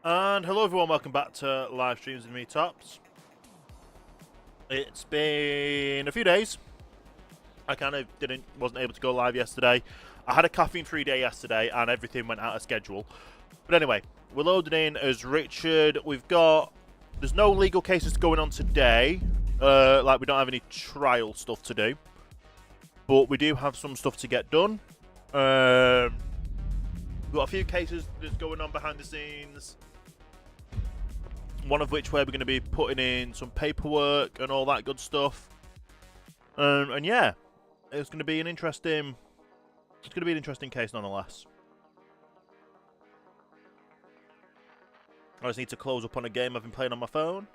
And hello everyone, welcome back to live streams and meetups. It's been a few days. I kind of wasn't able to go live yesterday. I had a caffeine-free day yesterday and everything went out of schedule. But anyway, we're loaded in as Richard. There's no legal cases going on today. Like we don't have any trial stuff to do. But we do have some stuff to get done. We've got a few cases that's going on behind the scenes. One of which where we're going to be putting in some paperwork and all that good stuff. And yeah, it's going to be an interesting. It's going to be an interesting case nonetheless. I just need to close up on a game I've been playing on my phone.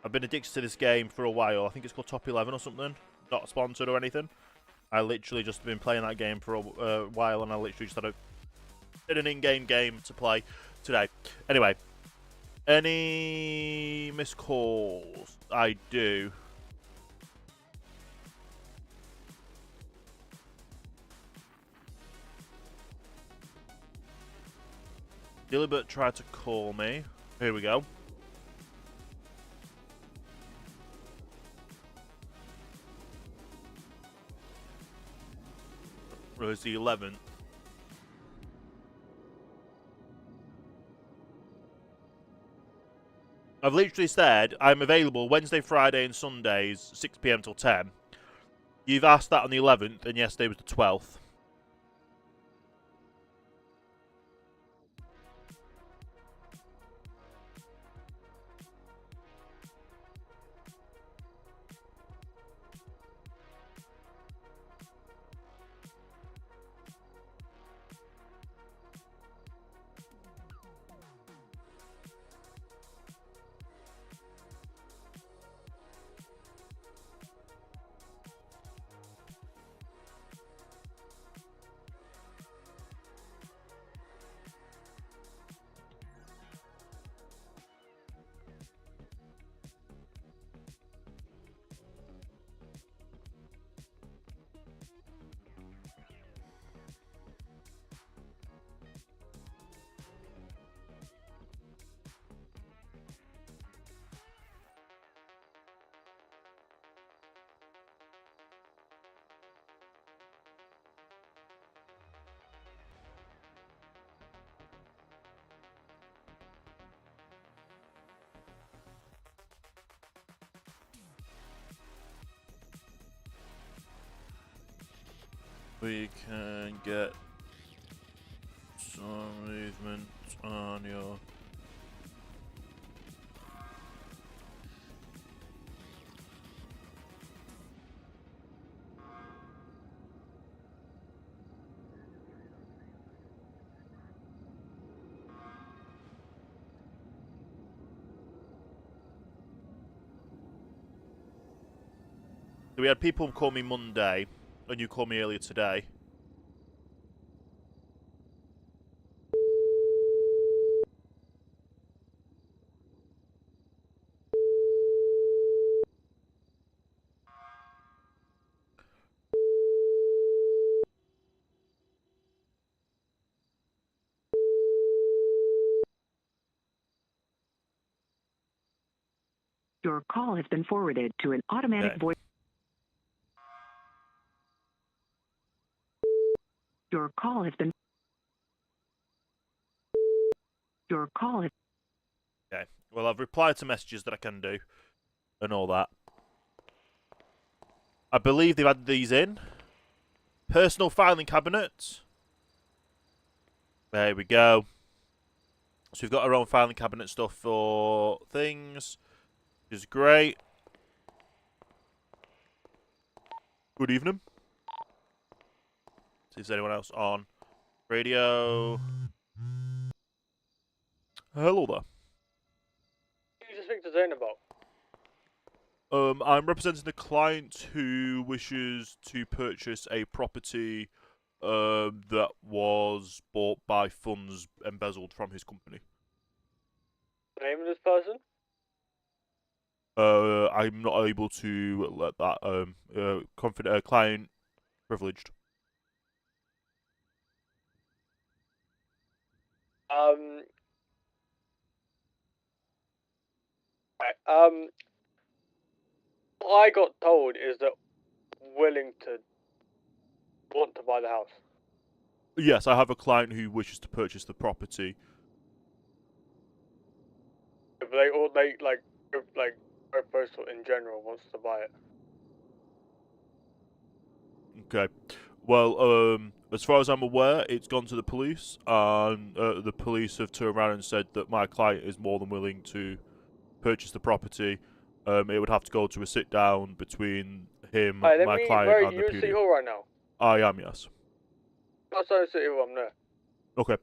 I've been addicted to this game for a while. I think it's called Top 11 or something. Not sponsored or anything. I literally just been playing that game for a while, and I literally just had an in-game game to play today. Anyway, any missed calls? I do. Gilbert tried to call me. Here we go. Or is the 11th? I've literally said I'm available Wednesday, Friday, and Sundays, 6 PM till 10. You've asked that on the 11th, and yesterday was the 12th. We can get some movement on your... So we had people call me Monday, and you called me earlier today. Your call has been forwarded to an automatic voice. Your call has been. Your call has. Okay. Well, I've replied to messages that I can do, and all that. I believe they've added these in. Personal filing cabinet. There we go. So we've got our own filing cabinet stuff for things, which is great. Good evening. See if there's anyone else on radio. Hello there. Who do you speak to Zane about? I'm representing a client who wishes to purchase a property that was bought by funds embezzled from his company. The name of this person? I'm not able to let that client privileged. Right, what I got told is that want to buy the house. Yes, I have a client who wishes to purchase the property. If a person in general wants to buy it. Okay. Well, as far as I'm aware, it's gone to the police, and the police have turned around and said that my client is more than willing to purchase the property. It would have to go to a sit-down between him, my client, and the you in City Hall right now? I am, yes. Outside City Hall, I'm there. Okay.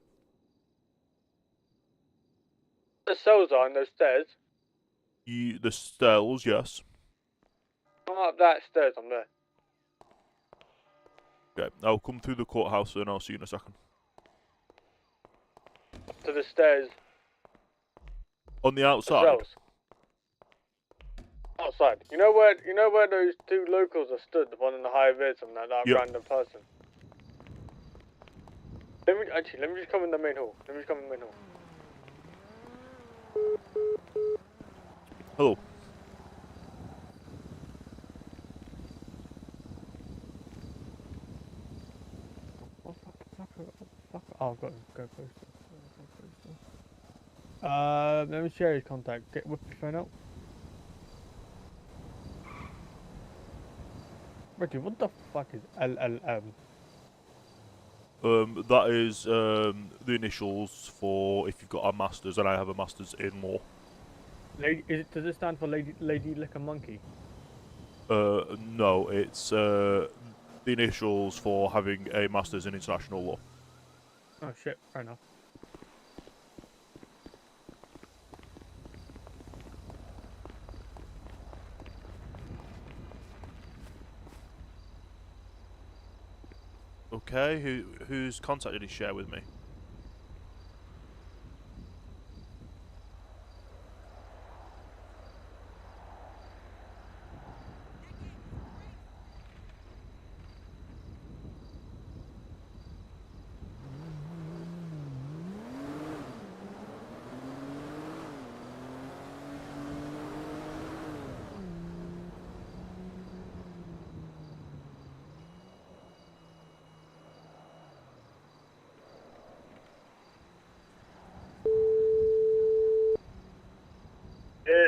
The cells are on those stairs. The stairs, yes. Come up that stairs, I'm there. Okay, I'll come through the courthouse and I'll see you in a second. To the stairs. On the outside? The cells. Outside. You know where those two locals are stood, the one in the high vis and that yep. random person? Let me just come in the main hall. Hello. Oh, go. Let me share his contact. Whip your phone out. Ricky, what the fuck is LLM? That is the initials for if you've got a master's, and I have a master's in law. Does it stand for lady lick a monkey? No, it's the initials for having a master's in international law. Oh shit, fair enough. Okay, whose contact did he share with me?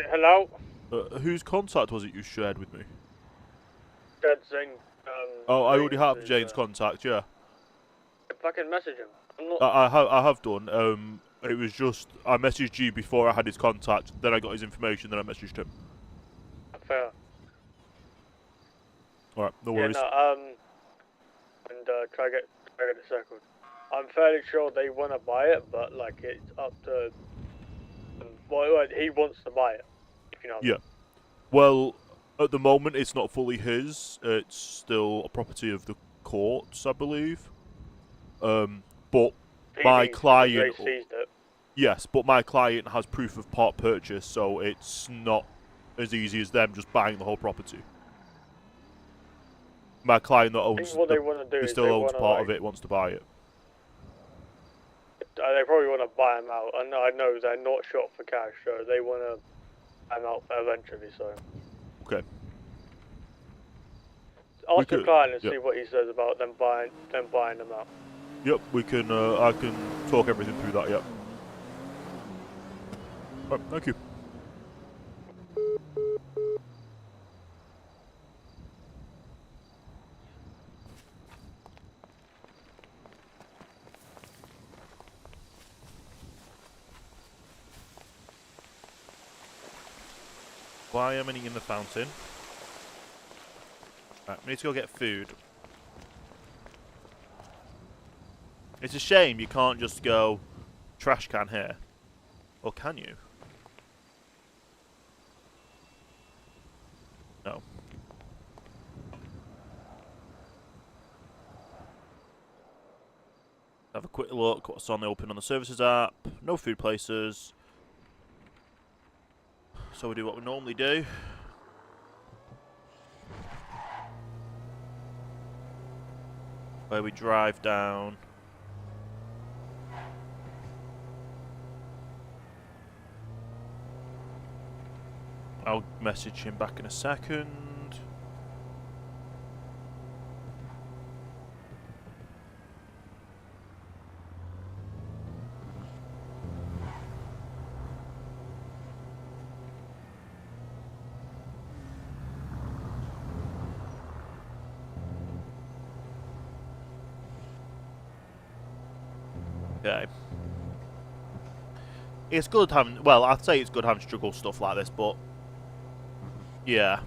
Hello? Whose contact was it you shared with me? That's Zane. Oh, I already have is, Jane's contact. Yeah, Fucking message him. I'm not. I have done. It was just I messaged you before I had his contact. Then I got his information. Then I messaged him. Fair. All right, no Yeah, worries. no, and try get it circled. I'm fairly sure they want to buy it, but like it's up to. Well, he wants to buy it. If you know. What Yeah. Well, at the moment, it's not fully his. It's still a property of the courts, I believe. But my client, They seized it. yes, but my client has proof of part purchase, so it's not as easy as them just buying the whole property. My client that I owns think what they want to do who is still they owns want to part like. of it wants to buy it. They probably want to buy them out. I know they're not shot for cash, so they want to buy them out eventually. So. Okay. Ask your client and yep. see what he says about them buying them out. Yep, we can. I can talk everything through that. Yep. Right, thank you. Why am I in the fountain? Right, we need to go get food. It's a shame you can't just go trash can here. Or can you? No. Have a quick look what's on the open on the services app. No food places. So we do what we normally do. Where we drive down. I'll message him back in a second. Okay. It's good having, well, I'd say it's good having struggle stuff like this, but yeah.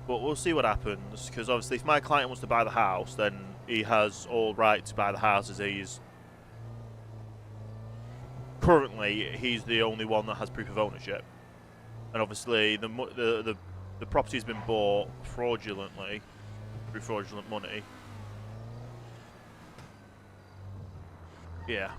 But we'll see what happens, because obviously if my client wants to buy the house, then he has all right to buy the house as he's... Currently, he's the only one that has proof of ownership. And obviously the property's been bought fraudulently, through fraudulent money. Yeah.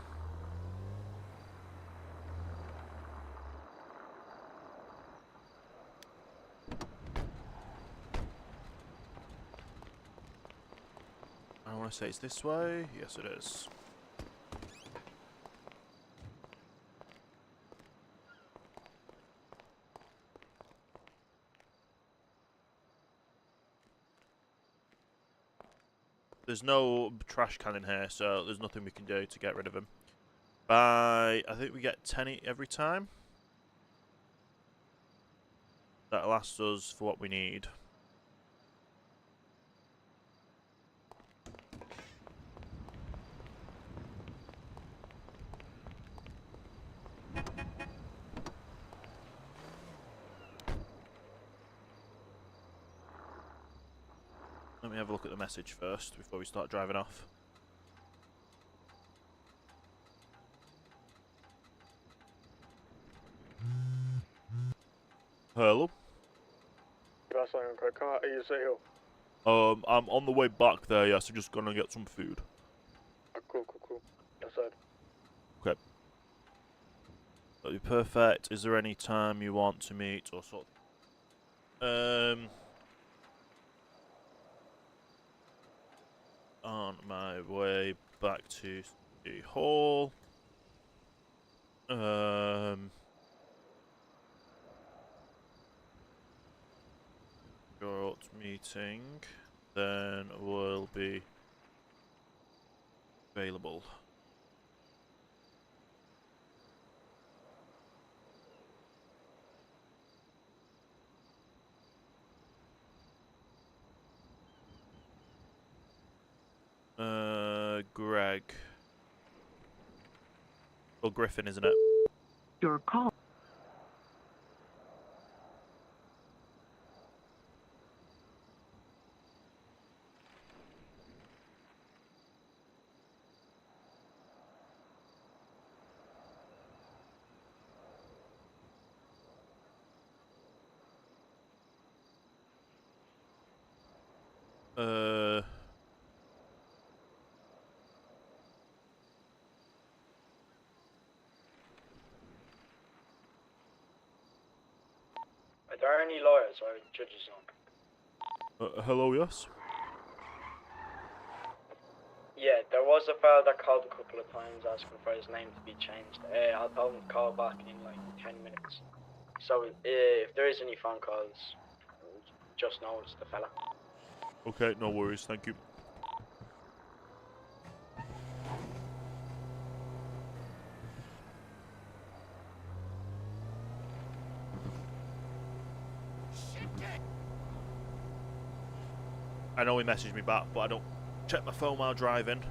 I want to say it's this way. Yes, it is. There's no trash can in here, so there's nothing we can do to get rid of him. I think we get 10 every time. That lasts us for what we need. Let me have a look at the message first before we start driving off. Hello? That's not even quick. Come out. Are you City Hall? I'm on the way back there, yes. I'm just gonna get some food. Oh, cool. Yes, sir. Okay. That'd be perfect. Is there any time you want to meet or sort? On my way back to City Hall. Short meeting, then we'll be available. Greg. Or Griffin, isn't it? Your call. Are there any lawyers or judges on? Hello, yes? Yeah, there was a fellow that called a couple of times asking for his name to be changed. I'll tell him to call back in like 10 minutes. So if there is any phone calls, just know it's the fella. Okay, no worries, thank you. I know he messaged me back, but I don't check my phone while driving.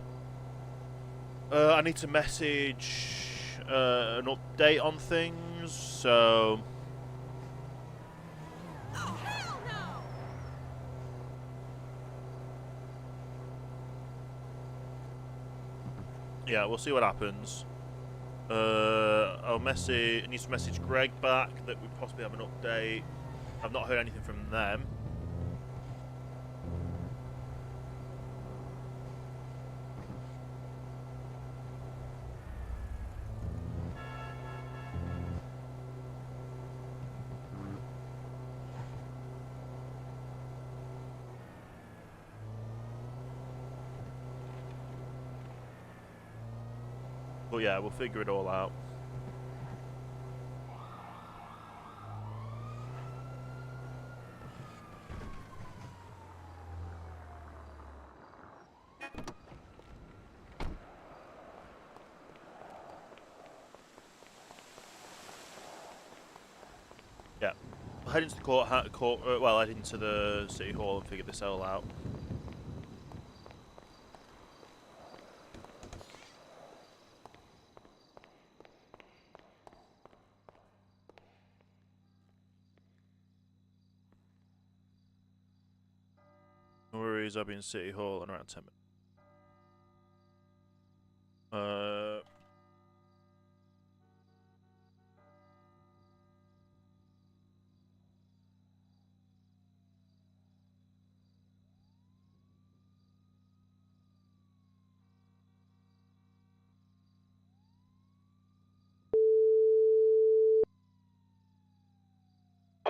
I need to message an update on things, so... Oh, hell no! Yeah, we'll see what happens. I need to message Greg back that we possibly have an update. I've not heard anything from them. But yeah, we'll figure it all out. Yeah, we'll head into the head into the city hall and figure this all out. No worries, I'll be in City Hall in around 10 minutes.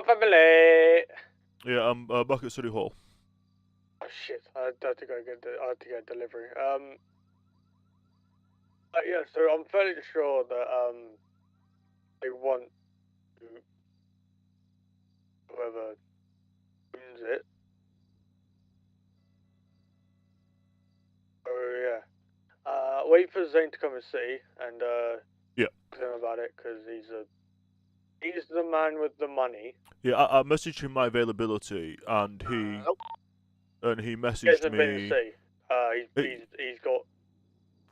Family. Yeah, I'm back at City Hall. Oh shit! I had to go get delivery. Yeah. So I'm fairly sure that they want whoever owns it wait for Zane to come and see, and Yeah. talk to him about it, because he's the man with the money. Yeah, I messaged him my availability, and he He messaged hasn't been to me. see. He's got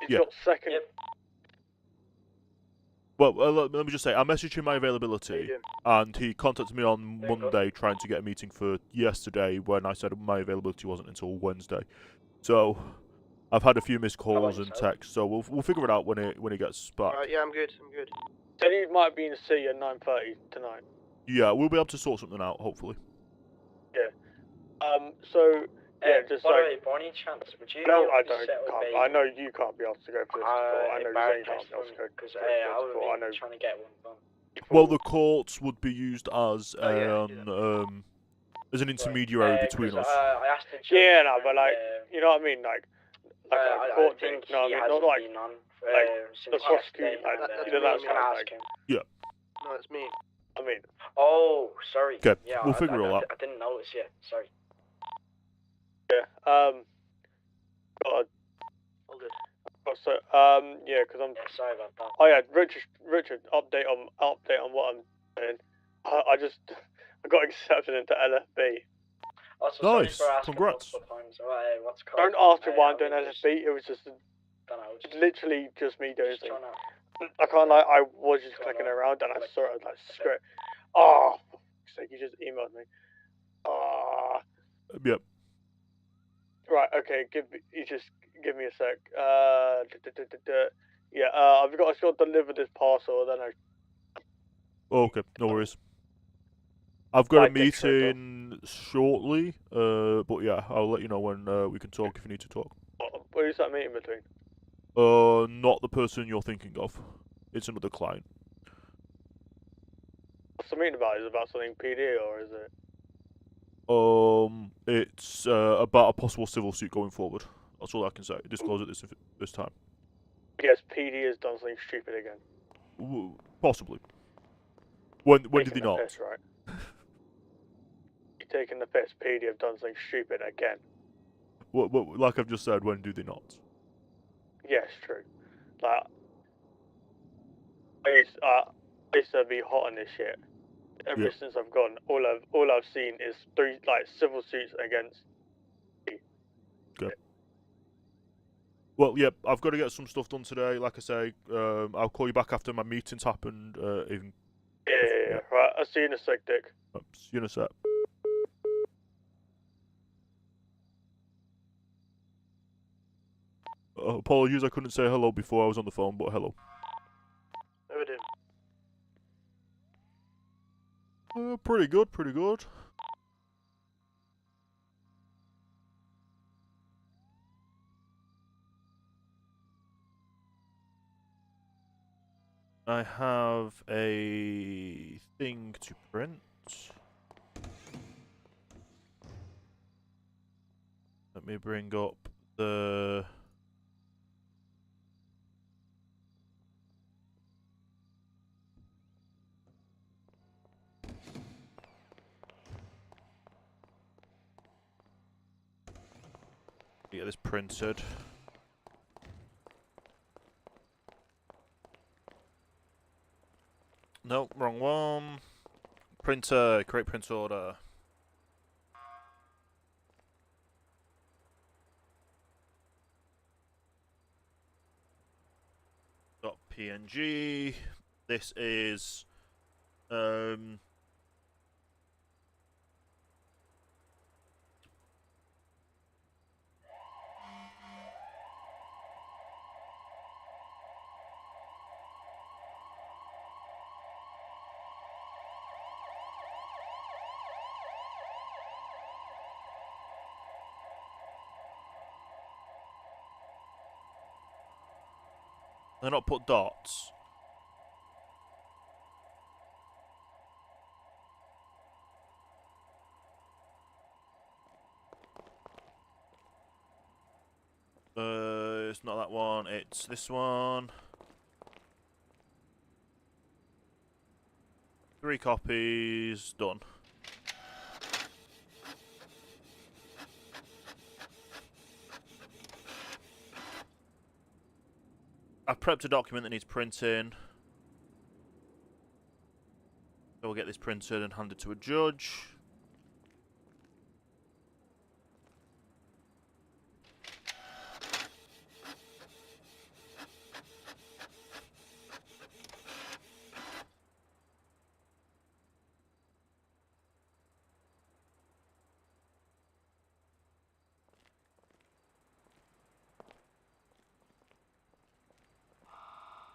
Yeah. second. Yep. Well, let me just say, I messaged him my availability, and he contacted me on There you go. Monday trying to get a meeting for yesterday when I said my availability wasn't until Wednesday. So I've had a few missed calls and texts, so we'll figure it out when he gets back. Alright, yeah, I'm good. Said he might be in the city at 9:30 tonight. Yeah, we'll be able to sort something out, hopefully. So yeah, just by the like. way, by any chance, would you? No, be I able to don't. set up Can't, a, I know you can't be asked to go for this court. I know bar Zane can't test be asked to go because for I this would court. I know. be trying to get one done. Well, the courts would be used as yeah, as an intermediary between us. I asked the judge. Yeah, no, but and, like, you know what I mean, like I a court think thing. No, I he mean, hasn't not like been on the since prosecutor, yesterday, like, and, you know, I that was gonna kind of, ask like- him. No, it's me. I mean, Oh, sorry. 'Kay, Yeah, we'll figure it all out. I didn't notice yet. Sorry. yeah. God. All good. So yeah, because I'm. Yeah, sorry about that. Oh yeah, Richard, update on what I'm doing. I just I got accepted into LFB. Also, Nice, sorry for asking congrats. multiple times. What's it called? Don't ask me why I'm I doing was LFB. It was just don't know, just literally just me doing things. trying to. I can't lie, I was just clicking around and I sort of like screw it. Oh, for fuck's sake, you just emailed me. Ah, Yep. right, okay, give me a sec. Yeah, I've got to deliver this parcel, then Okay, no worries. I've got a Might take straight off. meeting shortly, but yeah, I'll let you know when we can talk if you need to talk. What is that meeting between? Not the person you're thinking of. It's another client. What's the meeting about? Is it about something PD or is it? It's about a possible civil suit going forward. That's all I can say. Disclose it this time. Yes, PD has done something stupid again. Possibly. When did Taking they the not? piss, right? You're taking the piss. PD have done something stupid again. What, like I've just said, when do they not? Yes, true. Like, I used to be hot on this shit. Ever since I've gone, all I've seen is 3 like civil suits against. Well, yeah, I've got to get some stuff done today. Like I say, I'll call you back after my meeting's happened. Yeah. Right, I'll see you in a sec, Dick. See you in a sec. Apologies, I couldn't say hello before I was on the phone, but hello. How we doing? Pretty good, pretty good. I have a thing to print. Let me bring up the... Get this printed. Nope, wrong one. Printer, create print order. .png. This is they're not put dots. It's not that one, it's this one. 3 copies, done. I've prepped a document that needs printing. So we'll get this printed and handed to a judge.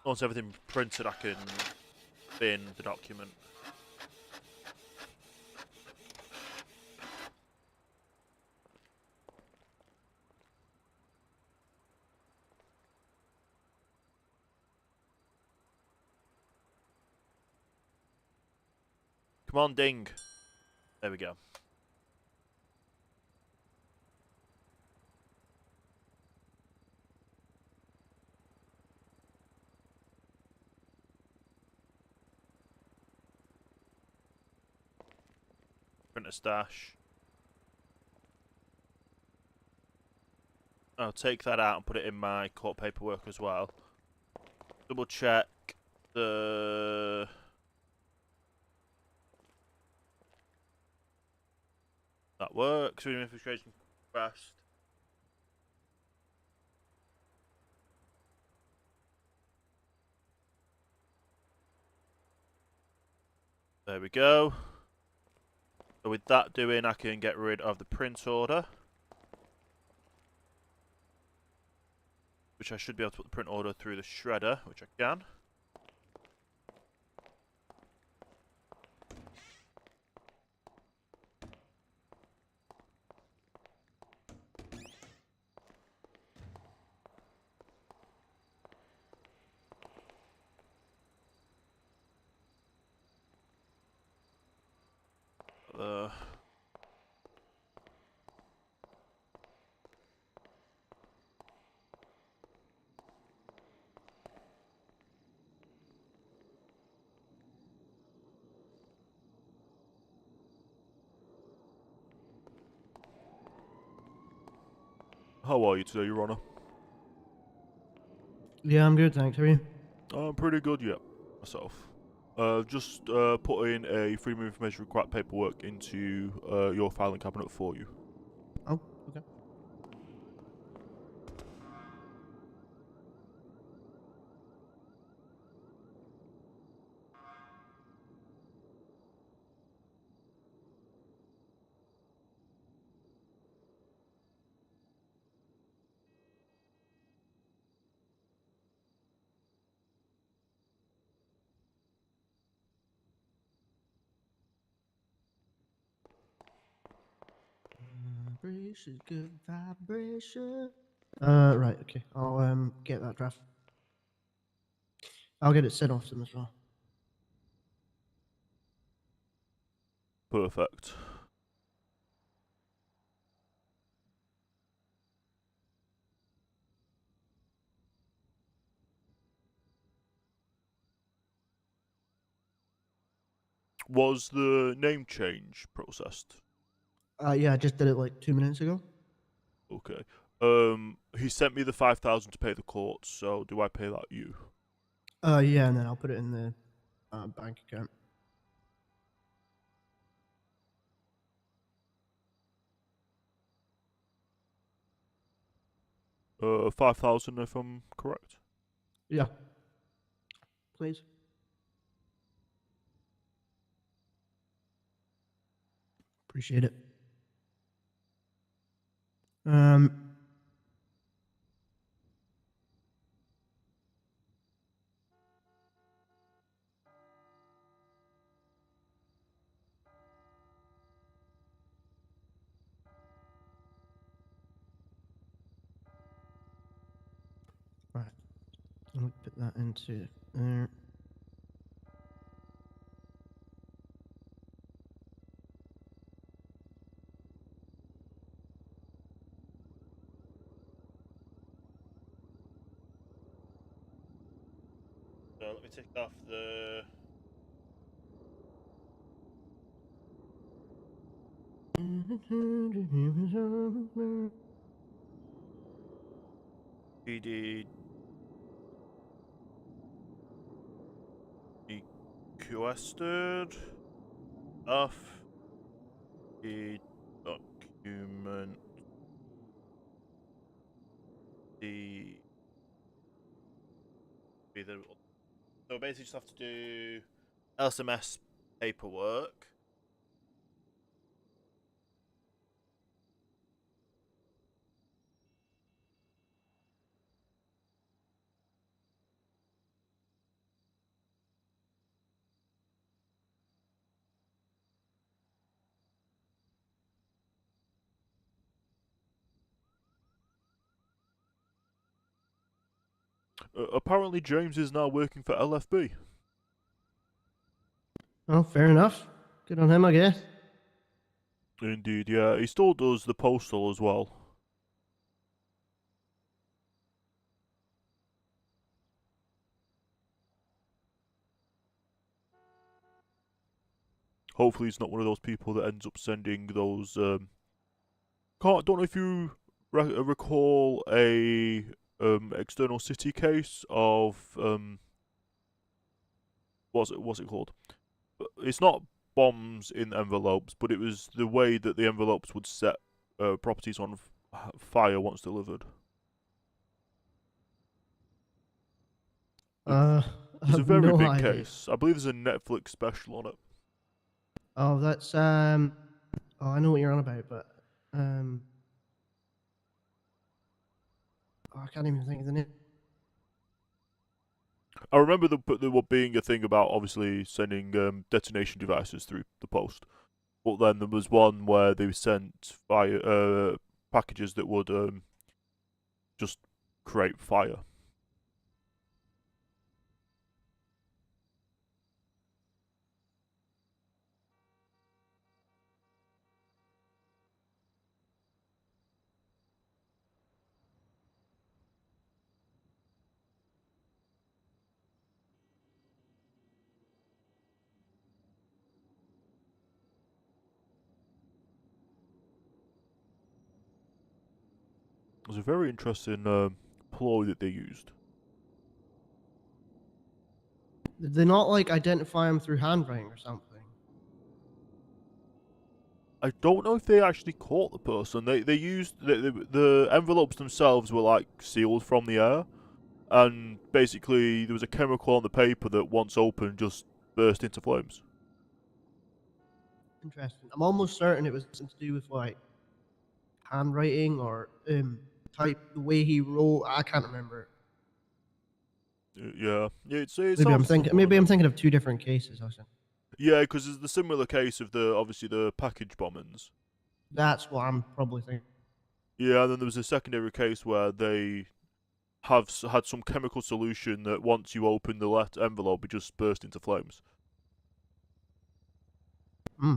Once everything's printed, I can bin the document. Come on, ding. There we go. Printer stash. I'll take that out and put it in my court paperwork as well. Double check the... That works. Freedom of Information request. There we go. So with that doing, I can get rid of the print order. Which I should be able to put the print order through the shredder, which I can. How are you today, Your Honor? Yeah, I'm good, thanks. How are you? I'm pretty good, yeah. Myself. Just putting a Freedom of Information required paperwork into your filing cabinet for you. Oh, okay. Vibration, good vibration. Right, okay. I'll get that draft. I'll get it sent off to them as well. Perfect. Was the name change processed? Yeah, I just did it like 2 minutes ago. Okay. He sent me the 5,000 to pay the court, so do I pay that you? Yeah, and then I'll put it in the bank account. $5,000 if I'm correct. Yeah. Please. Appreciate it. Right. I'll put that into there. So let me tick off the... PD requested. Off the document. So basically just have to do LSMS paperwork. Apparently James is now working for LFB. Oh, fair enough. Good on him, I guess. Indeed, yeah. He still does the postal as well. Hopefully he's not one of those people that ends up sending those, don't know if you recall a, external city case of, what's it called? It's not bombs in envelopes, but it was the way that the envelopes would set properties on fire once delivered. I It's a have very no big idea. case. I believe there's a Netflix special on it. Oh, that's Oh, I know what you're on about, but oh, I can't even think of the name. I remember there being a thing about obviously sending detonation devices through the post, but then there was one where they sent fire packages that would just create fire. It was a very interesting ploy that they used. Did they not like identify him through handwriting or something? I don't know if they actually caught the person. They used the envelopes themselves were like sealed from the air, and basically there was a chemical on the paper that once opened just burst into flames. Interesting. I'm almost certain it was something to do with like handwriting or type the way he wrote. I can't remember. Yeah, it Maybe sounds I'm thinking. like one Maybe of I'm them. thinking of two different cases. I think. Yeah, because there's the similar case of obviously the package bombings. That's what I'm probably thinking. Yeah, and then there was a secondary case where they had some chemical solution that once you open the envelope, it just burst into flames. Hmm.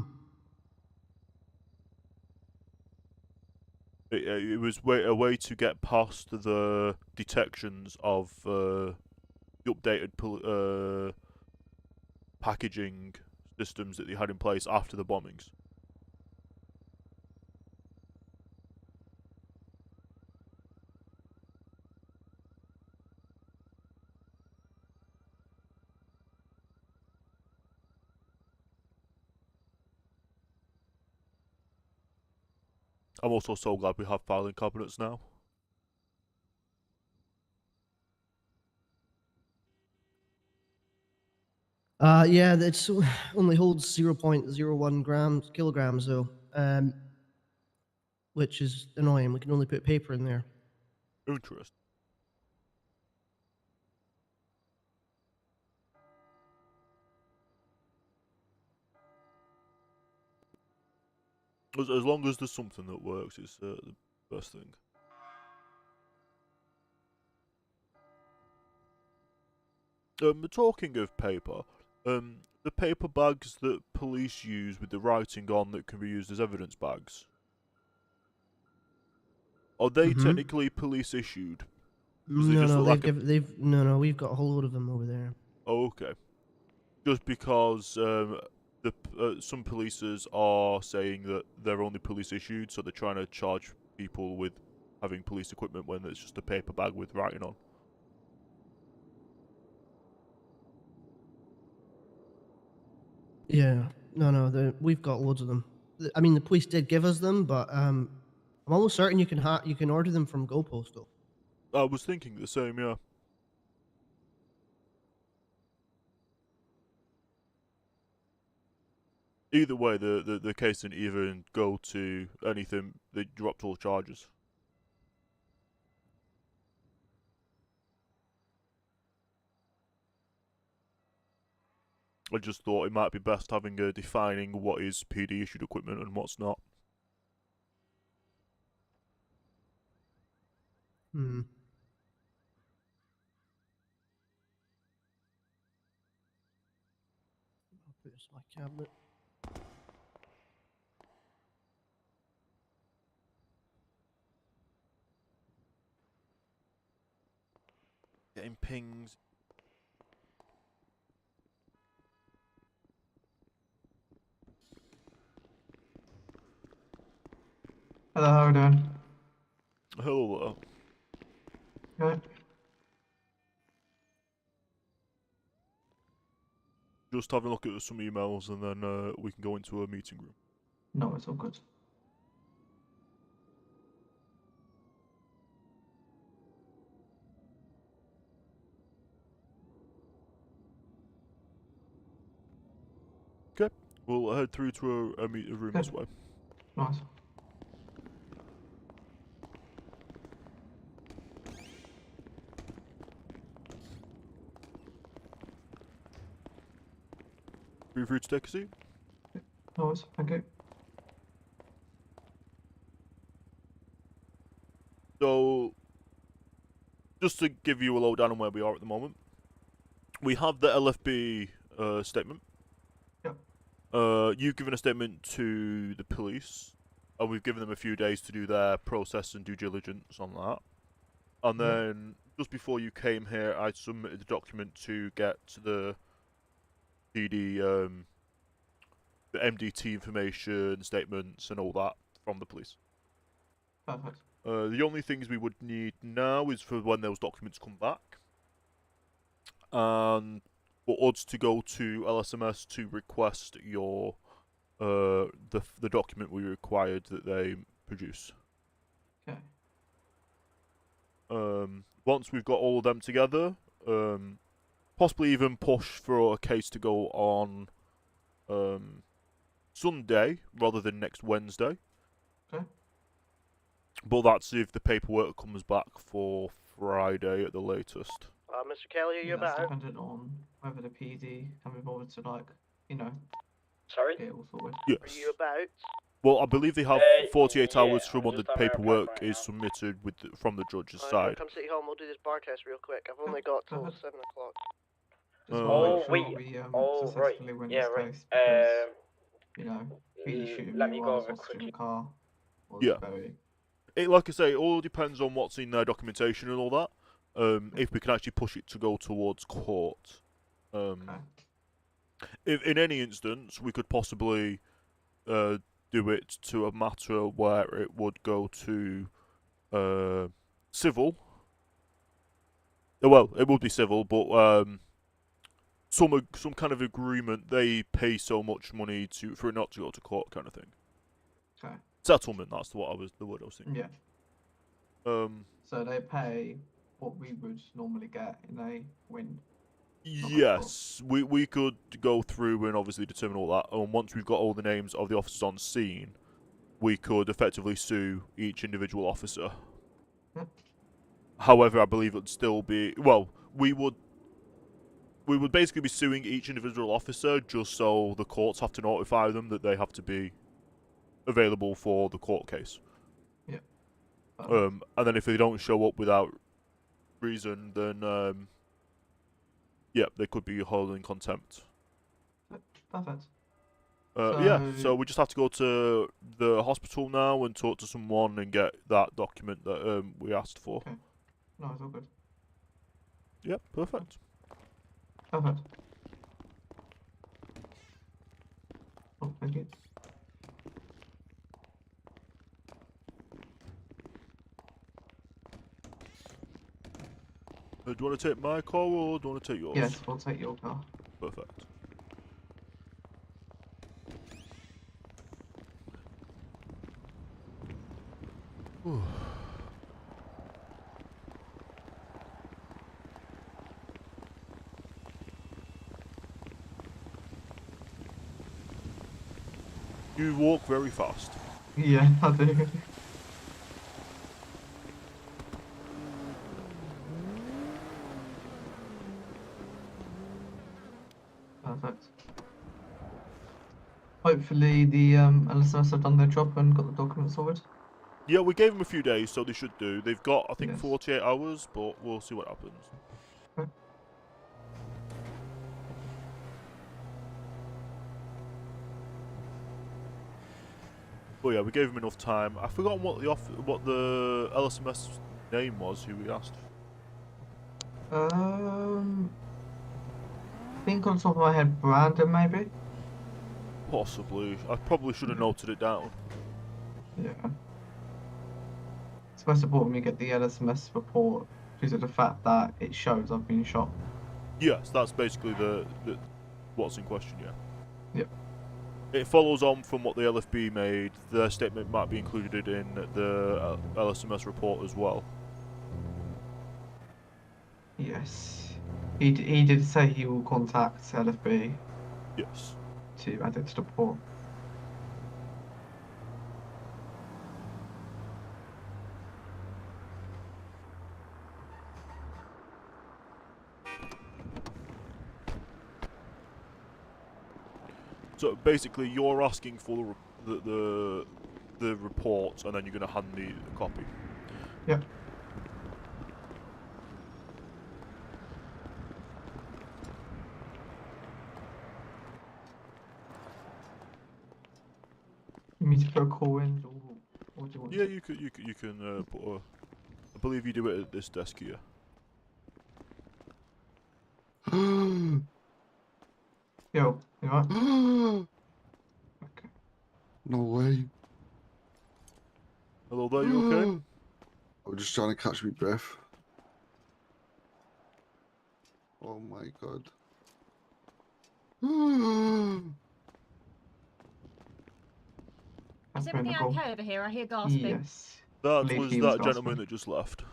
It was a way to get past the detections of the updated packaging systems that they had in place after the bombings. I'm also so glad we have filing cabinets now. Yeah, it's only holds 0.01 kilograms though, which is annoying. We can only put paper in there. Interesting. As long as there's something that works, it's the best thing. Talking of paper, the paper bags that police use with the writing on that can be used as evidence bags, are they Mm-hmm. technically police issued? They No, just no, look like no, we've got a whole load of them over there. Oh, okay. Just because some policers are saying that they're only police issued, so they're trying to charge people with having police equipment when it's just a paper bag with writing on. Yeah, no, we've got loads of them. I mean, the police did give us them, but I'm almost certain you can order them from Go Postal. I was thinking the same, yeah. Either way, the case didn't even go to anything. They dropped all charges. I just thought it might be best having a defining what is PD issued equipment and what's not. Hmm. I'll put this in my cabinet. Getting pings. Hello, how are we doing? Hello Good. there. Just having a look at some emails and then we can go into a meeting room. No, it's all good. Okay. We'll head through to a meeting room this way. Nice. Feel free to take a seat. Nice, thank you. So, just to give you a lowdown on where we are at the moment, we have the LFB statement. Yep. You've given a statement to the police, and we've given them a few days to do their process and due diligence on that. And Yep. then, just before you came here, I submitted the document to get the DD, the MDT information, statements, and all that from the police. Perfect. The only things we would need now is for when those documents come back, and for us to go to LSMS to request your the document we required that they produce. Okay. Once we've got all of them together, possibly even push for a case to go on Sunday rather than next Wednesday. Okay. But that's if the paperwork comes back for Friday at the latest. Mr. Kelly, are you That's about? dependent on whether the PD can be bothered to, like, you know, Sorry? get it all sorted. Yes. Are you about? Well, I believe they have 48 yeah, hours from I'm when the just on my paperwork apartment right is now. submitted from the judge's Alright, side. come City Hall and we'll do this bar test real quick. I've only got till 7 o'clock. Just Oh, want to Oh, make sure wait. we Oh, right. successfully win Yeah, this right. case because, you know, PD shooting Let me me while I go was over hostage in quickly. the car was Yeah. very... Like I say, it all depends on what's in their documentation and all that. If we can actually push it to go towards court. Okay. If in any instance we could possibly do it to a matter where it would go to civil. Well, it would be civil, but some kind of agreement. They pay so much money for it not to go to court, kind of thing. Okay. Settlement. That's the word I was thinking. Yeah. So they pay what we would normally get in a win. Yes, we could go through and obviously determine all that. And once we've got all the names of the officers on scene, we could effectively sue each individual officer. Yep. However, I believe it'd still be we would basically be suing each individual officer just so the courts have to notify them that they have to be available for the court case. Yeah. And then if they don't show up without reason, then yeah, they could be held in contempt. Perfect. Yeah, so we just have to go to the hospital now and talk to someone and get that document that we asked for. Okay. No, it's all good. Yep, perfect. Perfect. Oh, thank you. Do you want to take my car or do you want to take yours? Yes, we'll take your car. Perfect. You walk very fast. Yeah, I do. Perfect. Hopefully the LSMS have done their job and got the documents sorted. Yeah, we gave them a few days, so they should do. They've got, I think, Yes. 48 hours, but we'll see what happens. Okay. But yeah, we gave them enough time. I've forgotten what the LSMS name was. Who we asked? I think on top of my head, Brandon maybe. Possibly. I probably should have noted it down. Yeah. It's most important we get the LSMS report due to the fact that it shows I've been shot. Yes, that's basically the what's in question. Yeah. Yep. It follows on from what the LFB made. Their statement might be included in the LSMS report as well. Yes. He did say he will contact LFB Yes. to add it to the report. So basically, you're asking for the report, and then you're going to hand me a copy. Yep. You need to put a call in, or do you want Yeah, to? you can put a. I believe you do it at this desk here. Yo, you alright? Okay. No way. Hello there, you okay? I'm just trying to catch my breath. Oh my god. Is That's everything medical. okay over here? I hear gasping. Yes. That Believe was he that was gentleman gasping. that just left.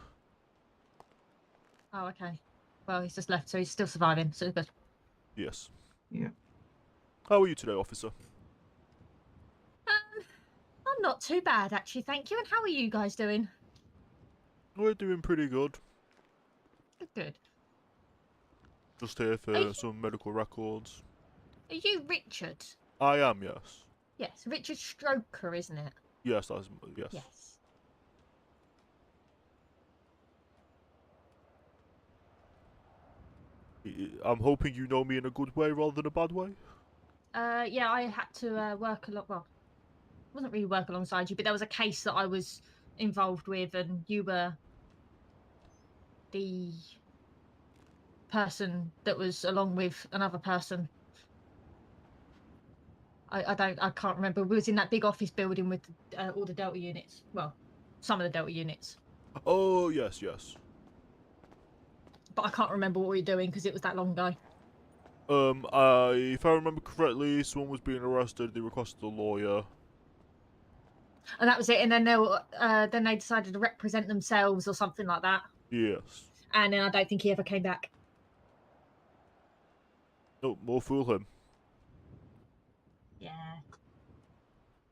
Oh, okay. Well, he's just left, so he's still surviving, so good. Yes. Yeah. How are you today, officer? I'm not too bad, actually, thank you. And how are you guys doing? We're doing pretty good. Good, good. Just here for some medical records. Are you Richard? I am, yes. Yes, Richard Stroker, isn't it? Yes, that's yes. Yes. I'm hoping you know me in a good way rather than a bad way. Yeah, I had to work a lot. Well, wasn't really work alongside you, but there was a case that I was involved with, and you were the person that was along with another person. I can't remember. We was in that big office building with all the Delta units. Well, some of the Delta units. Oh, yes, yes. But I can't remember what we were doing because it was that long ago. If I remember correctly, someone was being arrested. They requested a lawyer. And that was it. And then then they decided to represent themselves or something like that. Yes. And then I don't think he ever came back. No, more fool him. Yeah.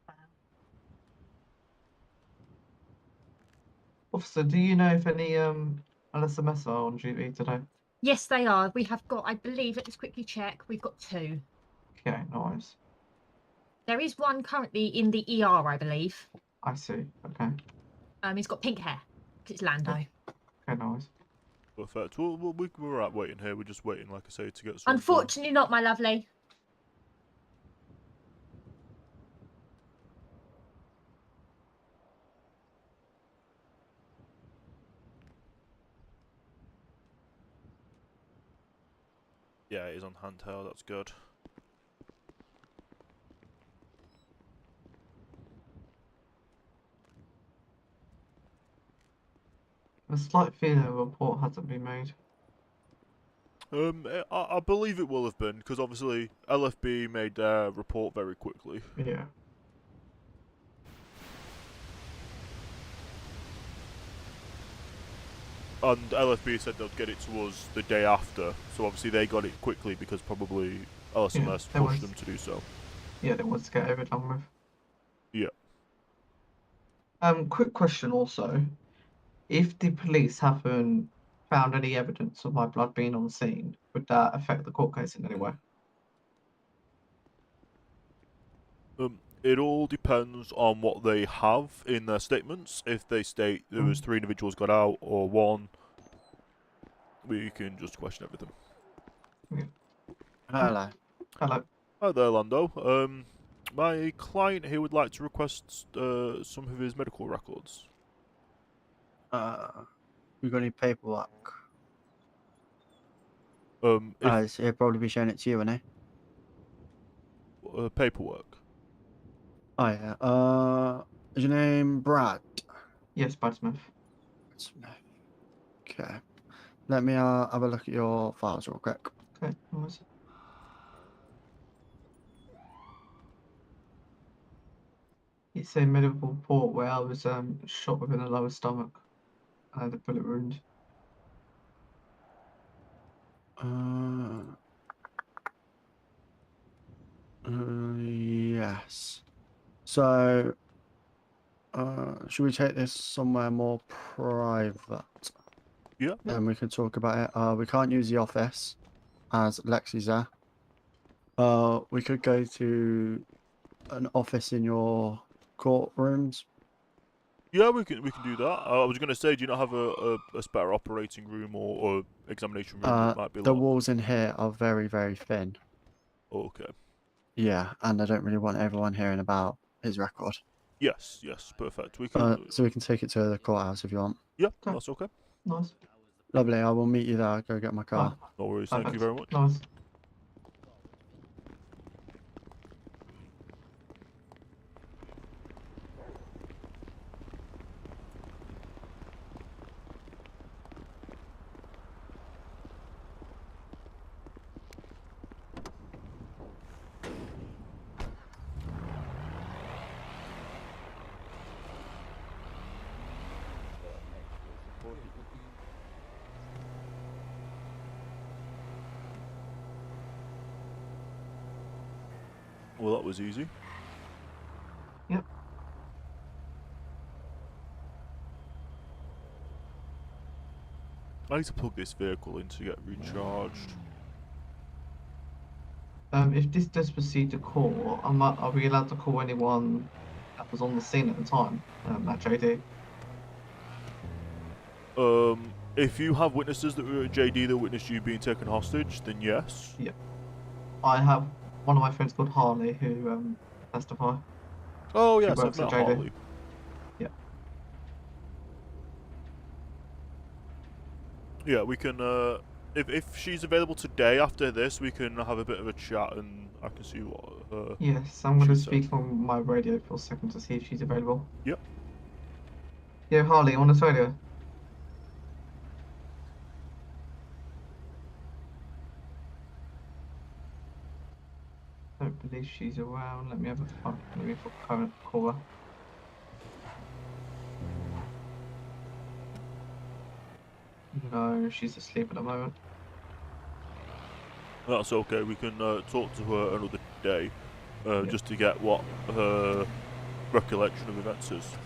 Wow. Officer, do you know if any LSMS are on duty today? Yes, they are. We have got, I believe, let's quickly check. We've got 2. Okay, nice. There is one currently in the ER, I believe. I see. Okay. He's got pink hair because it's Lando. Okay, nice. Perfect. We're out waiting here. We're just waiting, like I say, to get some. Unfortunately, not, my lovely. Yeah, it is on handheld. That's good. A slight feeling a report hasn't been made. I believe it will have been because obviously LFB made their report very quickly. Yeah. And LFB said they'd get it to us the day after, so obviously they got it quickly because probably LSMS pushed them to do so. Yeah, they want to get over done with. Yeah. Quick question also. If the police haven't found any evidence of my blood being on the scene, would that affect the court case in any way? It all depends on what they have in their statements. If they state there was 3 individuals got out or 1, we can just question everything. Yeah. Hello. Hello. Hi there, Lando. My client here would like to request some of his medical records. We got any paperwork? If He'll probably be showing it to you, won't he? paperwork. Oh yeah. Is your name Brad? Yes, Brad Smith. Smith. Okay. Let me have a look at your files real quick. Okay, nice. It's a medical report where I was shot within the lower stomach. I had a bullet wound. Yes. So, should we take this somewhere more private? Yeah. Then we can talk about it. We can't use the office as Lexi's there. We could go to an office in your courtrooms. Yeah, we can do that. I was going to say, do you not have a spare operating room or examination room that might be The locked? walls in here are very, very thin. Okay. Yeah, and I don't really want everyone hearing about his record. Yes, perfect. We can. So we can take it to the courthouse if you want. Yeah, that's okay. Nice. Lovely. I will meet you there. I'll go get my car. No worries. Thank you very much. Nice. Well, that was easy. Yep. I need to plug this vehicle in to get recharged. If this does proceed to court, are we allowed to call anyone that was on the scene at the time at JD? If you have witnesses that were at JD that witnessed you being taken hostage, then yes. Yeah. I have one of my friends called Harley who testify. Oh She yes, I've works met at JD. Harley. Yeah. Yeah, we can. If she's available today after this, we can have a bit of a chat and I can see what. Yes, I'm going to she speak says. on my radio for a second to see if she's available. Yep. Yeah, Harley, on this radio. I don't believe she's around. Let me have a phone. Let me call her. No, she's asleep at the moment. That's okay. We can talk to her another day, Yeah. just to get what her recollection of events is.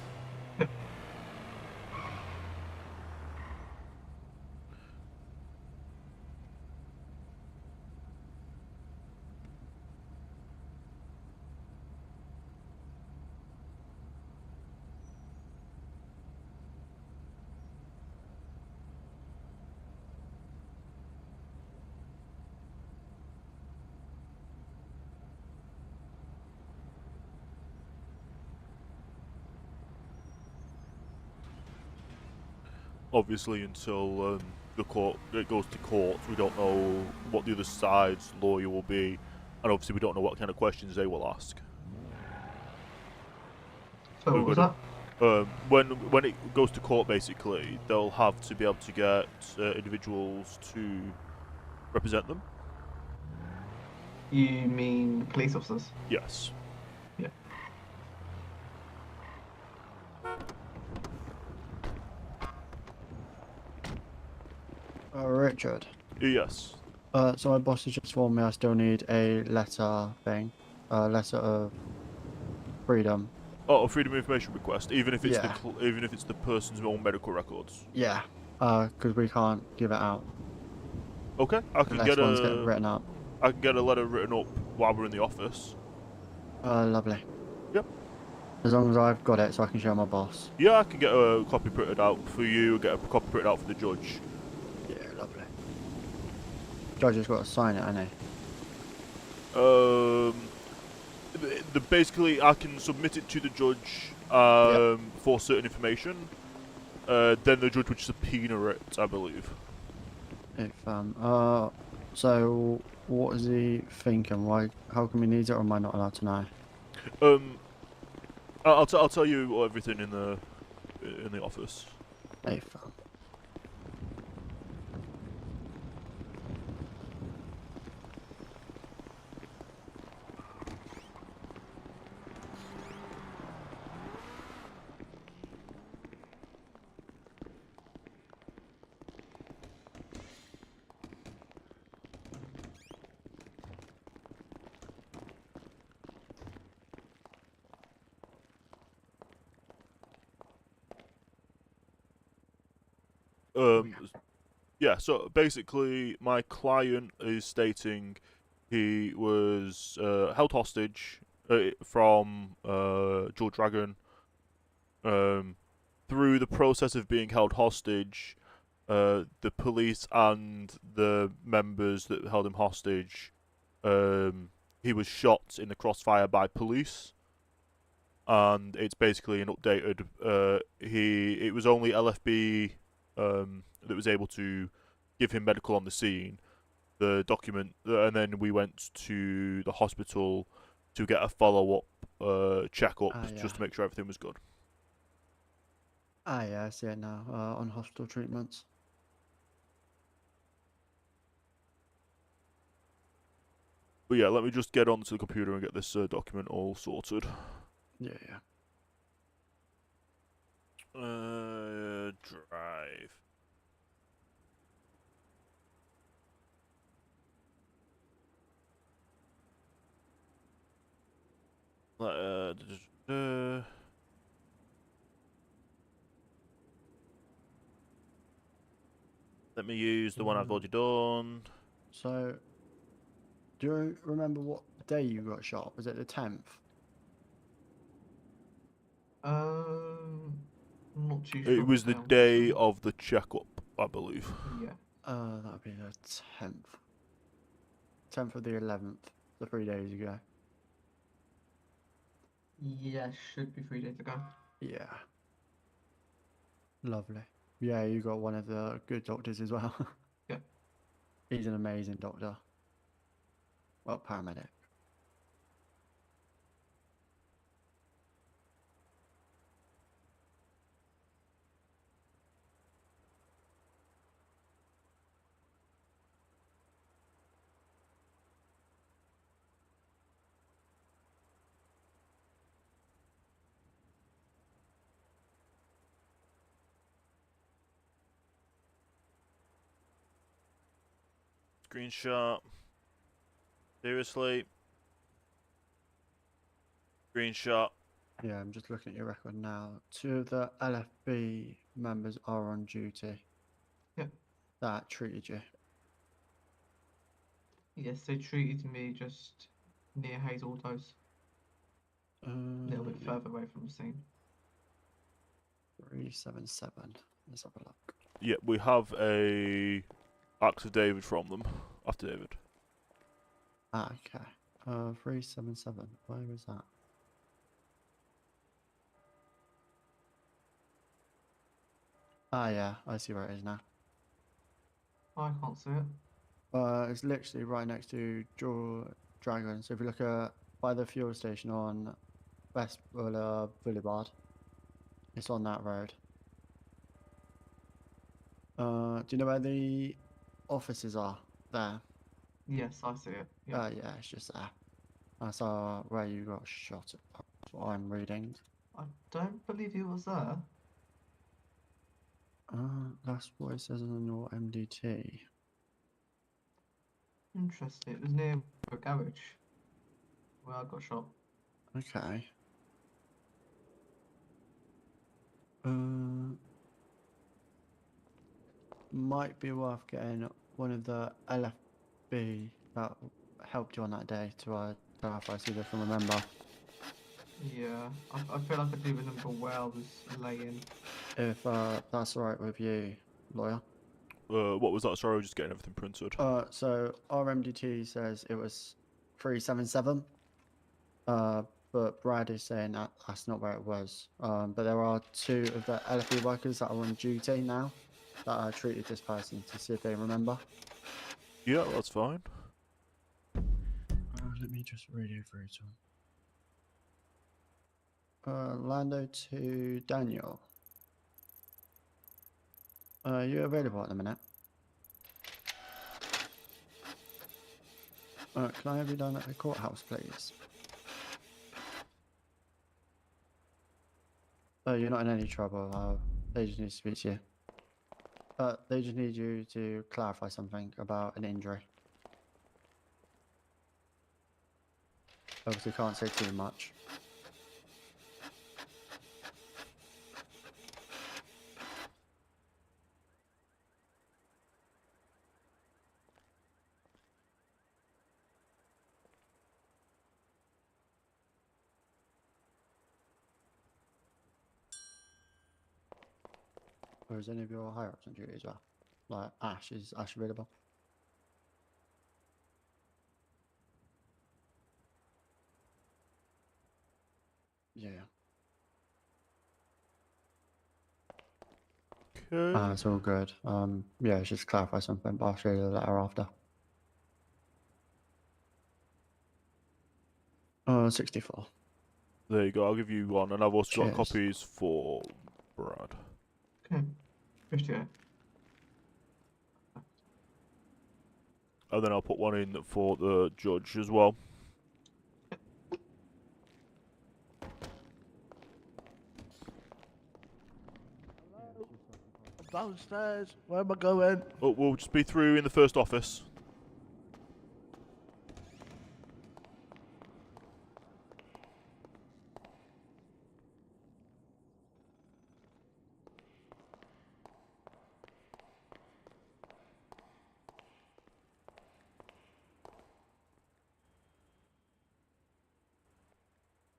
Obviously, until it goes to court, we don't know what the other side's lawyer will be, and obviously we don't know what kind of questions they will ask. So what was that? When it goes to court, basically, they'll have to be able to get individuals to represent them. You mean police officers? Yes. Yeah. Richard. Yes. So my boss has just informed me I still need a letter thing, letter of freedom. Oh, a freedom of information request, even if it's Yeah. even if it's the person's own medical records. Yeah. Because we can't give it out Okay, I can unless get one's getting a written up. I can get a letter written up while we're in the office. Lovely. Yep. As long as I've got it, so I can show my boss. Yeah, I can get a copy printed out for you. Get a copy printed out for the judge. Yeah, lovely. Judge has got to sign it, hasn't he? Basically, I can submit it to the judge for certain information. Then the judge would subpoena it, I believe. So what is he thinking? Why? How come he needs it, or am I not allowed to know? I'll tell you everything in the office. Hey, fam. Yeah, so basically, my client is stating he was held hostage from George Dragon. Through the process of being held hostage, the police and the members that held him hostage, he was shot in the crossfire by police. And it's basically an updated. It was only LFB that was able to give him medical on the scene. The document, and then we went to the hospital to get a follow-up checkup just to make sure everything was good. Yeah, I see it now. On hospital treatments. But yeah, let me just get onto the computer and get this document all sorted. Yeah. Drive. Let me use the one I've already done. So, do you remember what day you got shot? Was it the 10th? Not too sure. It was the day of the checkup, I believe. Yeah. That would be the 10th. 10th of the 11th, so 3 days ago. Yeah, should be 3 days ago. Yeah. Lovely. Yeah, you got one of the good doctors as well. Yeah. He's an amazing doctor. Well, paramedic. Screenshot. Seriously. Screenshot. Yeah, I'm just looking at your record now. 2 of the LFB members are on duty. Yep. That treated you. Yes, they treated me just near Hazel Dose. A little bit further away from the scene. 377. Let's have a look. Yeah, we have a active David from them. After David. Okay. 377. Where was that? Yeah, I see where it is now. I can't see it. It's literally right next to Dragon. So if you look at by the fuel station on West Boulevard, it's on that road. Do you know where the offices are? There. Yes, I see it. Yeah. Yeah, it's just there. I saw where you got shot. That's what I'm reading. I don't believe he was there. That's what it says on your MDT. Interesting. It was near a garage where I got shot. Okay. Might be worth getting one of the LFB that helped you on that day to clarify, see if they can remember. Yeah, I feel like I do remember where I was laying. If that's alright with you, lawyer. What was that? Sorry, I was just getting everything printed. So our MDT says it was 377. But Brad is saying that that's not where it was. But there are two of the LFB workers that are on duty now that treated this person to see if they remember. Yeah, that's fine. Let me just radio through to him. Lando to Daniel. Are you available at the minute? Can I have you down at the courthouse, please? You're not in any trouble. They just need to speak to you. They just need you to clarify something about an injury. Obviously, can't say too much. Or is any of your higher ups on duty as well? Like Ash, is Ash available? Yeah. Okay. It's all good. Yeah, just clarify something, but I'll show you the letter after. 64. There you go. I'll give you one, and I've also got Cheers. copies for Brad. Okay. 58. And then I'll put one in for the judge as well. Downstairs. Where am I going? Oh, we'll just be through in the first office.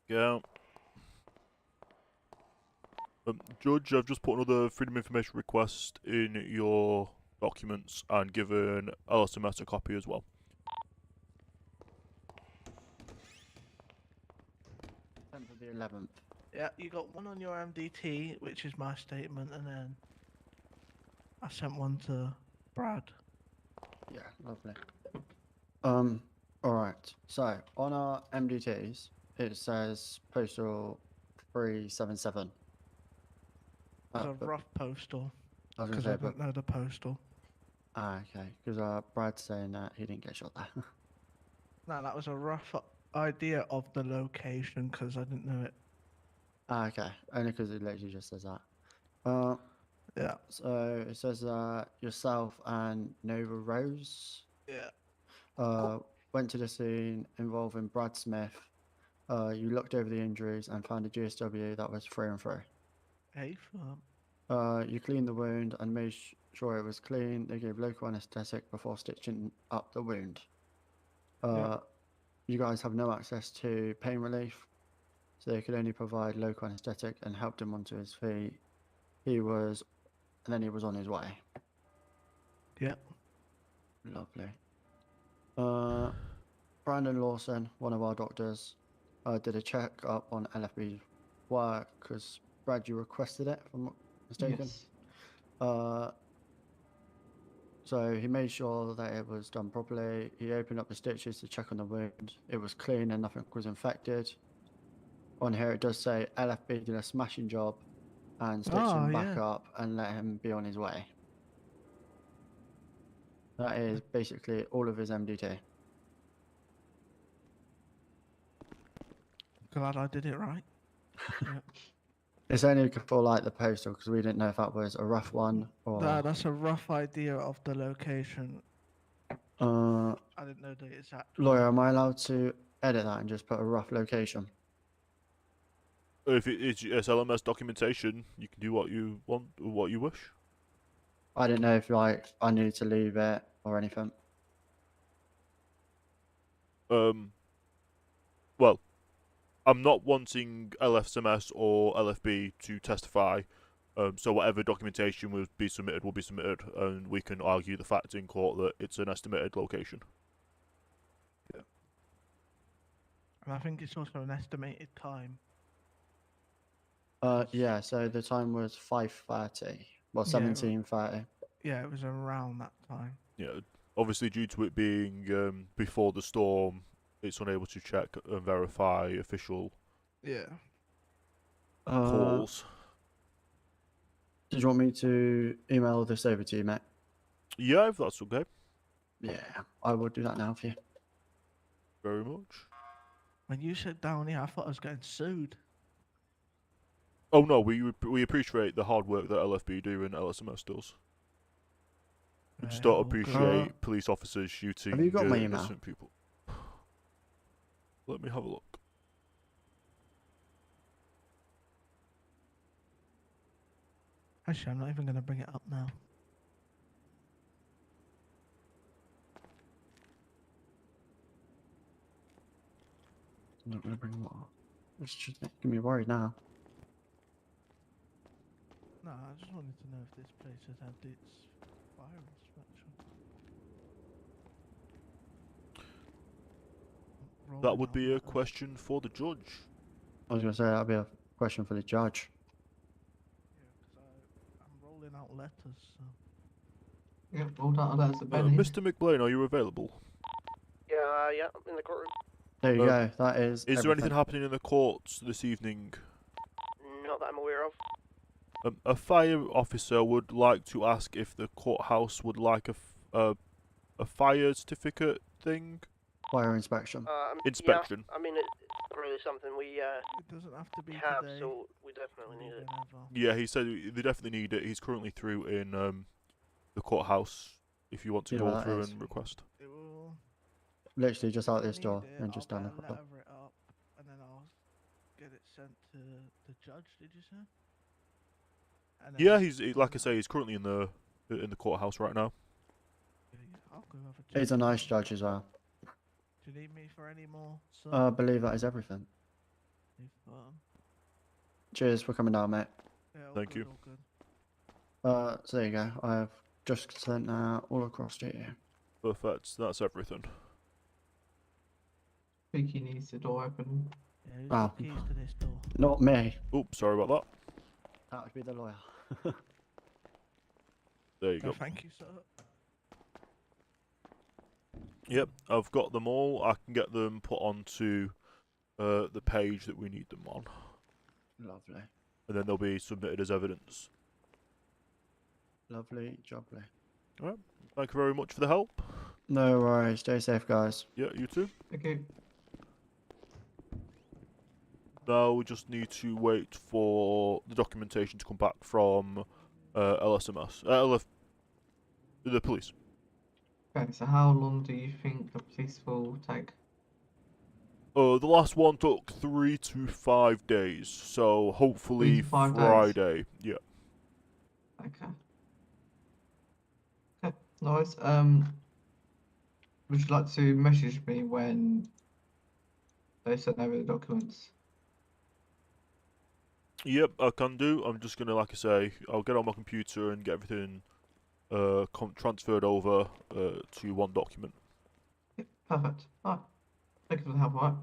Go. Judge, I've just put another Freedom of Information request in your documents and given LSMS a copy as well. 10th of the 11th. Yeah, you got one on your MDT, which is my statement, and then I sent one to Brad. Yeah, lovely. Alright. So, on our MDTs, it says postal 377. It's a but- rough postal, I was because gonna I say, but... don't know the postal. Okay. Because Brad's saying that he didn't get shot there. No, that was a rough idea of the location, because I didn't know it. Okay. Only because it literally just says that. Yeah. So, it says yourself and Nova Rose Yeah. went to the scene involving Brad Smith. You looked over the injuries and found a GSW that was 3 and 3. Hey, firm. You cleaned the wound and made sure it was clean. They gave local anesthetic before stitching up the wound. You guys have no access to pain relief, so they could only provide local anesthetic and helped him onto his feet. He was on his way. Yeah. Lovely. Brandon Lawson, one of our doctors, did a check up on LFB's work because Brad, you requested it, if I'm not mistaken. Yes. So he made sure that it was done properly. He opened up the stitches to check on the wound. It was clean and nothing was infected. On here it does say LFB did a smashing job and stitched him back up and let him be on his way. That is basically all of his MDT. Glad I did it right. Yeah. It's only for like the postal because we didn't know if that was a rough one or. No, that's a rough idea of the location. I I didn't know the exact. Lawyer, am I allowed to edit that and just put a rough location? If it's LMS documentation, you can do what you want or what you wish. I didn't know if like I needed to leave it or anything. Well, I'm not wanting LSMS or LFB to testify. So whatever documentation will be submitted, and we can argue the fact in court that it's an estimated location. And I think it's also an estimated time. Yeah. So the time was 5:30. Well, Yeah. 17:30. Yeah, it was around that time. Yeah, obviously due to it being before the storm, it's unable to check and verify official Yeah. calls. Did you want me to email this over to you, mate? Yeah, if that's okay. Yeah, I will do that now for you. Very much. When you said down here, I thought I was getting sued. Oh no, we appreciate the hard work that LFB do and LSMS does. We just don't appreciate police officers shooting Have you got my email? innocent people. Let me have a look. Actually, I'm not even going to bring it up now. I'm not going to bring them up. It's just making me worried now. No, I just wanted to know if this place has had its fire inspection. That would be a question for the judge. I was going to say that'd be a question for the judge. Yeah, because I'm rolling out letters, so... Yeah, rolled out a letter to Benny. Mr. McBlain, are you available? Yeah, I'm in the courtroom. There you go. That is. Is there anything happening in the courts this evening? Not that I'm aware of. A fire officer would like to ask if the courthouse would like a fire certificate thing. Fire inspection. Inspection. Yeah, I mean, it's not really something we It doesn't have to be have, today. so we definitely need it. Whenever. Yeah, he said they definitely need it. He's currently through in the courthouse. If you want to You know go what that through is? and request. It will... Literally just out this Need door it, and just I'll down the get a corridor. letter it up, and then I'll get it sent to the judge. Did you say? And then Yeah, like I say, he's currently in the courthouse right now. I'll go have a He's a chat. nice judge as well. Do you need me for any more? Sir? I believe that is everything. If, Cheers for coming down, mate. yeah, all Thank good, you. all good. So there you go. I've just sent that all across to you. Perfect. That's everything. think he needs the door open. Yeah, who's got keys to this door? Not me. Oops, sorry about that. That would be the lawyer. There you go. Thank you, sir. Yep, I've got them all. I can get them put onto the page that we need them on. Lovely. And then they'll be submitted as evidence. Lovely, jubbly. Alright, thank you very much for the help. No worries. Stay safe, guys. Yeah, you too. Okay. Now we just need to wait for the documentation to come back from LSMS. The police. Okay, so how long do you think the police will take? The last one took 3 to 5 days, so 3 hopefully to 5 days? Friday. Yeah. Okay. Okay, nice. Would you like to message me when they send over the documents? Yep, I can do. I'm just gonna, like I say, I'll get on my computer and get everything transferred over to one document. Yep, perfect. Alright. Thank you for the help, alright?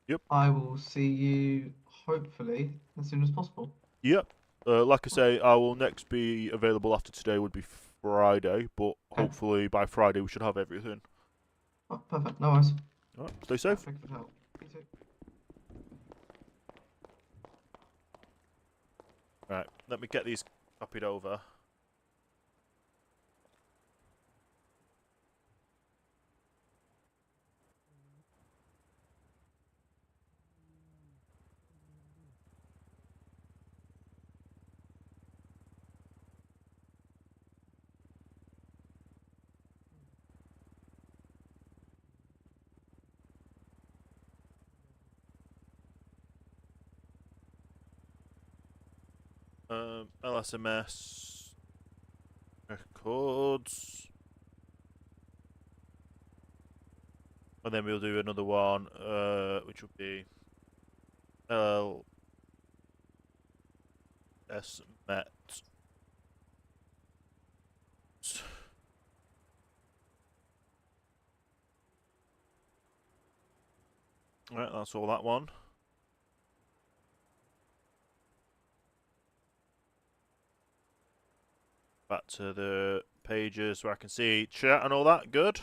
Yep. I will see you hopefully as soon as possible. Yep. Like I say, I will next be available after today would be Friday, but hopefully by Friday we should have everything. Oh, perfect. No worries. Alright, stay safe. Thank you for the help. You too. Right, let me get these copied over. LSMS records. And then we'll do another one, which would be LS Met. Right, that's all that one. Back to the pages where I can see chat and all that. Good.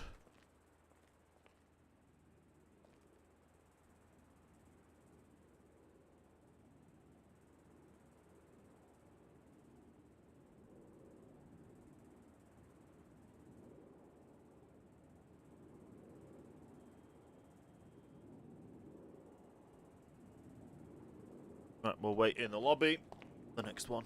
Right, we'll wait in the lobby. The next one.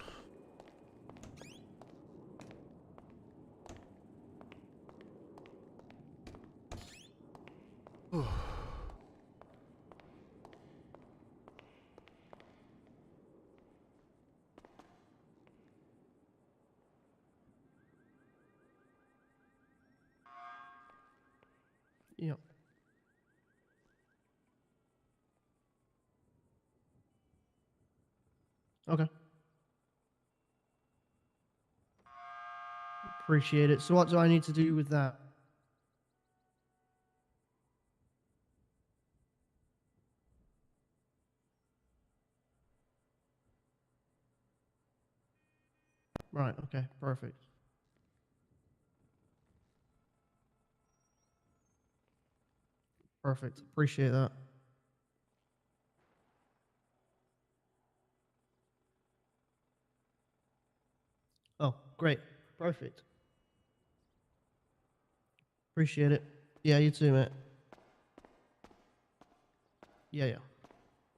Yep. Okay. Appreciate it. So what do I need to do with that? Right, okay, perfect. Perfect. Appreciate that. Oh, great. Perfect. Appreciate it. Yeah, you too, mate. Yeah.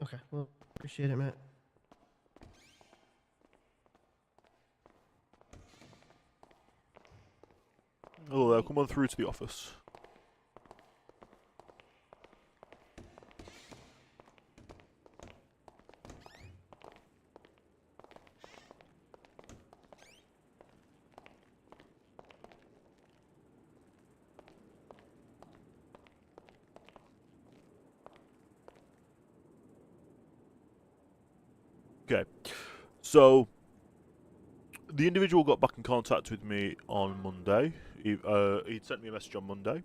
Okay, well, appreciate it, mate. Hello there, come on through to the office. Okay, so the individual got back in contact with me on Monday. He'd sent me a message on Monday.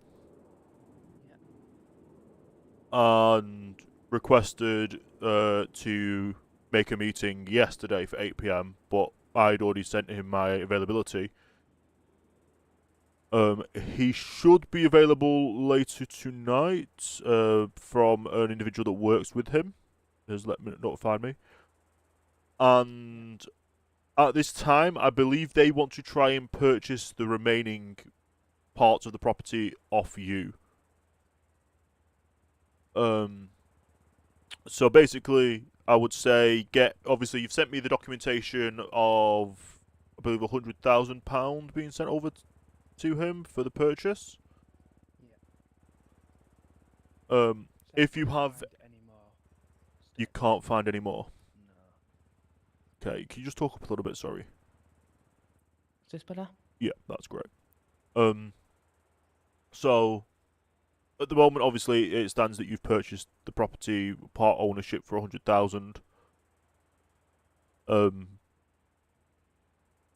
And requested to make a meeting yesterday for 8 PM, but I'd already sent him my availability. He should be available later tonight from an individual that works with him, has notified me. And at this time, I believe they want to try and purchase the remaining parts of the property off you. So basically, I would say obviously you've sent me the documentation of, I believe, £100,000 being sent over to him for the purchase. If you have, you can't find any more. Okay, can you just talk up a little bit? Sorry. Is this better? Yeah, that's great. So at the moment, obviously, it stands that you've purchased the property part ownership for 100,000.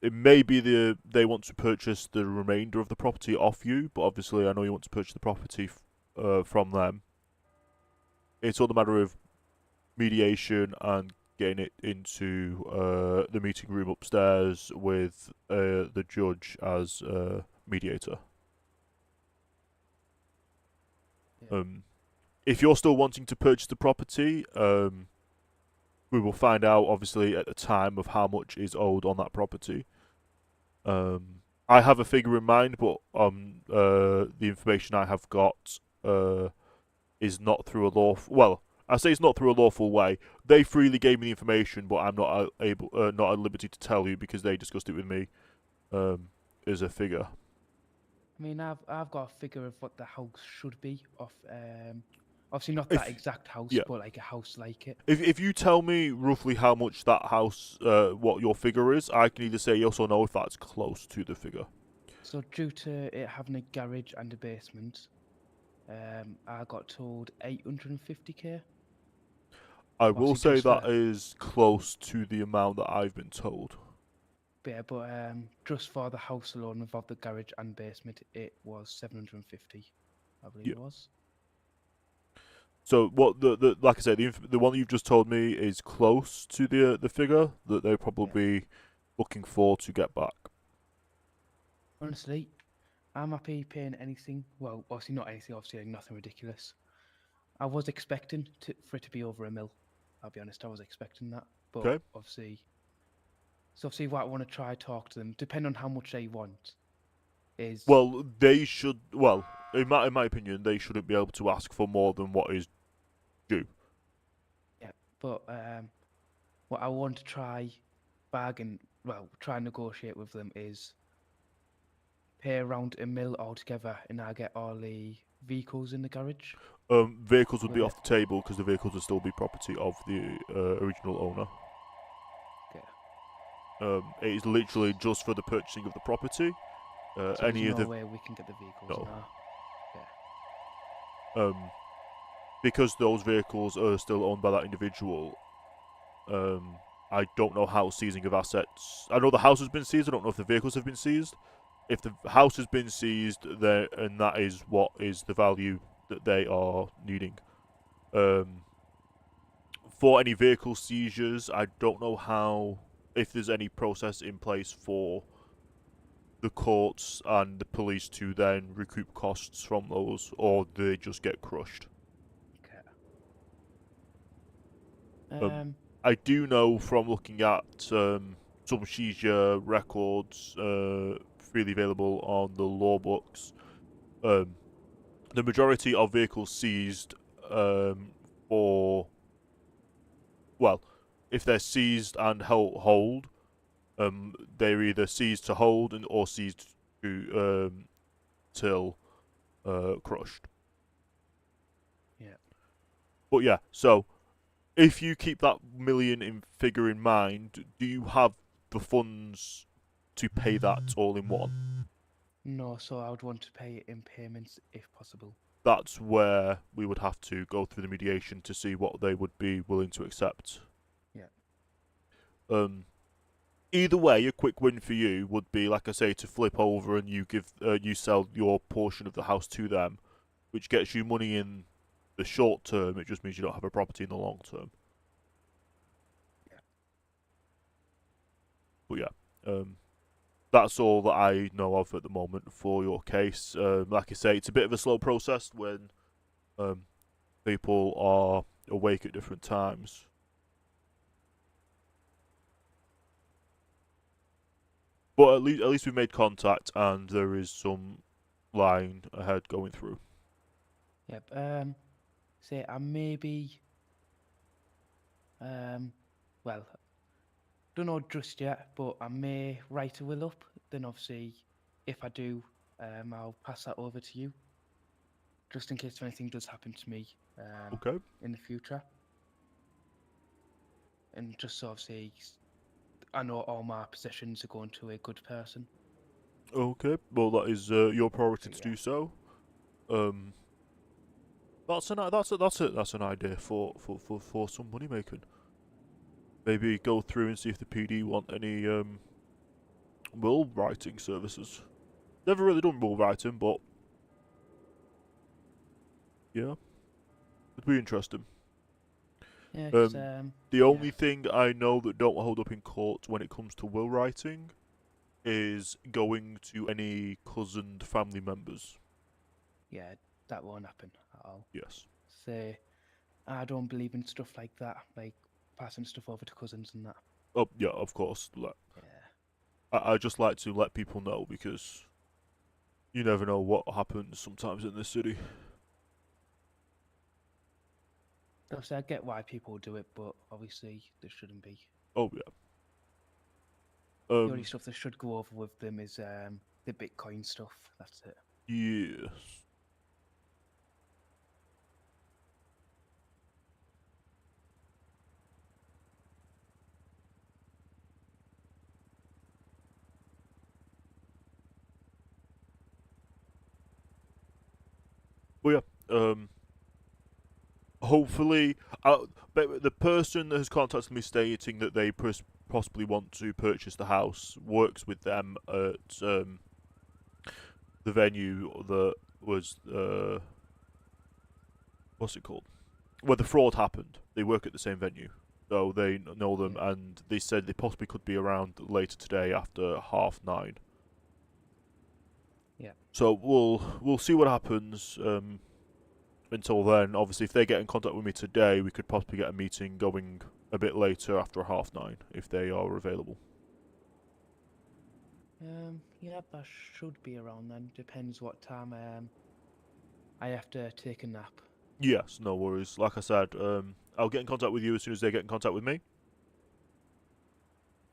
It may be they want to purchase the remainder of the property off you, but obviously I know you want to purchase the property from them. It's all a matter of mediation and getting it into the meeting room upstairs with the judge as mediator. Yeah. If you're still wanting to purchase the property, we will find out, obviously, at the time of how much is owed on that property. I have a figure in mind, but the information I have got is not through a lawful. Well, I say it's not through a lawful way. They freely gave me the information, but I'm not not at liberty to tell you because they discussed it with me as a figure. I mean, I've got a figure of what the house should be off Obviously not If- that exact house, yeah. but like a house like it. If you tell me roughly how much that house, what your figure is, I can either say yes or no if that's close to the figure. So due to it having a garage and a basement, I got told 850k. I will Obviously say just that for- is close to the amount that I've been told. Yeah, but just for the house alone without the garage and basement, it was 750. I believe Yeah. it was. So what the like I said, the one that you've just told me is close to the figure that they're probably looking for to get back. Honestly, I'm happy paying anything. Well, obviously not anything. Obviously, like nothing ridiculous. I was expecting for it to be over a mil. I'll be honest, I was expecting that. But Okay. obviously, what I want to try talk to them, depending on how much they want, is Well, they should. Well, in my opinion, they shouldn't be able to ask for more than what is due. yeah. But what I want to try try and negotiate with them is pay around a mil altogether, and I get all the vehicles in the garage. Vehicles would be With off the table because the vehicles would still be property of the original owner. Okay. It is literally just for the purchasing of the property. So Any there's of no the way we can get the vehicles. No. No. Because those vehicles are still owned by that individual. I don't know how seizing of assets. I know the house has been seized. I don't know if the vehicles have been seized. If the house has been seized, there and that is what is the value that they are needing. For any vehicle seizures, I don't know how if there's any process in place for the courts and the police to then recoup costs from those, or they just get crushed. I do know from looking at some seizure records freely available on the law books, the majority of vehicles seized for, well, if they're seized and hold, they're either seized to hold or seized to till crushed. Yeah. But yeah, so if you keep that million figure in mind, do you have the funds to pay that all in one? No, so I would want to pay it in payments if possible. That's where we would have to go through the mediation to see what they would be willing to accept. Yeah. Either way, a quick win for you would be, like I say, to flip over and you sell your portion of the house to them, which gets you money in the short term. It just means you don't have a property in the long term. But yeah, that's all that I know of at the moment for your case. Like I say, it's a bit of a slow process when people are awake at different times. But at least we've made contact and there is some line ahead going through. Yep. Say I maybe. Well, don't know just yet, but I may write a will up. Then obviously, if I do, I'll pass that over to you, just in case if anything does happen to me. Okay. In the future. And just so obviously, I know all my possessions are going to a good person. Okay, well that is your priority to do so. That's an idea for some money making. Maybe go through and see if the PD want any will writing services. Never really done will writing, but yeah, it'd be interesting. Yeah, the only thing I know that don't hold up in court when it comes to will writing is going to any cousined family members. Yeah, that won't happen at all. Yes. Say, I don't believe in stuff like that, like passing stuff over to cousins and that. Oh yeah, of course. I just like to let people know because you never know what happens sometimes in this city. Obviously, I get why people do it, but obviously there shouldn't be. Oh yeah. The only stuff that should go over with them is the Bitcoin stuff. That's it. Yes. Well, yeah. Hopefully, but the person that has contacted me stating that they possibly want to purchase the house works with them at the venue that was what's it called? Where the fraud happened. They work at the same venue, so they know them, and they said they possibly could be around later today after 9:30. Yeah. So we'll see what happens. Until then, obviously, if they get in contact with me today, we could possibly get a meeting going a bit later after 9:30 if they are available. Yep, I should be around then. Depends what time I have to take a nap. Yes, no worries. Like I said, I'll get in contact with you as soon as they get in contact with me.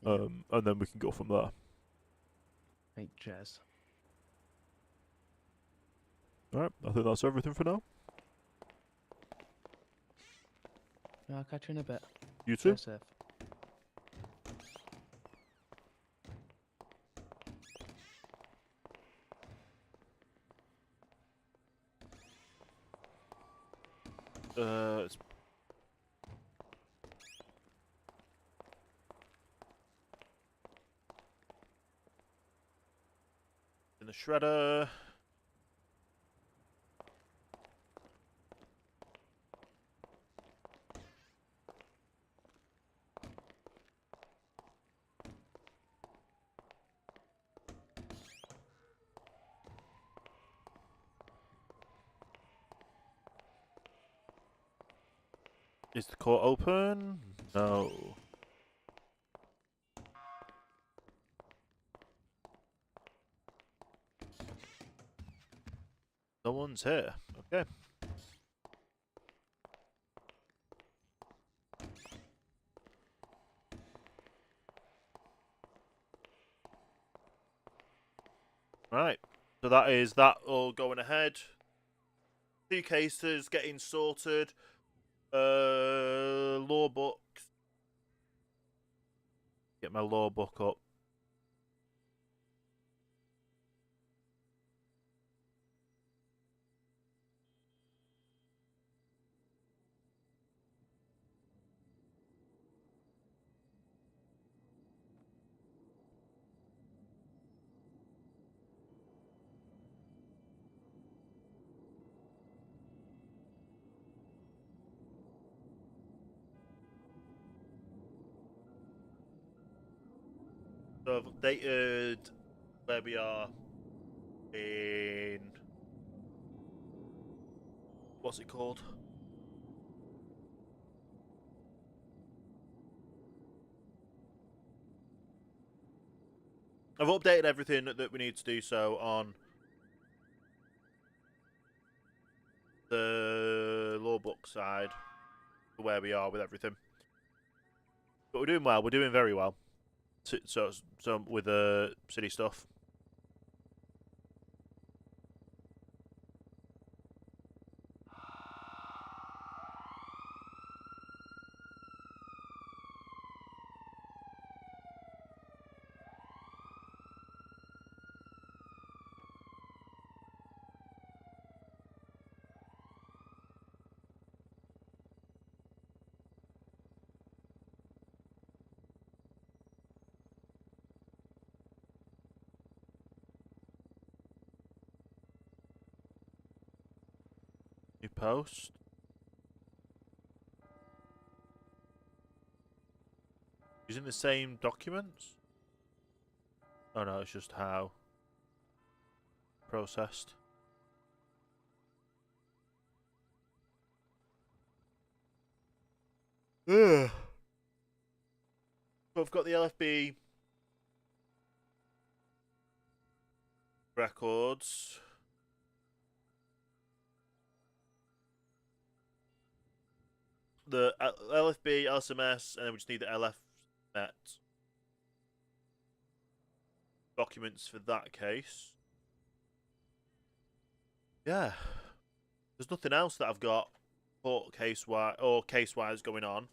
And then we can go from there. Right, cheers. Alright, I think that's everything for now. I'll catch you in a bit. You too. Stay safe. It's in the shredder. Is the court open? No. No one's here. Okay. Right. So that is that all going ahead. 2 cases getting sorted. Law books. Get my law book up. So I've updated where we are in what's it called? I've updated everything that we need to do so on the law book side, where we are with everything. But we're doing well. We're doing very well. So with the city stuff. New post. Using the same documents? Oh no, it's just how processed. Ugh. So I've got the LFB records. The LFB, LSMS, and then we just need the LFNet documents for that case. Yeah. There's nothing else that I've got court case-wise or case-wise going on.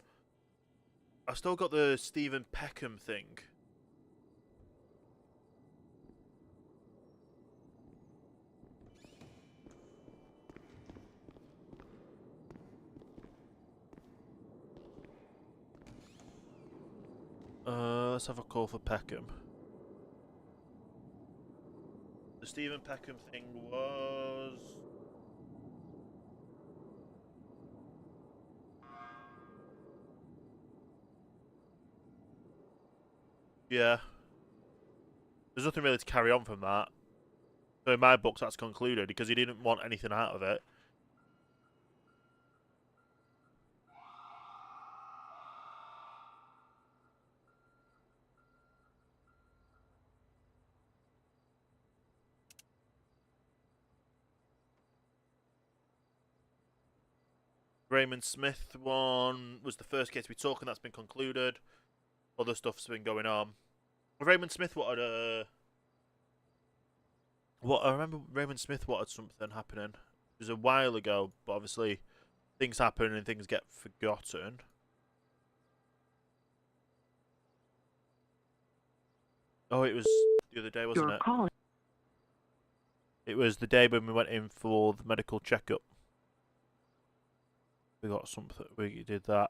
I've still got the Stephen Peckham thing. Let's have a call for Peckham. The Stephen Peckham thing was... Yeah. There's nothing really to carry on from that. So in my books, that's concluded because he didn't want anything out of it. Raymond Smith one was the first case we took, and that's been concluded. Other stuff's been going on. Raymond Smith wanted I remember Raymond Smith wanted something happening. It was a while ago, but obviously things happen and things get forgotten. Oh, it was the other day, wasn't Your it? call. It was the day when we went in for the medical checkup. We got something. We did that.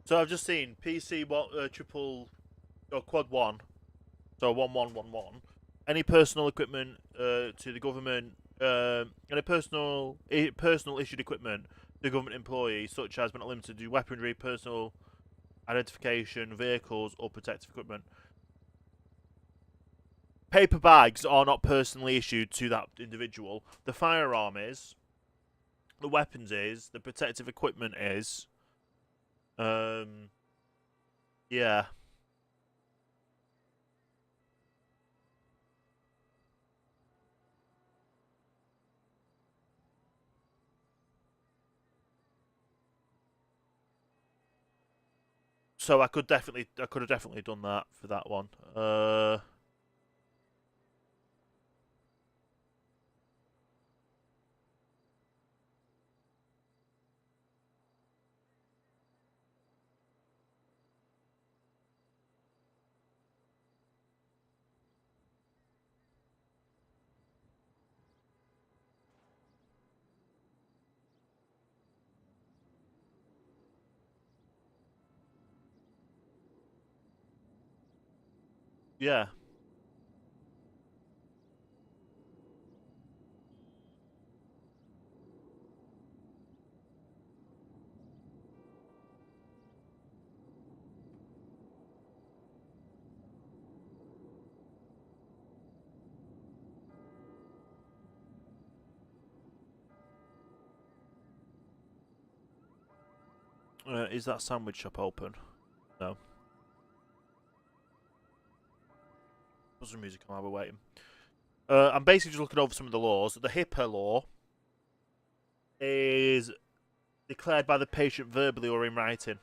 So I've just seen PC triple or quad one, so 1111. Any personal equipment to the government, any personal issued equipment to government employees, such as but not limited to weaponry, personal identification, vehicles, or protective equipment. Paper bags are not personally issued to that individual. The firearm is. The weapons is. The protective equipment is. Yeah. So I could have definitely done that for that one. Yeah. Is that sandwich shop open? No. What's the music on while we're waiting? I'm basically just looking over some of the laws. The HIPAA law is declared by the patient verbally or in writing.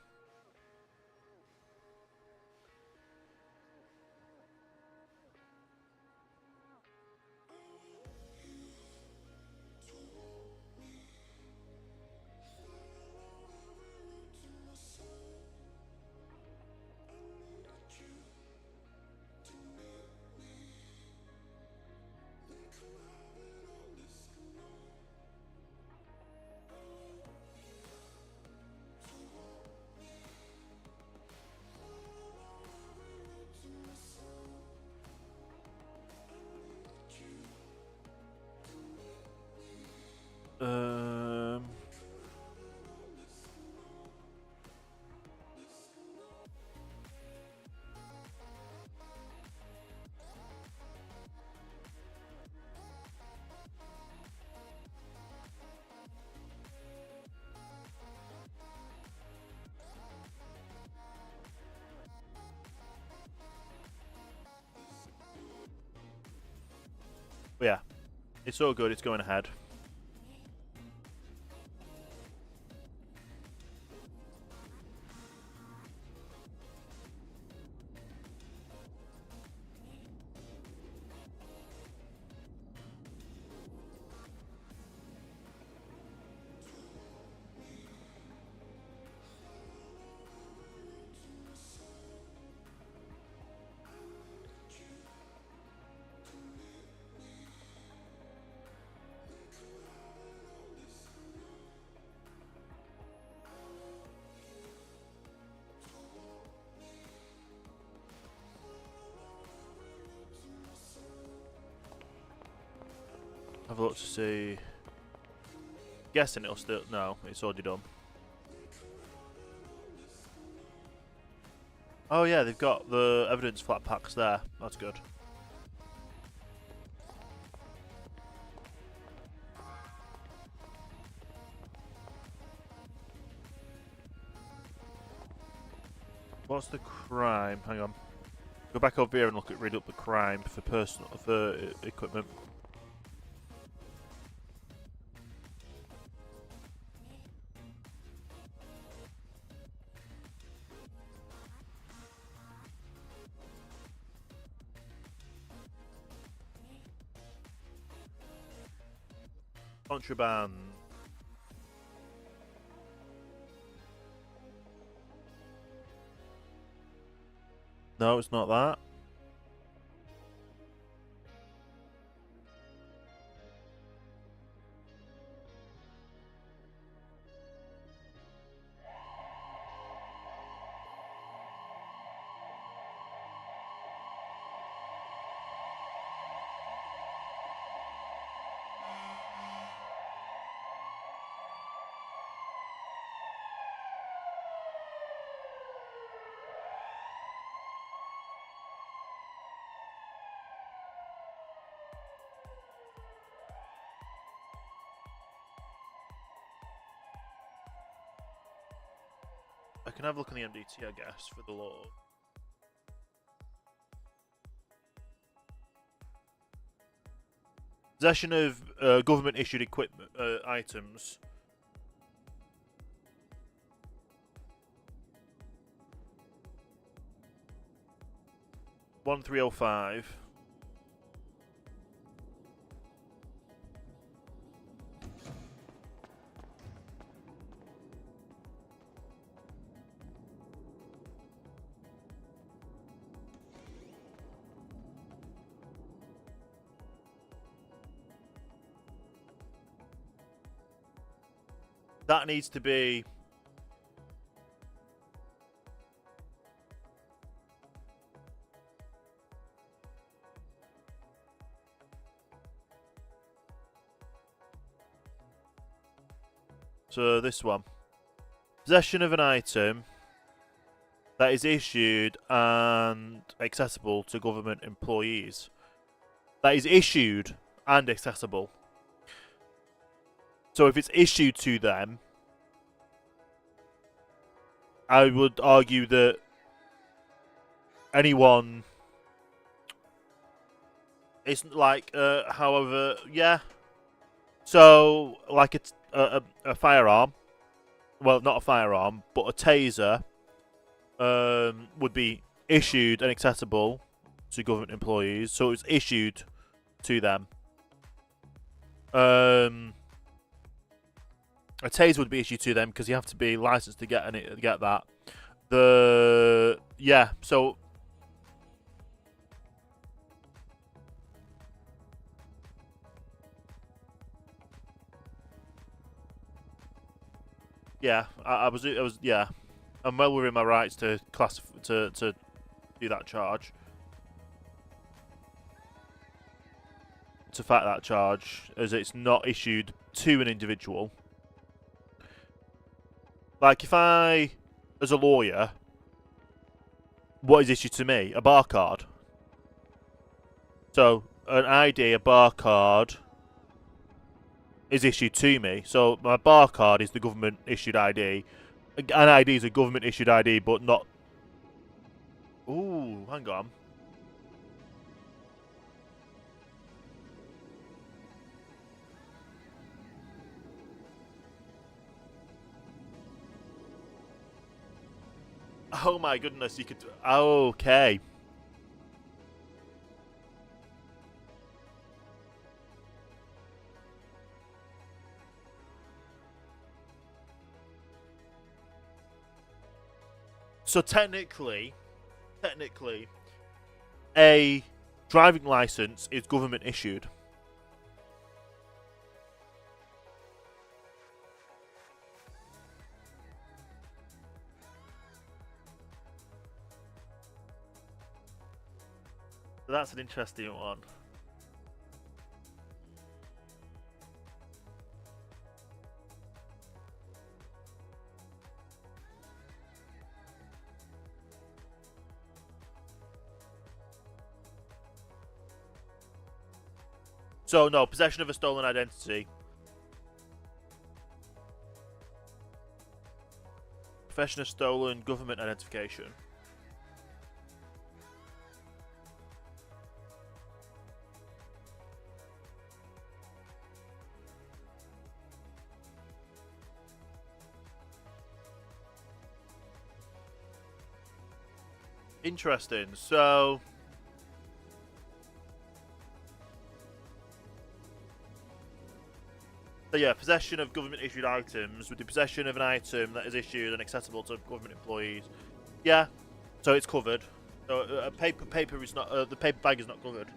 It's all good. It's going ahead. Have a look to see. Guessing it'll still. No, it's already done. Oh yeah, they've got the evidence flat packs there. That's good. What's the crime? Hang on. Go back over here and read up the crime for equipment. Contraband. No, it's not that. I can have a look on the MDT, I guess, for the law. Possession of government-issued equipment items. $1305. That needs to be... So this one. Possession of an item that is issued and accessible to government employees. That is issued and accessible. So if it's issued to them, I would argue that anyone... It's like, however, yeah. So, like a firearm, well, not a firearm, but a taser would be issued and accessible to government employees. So it's issued to them. A taser would be issued to them because you have to be licensed to get that. Yeah, so yeah, I was yeah, I'm well within my rights to to do that charge, to fight that charge, as it's not issued to an individual. Like, if I, as a lawyer, what is issued to me? A bar card. So, an ID, a bar card, is issued to me. So, my bar card is the government-issued ID. An ID is a government-issued ID, but not... Ooh, hang on. Oh my goodness, you could... Okay. So technically, a driving license is government issued. So that's an interesting one. So no, possession of a stolen identity. Possession of stolen government identification. Interesting. So yeah, possession of government issued items with the possession of an item that is issued and accessible to government employees. Yeah, so it's covered. So a paper is not the paper bag is not covered.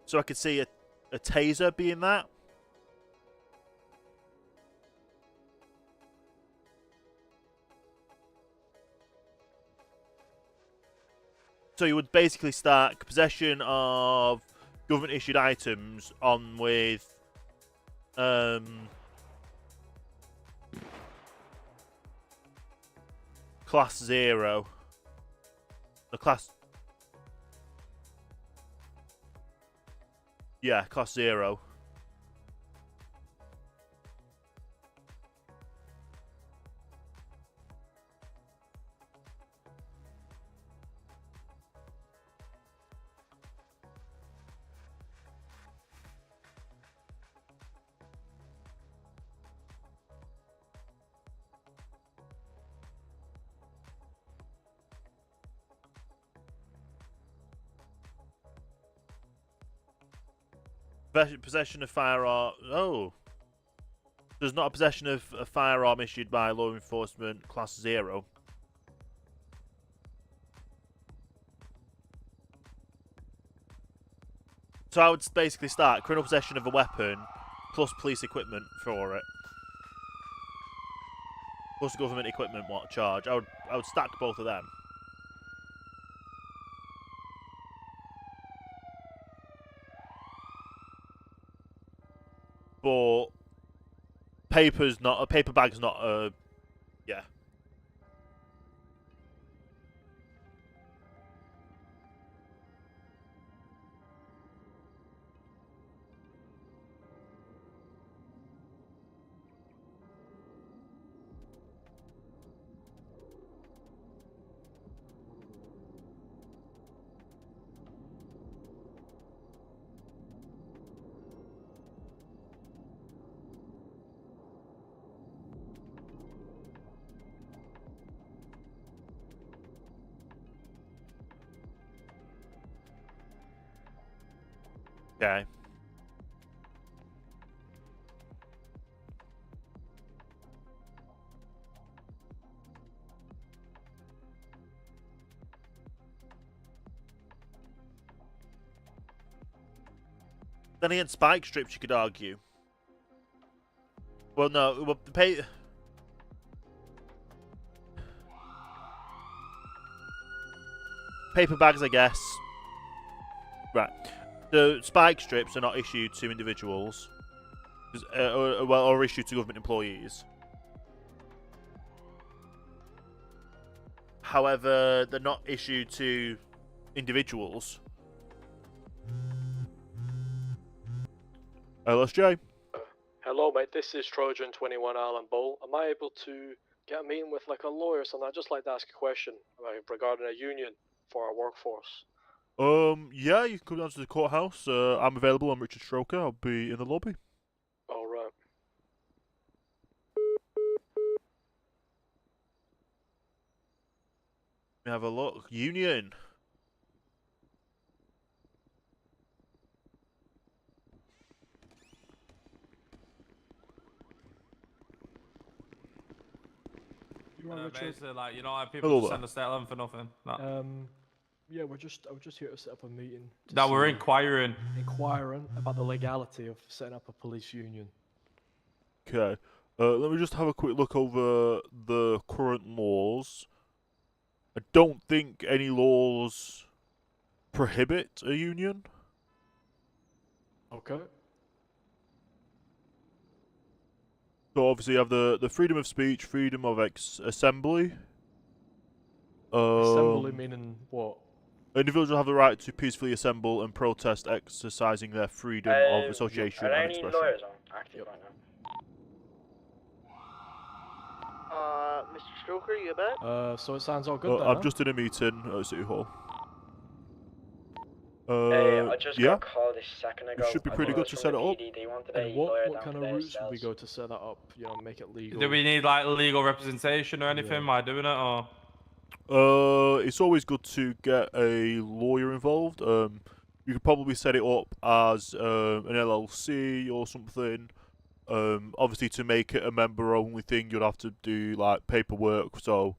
So I could see a taser being that. So you would basically start possession of government issued items on with class 0. The class... Yeah, class 0. Possession of firearm... Oh. There's not a possession of a firearm issued by law enforcement class 0. So I would basically start criminal possession of a weapon plus police equipment for it. Plus government equipment charge. I would stack both of them. But paper's not a paper bag's not a yeah. Okay. Then again, spike strips, you could argue. Well, no. Well, the paper bags, I guess. Right. The spike strips are not issued to individuals, or issued to government employees. However, they're not issued to individuals. LSJ. Hello? Hello, mate. This is Trojan 21 Alan Bull. Am I able to get a meeting with like a lawyer or something? I'd just like to ask a question regarding a union for our workforce. Yeah, you can come down to the courthouse. I'm available. I'm Richard Stroker. I'll be in the lobby. All right. Let me have a look. Union. You are Richard. Basically, like, you know how people Hello just there. send a statement for nothing? No, Yeah, I was just here to set up a meeting. no we're inquiring. Inquiring about the legality of setting up a police union. Okay. Let me just have a quick look over the current laws. I don't think any laws prohibit a union. Okay. So obviously you have the freedom of speech, freedom of assembly. Assembly meaning what? Individuals have the right to peacefully assemble and protest, exercising their freedom of association Are there and any expression. lawyers on active right now? Mr. Stroker, you back? So it sounds all good then, I'm huh? just in a meeting at City Hall. Hey, I just yeah. got called a second ago. It should be pretty good to set it up. They wanted And a what lawyer what down kind to of their routes would we cells. go to set that up? You know, make it legal. Do we need like legal representation or anything by doing it, or? It's always good to get a lawyer involved. You could probably set it up as an LLC or something. Obviously, to make it a member-only thing, you'd have to do like paperwork. So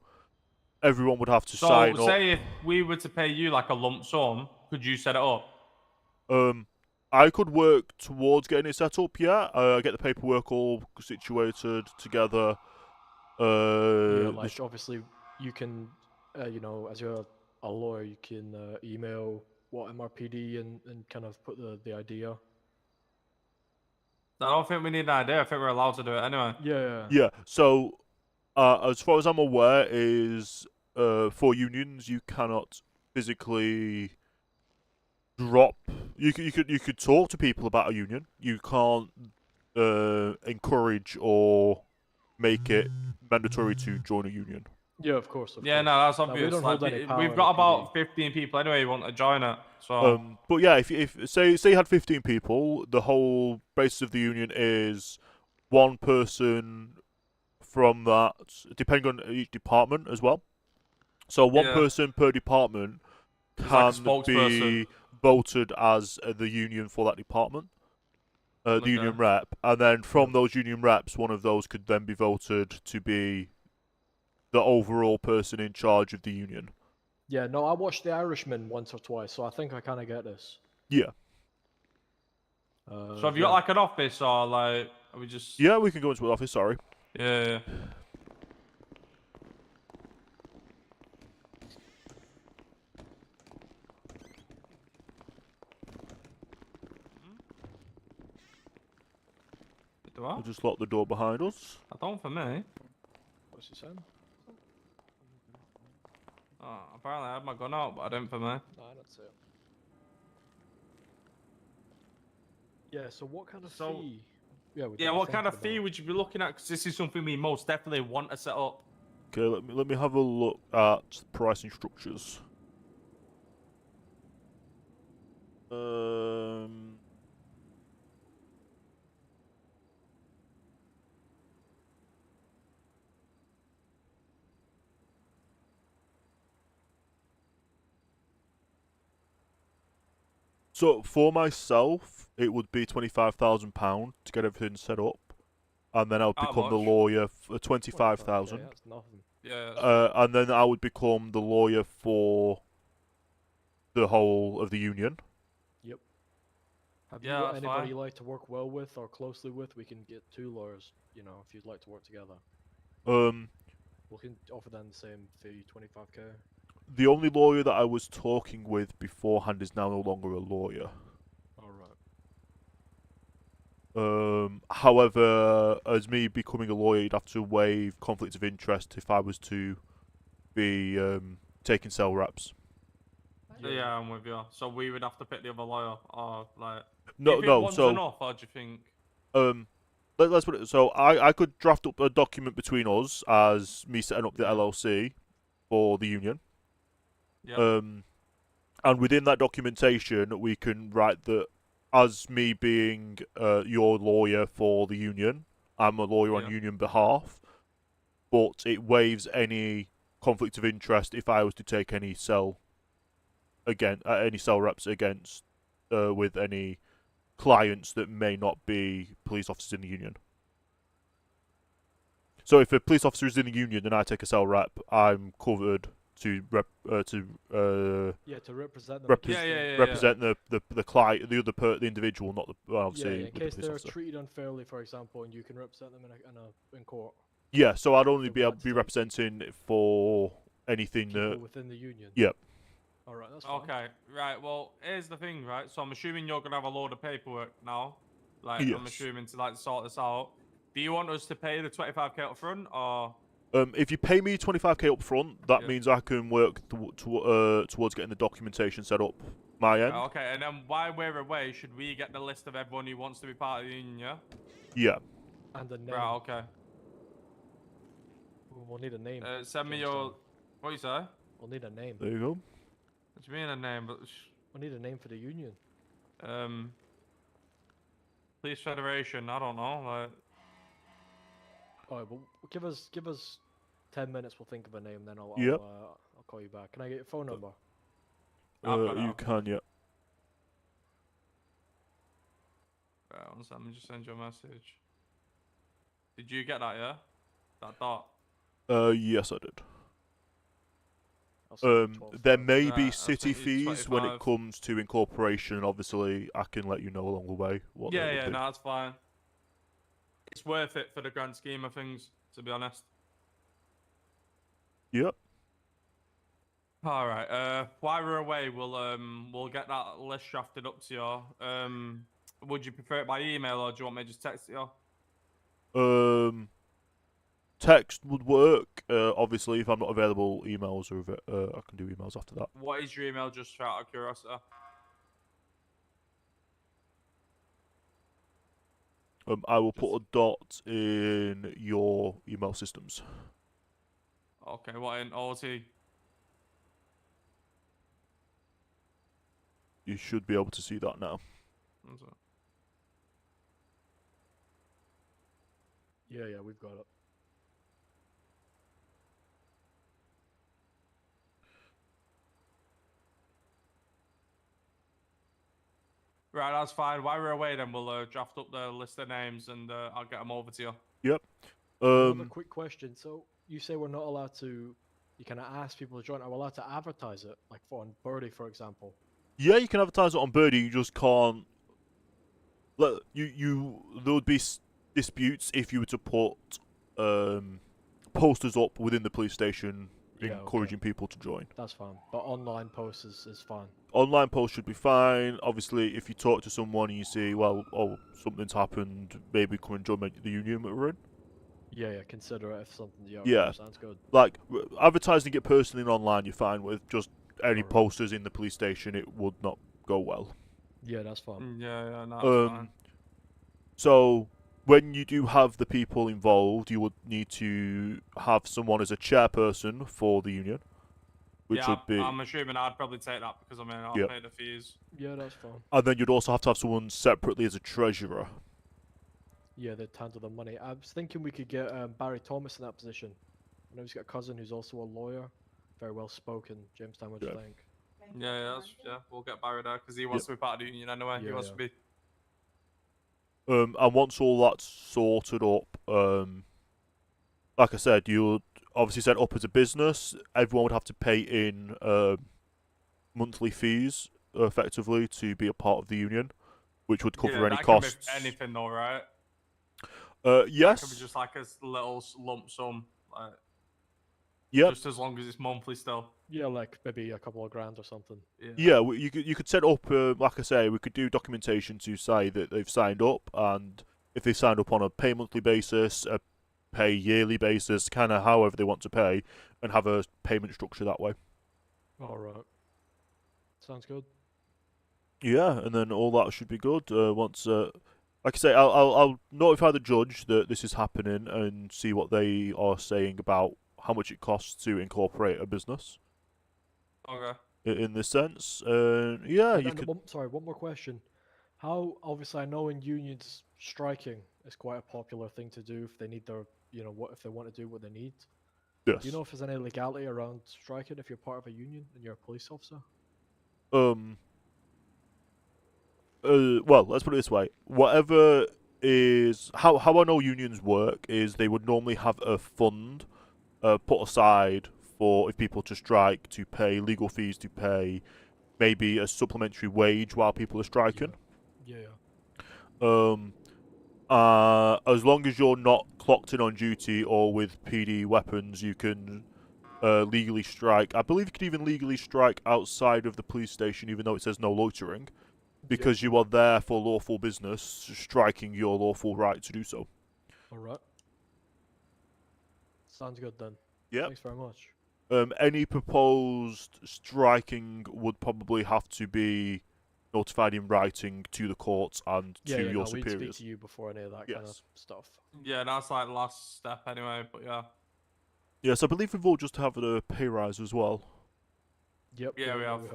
everyone would have to sign up. So, say if we were to pay you like a lump sum, could you set it up? I could work towards getting it set up. Yeah, get the paperwork all situated together. Yeah, like obviously you can, you know, as you're a lawyer, you can email what MRPD and kind of put the idea. I don't think we need an idea. I think we're allowed to do it anyway. Yeah. Yeah. So, as far as I'm aware, is for unions you cannot physically drop. You could talk to people about a union. You can't encourage or make it mandatory to join a union. Yeah, of course. No, that's obvious. we don't hold any power we've in got the about 15 people anyway who want to join it. So. But yeah, if say you had 15 people, the whole basis of the union is one person from that, depending on each department as well. So one person per department can be voted as the union for that department, the union rep, and then from those union reps, one of those could then be voted to be the overall person in charge of the union. Yeah, no, I watched The Irishman once or twice, so I think I kind of get this. Yeah. So have you got like an office or like are we just? Yeah, we can go into the office. Sorry. Yeah. Do I? We'll just lock the door behind us. I don't for me. What's he saying? Oh, apparently I had my gun out, but I didn't for me. No, I don't see it. Yeah, so what kind of fee? Yeah, what kind of fee would you be looking at? Because this is something we most definitely want to set up. Okay, let me have a look at the pricing structures. So for myself, it would be £25,000 to get everything set up, and then I would become the lawyer for 25,000. Yeah, that's nothing. Yeah. And then I would become the lawyer for the whole of the union. Yep. Have you got anybody you like to work well with or closely with? We can get 2 lawyers, you know, if you'd like to work together. We can offer them the same fee, 25k. The only lawyer that I was talking with beforehand is now no longer a lawyer. Alright. However, as me becoming a lawyer, you'd have to waive conflict of interest if I was to be taking cell reps. Yeah, I'm with you. So we would have to pick the other lawyer, or like. No, do you think one's so enough, or do you think? let's put it. So I could draft up a document between us as me setting up the LLC for the union. Yeah. And within that documentation, we can write that as me being your lawyer for the union, I'm a lawyer on union behalf, but it waives any conflict of interest if I was to take any cell reps against with any clients that may not be police officers in the union. So if a police officer is in the union and I take a cell rep, I'm covered to represent them. Represent the client, the individual, not the obviously. In case they're treated unfairly, for example, and you can represent them in court. Yeah, so I'd only be able to be representing for anything people within the union. Yep. All right, that's fine. Okay, right. Well, here's the thing, right? So I'm assuming you're gonna have a load of paperwork now. Like, I'm assuming to like sort this out. Do you want us to pay the 25k up front, or? If you pay me 25k up front, that means I can work towards getting the documentation set up my end. Okay, and then while we're away, should we get the list of everyone who wants to be part of the union? Yeah. Yeah. And the name. Right. Okay. We'll need a name. Send me your. What you say? We'll need a name. There you go. What do you mean a name? But we need a name for the union. Police Federation. I don't know. Like. Alright, well, give us 10 minutes. We'll think of a name, then I'll call you back. Can I get your phone number? You can, yeah. Right, one second, let me just send you a message. Did you get that? Yeah. That dot. Yes, I did. There may be city fees when it comes to incorporation. Obviously, I can let you know along the way. What no, that's fine. It's worth it for the grand scheme of things, to be honest. Yep. All right. While we're away, we'll get that list drafted up to you. Would you prefer it by email, or do you want me to just text it you? Text would work. Obviously, if I'm not available, emails are I can do emails after that. What is your email, just out of curiosity? I will put a dot in your email systems. Okay, what in OT? You should be able to see that now. Yeah, we've got it. Right, that's fine. While we're away, then we'll draft up the list of names and I'll get them over to you. Yep. Another quick question. So you say we're not allowed to. You kind of ask people to join. Are we allowed to advertise it, like on Birdie, for example? Yeah, you can advertise it on Birdie. You just can't. There would be disputes if you were to put posters up within the police station encouraging people to join. That's fine. But online posts is fine. Online posts should be fine. Obviously, if you talk to someone and you see, well, something's happened, maybe come and join the union that we're in. Yeah, consider it if something. Yeah, sounds good. Like advertising it personally and online, you're fine with. Just any posters in the police station, it would not go well. Yeah, that's fine. Yeah, no, that's fine. So when you do have the people involved, you would need to have someone as a chairperson for the union. Which would be. I'm assuming I'd probably take that because I'll pay the fees. Yeah, that's fine. And then you'd also have to have someone separately as a treasurer. Yeah, they'd handle the money. I was thinking we could get Barry Thomas in that position. I know he's got a cousin who's also a lawyer, very well spoken. Jamestown, what do you think? Yeah, we'll get Barry there because he wants to be part of the union anyway. He wants to be. And once all that's sorted up, like I said, you would obviously set up as a business. Everyone would have to pay in monthly fees, effectively, to be a part of the union, which would cover any costs. Can be anything though, right? Yes. That could be just like a little lump sum, like. Yeah. Just as long as it's monthly still. Yeah, like maybe a couple of grand or something. Yeah, you could set up, like I say, we could do documentation to say that they've signed up, and if they signed up on a pay monthly basis, a pay yearly basis, kind of however they want to pay, and have a payment structure that way. All right. Sounds good. Yeah, and then all that should be good. Once like I say, I'll notify the judge that this is happening and see what they are saying about how much it costs to incorporate a business. Okay. In this sense, yeah, And you then could. one more question. How, obviously, I know in unions striking is quite a popular thing to do if they need their, what if they want to do what they need. Yes. Do you know if there's any legality around striking if you're part of a union and you're a police officer? Well, let's put it this way. Whatever is how I know unions work is they would normally have a fund put aside for if people to strike, to pay legal fees, to pay maybe a supplementary wage while people are striking. Yeah. As long as you're not clocked in on duty or with PD weapons, you can legally strike. I believe you could even legally strike outside of the police station, even though it says no loitering, because you are there for lawful business, striking your lawful right to do so. Alright. Sounds good then. Yeah. Thanks very much. Any proposed striking would probably have to be notified in writing to the courts and to your superiors. We'd speak to you before any of that kind of stuff. Yeah, that's like the last step anyway, but yeah. Yes, I believe we've all just had a pay rise as well. Yep. Yeah, we have.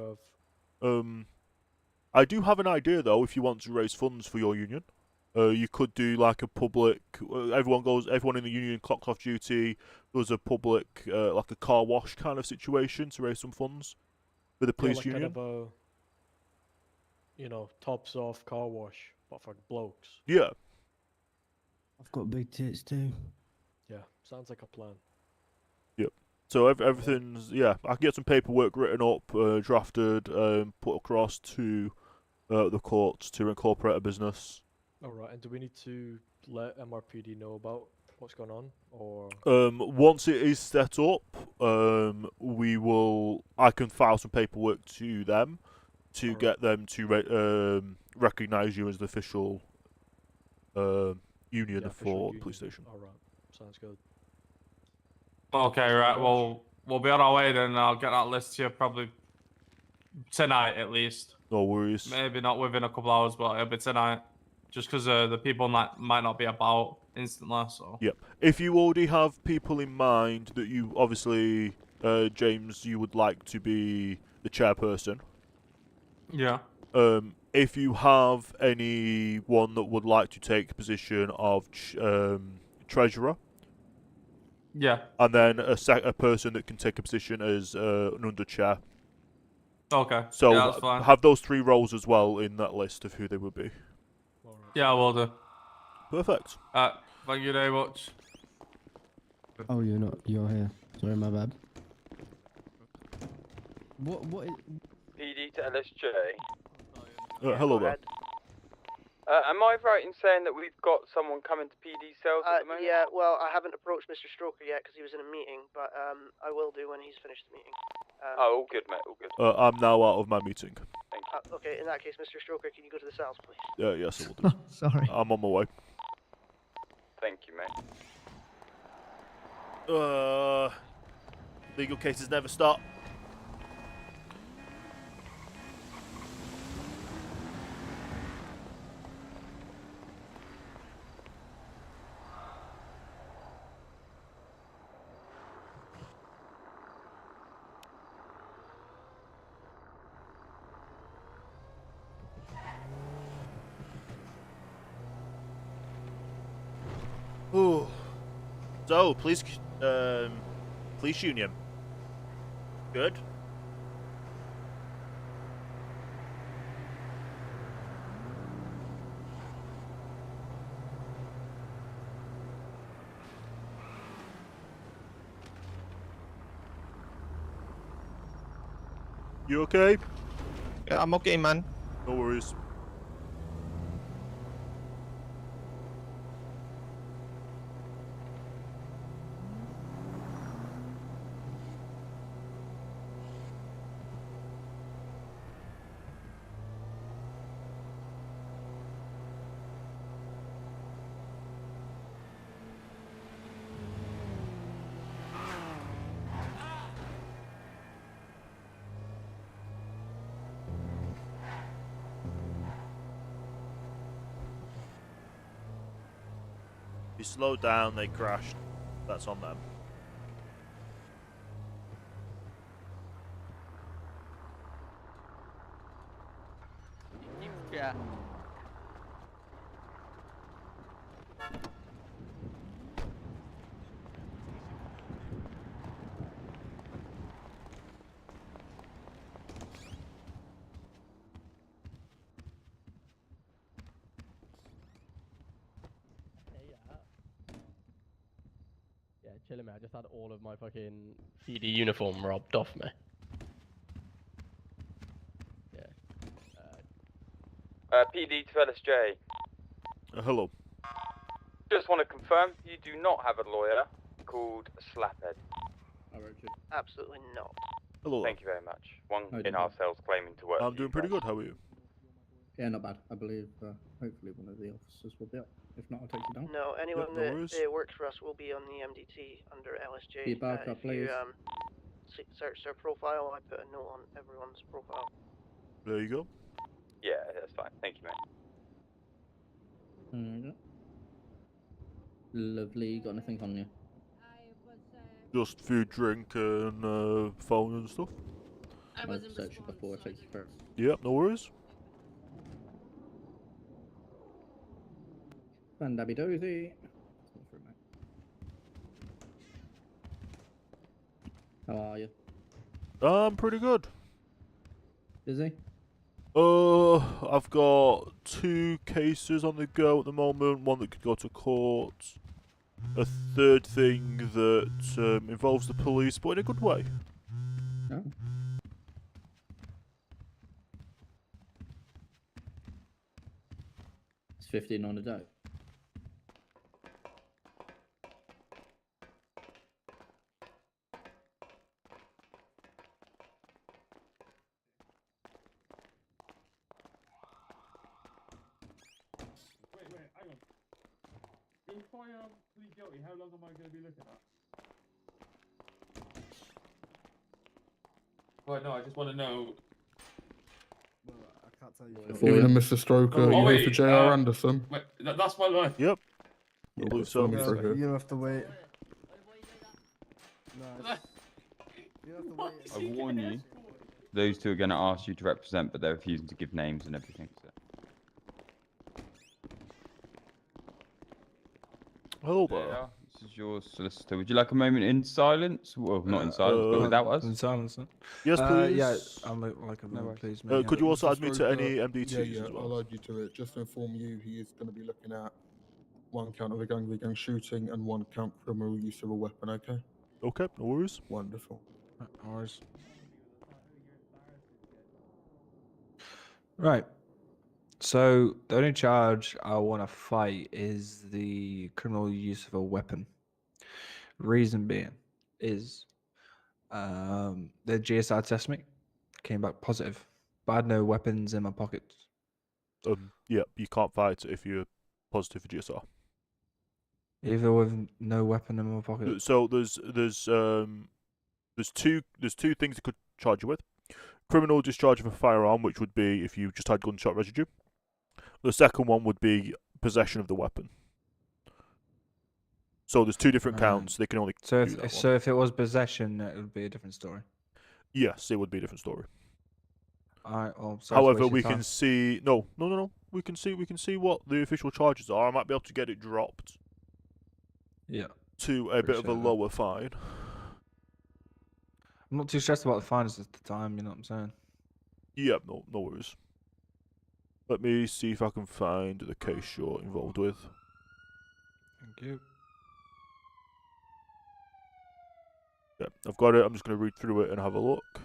I do have an idea though. If you want to raise funds for your union, you could do like a public. Everyone in the union clocks off duty. Does a public, like a car wash kind of situation to raise some funds for the police union. Kind of a, tops off car wash, but for blokes. Yeah. I've got big tits too. Yeah, sounds like a plan. Yep. So everything's I can get some paperwork written up, drafted, put across to the courts to incorporate a business. All right, and do we need to let MRPD know about what's going on, or? Once it is set up, I can file some paperwork to them to get them to recognise you as the official union for the police station. All right, sounds good. Okay, right. Well, we'll be on our way then. I'll get that list to you probably tonight at least. No worries. Maybe not within a couple hours, but it'll be tonight. Just because the people might not be about instantly, so. Yep. If you already have people in mind that you obviously, James, you would like to be the chairperson. Yeah. If you have anyone that would like to take the position of treasurer. Yeah. And then a person that can take a position as an under chair. Okay. So yeah, that's fine. have those 3 roles as well in that list of who they would be. Yeah, I will do. Perfect. Thank you very much. Oh, you're here. Sorry, my bad. What is... PD to LSJ. Hello there. Am I right in saying that we've got someone coming to PD cells at the moment? Yeah, well, I haven't approached Mr. Stroker yet because he was in a meeting, but I will do when he's finished the meeting. All good, mate, all good. I'm now out of my meeting. Thank you. Okay, in that case, Mr. Stroker, can you go to the cells, please? Yes, I will do. Sorry. I'm on my way. Thank you, mate. Legal cases never stop. Ooh. So, police union. Good. You okay? Yeah, I'm okay, man. No worries. If you slowed down, they crashed. That's on them. Yeah. Yeah, chilling, man. I just had all of my fucking PD uniform robbed off me. Yeah. PD to LSJ. Hello. Just want to confirm you do not have a lawyer called Slaphead. Absolutely not. Hello. Thank you very much. One Hi, in Jim. our cells claiming to work. I'm doing pretty good. How are you? Yeah, not bad. I believe hopefully one of the officers will be up. If not, I'll take you down. No, anyone no worries. that works for us will be on the MDT under LSJ. Be back up, if you please. search their profile, I put a note on everyone's profile. There you go. Yeah, that's fine. Thank you, mate. There you go. Lovely. Got anything on you? Just food, drink, and phone and stuff. I'll search you before I take you first. Yep, no worries. Bandabby dozy. How are you? I'm pretty good. Busy? I've got 2 cases on the go at the moment. One that could go to court. A third thing that involves the police, but in a good way. Oh. It's 15 on a day. Wait, hang on. If I plead guilty, how long am I going to be looking at? Well, no, I just want to know. I can't tell you. Evening, Mr. Stroker. Oh, You wait, here for J.R. Anderson? Wait, that's my life. Yep. Yeah, I believe follow so. me through here. You have to wait. No. You have to wait. I warn you, those two are going to ask you to represent, but they're refusing to give names and everything. So. Hello There you there. are. This is your solicitor. Would you like a moment in silence? Well, not in silence, but without us. In silence. Yes, please. Yeah, I'll like a moment, please. Could you also Mr. add me to Stroker, any MDTs yeah, as well? I'll add you to it. Just to inform you, he is going to be looking at 1 count of a gang shooting and 1 count criminal use of a weapon, okay? Okay, no worries. Wonderful. No worries. Right. So the only charge I want to fight is the criminal use of a weapon. Reason being is the GSR test me came back positive, but I had no weapons in my pockets. Yeah, you can't fight if you're positive for GSR. Even with no weapon in my pocket. So there's two things they could charge you with: criminal discharge of a firearm, which would be if you just had gunshot residue. The second one would be possession of the weapon. So there's 2 different counts. They can only So do that one. if it was possession, it would be a different story. Yes, it would be a different story. Alright. Well, However, we can see no. We can see what the official charges are. I might be able to get it dropped. Yeah. To a bit of a Appreciate that. lower fine. I'm not too stressed about the fines at the time. You know what I'm saying? Yeah, no worries. Let me see if I can find the case you're involved with. Thank you. Yeah, I've got it. I'm just going to read through it and have a look.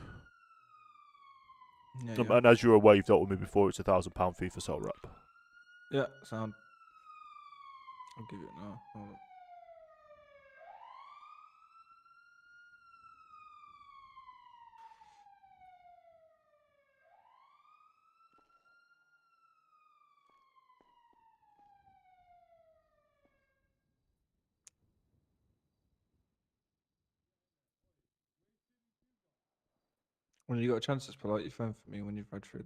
Yeah, And as you're aware, you've dealt with me before. It's £1,000 fee for cell rep. Yeah, sound. I'll give you it now. Hold on. When you got a chance, just pull out your phone for me when you've read through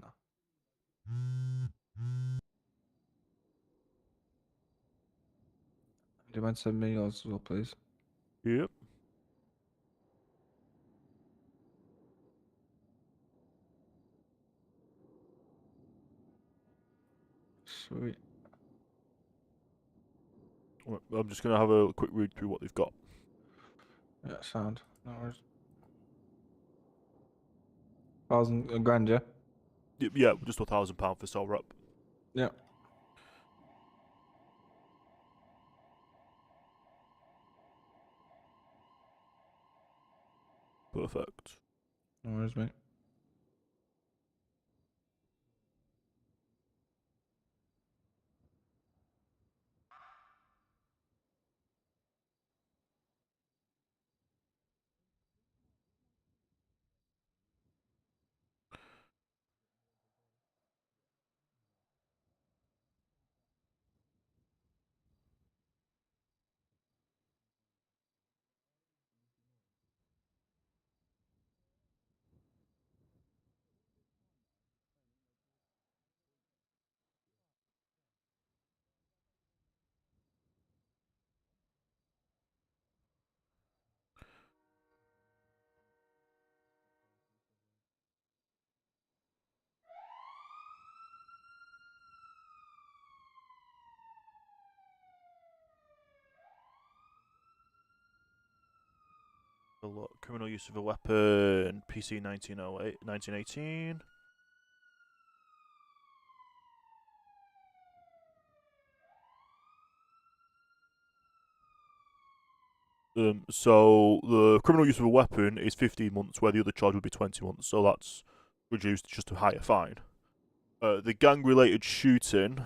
that. Do you mind sending me yours as well, please? Yep. Sweet. Right, I'm just gonna have a quick read through what they've got. Yeah, sound. No worries. 1,000 grand, yeah? Yeah, just £1,000 for sole rep. Yeah. Perfect. No worries, mate. A lot. Criminal use of a weapon. PC 1918. So the criminal use of a weapon is 15 months, where the other charge would be 20 months. So that's reduced to just a higher fine. The gang-related shooting.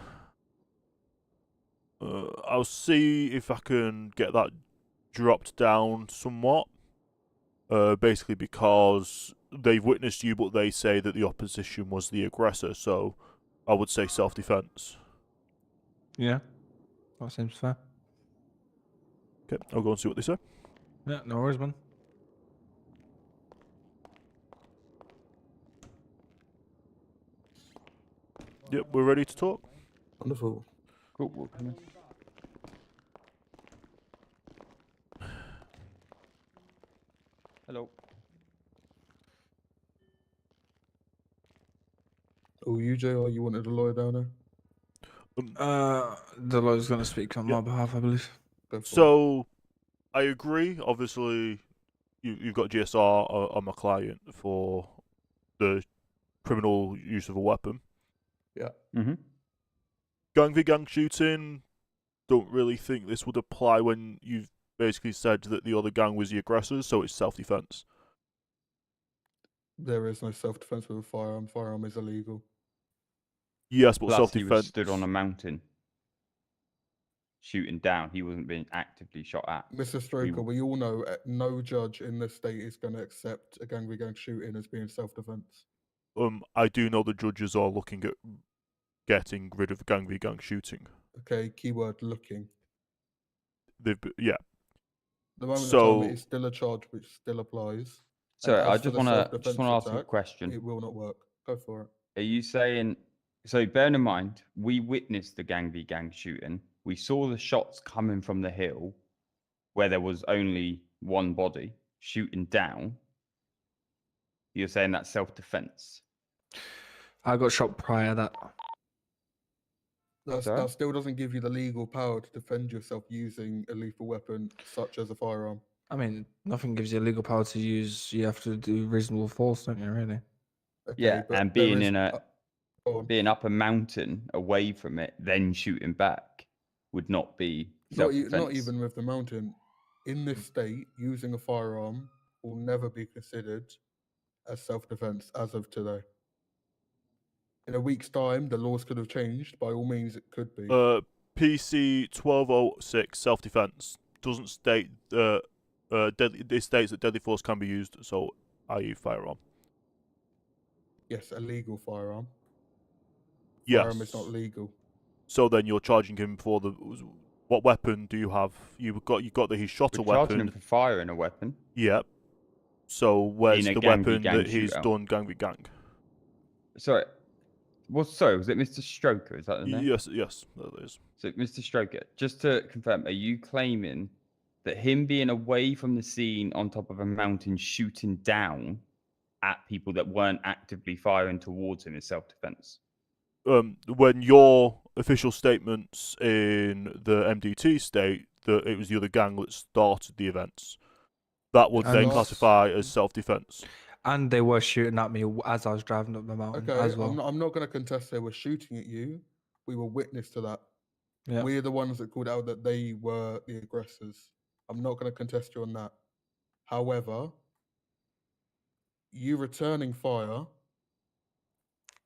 I'll see if I can get that dropped down somewhat. Basically because they've witnessed you, but they say that the opposition was the aggressor. So I would say self-defense. Yeah. That seems fair. Okay, I'll go and see what they say. Yeah, no worries, man. Yep, we're ready to talk. Wonderful. Cool, we'll come in. Hello. Oh, you, JR, you wanted a lawyer down there? The lawyer's going to speak on my behalf, I believe. So, I agree. Obviously, you've got GSR on my client for the criminal use of a weapon. Yeah. Mm-hmm. Gang v gang shooting, don't really think this would apply when you've basically said that the other gang was the aggressors, so it's self-defense. There is no self-defense with a firearm. Firearm is illegal. Yes, but Plus, he was self-defense. stood on a mountain, shooting down. He wasn't being actively shot at. Mr. Stroker, we all know no judge in this state is going to accept a gang v gang shooting as being self-defense. I do know the judges are looking at getting rid of gang v gang shooting. Okay, keyword looking. Yeah. The moment So, of time, it is still a charge which still applies. Sorry, And I as for just the want to self-defense ask you a attack, question. It will not work. Go for it. Are you saying, so bearing in mind, we witnessed the gang v gang shooting. We saw the shots coming from the hill where there was only one body shooting down. You're saying that's self-defense? I got shot prior to that. That still doesn't give you the legal power to defend yourself using a lethal weapon such as a firearm. I mean, nothing gives you legal power to use. You have to do reasonable force, don't you, really? Okay, Yeah, but and there being is- in being up a mountain away from it, then shooting back would not be self-defense. Not even with the mountain. In this state, using a firearm will never be considered as self-defense as of today. In a week's time, the laws could have changed. By all means, it could be. PC 1206 self-defense doesn't state that it states that deadly force can be used, so i.e. firearm. Yes, a legal firearm. Yes. Firearm is not legal. So then you're charging him for the what weapon do you have? You've got that he shot We're a weapon. charging him for firing a weapon. Yep. So where's In a the gang v weapon gang that he's shootout. done gang v gang? Sorry, sorry, was it Mr. Stroker? Is that the name? Yes, that is. So, Mr. Stroker, just to confirm, are you claiming that him being away from the scene on top of a mountain shooting down at people that weren't actively firing towards him is self-defense? When your official statements in the MDT state that it was the other gang that started the events, that would then classify as self-defense. And they were shooting at me as I was driving up the mountain Okay, as well. I'm not going to contest they were shooting at you. We were witness to that. Yeah. We're the ones that called out that they were the aggressors. I'm not going to contest you on that. However, you returning fire,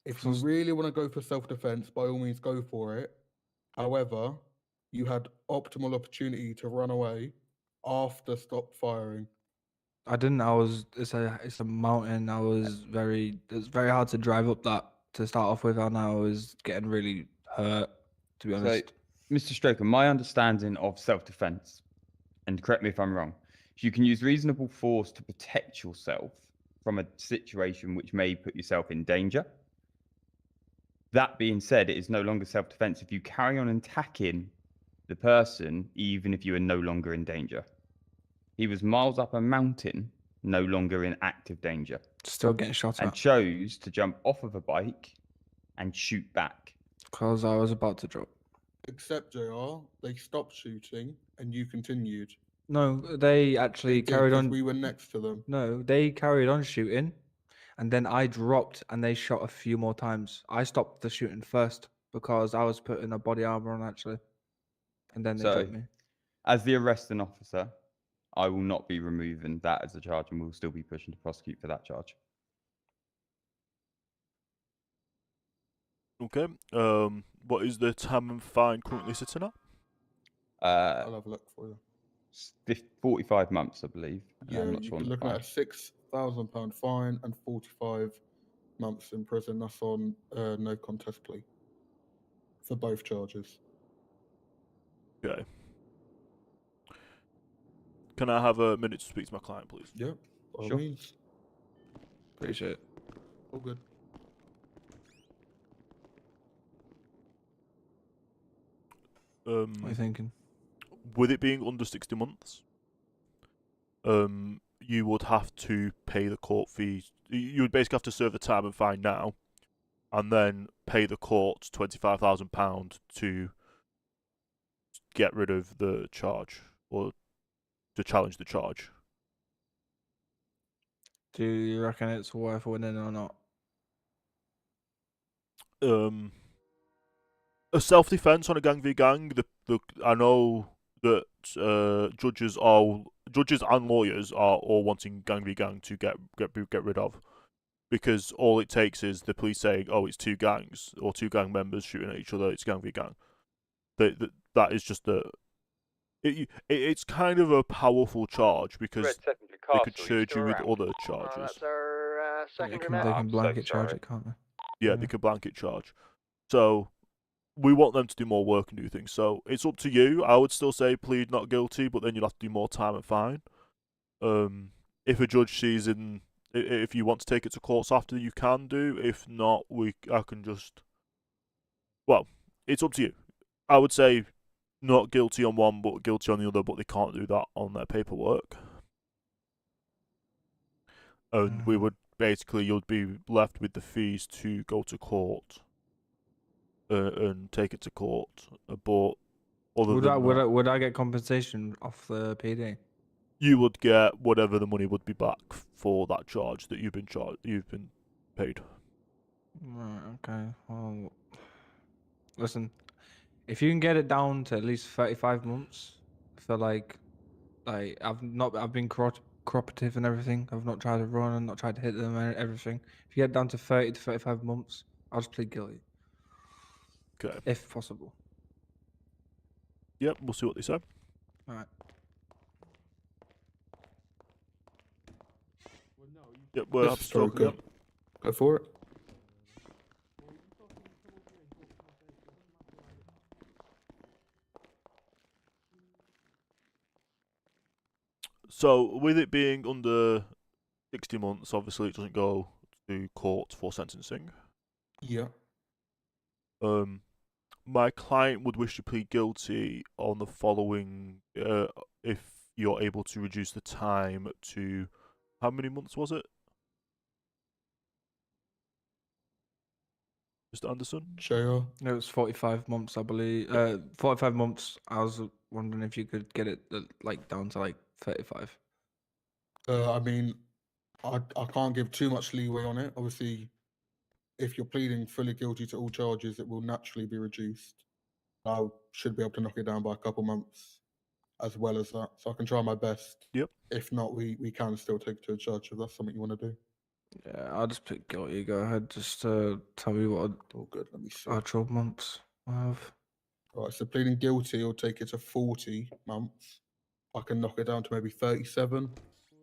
if you really want to go for self-defense, by all means go for it. However, you had optimal opportunity to run away after stop firing. I didn't. It's a mountain. It's very hard to drive up that to start off with, and I was getting really hurt, to be honest. So, Mr. Stroker, my understanding of self-defense, and correct me if I'm wrong, is you can use reasonable force to protect yourself from a situation which may put yourself in danger. That being said, it is no longer self-defense if you carry on attacking the person, even if you are no longer in danger. He was miles up a mountain, no longer in active danger. Still getting shot and at. chose to jump off of a bike and shoot back. Because I was about to drop. Except, JR, they stopped shooting and you continued. No, they actually carried on. We were next to them. No, they carried on shooting, and then I dropped and they shot a few more times. I stopped the shooting first because I was putting a body armor on actually, and then they dropped me. As the arresting officer, I will not be removing that as a charge, and we'll still be pushing to prosecute for that charge. Okay. What is the time and fine currently sitting at? I'll have a look for you. 45 months, I believe. Yeah, I'm not you're sure on the looking fine. at a £6,000 fine and 45 months in prison. That's on no contest plea for both charges. Okay. Can I have a minute to speak to my client, please? Yeah, by all Sure. means. Appreciate it. All good. What are you thinking? With it being under 60 months, you would have to pay the court fees. You would basically have to serve the time and fine now, and then pay the court £25,000 to get rid of the charge or to challenge the charge. Do you reckon it's worth winning or not? A self-defense on a gang v gang. I know that judges and lawyers are all wanting gang v gang to get rid of, because all it takes is the police saying, "Oh, it's two gangs or two gang members shooting at each other. It's gang v gang." That is just it's kind of a powerful charge because they could charge you with other charges. That's our secondary They can blanket charge it, can't they? Yeah, they could blanket charge. So we want them to do more work and do things. So it's up to you. I would still say plead not guilty, but then you'll have to do more time and fine. If a judge sees if you want to take it to courts after, you can do. If not, I can just. Well, it's up to you. I would say not guilty on one, but guilty on the other, but they can't do that on their paperwork. And we would you'd be left with the fees to go to court and take it to court. But Would I get compensation off the PD? You would get whatever the money would be back for that charge that you've been paid. Right. Okay. Well, listen. If you can get it down to at least 35 months, I feel like I've been cooperative and everything. I've not tried to run and not tried to hit them and everything. If you get down to 30 to 35 months, I'll just plead guilty. Okay. If possible. Yep, we'll see what they say. All right. Yep, we'll have to talk. Go for it. So, with it being under 60 months, obviously it doesn't go to court for sentencing. Yeah. My client would wish to plead guilty on the following, if you're able to reduce the time to, how many months was it? Mr. Anderson? JR? It was 45 months, I believe. 45 months. I was wondering if you could get it like down to like 35. I mean, I can't give too much leeway on it. Obviously, if you're pleading fully guilty to all charges, it will naturally be reduced. I should be able to knock it down by a couple months as well as that. So I can try my best. Yep. If not, we can still take it to a judge if that's something you want to do. Yeah, I'll just pick guilty. Go ahead. Just tell me what Oh, good. Let me see. actual months I have. Right, so pleading guilty will take it to 40 months. I can knock it down to maybe 37.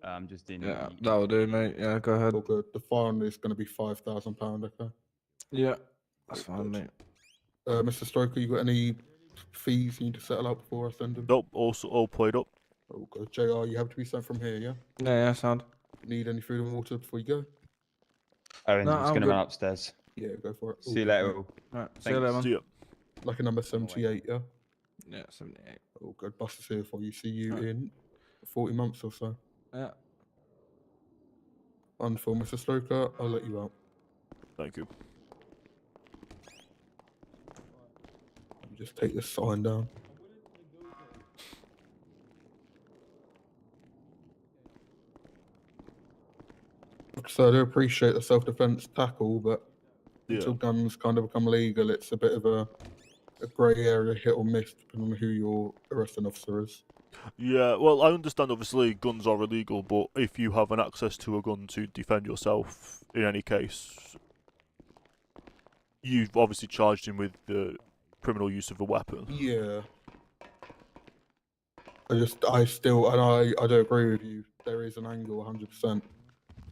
I'm just in. Yeah, that'll do, mate. Yeah, go ahead. All good. The fine is going to be £5,000, okay? Yeah, that's fine, mate. Mr. Stoker, you got any fees you need to settle out before I send them? Nope, also all played up. Oh, good. JR, you have to be sent from here, yeah? Yeah, sound. Need any food and water before you go? Owen's No, just I'm going to good. run upstairs. Yeah, go for it. See you later. all. Right, see you later, man. See ya. Lucky number 78, yeah? Yeah, 78. Oh, good. Bus is here for you. See you Right. in 40 months or so. Yeah. Wonderful. Mr. Stoker, I'll let you out. Thank you. Let me just take this sign down. So I do appreciate the self-defense tackle, but until guns kind of become legal, it's a bit of a grey area, hit or miss, depending on who your arresting officer is. Yeah, well, I understand obviously guns are illegal, but if you have an access to a gun to defend yourself, in any case, you've obviously charged him with the criminal use of a weapon. Yeah. I still, and I do agree with you, there is an angle 100%,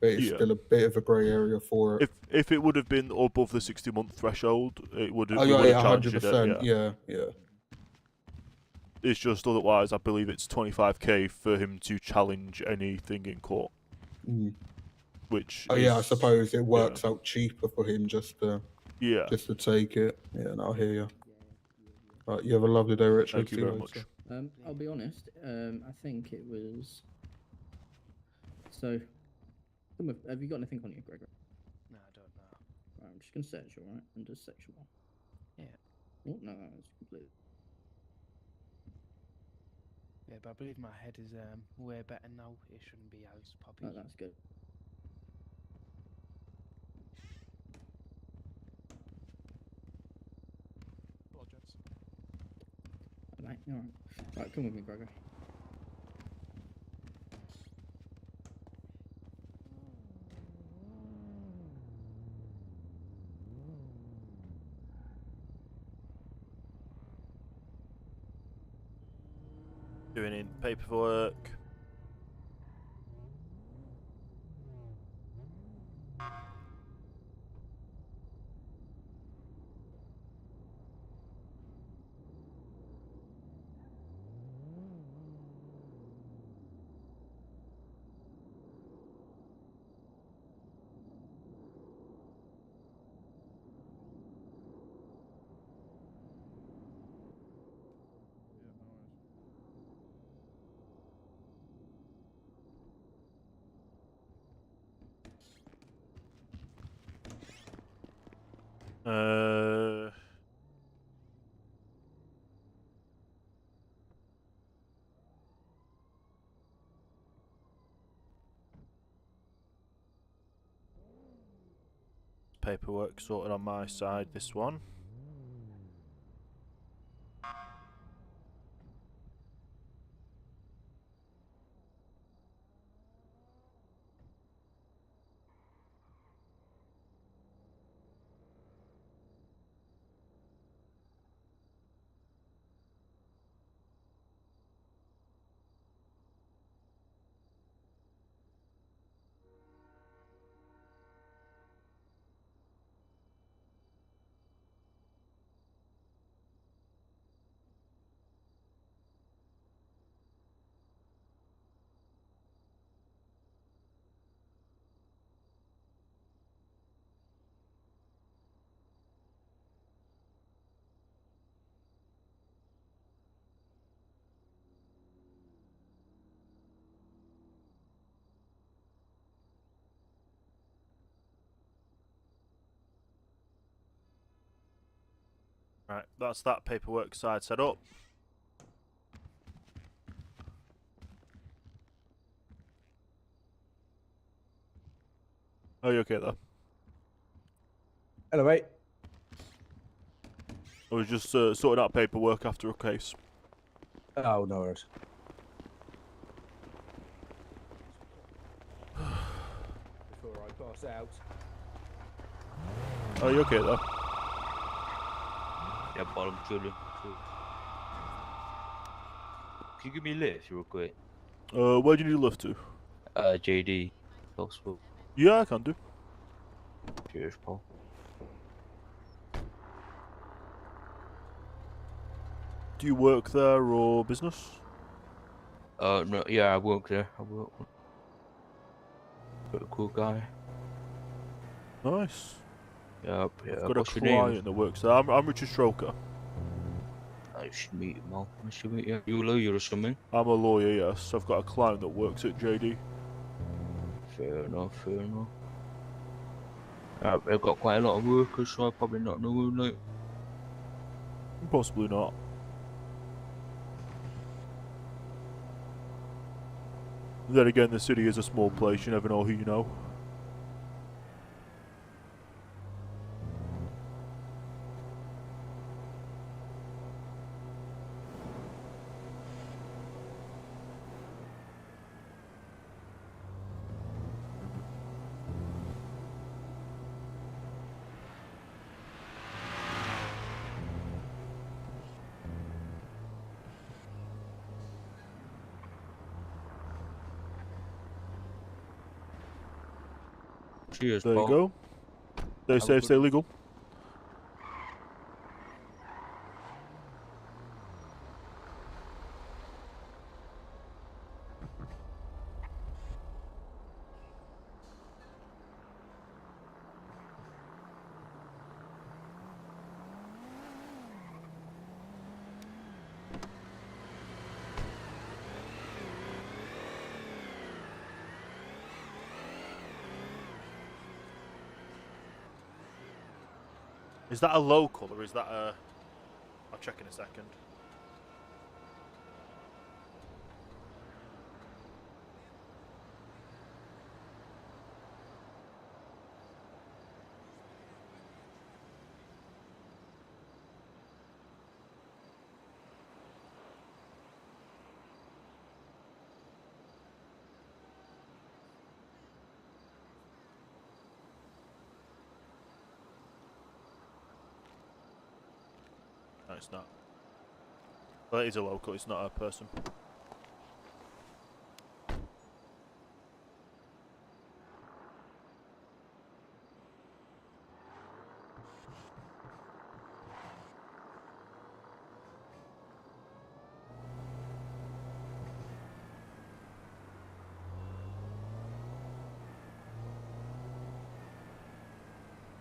but it's Yeah. still a bit of a grey area for it. If it would have been above the 60-month threshold, it would have. Oh, we would yeah, have challenged it, 100%, yeah. It's just otherwise, I believe it's 25k for him to challenge anything in court. Mm. Which. Oh, yeah, I is- suppose it works out cheaper for him just to take it. Yeah, no, I hear you. Right, you have a lovely day, Richard. Thank you See very later. much. I'll be honest. I think it was. So, have you got anything on you, Gregor? No, I don't know. Right, I'm just gonna search you, alright, under section 1. Yeah. Oh no, that's completely. Yeah, but I believe my head is way better now. It shouldn't be as poppy. Oh, that's good. Right, alright. Right, come with me, Gregor. Doing in paperwork. Paperwork sorted on my side, this one. Right, that's that paperwork side set up. Are you okay there? Hello, mate. I was just sorting out paperwork after a case. Oh, no worries. Before I pass out. Are you okay there? Yeah, bottom children. Can you give me a lift real quick? Where do you need a lift to? JD. Possible. Yeah, I can do. Cheers, Paul. Do you work there or business? No, yeah, I work there. I work. Pretty cool guy. Nice. Yeah, yeah. I've got a What's your name? client that works there. I'm Richard Stroker. I should meet him, Mal. I should meet you. You a lawyer or something? I'm a lawyer, yes. I've got a client that works at JD. Fair enough, fair enough. I've got quite a lot of workers, so I probably not know him, like. Possibly not. Then again, the city is a small place. You never know who you know. Cheers, There you Paul. go. Stay Have a safe, good- stay legal. Is that a local or is that a... I'll check in a second. No, it's not. Well, it is a local, it's not a person.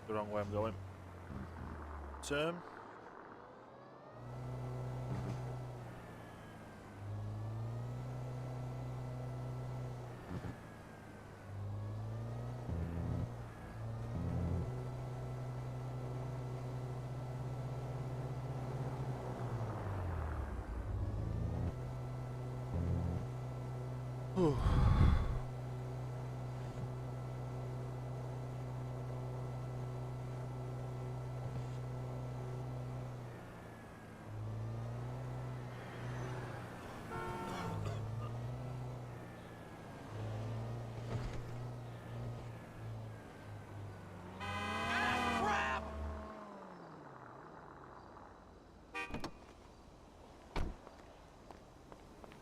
The wrong way I'm going. Turn.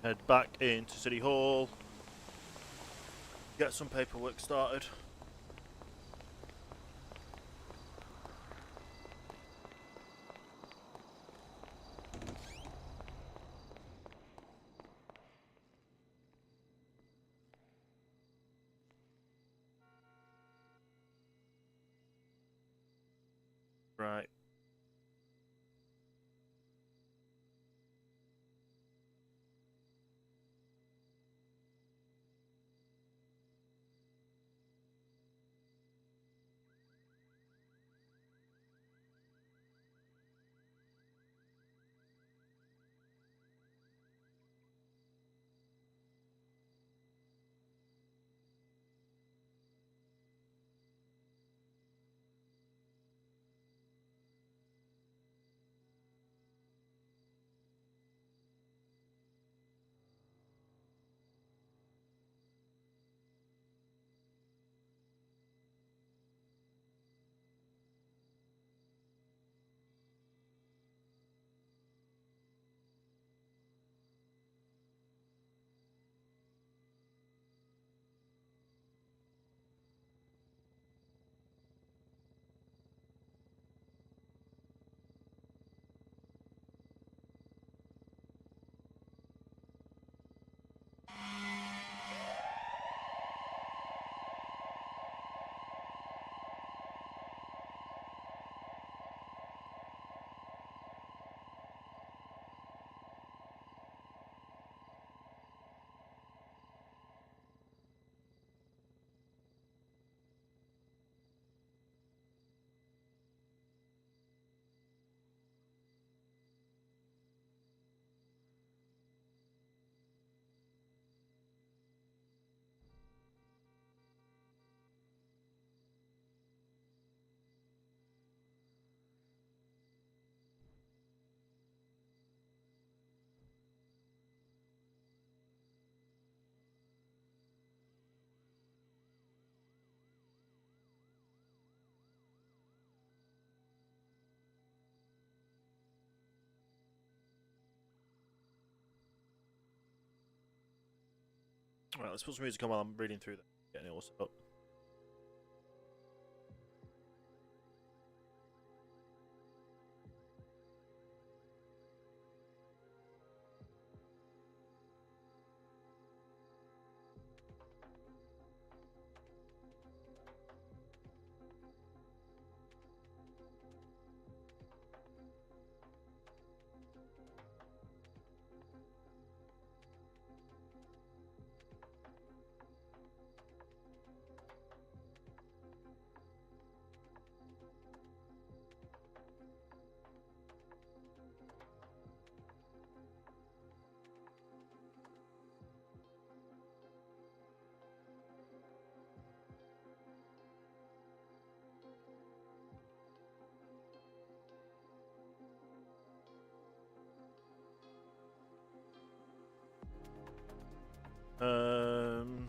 Head back into City Hall. Get some paperwork started. Right. Alright, let's put some music on while I'm reading through that. Getting it all set up. Um.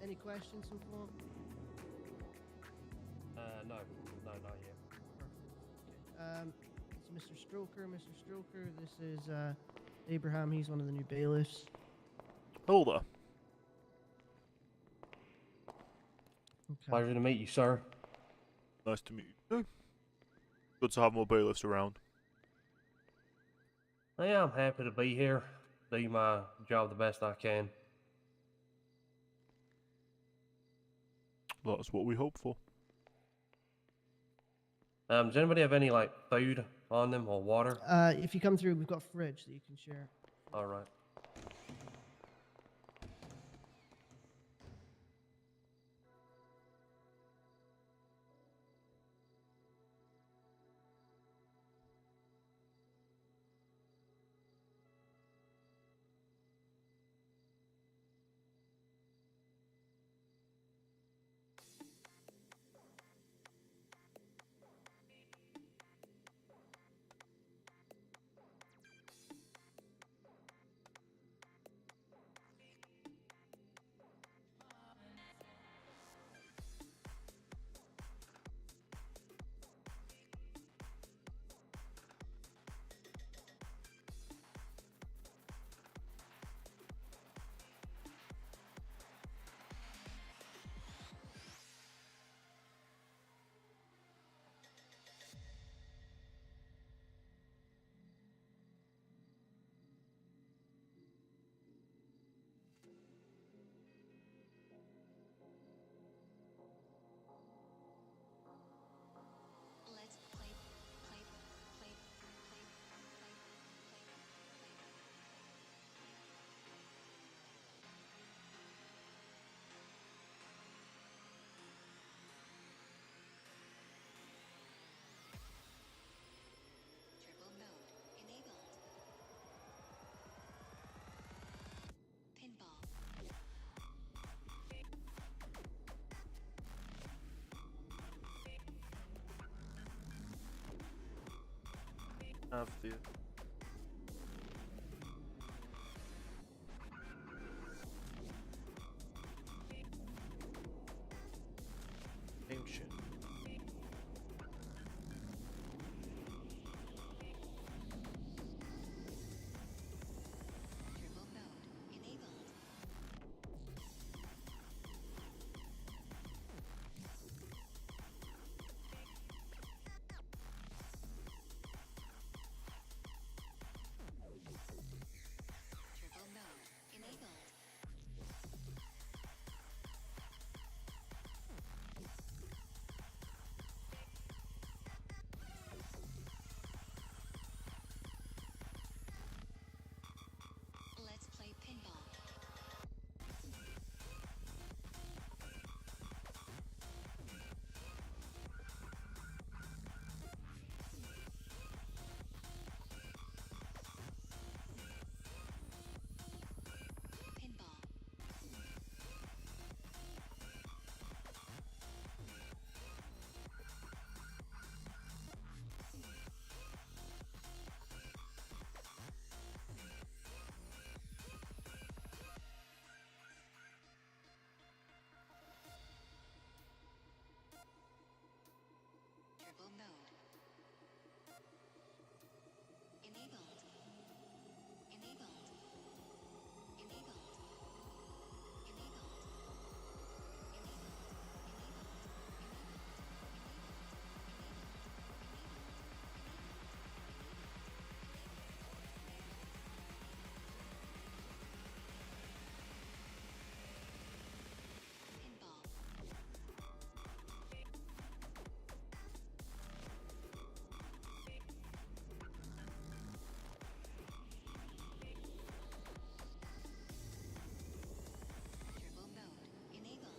Any questions so far? No, not yet. It's Mr. Stroker. Mr. Stroker, this is Abraham. He's one of the new bailiffs. Hold on. Okay. Pleasure to meet you, sir. Nice to meet you. Good to have more bailiffs around. Yeah, I'm happy to be here. Do my job the best I can. That's what we hope for. Does anybody have any like food on them or water? If you come through, we've got a fridge that you can share. All right. Have the ancient.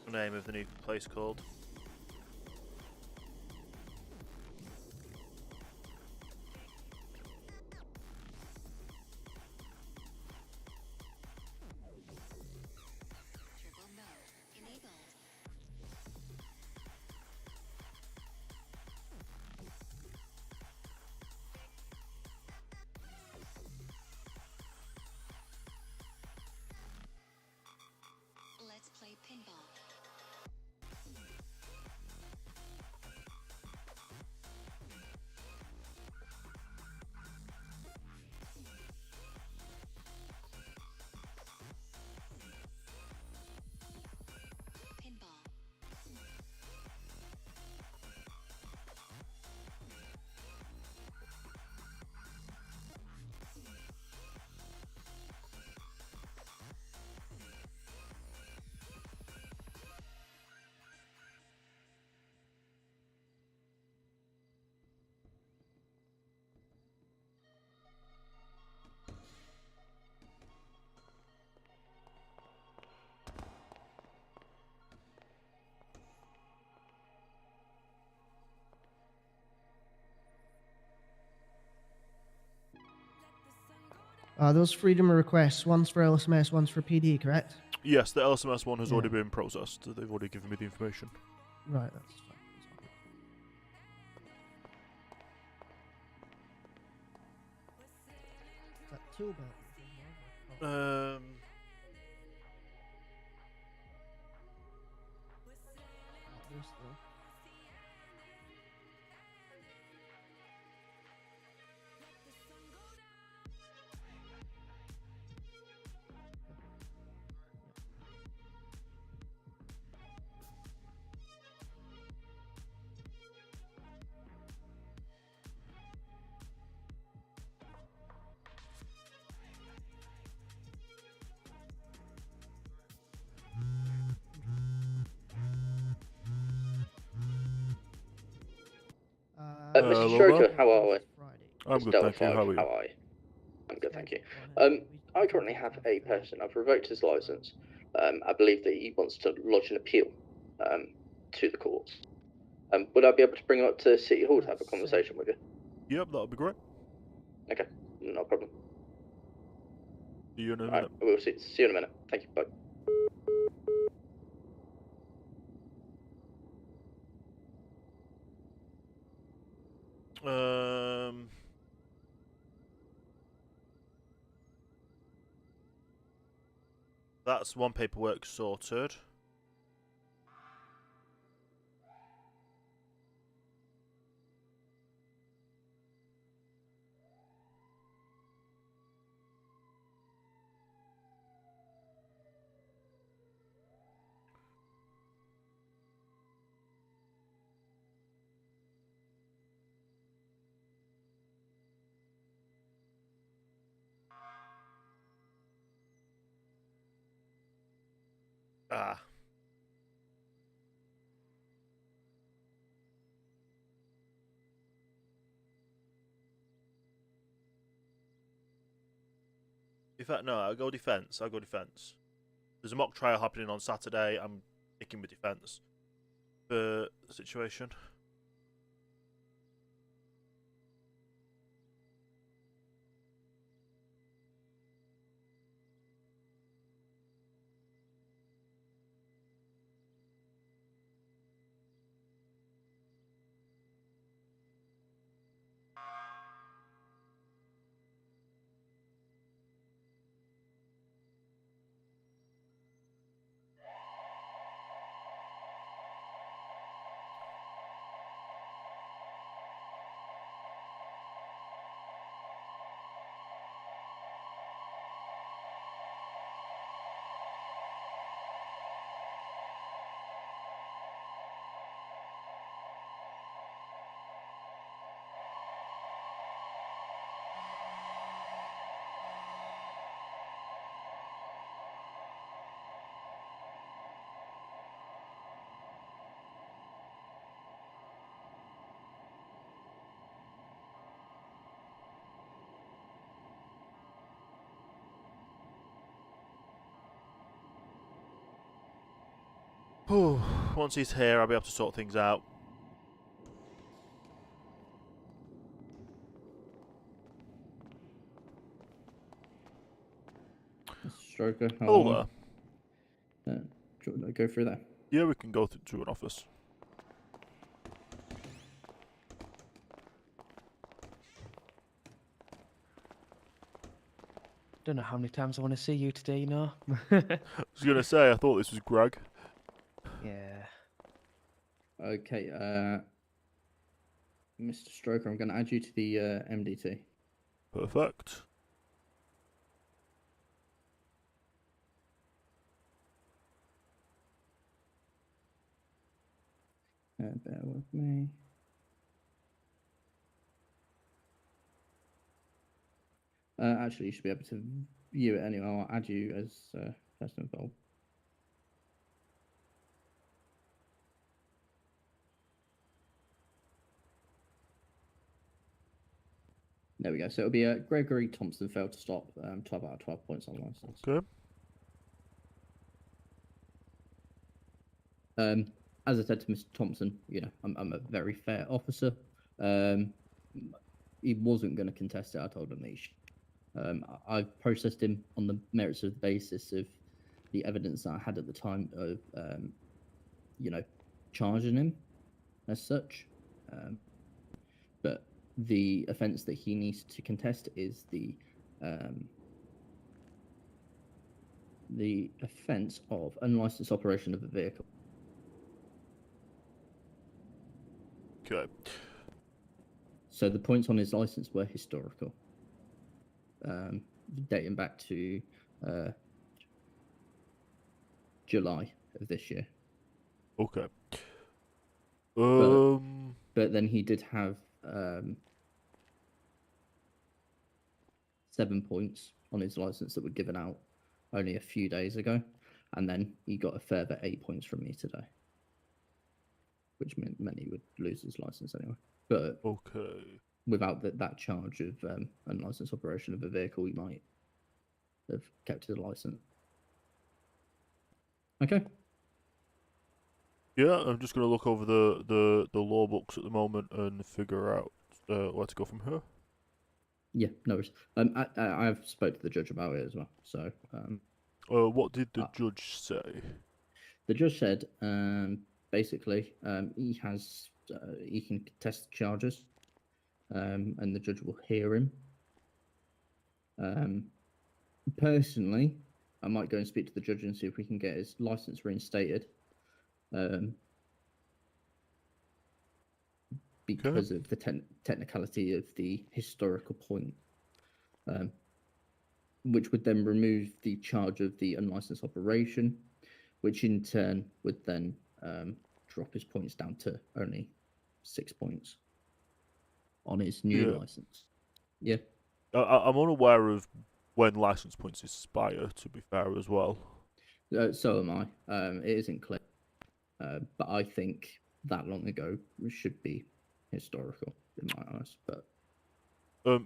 The name of the new place called? Let's play Those freedom of requests, one's for LSMS, one's for PD, correct? Yes, the LSMS one has Yeah. already been processed. They've already given me the information. Right, that's fine. Is that tool belt? This though. Mr. Stroker, how are we? I'm good, thank you. How are you? How are you? I'm good, thank you. I currently have a person. I've revoked his license. I believe that he wants to lodge an appeal to the courts. Would I be able to bring him up to City Hall to have a conversation with you? Yep, that would be great. Okay, no problem. See you in a Right, minute. we'll see you in a minute. Thank you, bye. That's one paperwork sorted. Ah. In fact, no, I'll go defence. There's a mock trial happening on Saturday. I'm sticking with defence for the situation. Once he's here, I'll be able to sort things out. Stroker, how Hello are we? Do you want to go through that? Yeah, we can go to an office. Don't know how many times I want to see you today, you know. I was gonna say, I thought this was Greg. Yeah. Okay, Mr. Stroker, I'm going to add you to the MDT. Perfect. Bear with me. Actually, you should be able to view it anyway. I'll add you as person involved. There we go. So it'll be Gregory Thompson failed to stop. 12 out of 12 points on license. Okay. As I said to Mr. Thompson, you know, I'm a very fair officer. He wasn't going to contest it. I told him that he should. I've processed him on the merits of the basis of the evidence that I had at the time of, charging him as such. But the offence that he needs to contest is the offence of unlicensed operation of a vehicle. Okay. So the points on his license were historical, dating back to July of this year. Okay. But then he did have 7 points on his license that were given out only a few days ago, and then he got a further 8 points from me today, which meant he would lose his license anyway. But okay, without that charge of unlicensed operation of a vehicle, he might have kept his license. Okay. Yeah, I'm just going to look over the law books at the moment and figure out where to go from here. Yeah, no worries. I've spoke to the judge about it as well. So. What did the judge say? The judge said, basically, he can contest the charges, and the judge will hear him. Personally, I might go and speak to the judge and see if we can get his license reinstated. Because of the technicality of the historical point, which would then remove the charge of the unlicensed operation, which in turn would then drop his points down to only 6 points on his new license. Yeah. I'm unaware of when license points expire, to be fair, as well. So am I. It isn't clear. But I think that long ago should be historical in my eyes. But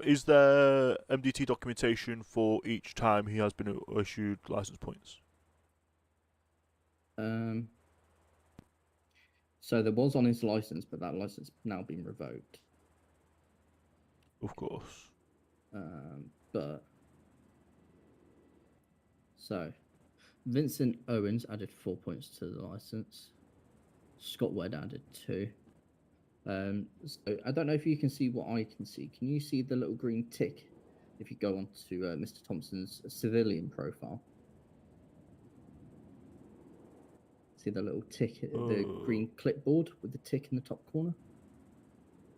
is there MDT documentation for each time he has been issued license points? So there was on his license, but that license now been revoked. Of course. But so Vincent Owens added 4 points to the license. Scott Wedd added 2. So I don't know if you can see what I can see. Can you see the little green tick if you go onto Mr. Thompson's civilian profile? See the little tick, the green clipboard with the tick in the top corner?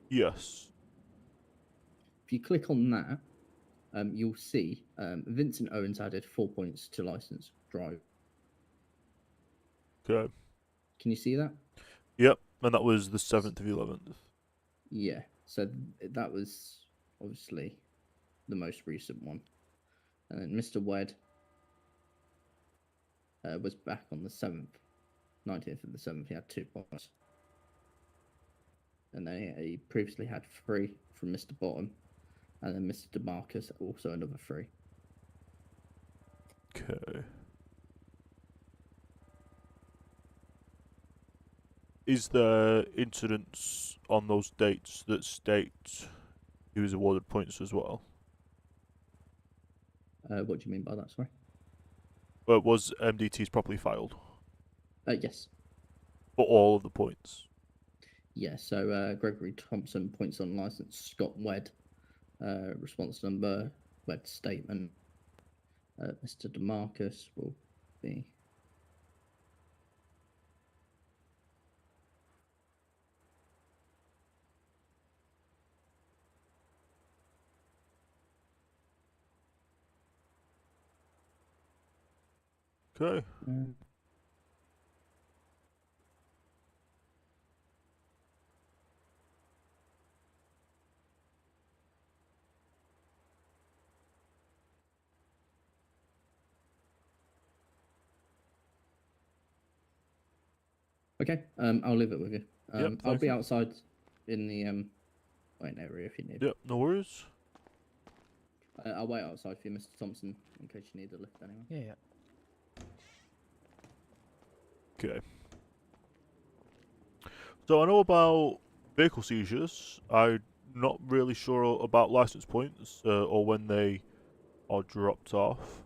Yes. If you click on that, you'll see Vincent Owens added 4 points to license drive. Okay. Can you see that? Yep, and that was the 7th of 11th. Yeah, so that was obviously the most recent one. And then Mr. Wedd was back on the 7th, 19th of the 7th, he had 2 points. And then he previously had 3 from Mr. Bottom, and then Mr. DeMarcus also another 3. Okay. Is there incidents on those dates that state he was awarded points as well? What do you mean by that, sorry? Was MDTs properly filed? Yes. For all of the points? Yeah, so Gregory Thompson, points on license. Scott Wedd, response number, Wedd statement. Mr. DeMarcus will be... Okay. Okay, I'll leave it with you. Yep, I'll be outside in the waiting area if you need. Yep, no worries. I'll wait outside for you, Mr. Thompson, in case you need a lift anyway. Yeah. Okay. So I know about vehicle seizures. I'm not really sure about license points or when they are dropped off.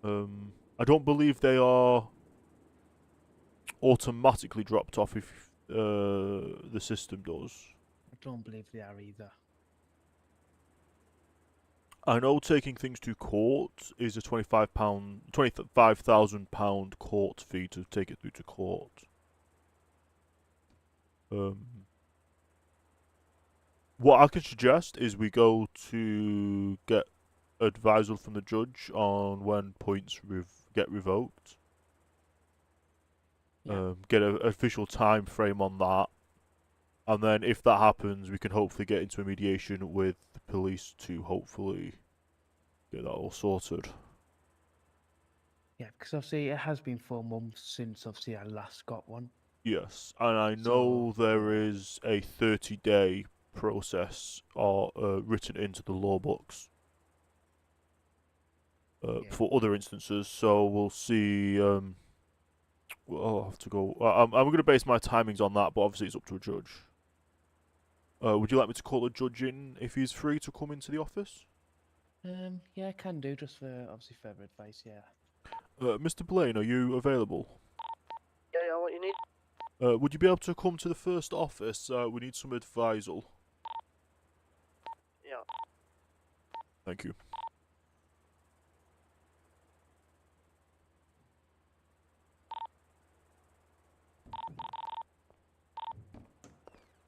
I don't believe they are automatically dropped off if the system does. I don't believe they are either. I know taking things to court is a £25,000 court fee to take it through to court. What I can suggest is we go to get advisal from the judge on when points get revoked. Get an official time frame on that, and then if that happens, we can hopefully get into a mediation with the police to hopefully get that all sorted. Yeah, because obviously it has been 4 months since obviously I last got one. Yes, and I know there is a 30-day process written into the law books for other instances, so we'll see. I'll have to go. I'm going to base my timings on that, but obviously it's up to a judge. Would you like me to call the judge in if he's free to come into the office? Yeah, I can do, just for obviously further advice, yeah. Mr. Blaine, are you available? Yeah, what you need? Would you be able to come to the first office? We need some advisal. Yeah. Thank you.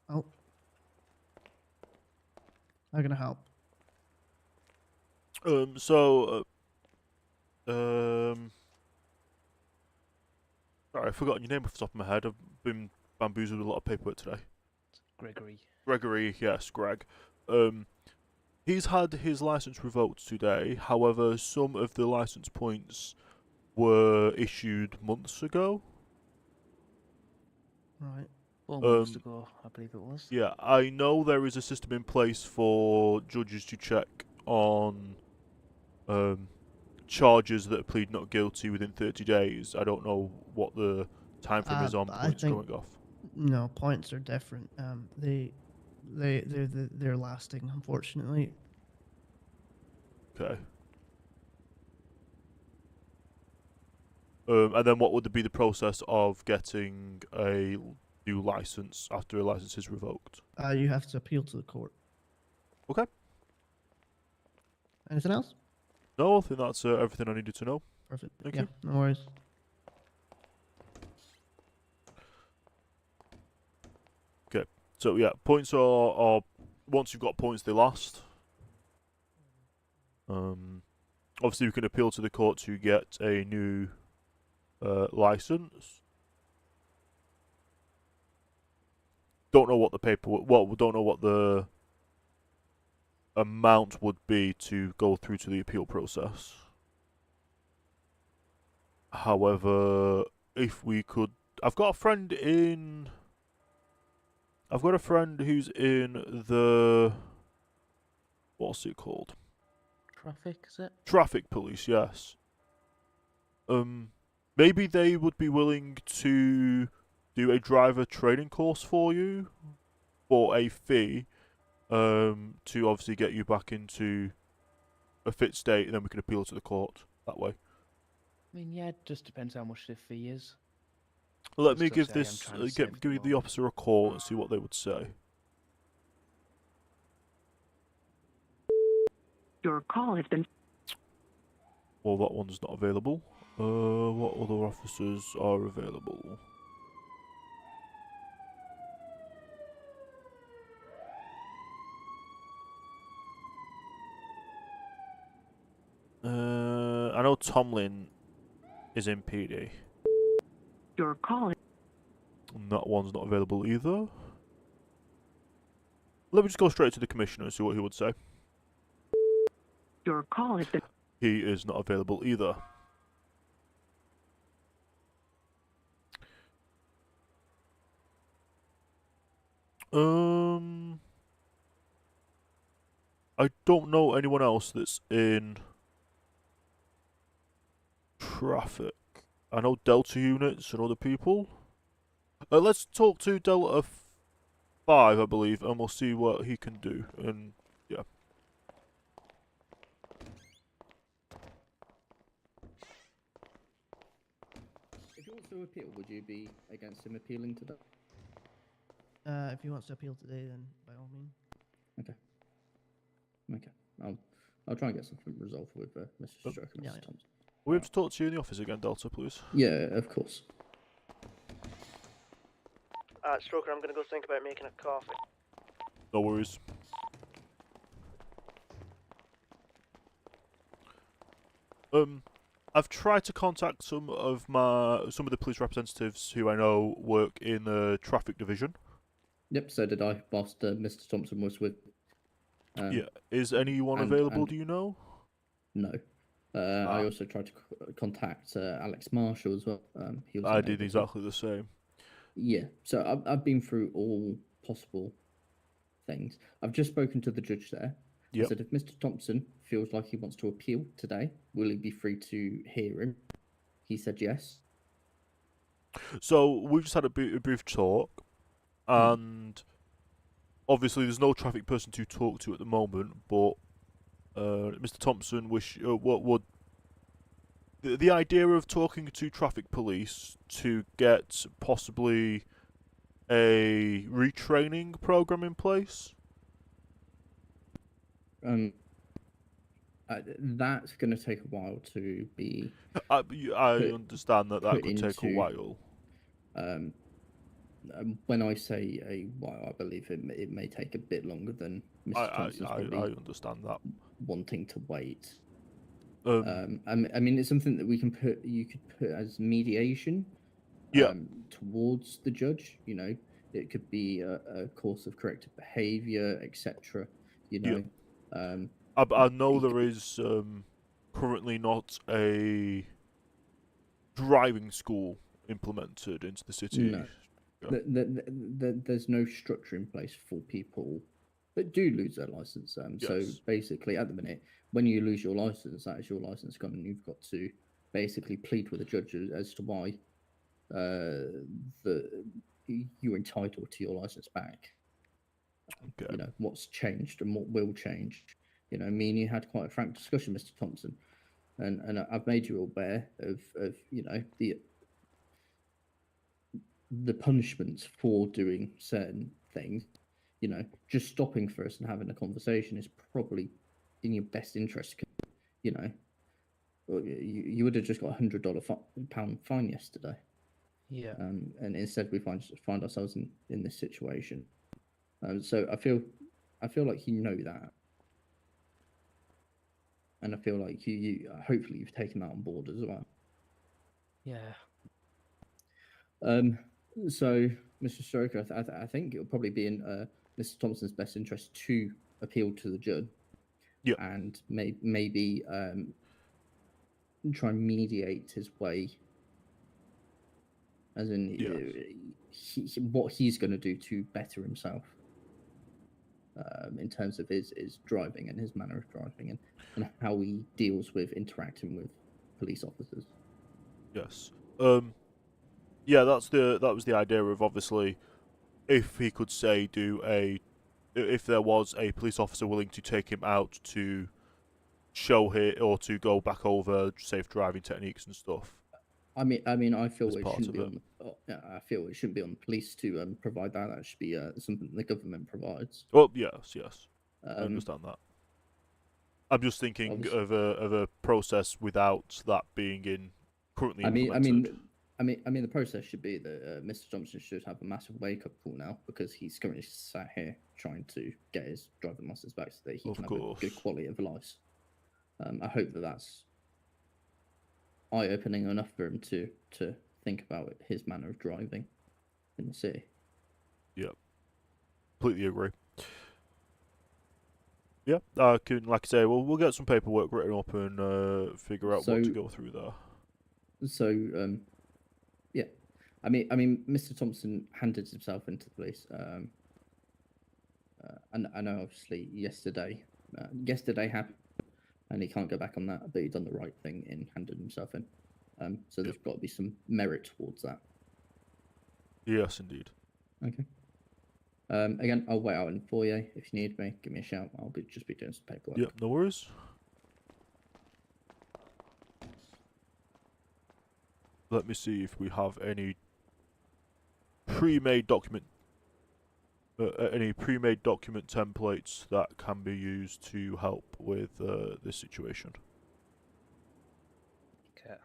Oh. How can I help? Sorry, I've forgotten your name off the top of my head. I've been bamboozled with a lot of paperwork today. Gregory. Gregory, yes, Greg. He's had his license revoked today. However, some of the license points were issued months ago. Right. 4 months ago, I believe it was. Yeah, I know there is a system in place for judges to check on charges that are plead not guilty within 30 days. I don't know what the time frame is on points going off. No, points are different. They're lasting, unfortunately. Okay. And then what would be the process of getting a new license after a license is revoked? You have to appeal to the court. Okay. Anything else? No, I think that's everything I needed to know. Perfect. Thank yeah, you. no worries. Okay. So yeah, points are once you've got points, they last. Obviously, we can appeal to the court to get a new license. Don't know what the paperwork. Well, we don't know what the amount would be to go through to the appeal process. However, if we could, I've got a friend who's in the, what's it called? Traffic, is it? Traffic police, yes. Maybe they would be willing to do a driver training course for you for a fee, to obviously get you back into a fit state, and then we can appeal to the court that way. I mean, yeah, it just depends how much the fee is. Let me Just give obviously, this, I'm trying to save give the the officer a call and see what they would say. Your call has been. Well, that one's not available. What other officers are available? I know Tomlin is in PD. Your call. And that one's not available either. Let me just go straight to the commissioner and see what he would say. Your call has been. He is not available either. I don't know anyone else that's in traffic. I know Delta units and other people. Let's talk to Delta 5, I believe, and we'll see what he can do. And yeah. to appeal, would you be against him appealing today? If he wants to appeal today, then by all means. Okay. Okay. I'll try and get something resolved with Mr. Stroke and Mr. Thompson. We have to talk to you in the office again, Delta, please. Yeah, of course. Stroker, I'm gonna go think about making a coffee. No worries. I've tried to contact some of the police representatives who I know work in the traffic division. Yep, so did I. Whilst Mr. Thompson was with. Yeah, is anyone available? Do you know? No. I also tried to contact Alex Marshall as well. He was. I did exactly the same. Yeah, so I've been through all possible things. I've just spoken to the judge there. I said, if Mr. Thompson feels like he wants to appeal today, will he be free to hear him? He said yes. So we've just had a brief talk, and obviously there's no traffic person to talk to at the moment. But Mr. Thompson, what would the idea of talking to traffic police to get possibly a retraining program in place? That's going to take a while to be. I understand that could take a while. When I say a while, I believe it may take a bit longer than Mr. Thompson's probably. I understand that. Wanting to wait. I mean, it's something that you could put as mediation. Towards the judge, you know, it could be a course of corrective behaviour, etc. You know. I know there is currently not a driving school implemented into the city. No. There's no structure in place for people that do lose their license. So basically, at the minute, when you lose your license, that is your license gone, and you've got to basically plead with the judge as to why you're entitled to your license back. You know what's changed and what will change. You know, me and you had quite a frank discussion, Mr. Thompson, and I've made you aware of you know the punishments for doing certain things. You know, just stopping first and having a conversation is probably in your best interest. You know, you would have just got £100 fine yesterday. Yeah. And instead we find ourselves in this situation. So I feel like you know that. And I feel like you hopefully you've taken that on board as well. Yeah. So, Mr. Stroker, I think it'll probably be in Mr. Thompson's best interest to appeal to the judge. Yeah. And maybe try and mediate his way. As in, what he's going to do to better himself. In terms of his driving and his manner of driving and how he deals with interacting with police officers. Yes. Yeah, that was the idea of, obviously, if he could say if there was a police officer willing to take him out to show him or to go back over safe driving techniques and stuff. I mean, I feel it shouldn't be on. I feel it shouldn't be on the police to provide that. That should be something the government provides. Oh yes. I understand that. I'm just thinking of a process without that being currently implemented. I mean, the process should be that Mr. Thompson should have a massive wake-up call now because he's currently sat here trying to get his driving license back so that he can have a good quality of life. I hope that's eye-opening enough for him to think about his manner of driving in the city. Yeah, completely agree. Yeah, I can, like I say, we'll get some paperwork written up and figure out what to go through there. So, yeah, I mean, Mr. Thompson handed himself into the police. And I know, obviously, yesterday happened, and he can't go back on that. But he done the right thing in handing himself in. So there's got to be some merit towards that. Yes, indeed. Okay. Again, I'll wait out in the foyer. If you need me, give me a shout. I'll just be doing some paperwork. Yep, no worries. let me see if we have any pre-made document templates that can be used to help with this situation. Okay.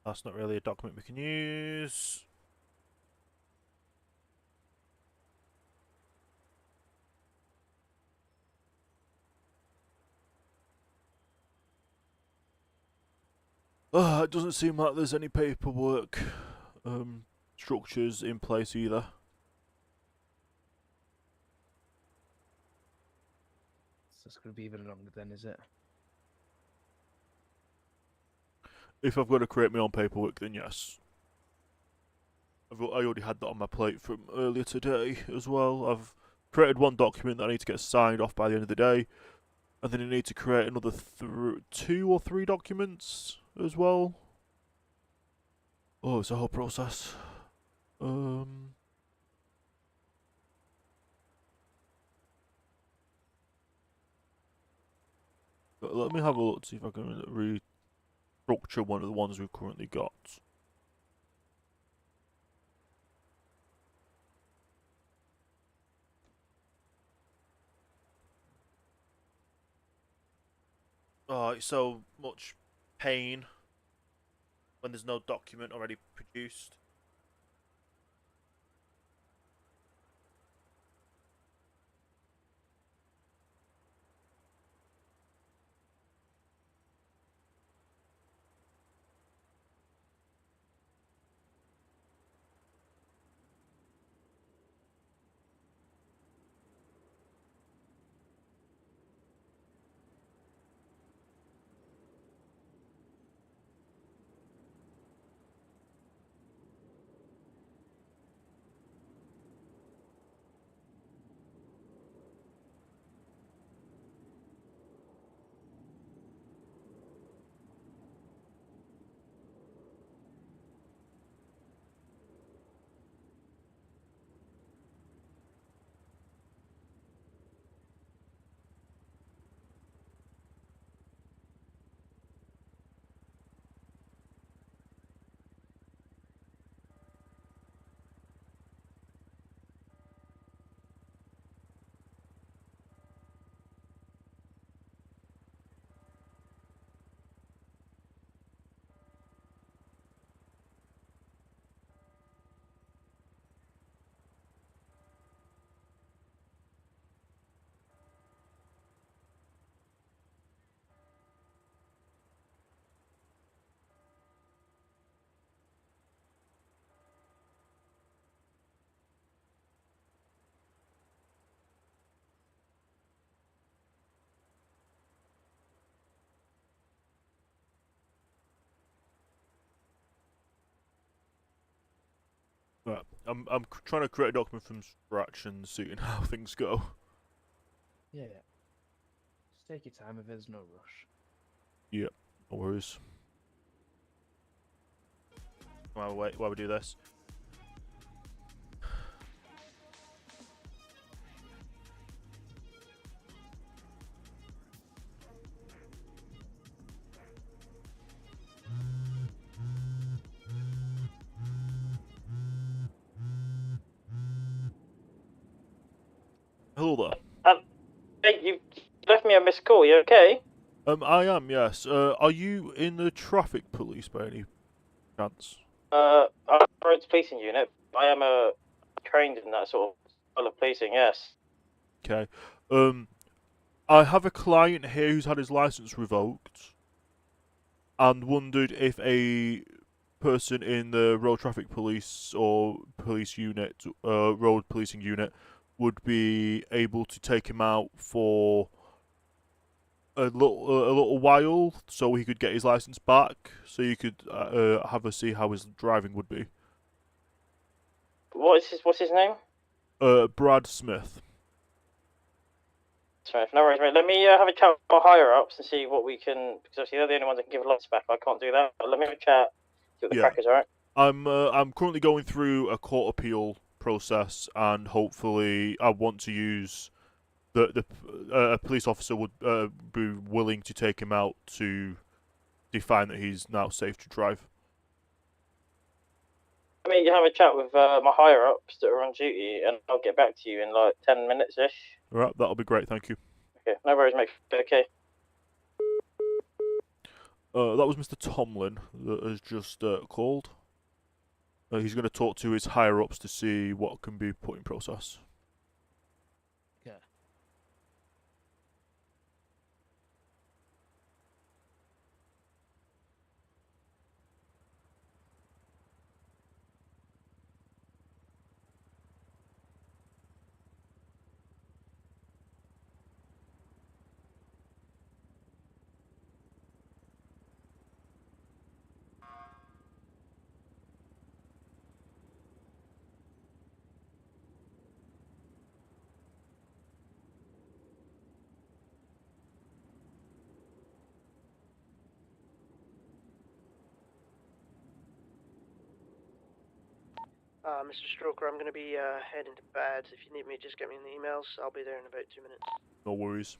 That's not really a document we can use. It doesn't seem like there's any paperwork structures in place either. So it's going to be even longer then, is it? If I've got to create my own paperwork, then yes. I already had that on my plate from earlier today as well. I've created one document that I need to get signed off by the end of the day, and then I need to create another 2 or 3 documents as well. Oh, it's a whole process. But let me have a look to see if I can restructure one of the ones we've currently got. Oh, it's so much pain when there's no document already produced. Right, I'm trying to create a document from scratch and seeing how things go. Yeah. Just take your time if there's no rush. Yep, no worries. While we do this. Hello there. Hey, you left me a missed call. You okay? I am, yes. Are you in the traffic police by any chance? I'm roads policing unit. I am trained in that sort of style of policing. Yes. Okay. I have a client here who's had his license revoked and wondered if a person in the road traffic police or police unit, road policing unit, would be able to take him out for a little while, so he could get his license back, so you could have a see how his driving would be. What's his name? Brad Smith. Smith. No worries, mate. Let me have a chat with our higher ups and see what we can. Because obviously they're the only ones that can give lights back. I can't do that. But let me have a chat. See what the crack is. All right. I'm currently going through a court appeal process, and hopefully I want to use a police officer would be willing to take him out to define that he's now safe to drive. Let me have a chat with my higher ups that are on duty, and I'll get back to you in like 10 minutes ish. All right, that'll be great. Thank you. Okay, no worries, mate. Okay. That was Mr. Tomlin that has just called. He's going to talk to his higher ups to see what can be put in process. Yeah. Mr. Stroker, I'm going to be heading to bed. If you need me, just get me in the emails. I'll be there in about 2 minutes. No worries.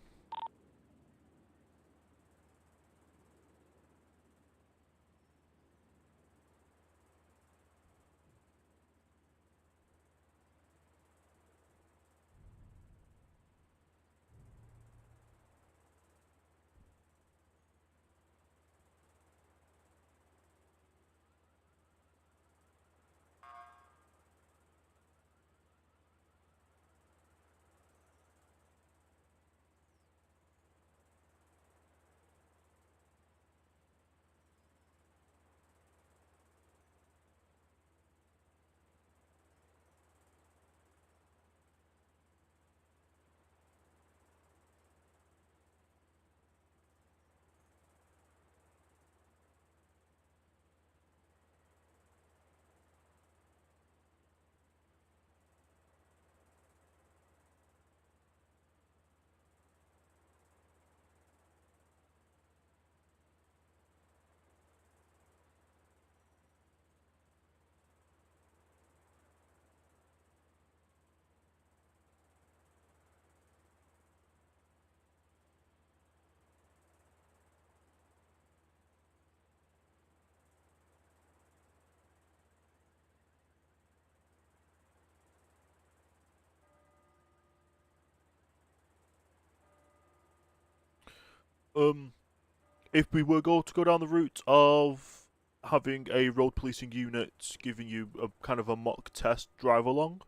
If we were to go down the route of having a road policing unit giving you a kind of a mock test drive along,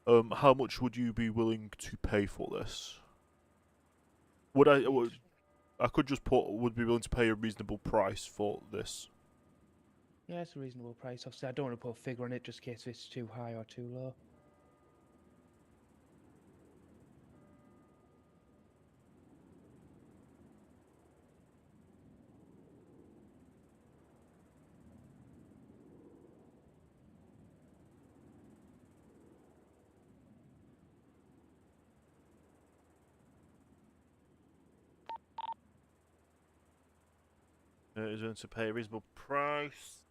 how much would you be willing to pay for this? I could just put would be willing to pay a reasonable price for this. Yeah, it's a reasonable price. Obviously, I don't want to put a figure on it just in case it's too high or too low. Is willing to pay a reasonable price.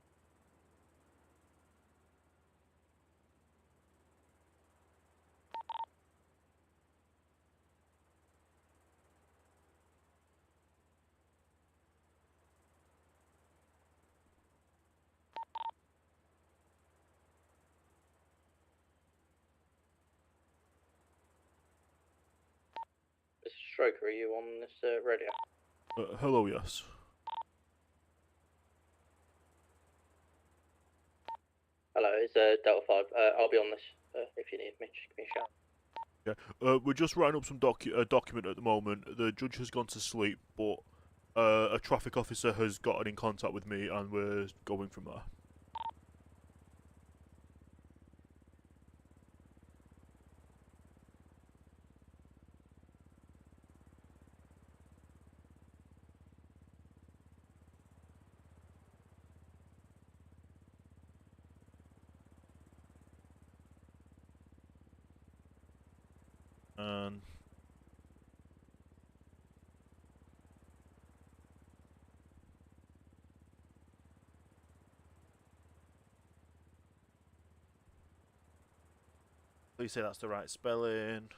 Mr. Stroker, are you on this radio? Hello, yes. Hello, it's Delta 5. I'll be on this if you need me. Just give me a shout. Yeah, we're just writing up some document at the moment. The judge has gone to sleep, but a traffic officer has gotten in contact with me, and we're going from there. And please say that's the right spelling.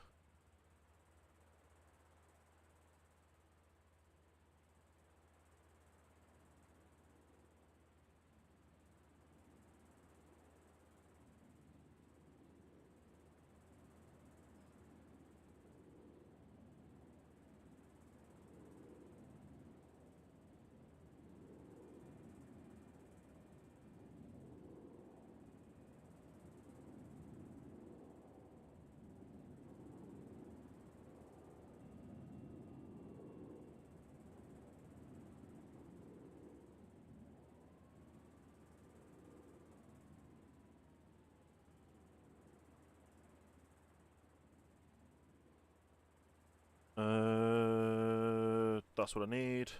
That's what I need.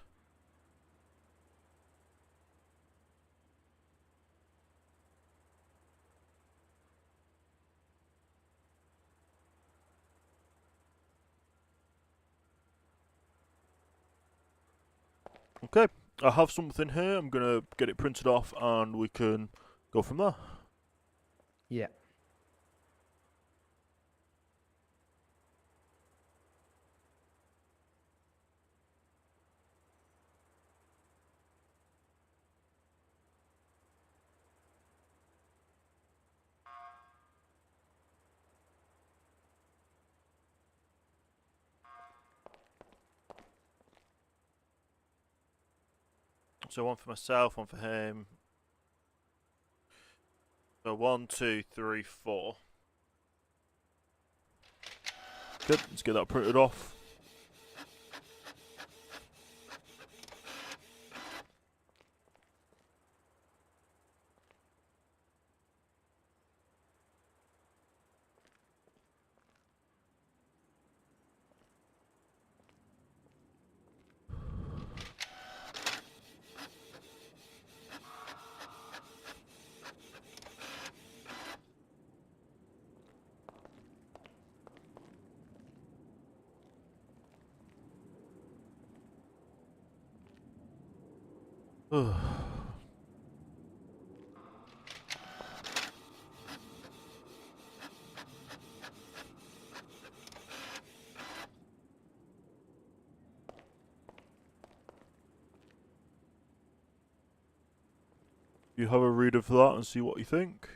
Okay, I have something here. I'm gonna get it printed off, and we can go from there. Yeah. So one for myself, one for him. So 1, 2, 3, 4. Good, let's get that printed off. You have a read of that and see what you think.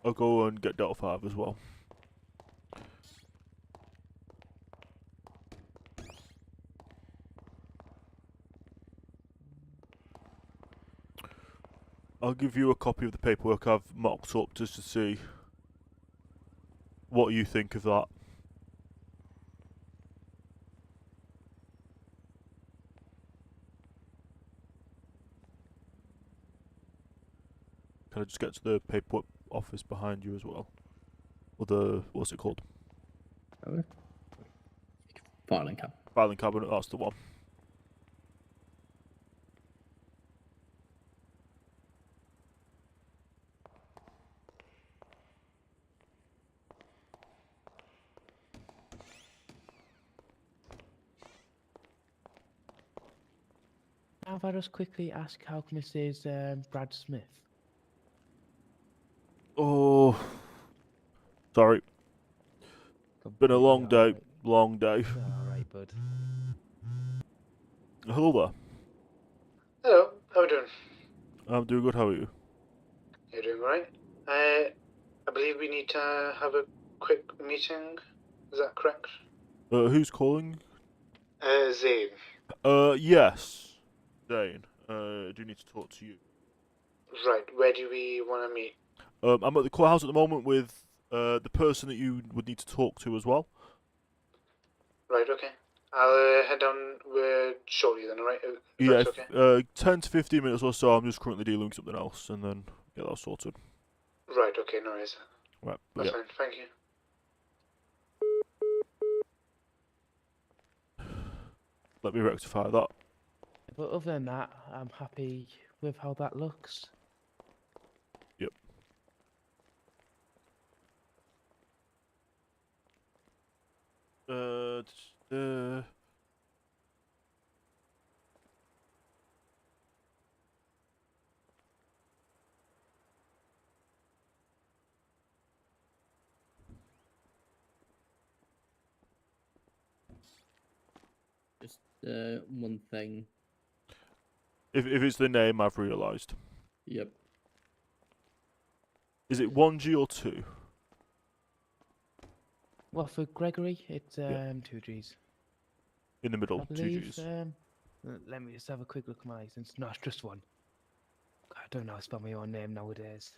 I'll go and get Delta 5 as well. I'll give you a copy of the paperwork I've mocked up just to see what you think of that. Can I just get to the paperwork office behind you as well? Or the, what's it called? Filing cabinet. Filing cabinet, that's the one. mind if I just quickly ask how come this is Brad Smith? Oh, sorry. Been a long day. Long day. Alright, bud. Hello there. Hello, how are we doing? I'm doing good. How are you? You're doing alright. I believe we need to have a quick meeting. Is that correct? Who's calling? Zane. Yes. Zane. I do need to talk to you. Right, where do we want to meet? I'm at the courthouse at the moment with the person that you would need to talk to as well. Right, okay. I'll head down shortly then, alright? Yeah, That's okay. 10 to 15 minutes or so. I'm just currently dealing with something else, and then get that sorted. Right, okay, no worries. Right, That's yeah. fine, thank you. Let me rectify that. But other than that, I'm happy with how that looks. Yep. Just one thing. If it's the name, I've realised. Yep. Is it 1G or 2? Well, for Gregory, it's 2 Gs. In the middle, I believe, 2 Gs. let me just have a quick look at my license. No, it's just one. I don't know how to spell my own name nowadays.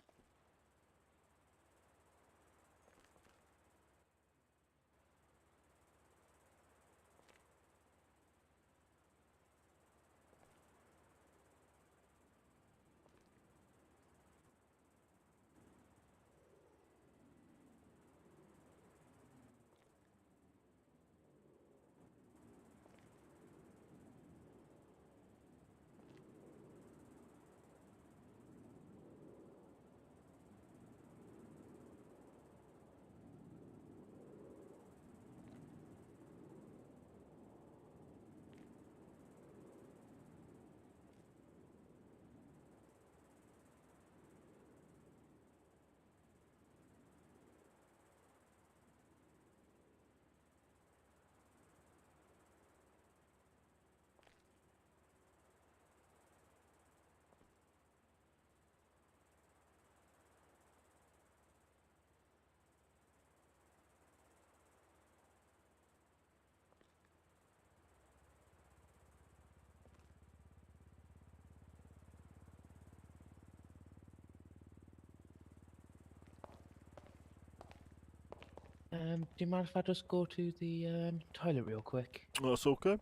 Do you mind if I just go to the toilet real quick? That's okay.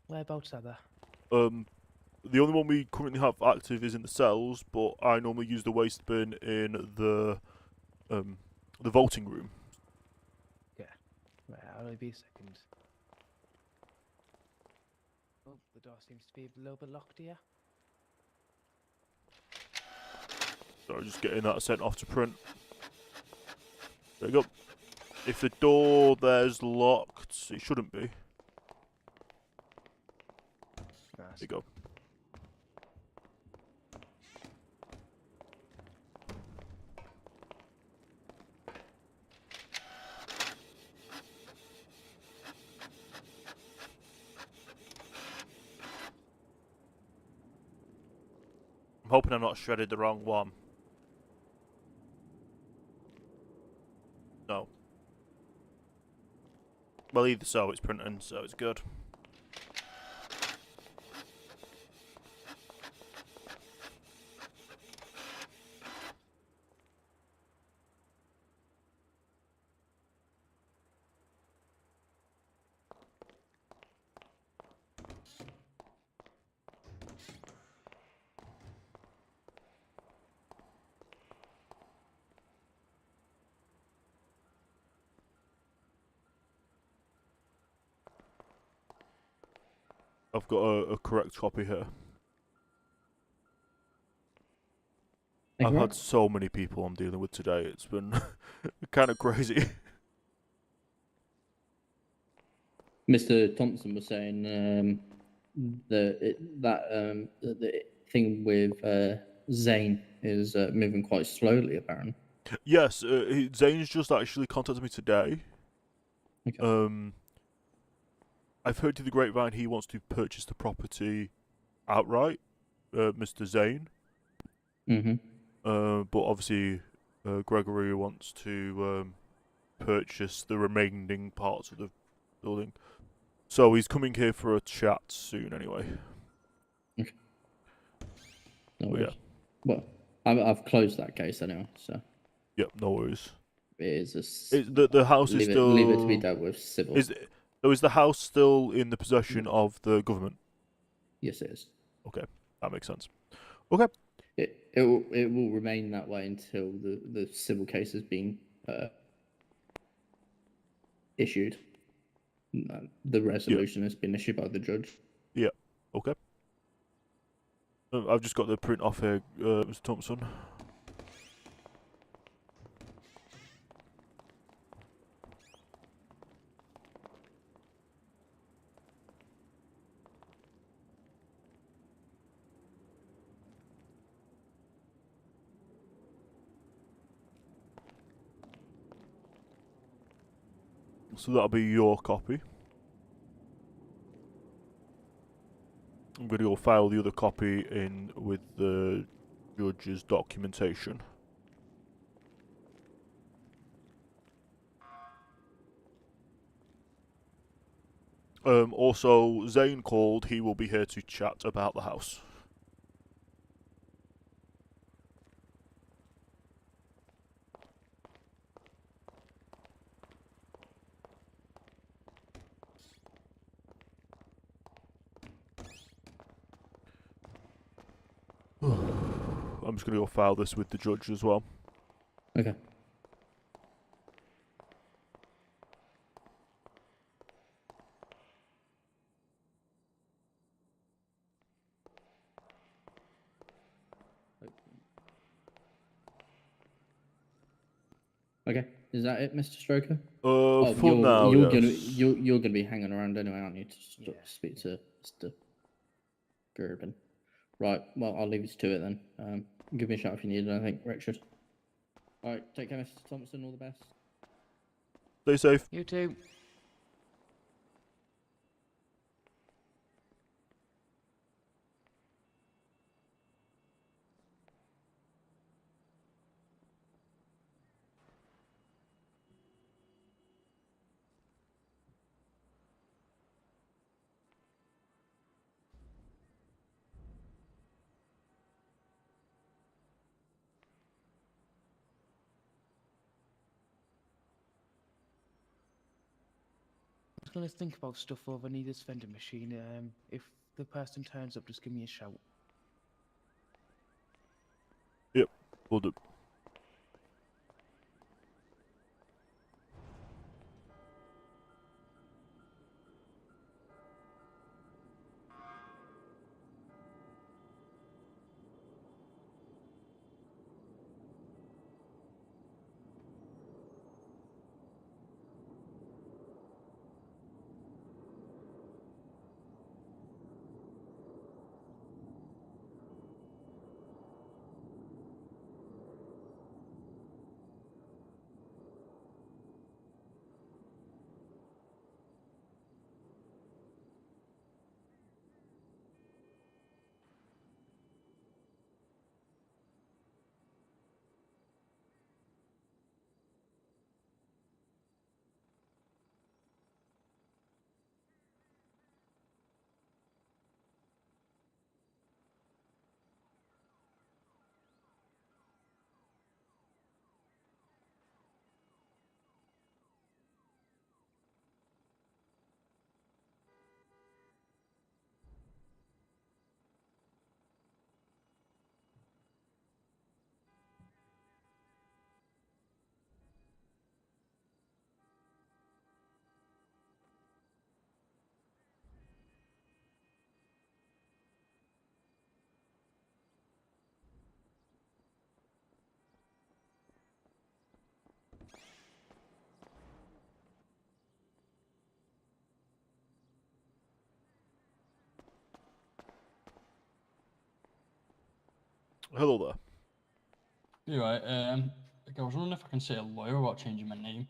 Whereabouts are they? The only one we currently have active is in the cells, but I normally use the waste bin in the voting room. Yeah. Right, I'll be a second. Oh, the door seems to be a little bit locked here. Sorry, just getting that sent off to print. There you go. If the door there's locked, it shouldn't be. There you go. I'm hoping I'm not shredded the wrong one. No. Well, either so, it's printing, so it's good. I've got a correct copy here. I've had so many people I'm dealing with today, it's been kind of crazy. Mr. Thompson was saying the thing with Zane is moving quite slowly, apparently. Yes, Zane's just actually contacted me today. I've heard through the grapevine he wants to purchase the property outright, Mr. Zane. But obviously, Gregory wants to purchase the remaining parts of the building. So he's coming here for a chat soon, anyway. Okay. No But worries. Well, I've closed that case anyway, so. Yep, no worries. It is the house is still. Leave it to be dealt with civil. Is the house still in the possession of the government? Yes, it is. Okay, that makes sense. Okay. It will remain that way until the civil case has been issued. The resolution has been issued by the judge. Yeah. Okay. I've just got the print off here, Mr. Thompson. So that'll be your copy. I'm going to go file the other copy in with the judge's documentation. Also, Zane called. He will be here to chat about the house. I'm just going to go file this with the judge as well. Okay. Okay, is that it, Mr. Stroker? For now, you're gonna be hanging around anyway, aren't you? To speak to Mr. Gerben. Right. Well, I'll leave you to it then. Give me a shout if you need anything, Richard. All right. Take care, Mr. Thompson. All the best. Stay safe. You too. I was going to think about stuff over near this vending machine. If the person turns up, just give me a shout. Yep, we'll do. Hello there. You're right. I was wondering if I can see a lawyer about changing my name.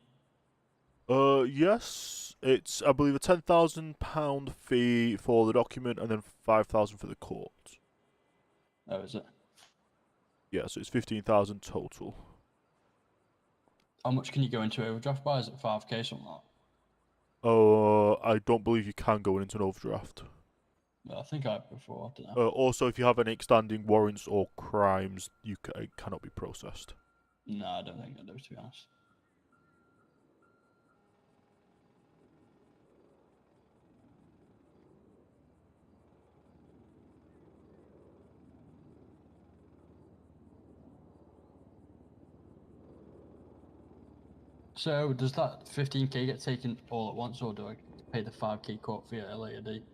Yes, it's I believe a £10,000 fee for the document and then 5,000 for the court. Oh, is it? Yeah, so it's 15,000 total. How much can you go into overdraft by? Is it 5k something like I don't believe you can go into an overdraft. that? I think I have before. I don't know. Also, if you have any outstanding warrants or crimes, it cannot be processed. No, I don't think I do, to be honest. So, does that 15k get taken all at once, or do I pay the 5k court fee at a later date?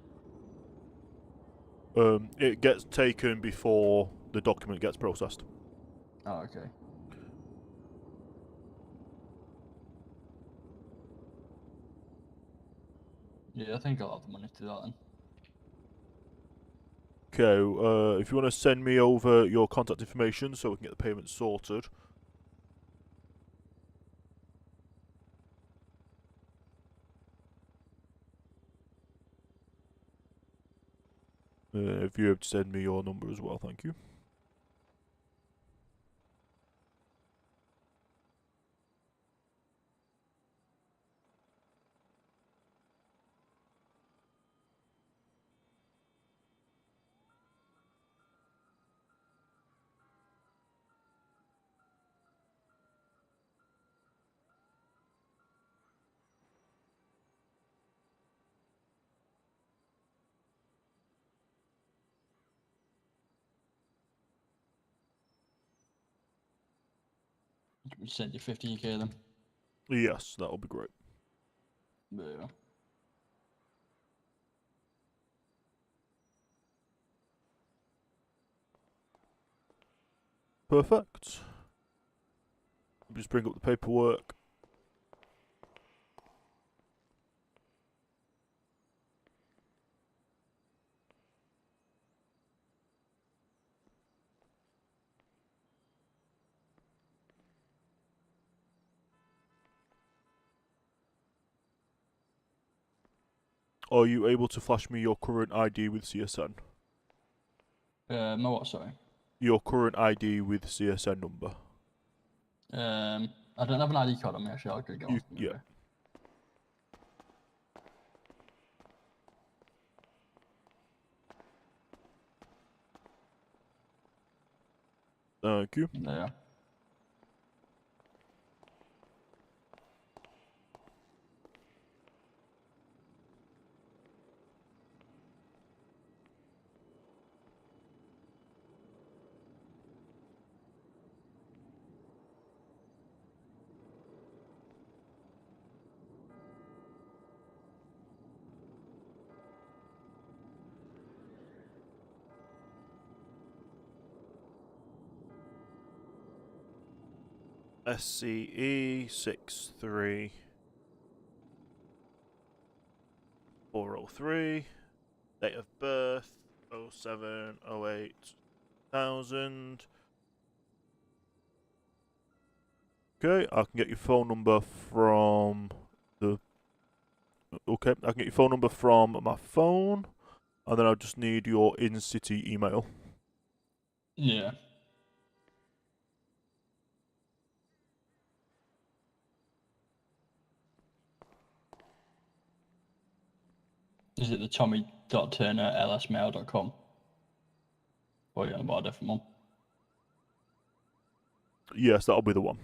It gets taken before the document gets processed. Oh, okay. Yeah, I think I'll have the money to do that then. Okay, if you want to send me over your contact information so we can get the payment sorted. If you have to send me your number as well, thank you. Can we send you 15k then? Yes, that'll be great. Yeah. Perfect. Just bring up the paperwork. Are you able to flash me your current ID with CSN? No, what, sorry? Your current ID with CSN number. I don't have an ID card on me, actually. I'll go get one. Yeah. Thank you. Yeah. SCE 63403. Date of birth 0708,000. Okay, I can get your phone number from the. Okay, I can get your phone number from my phone, and then I just need your in-city email. Yeah. Is it the tommy.turner@lsmail.com? Or you about a different one? Yes, that'll be the one.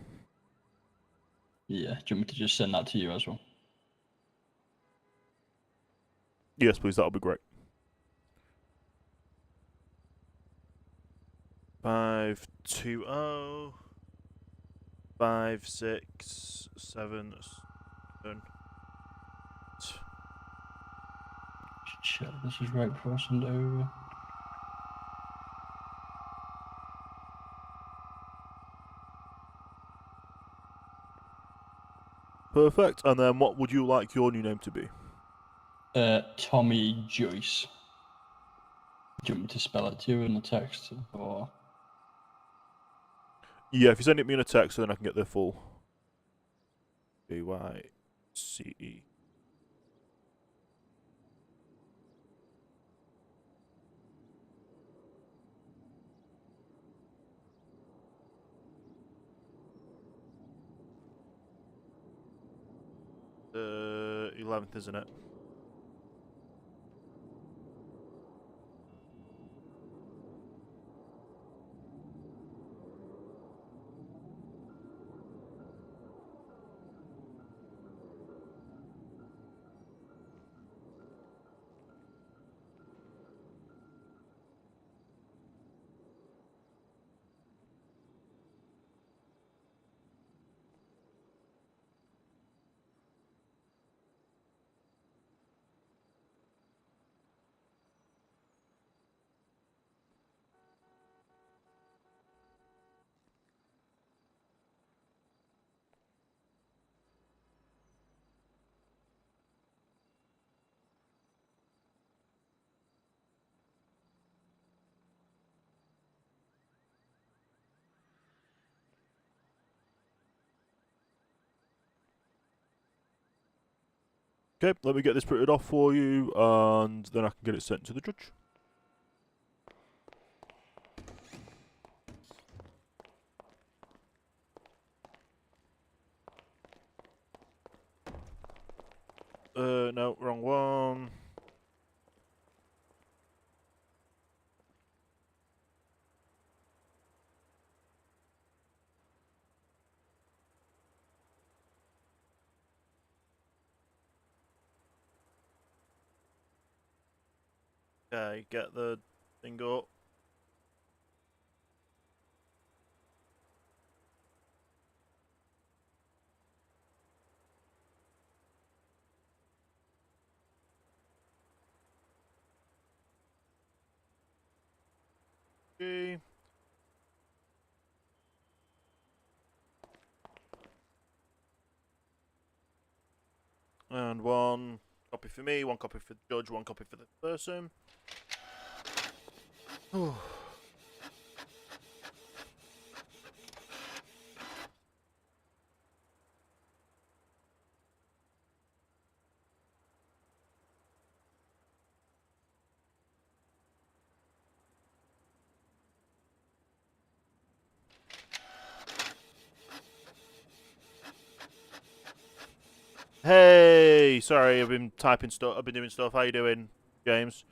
Yeah. Do you want me to just send that to you as well? Yes, please, that'll be great. 520 5677. Check this is right before I send it over. Perfect. And then what would you like your new name to be? Tommy Joyce. Do you want me to spell it to you in the text? Or Yeah, if you send it me in a text, then I can get the full. BYCE. The 11th, isn't it? Okay, let me get this printed off for you, and then I can get it sent to the judge. No, wrong one. Okay, get the thing up. Okay. And one copy for me, one copy for the judge, one copy for the person. Hey, sorry, I've been typing stuff. I've been doing stuff. How you doing, James?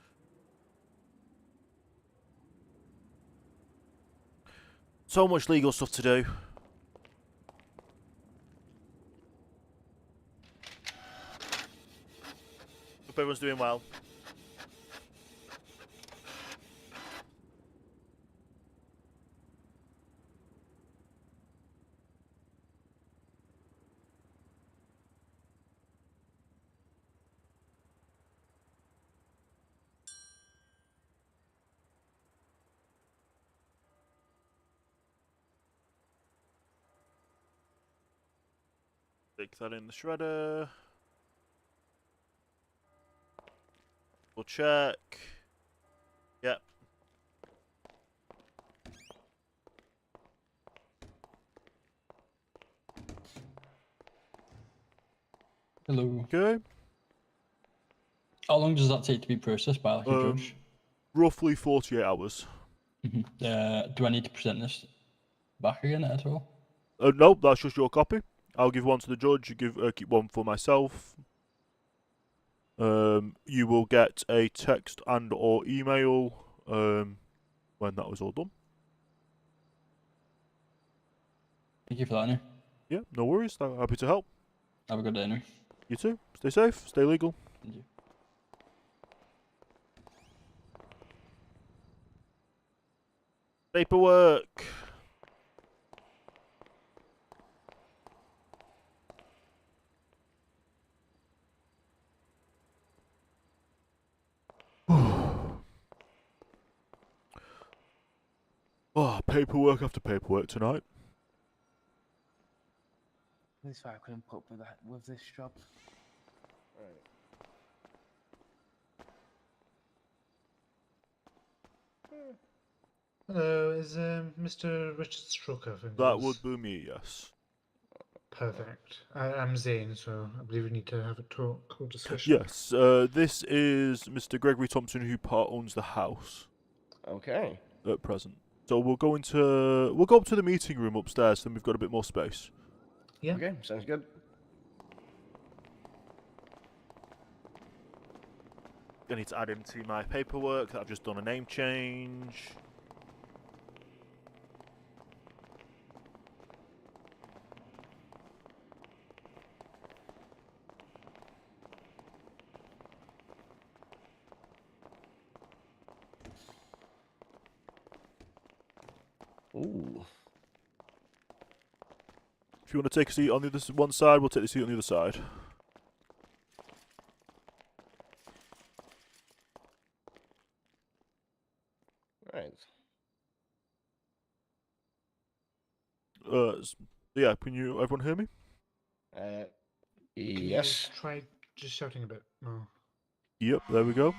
So much legal stuff to do. Hope everyone's doing well. Stick that in the shredder. We'll check. Yep. Hello. Okay. How long does that take to be processed by like a judge? Roughly 48 hours. Do I need to present this back again at all? No, that's just your copy. I'll give one to the judge. You keep one for myself. You will get a text and/or email when that was all done. Thank you for that, Annie. Yeah, no worries. Happy to help. Have a good day, Annie. You too. Stay safe. Stay legal. Thank you. Paperwork. Oh, paperwork after paperwork tonight. This is why I couldn't put up with this job. Hello, is Mr. Richard Stroker? I think it That is. would be me, yes. Perfect. I'm Zane, so I believe we need to have a talk or discussion. Yes, this is Mr. Gregory Thompson, who part owns the house. Okay. At present. So we'll go up to the meeting room upstairs, then we've got a bit more space. Yeah. Okay, sounds good. I need to add him to my paperwork that I've just done a name change. Ooh. If you want to take a seat on the other one side, we'll take the seat on the other side. Right. Yeah, can you everyone hear me? Yes. Can you try just shouting a bit more? Yep, there we go.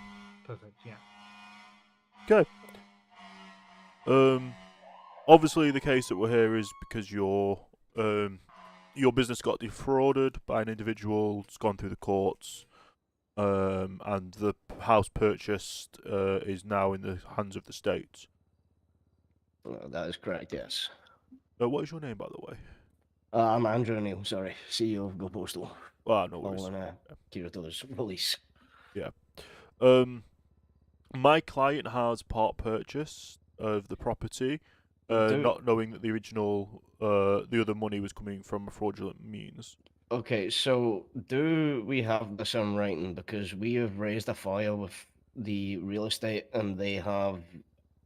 Perfect, yeah. Okay. Obviously the case that we're here is because your business got defrauded by an individual. It's gone through the courts, and the house purchased is now in the hands of the state. That is correct, yes. What is your name, by the way? I'm Andrew O'Neill, sorry, CEO of Go Postal. Ah, no worries. Following Kirito's release. Yeah. My client has part purchase of the property, not knowing that the original, the other money was coming from a fraudulent means. Okay, so do we have this in writing? Because we have raised a file with the real estate and they have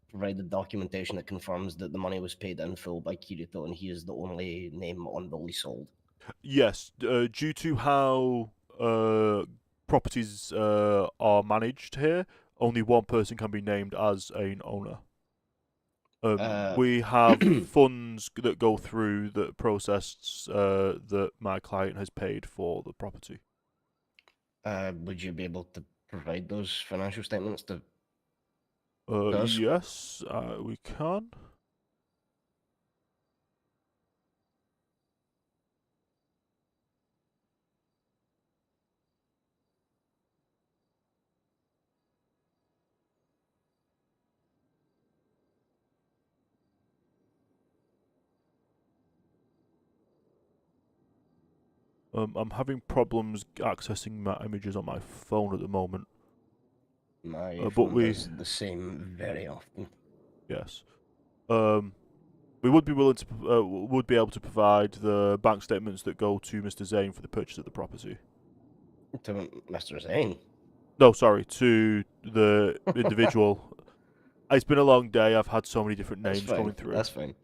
provided documentation that confirms that the money was paid in full by Kirito and he is the only name on the leasehold. Yes, due to how properties are managed here, only one person can be named as an owner. We have funds that go through the process that my client has paid for the property. Would you be able to provide those financial statements to us? Yes, we can. I'm having problems accessing my images on my phone at the moment. My phone does the same very often. Yes. We would be willing to would be able to provide the bank statements that go to Mr. Zane for the purchase of the property. To Mr. Zane? No, sorry, to the individual. It's been a long day. I've had so many different names coming through. That's fine.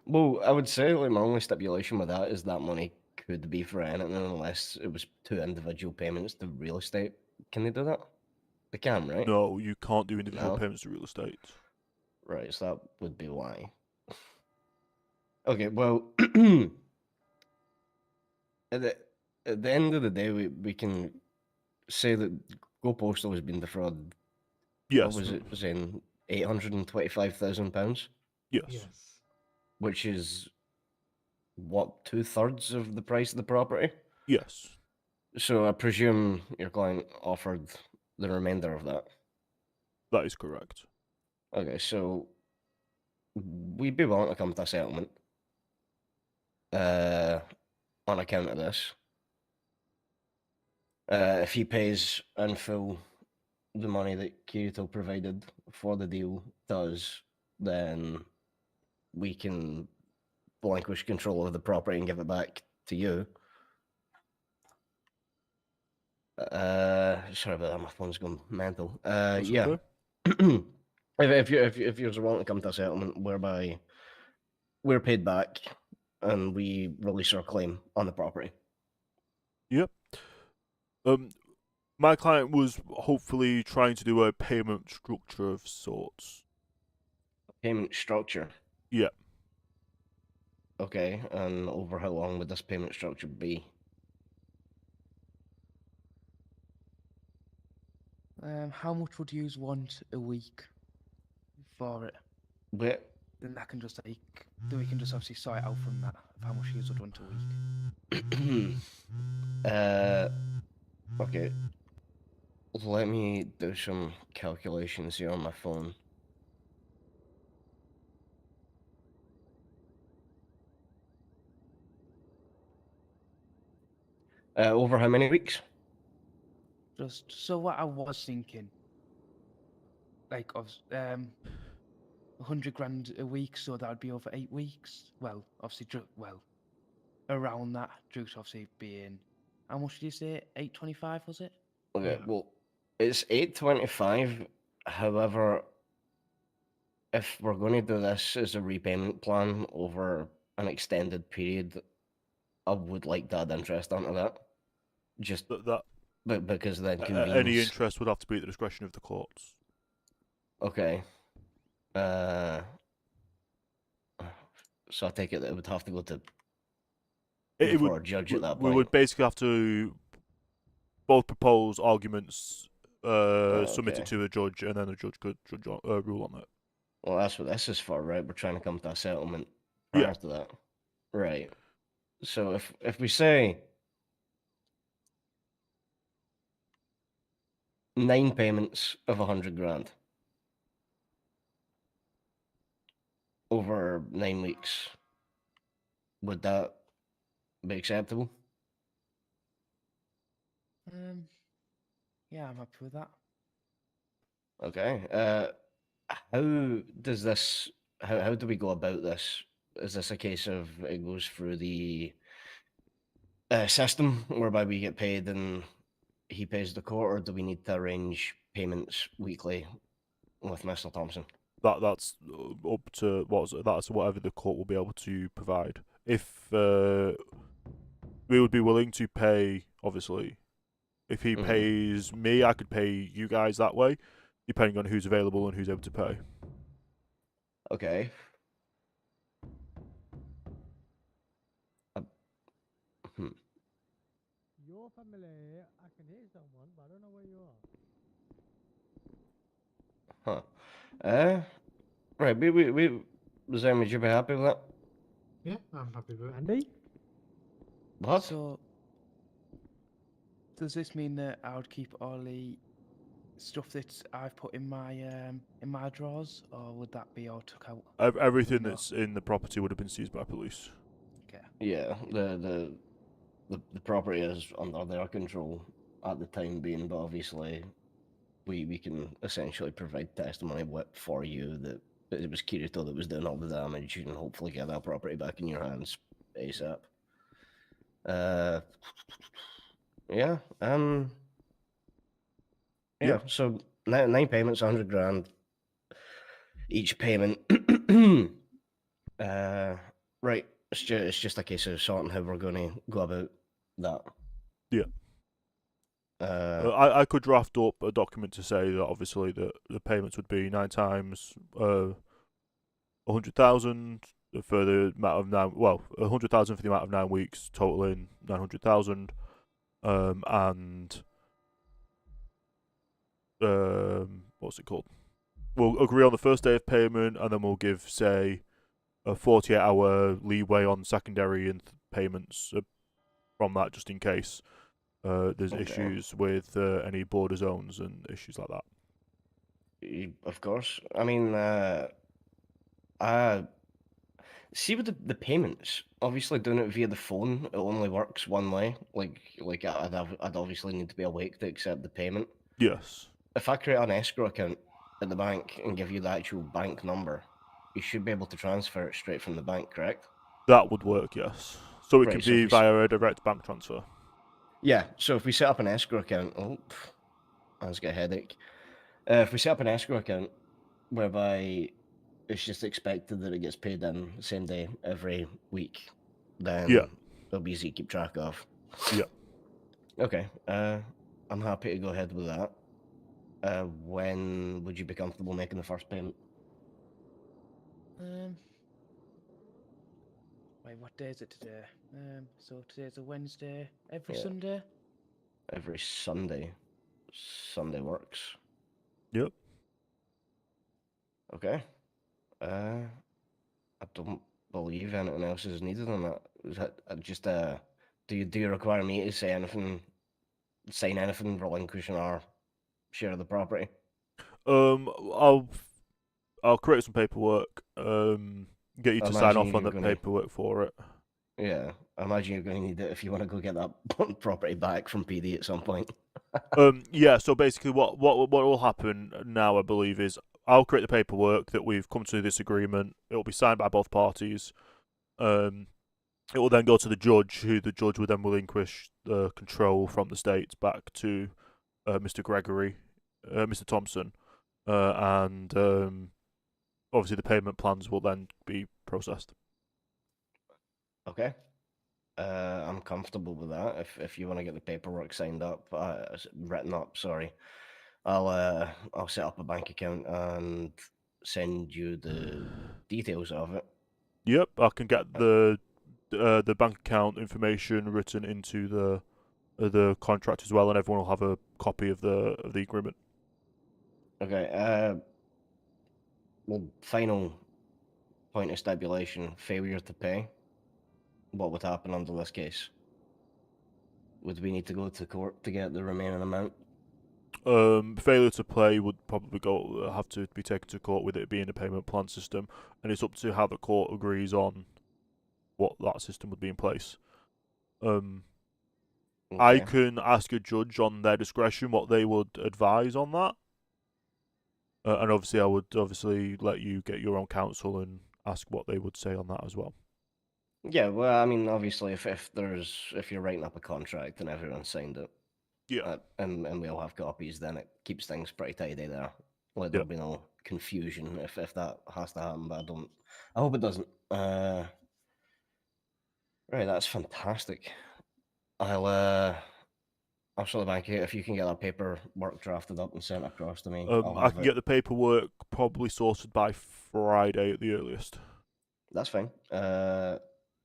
Well, I would say like my only stipulation with that is that money could be for anything unless it was two individual payments to real estate. Can they do that? They can, right? No, you can't do individual No? payments to real estate. Right, so that would be why. Okay, well, at the end of the day, we can say that Go Postal has been defrauded. Yes. What was it saying? £825,000? Yes. Which is, what, 2/3 of the price of the property? Yes. So I presume your client offered the remainder of that? That is correct. Okay, so we'd be willing to come to a settlement on account of this. If he pays in full the money that Kirito provided for the deal does, then we can relinquish control of the property and give it back to you. Sorry about that, my phone's gone mental. Yeah. Okay. if you're willing to come to a settlement whereby we're paid back and we release our claim on the property. Yep. My client was hopefully trying to do a payment structure of sorts. Payment structure? Yeah. Okay, and over how long would this payment structure be? How much would you want a week for it? then that can just like, then we can just obviously sort it out from that of how much he has done to week. Okay. Let me do some calculations here on my phone. Over how many weeks? Just so what I was thinking, like of 100 grand a week, so that would be over 8 weeks. Well, obviously, well, around that. Drugs obviously being, how much did you say? 825 was it? Okay, well, it's 825. However, if we're going to do this as a repayment plan over an extended period, I would like to add interest onto that. Just that but because then any convenes. interest would have to be at the discretion of the courts. Okay. So I take it that it would have to go to before a judge at that We point. would basically have to both propose arguments submitted Okay. to a judge, and then a judge could rule on it. Well, that's what this is for, right? We're trying to come to a settlement Yeah. prior to that. Right. So if we say 9 payments of 100 grand over 9 weeks, would that be acceptable? Yeah, I'm happy with that. Okay. How does this? How do we go about this? Is this a case of it goes through the system whereby we get paid and he pays the court, or do we need to arrange payments weekly with Mr. Thompson? That's up to that's whatever the court will be able to provide. If we would be willing to pay, obviously, if he pays me, I could pay you guys that way, depending on who's available and who's able to pay. Okay. Your family, I can hear someone, but I don't know where you are. Huh. Right. We Zane, would you be happy with that? Yeah, I'm happy with it. Andy? What? So, does this mean that I would keep all the stuff that I've put in my drawers, or would that be all took out? Everything that's in the property would have been seized by police. Okay. Yeah. The property is under their control at the time being, but obviously we can essentially provide testimony for you that it was Kirito that was doing all the damage. You can hopefully get that property back in your hands ASAP. Yeah. Yeah. So 9 payments, 100 grand each payment. Right. It's just a case of sorting how we're going to go about that. Yeah. I could draft up a document to say that obviously the payments would be 9 times 100,000 for the amount of 9. Well, 100,000 for the amount of 9 weeks, totaling 900,000. And what's it called? We'll agree on the first day of payment, and then we'll give, say, a 48-hour leeway on secondary and payments from that, just in case there's issues with any border zones and issues like that. Of course. I mean, see with the payments. Obviously, doing it via the phone, it only works one way. Like I'd obviously need to be awake to accept the payment. Yes. If I create an escrow account at the bank and give you the actual bank number, you should be able to transfer it straight from the bank, correct? That would work, yes. So it Right, could so be if we via a direct bank transfer. Yeah, so if we set up an escrow account, I just got a headache. If we set up an escrow account whereby it's just expected that it gets paid in the same day every week, then it'll be easy to keep track of. Yeah. Okay, I'm happy to go ahead with that. When would you be comfortable making the first payment? Wait, what day is it today? So today's a Wednesday. Every Yeah. Sunday? Every Sunday. Sunday works. Yep. Okay. I don't believe anything else is needed on that. Is that just do you require me to say anything, sign anything relinquishing our share of the property? I'll create some paperwork. Get you I to sign imagine off on you're the gonna. paperwork for it. Yeah, I imagine you're going to need it if you want to go get that property back from PD at some point. Yeah. So basically, what will happen now, I believe, is I'll create the paperwork that we've come to this agreement. It will be signed by both parties. It will then go to the judge, who the judge will then relinquish the control from the state back to Mr. Gregory, Mr. Thompson, and obviously the payment plans will then be processed. Okay. I'm comfortable with that. If you want to get the paperwork signed up, written up, sorry, I'll set up a bank account and send you the details of it. Yep, I can get the bank account information written into the contract as well, and everyone will have a copy of the agreement. Okay. Well, final point of stipulation: failure to pay. What would happen under this case? Would we need to go to court to get the remaining amount? Failure to pay would probably have to be taken to court with it being a payment plan system, and it's up to how the court agrees on what that system would be in place. I can ask a judge on their discretion what they would advise on that, and obviously I would let you get your own counsel and ask what they would say on that as well. Yeah, well, I mean, obviously, if you're writing up a contract and everyone signed it, yeah, and we all have copies, then it keeps things pretty tidy there. Like there'll be no confusion if that has to happen, but I hope it doesn't. Right, that's fantastic. I'll show the bank here if you can get that paperwork drafted up and sent across to me. I can get the paperwork probably sorted by Friday at the earliest. That's fine.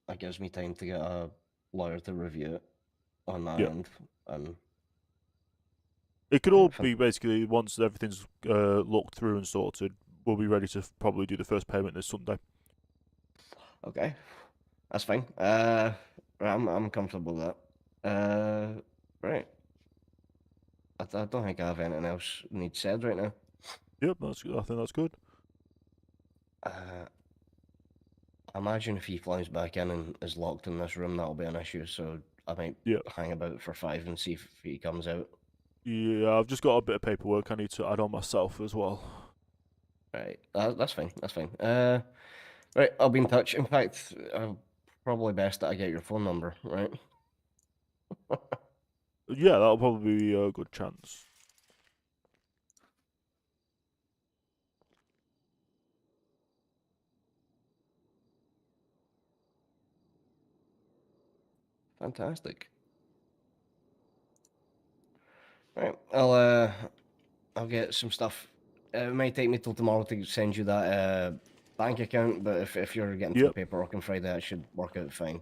That gives me time to get a lawyer to review it on my end. It could all be basically once everything's looked through and sorted, we'll be ready to probably do the first payment this Sunday. Okay, that's fine. I'm comfortable with that. Right. I don't think I have anything else needs said right now. Yep, I think that's good. I imagine if he flies back in and is locked in this room, that'll be an issue. So I might hang about for 5 and see if he comes out. Yeah, I've just got a bit of paperwork I need to add on myself as well. Right, that's fine. That's fine. Right, I'll be in touch. In fact, probably best that I get your phone number, right? Yeah, that'll probably be a good chance. Fantastic. Right, I'll get some stuff. It might take me till tomorrow to send you that bank account, but if you're getting to the paperwork on Friday, that should work out fine.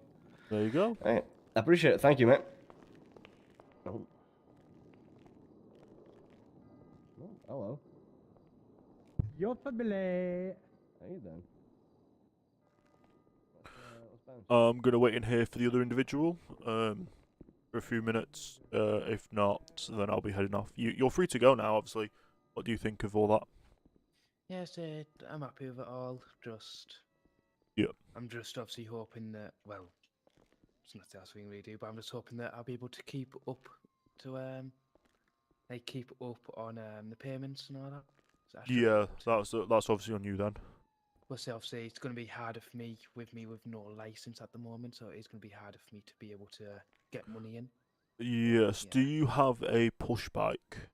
There you go. All right, I appreciate it. Thank you, mate. Oh. Oh, hello. Your family. How you doing? I'm gonna wait in here for the other individual for a few minutes. If not, then I'll be heading off. You're free to go now. Obviously, what do you think of all that? Yes, I'm happy with it all. I'm just obviously hoping that, well, it's not the last thing we do, but I'm just hoping that I'll be able to keep up to keep up on the payments and all that. Yeah, that's obviously on you then. Well, see, obviously it's going to be harder for me with no license at the moment, so it's going to be harder for me to be able to get money in. Yes. Do you have a push bike?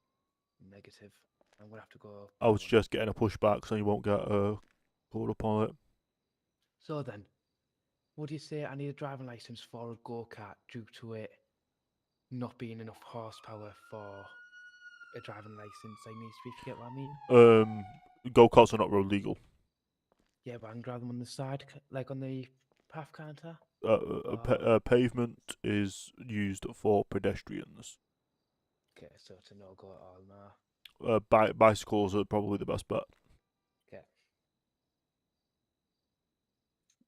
Negative. I'm gonna have to go. I would suggest getting a push bike so you won't get caught up on it. So then, what do you say? I need a driving license for a go-kart due to it not being enough horsepower for a driving license. I need to, if you get what I mean. Go-karts are not road legal. Yeah, but I can drive them on the side, like on the path, can't I? Pavement is used for pedestrians. Okay, so it's a no-go at all now. Bicycles are probably the best bet. Okay.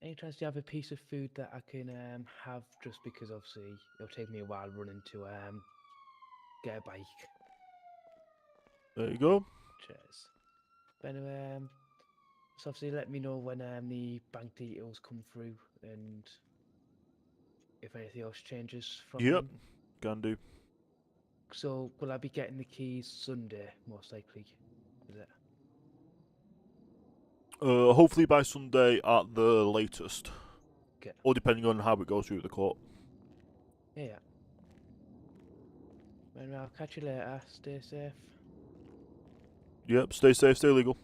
Any chance do you have a piece of food that I can have, just because obviously it'll take me a while running to get a bike. There you go. Cheers. But anyway, so obviously let me know when the bank details come through and if anything else changes from Yep, them. can do. So will I be getting the keys Sunday, most likely? Is it? Hopefully by Sunday at the latest. Okay. Or depending on how it goes through the court. Yeah. Anyway, I'll catch you later. Stay safe. Yep, stay safe, stay legal.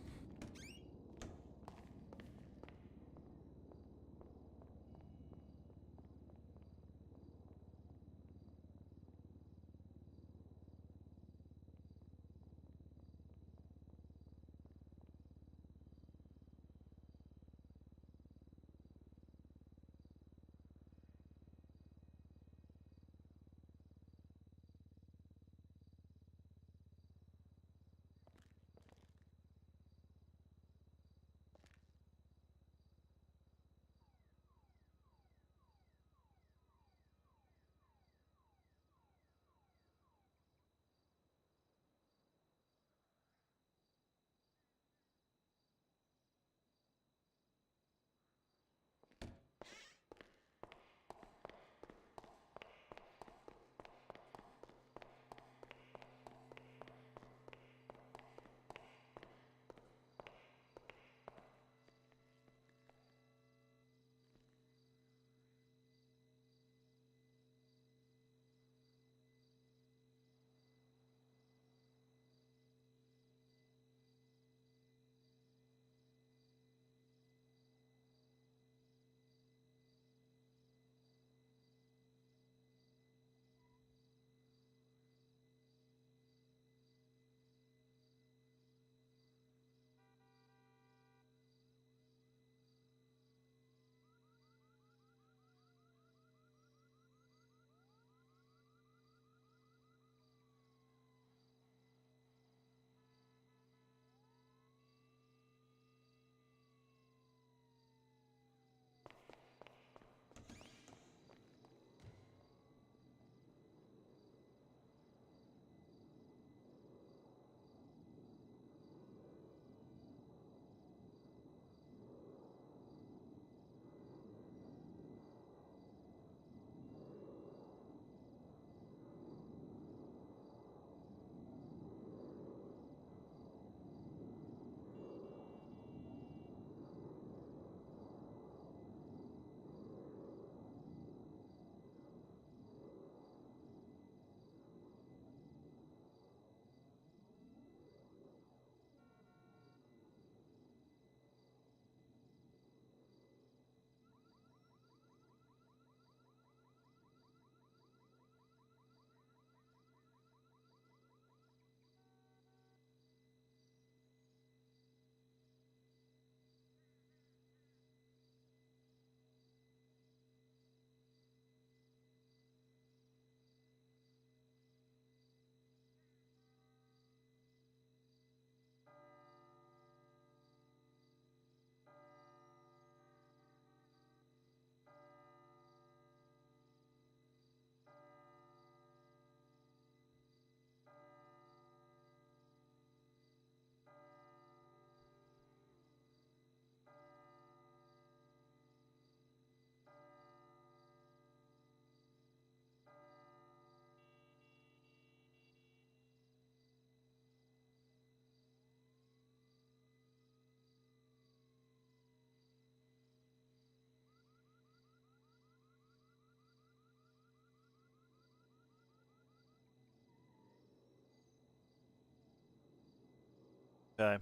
Okay.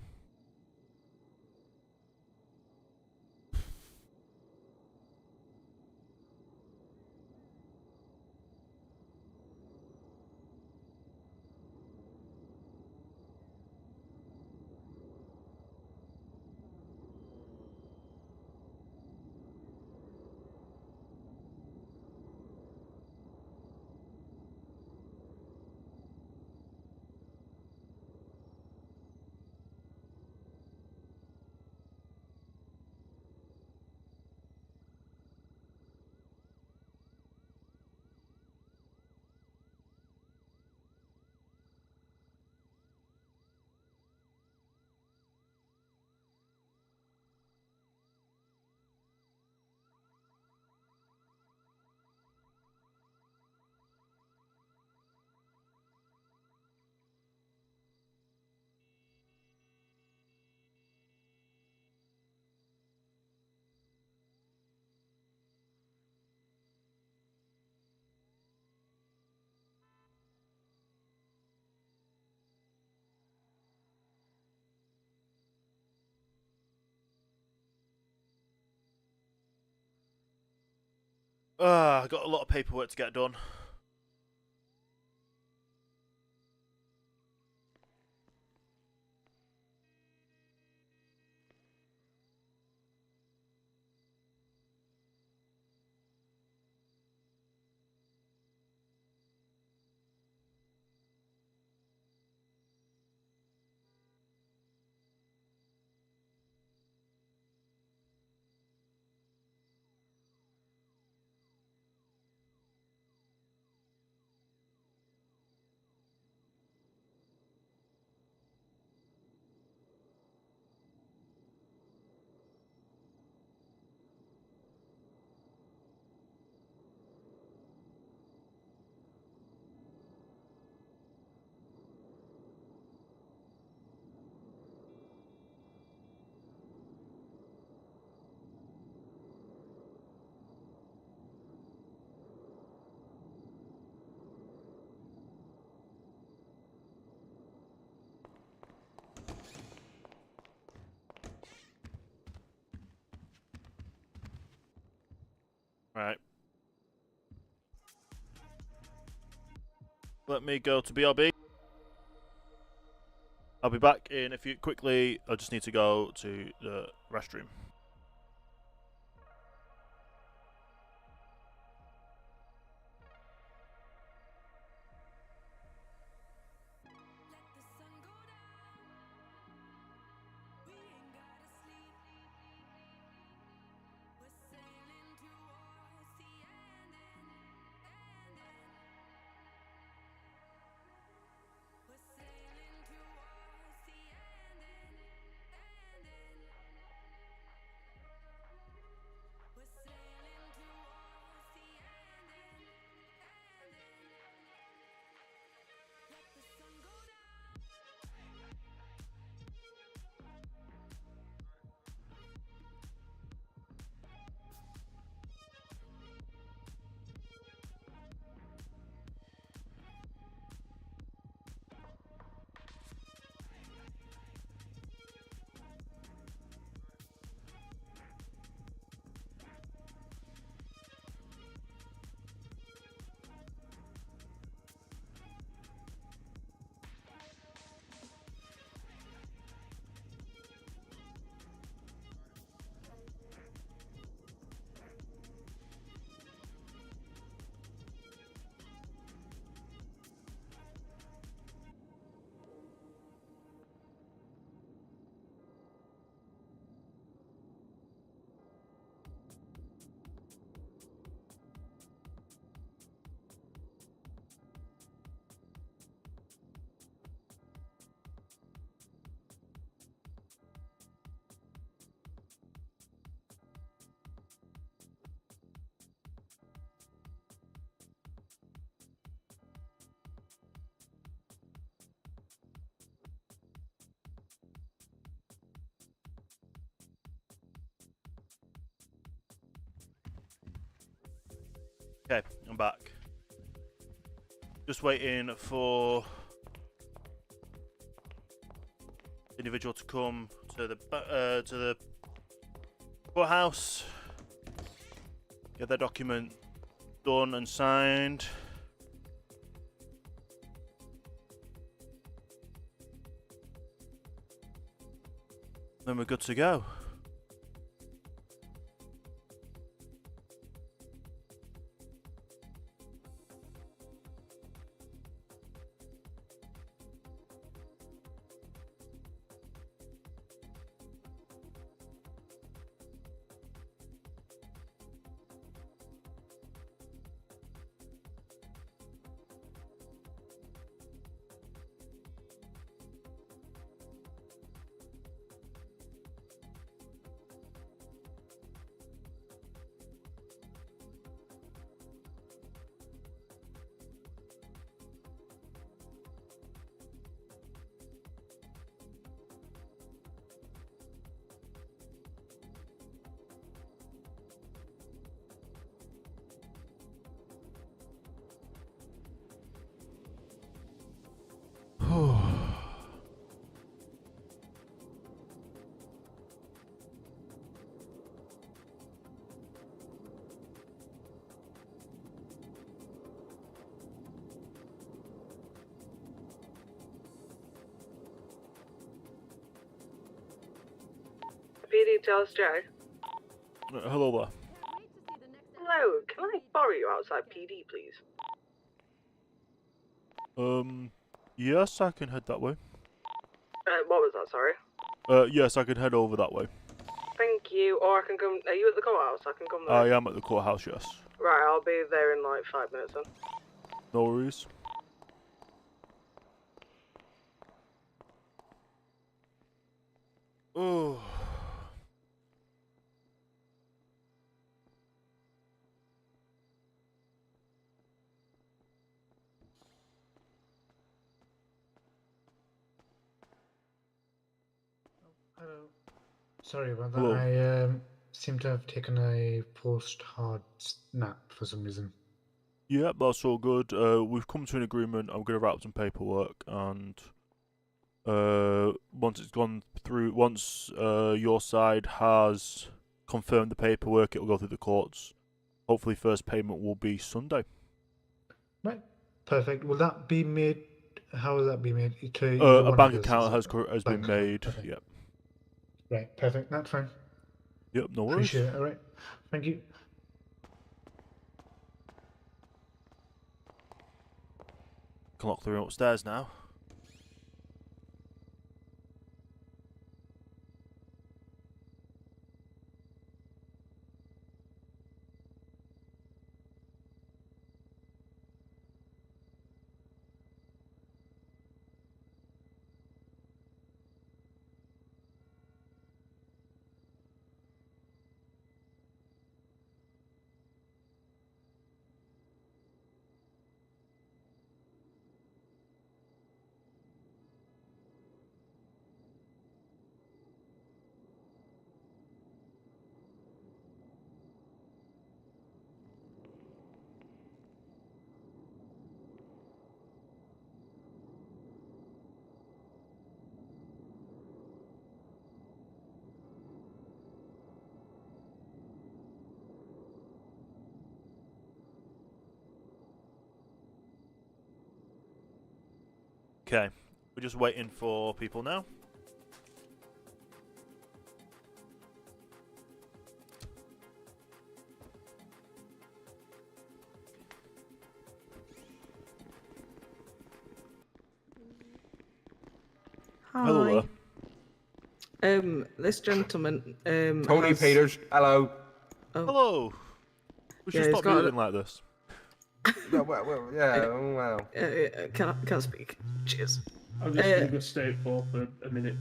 I got a lot of paperwork to get done. Right. Let me go to BRB. I'll be back in a few. Quickly, I just need to go to the restroom. Okay, I'm back. Just waiting for the individual to come to the courthouse, get their document done and signed. Then we're good to go. PD, tell us Jay. Hello there. Hello, can I borrow you outside PD, please? Yes, I can head that way. What was that, sorry? Yes, I can head over that way. Thank you, or I can come... Are you at the courthouse? I can come there. I am at the courthouse, yes. Right, I'll be there in like 5 minutes then. No worries. Oh. Hello. Sorry about that. Hello. I seem to have taken a post-hard nap for some reason. Yep, that's all good. We've come to an agreement. I'm going to wrap some paperwork, and once it's gone through, once your side has confirmed the paperwork, it will go through the courts. Hopefully, first payment will be Sunday. Right. Perfect. Will that be made? How will that be made? To A one bank of us, account is it? has been Bank account, made. perfect. Yep. Right. Perfect. That's fine. Yep. No worries. Appreciate it. All right. Thank you. Can lock the room upstairs now. Okay, we're just waiting for people now. Hello there. This gentleman, Tony has... Peters, hello. Oh. Hello. We should Yeah, he's stop got moving like this. Wow. Can I speak? Cheers. I'm just gonna go stay for a minute.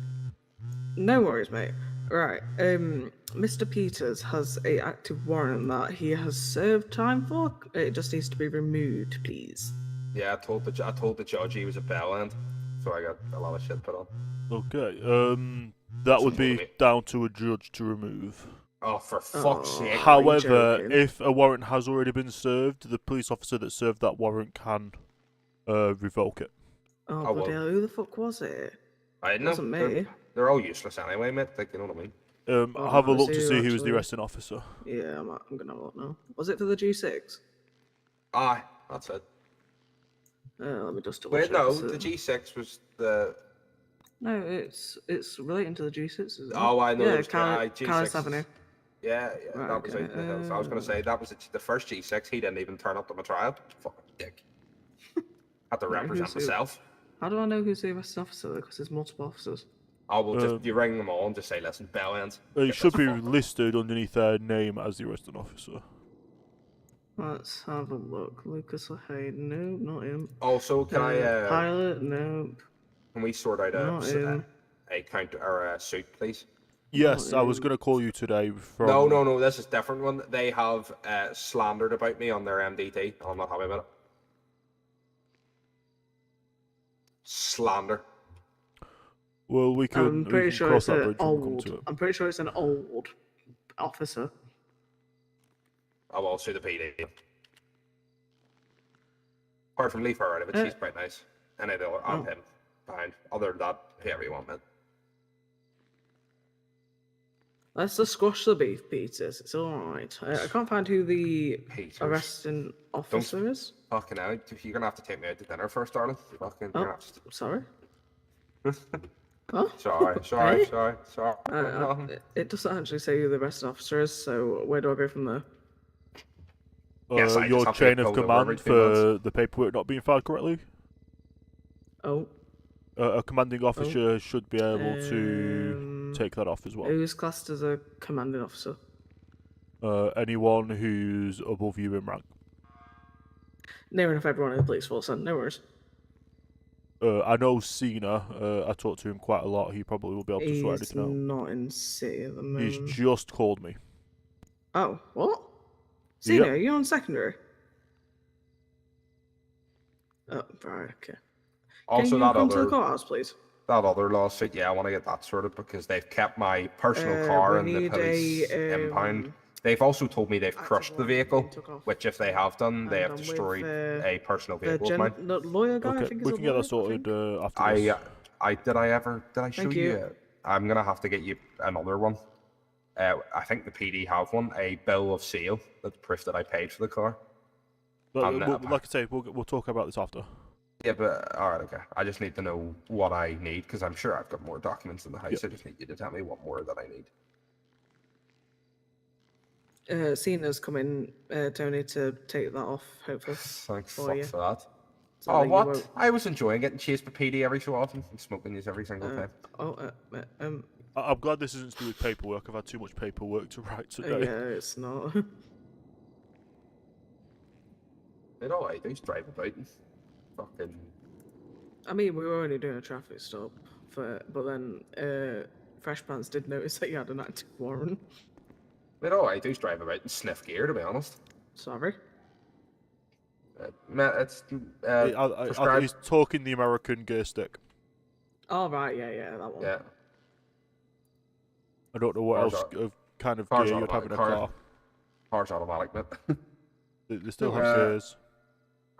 No worries, mate. Right, Mr. Peters has a active warrant that he has served time for. It just needs to be removed, please. Yeah, I told the judge he was a bell end, so I got a lot of shit put on. Okay. That would be down to a judge to remove. Oh, for fuck's sake! However, if a warrant has already been served, the police officer that served that warrant can revoke it. Oh, bloody hell, who the fuck was it? I know. Wasn't me. They're all useless anyway, mate. Like, you know what I mean? Have a look to see who was the arresting officer. Yeah, I'm gonna have a look now. Was it for the G6? Aye, that's it. Let me just double Wait, check. no, this. the G6 was the. No, it's relating to the G6, isn't it? Oh, I know. Yeah, It was G6. Carlos Avenue. Yeah, Right, that was okay, out in the hills. I was going to say that was the first G6. He didn't even turn up to my trial. Fucking dick. Had to Right, represent who's who? myself. How do I know who's the arresting officer? Because there's multiple officers. Oh, well, just you ring them all and just say, listen, bell ends. It should be listed underneath their name as the arresting officer. Let's have a look. Lucas Lahade, no, not him. Also, can I... Pilot, no. Can we sort out Not him. a counter or a suit, please? Yes, I was going to call you today from... No, this is a different one. They have slandered about me on their MDT. I'm not happy about it. Slander. Well, we can, I'm pretty sure cross it's that an bridge when we come old. to it. I'm pretty sure it's an old officer. I'll also the PD. Apart from leave her out of it, she's quite nice. And I'll him behind. Other than that, whoever you want, man. Let's just squash the beef, Peters. It's alright. I can't find who the arresting officer is. Fucking hell, you're gonna have to take me out to dinner first, darling. Fucking, Oh, sorry? Huh? Sorry. Uh, it doesn't actually say who the rest officer is, so where do I go from there? Yes, I your just have to get chain of pulled over every command 2 months. for the paperwork not being filed correctly. Oh. A commanding officer should be able to take that off as well. Who's classed as a commanding officer? Anyone who's above you in rank. Near enough everyone in the police force, then. No worries. I know Cena. I talked to him quite a lot. He probably will be able to sort He's anything out. not in city at the He's moment. just called me. Oh, what? Cena, Yep. are you on secondary? Oh, right, okay. Also, Can you that come to the other courthouse, please? that other lawsuit, yeah, I want to get that sorted because they've kept my personal car we in the need police a, impound. They've also told me they've crushed the vehicle, took off, which if they have done, they and have I'm with, destroyed a personal the vehicle of mine. the lawyer guy, I Okay, think we is can a get lawyer, that sorted after I this. did I show Thank you you. it? I'm gonna have to get you another one. I think the PD have one, a bill of sale that's proof that I paid for the car. Like I say, we'll talk about this after. Yeah, but alright, okay. I just need to know what I need because I'm sure I've got more documents in the house. Yep. I just need you to tell me what more that I need. Cena's coming, Tony, to take that off, hopefully. Thank for fuck you. for that. So Oh, that you what? won't- I was enjoying getting chased by PD every so often and smoking these every single time. I'm glad this isn't to do with paperwork. I've had too much paperwork to write today. Yeah, it's not. You know, I do drive about and fucking. I mean, we were only doing a traffic stop, but then Fresh Pants did notice that you had an active warrant. You know, I do drive about and sniff gear, to be honest. Sorry? It's He's talking the American gear stick. Oh, right, yeah, that one. Yeah. I don't know what Car's else au- kind of car's gear you'd have in a car. Car's automatic, mate. They still have gears.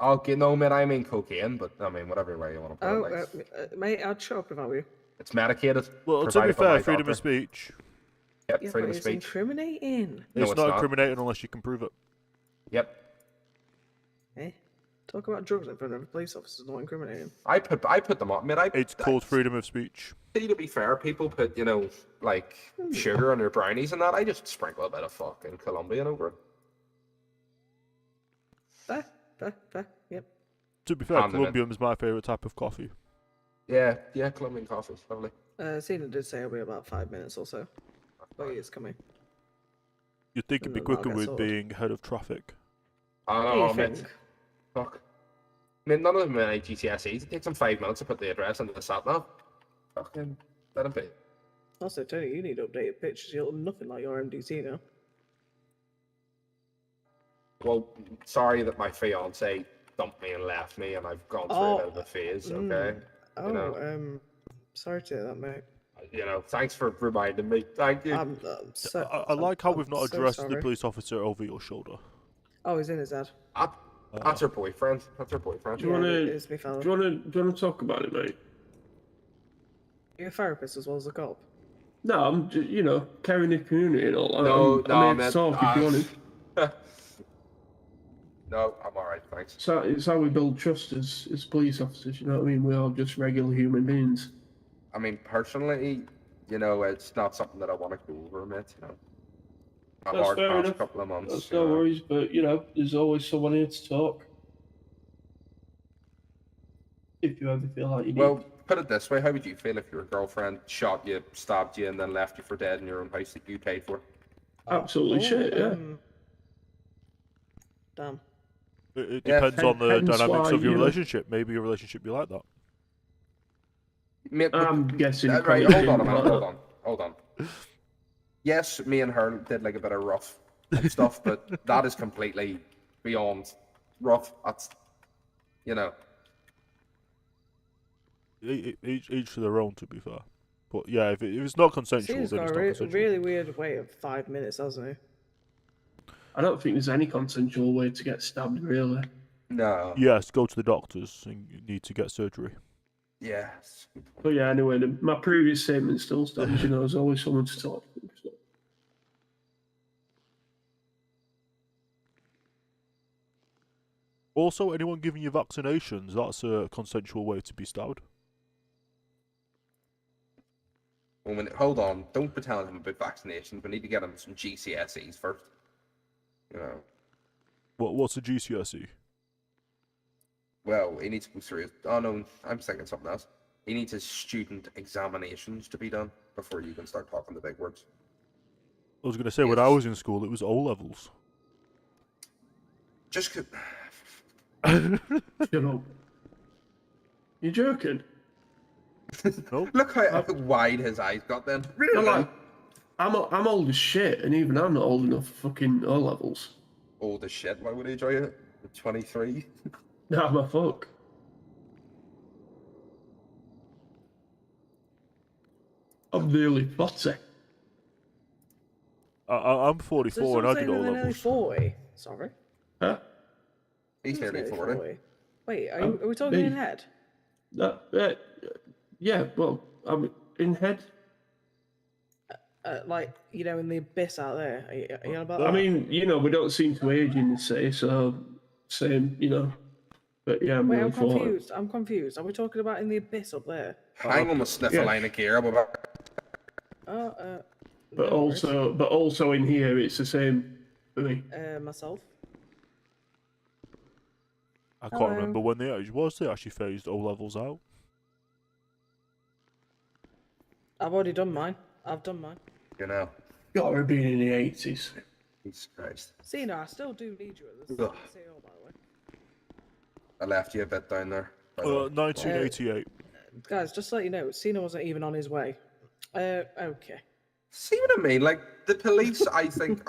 Okay, no, man, I mean cocaine, but I mean, whatever way you want to put it. Like, Mate, I'd show up if I were you. it's medicated. Well, to be provided by fair, my freedom doctor. of speech. Yep, Yeah, freedom but of it's speech. incriminating. No, It's not incriminating unless you can prove it. Yep. Talk about drugs in front of a police officer is not incriminating. I put them on. I mean, It's called freedom of speech. See, to be fair, people put, you know, like sugar on their brownies and that. I just sprinkle a bit of fucking Colombian over it. Fair, yep. To be fair, Hand them in. Colombian is my favourite type of coffee. Yeah, Colombian coffee, lovely. Cena did say it'll be about 5 minutes or so. But he is coming. You'd think it'd be And then quicker that'll get with sorted. being head of traffic. I What do you know, mate. think? Fuck. I mean, none of them are any GCSEs. It takes them 5 minutes to put the address into the sat nav. Fucking let them be. Also, Tony, you need updated pictures. You look nothing like your MDT now. Well, sorry that my fiance dumped me and left me, and I've gone through a bit of a phase. Okay. Oh, You know. Sorry to hear that, mate. You know, thanks for reminding me. Thank you. I like how we've not so addressed the sorry. police officer over your shoulder. Oh, he's in his head. That's her boyfriend. That's her boyfriend. Do you want it is me, to? fella. Do you want to talk about it, mate? You're a therapist as well as a cop. No, I'm just, you know, carrying the community and all. No, I'm here man. to talk if you want to. No, I'm alright, thanks. So it's how we build trust as police officers. You know what I mean? We're all just regular human beings. I mean, personally, you know, it's not something that I want to go over, mate. You know, a That's hard fair past enough. couple of months. That's you no know. worries, but you know, there's always someone here to talk. If you ever feel like you need. Well, put it this way: how would you feel if your girlfriend shot you, stabbed you, and then left you for dead in your own house that you paid for? Absolutely shit, yeah. Damn. It Yeah, depends on the hence dynamics why, of your you know- relationship. Maybe your relationship be like that. Mate, I'm guessing. it right, probably hold on a didn't minute. like Hold on. Yes, me and her did like a bit of rough stuff, but that is completely beyond rough. That's, you know. Each to their own, to be fair. But yeah, if it's not consensual, Cena's then got it's a not consensual. really weird way of 5 minutes, hasn't he? I don't think there's any consensual way to get stabbed, really. No. Yes, go to the doctors and you need to get surgery. Yes. But yeah, anyway, my previous statement still stands. You know, there's always someone to talk to. So. Also, anyone giving you vaccinations, that's a consensual way to be stabbed. Hold on. Don't be telling him about vaccinations. We need to get him some GCSEs first. You know. What's a GCSE? Well, he needs to go through. Oh no, I'm thinking something else. He needs his student examinations to be done before you can start talking the big words. I was going to say, when I was in school, it was O levels. Just. Shut up. You joking? Look how wide his eyes got then. Really? Like, I'm old as shit, and even I'm not old enough for fucking O levels. Old as shit. Why would he enjoy it? 23. Nah, my fuck. I'm nearly 40. I'm 44 and I did O nearly levels. 40. Sorry. Huh? He's nearly 40. Wait, are we talking in head? Yeah, well, I'm in head. Like, you know, in the abyss out there. Are you on about that? I mean, you know, we don't seem to age in the city, so same, you know. But yeah, I'm Wait, nearly I'm 40. confused. I'm confused. Are we talking about in the abyss up there? Hang on a sniff a line of gear. But also in here, it's the same for me. Myself. I can't remember when the age was. They actually phased O levels out. I've already done mine. I've done mine. You know. Gotta have been in the 80s. Jesus Christ. See, no, I still do need you at this Ugh. CO, by the way. I left you a bit down there. by the way. 1988. Guys, just to let you know, Cena wasn't even on his way. Okay. See what I mean? Like, the police, I think,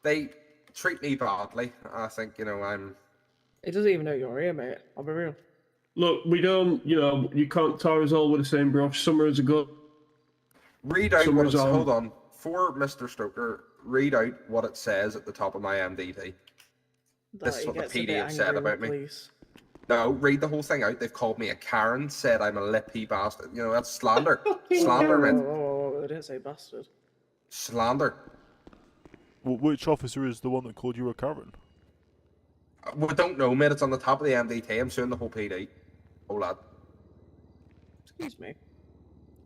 they treat me badly. I think, you know, He doesn't even know you're here, mate. I'll be real. Look, we don't, you know, you can't tar us all with the same brush. Some is a good. Read out what Summer's it's, on. hold on. For Mr. Stoker, read out what it says at the top of my MDT. This is he what the gets a bit PD have said angry about with me. police. No, read the whole thing out. They've called me a Karen, said I'm a lippy bastard. You know, that's slander. Slander, man. Oh, they didn't say bastard. Slander. Which officer is the one that called you a Karen? We don't know, mate. It's on the top of the MDT. I'm suing the whole PD. Oh, lad. Excuse me.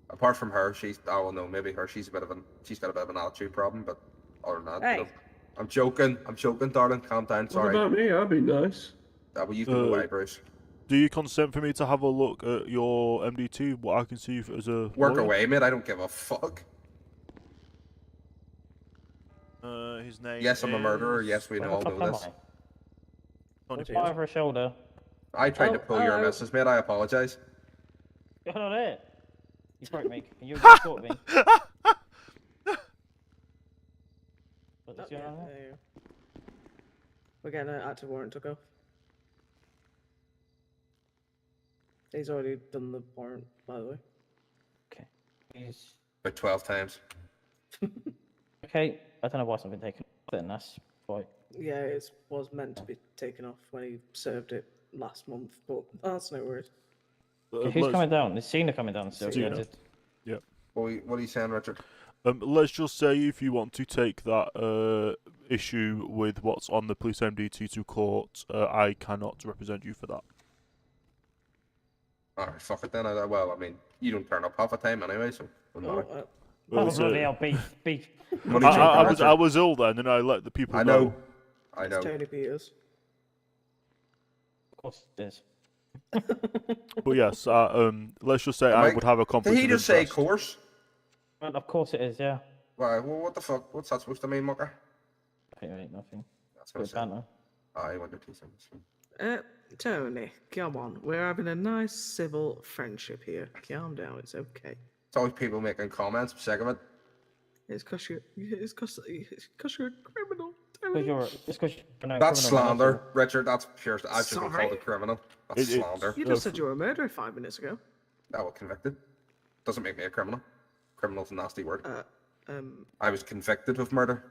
Apart from her, oh, well, no, maybe her. She's got a bit of an attitude problem, but other than that, Hey. you know. I'm joking, darling. Calm down. Sorry. What about me? I'd be nice. Well, you can go away, Bruce. Do you consent for me to have a look at your MDT? What I can see as a Work lawyer? away, mate. I don't give a fuck. His name. Yes, I'm a murderer. is- Yes, we all know this. Tony Fire over her shoulder. I tried to pull your missus, mate. I apologise. You're not it. You broke me. Can you escort me? What is your name? We're getting an active warrant to go. He's already done the warrant, by the way. Okay. He's... About 12 times. Okay, I don't know why something taken off then, that's quite... Yeah, it was meant to be taken off when he served it last month, but that's no worries. Who's coming down? Is Cena coming down still? Cena. Yeah. What are you saying, Richard? Let's just say if you want to take that issue with what's on the police MDT to court, I cannot represent you for that. Alright, fuck it then. Well, I mean, you don't turn up half the time anyway, so wouldn't matter. Well, it's, bloody hell, beef. I was ill then, and I let the people I know. I know. Tony Peters. Of course it is. But yes, let's just say I would have a conflict. Did he of just say interest. course? Well, of course it is, yeah. Well, what the fuck? What's that supposed to mean, mucker? It ain't nothing. That's what I Good said. banter. I wonder two things. Tony, come on. We're having a nice civil friendship here. Calm down, it's okay. It's always people making comments. I'm sick of it. It's cause you're a criminal. It's because you're That's slander, Richard. That's pure. I should be Sorry? called a criminal. That's slander. You just said you were a murderer 5 minutes ago. That was convicted. Doesn't make me a criminal. Criminal's a nasty word. I I was convicted of murder,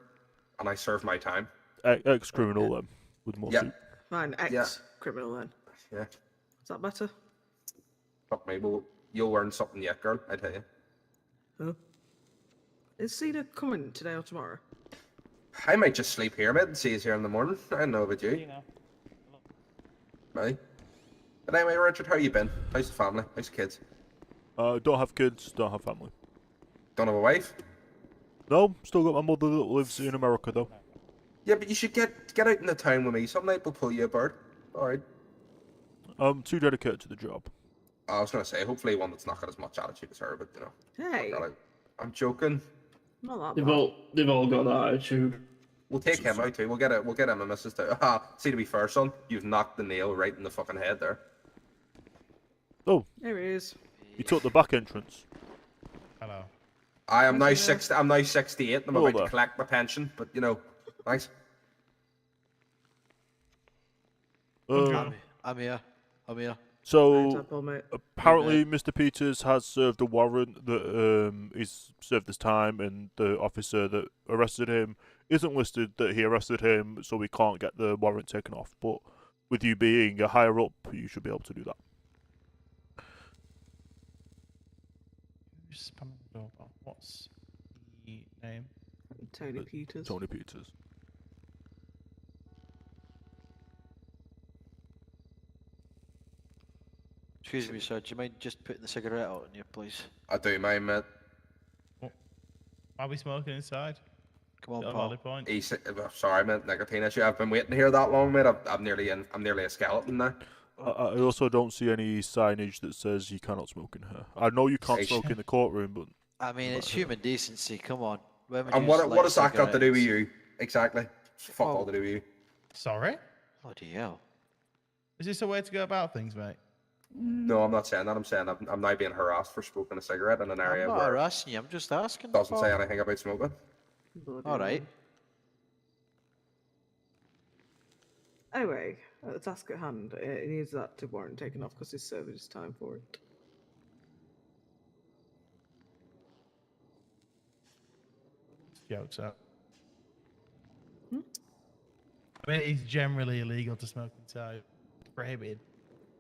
and I served my time. Ex-criminal then, with more Yep. seat. Fine, ex-criminal then. Yeah. Is that better? Fuck me. Well, you'll learn something yet, girl. I tell you. Huh? Is Cena coming today or tomorrow? I might just sleep here, mate, and see you here in the morning. I don't know about you. Right. But anyway, Richard, how you been? How's the family? How's the kids? Don't have kids, don't have family. Don't have a wife? No, still got my mother that lives in America though. Yeah, but you should get out in the town with me. Some night we'll pull you a bird. Alright. I'm too dedicated to the job. I was gonna say, hopefully one that's not got as much attitude as her, but you know. Hey. I'm joking. Not that They've bad. all got that attitude. We'll take him out too. We'll get him a missus too. See, to be fair, son, you've knocked the nail right in the fucking head there. Oh. There he is. You took the back entrance. Hello. I am now Where's he 60. I'm now 68. And I'm Hello about there. to collect my pension, but you know, thanks. I'm here. So mate. apparently, Mr. Peters has served a warrant that he's served his time, and the officer that arrested him isn't listed that he arrested him, so we can't get the warrant taken off. But with you being a higher up, you should be able to do that. Just spamming the doorbell. What's the name? Tony Peters. Tony Peters. Excuse me, sir. Do you mind just putting the cigarette out in here, please? I do, mate. Are we smoking inside? Come on, Got a pal. valid point. Sorry, mate. Nicotine issue. I've been waiting here that long, mate. I'm nearly a skeleton now. I also don't see any signage that says you cannot smoke in here. I know you can't smoke in the courtroom, but I mean, it's human decency. Come on. When would And you what light has that got to do with cigarettes? you? Exactly. Fuck all to do with you. Sorry? Bloody hell. Is this a way to go about things, mate? No, I'm not saying that. I'm saying I'm now being harassed for smoking a cigarette in an area I'm not where harassing you. I'm just asking. it doesn't say pal. anything about smoking. All right. Anyway, the task at hand. He needs that active warrant taken off because he's serving his time for it. Jokes out. I mean, it's generally illegal to smoke inside. Prohibited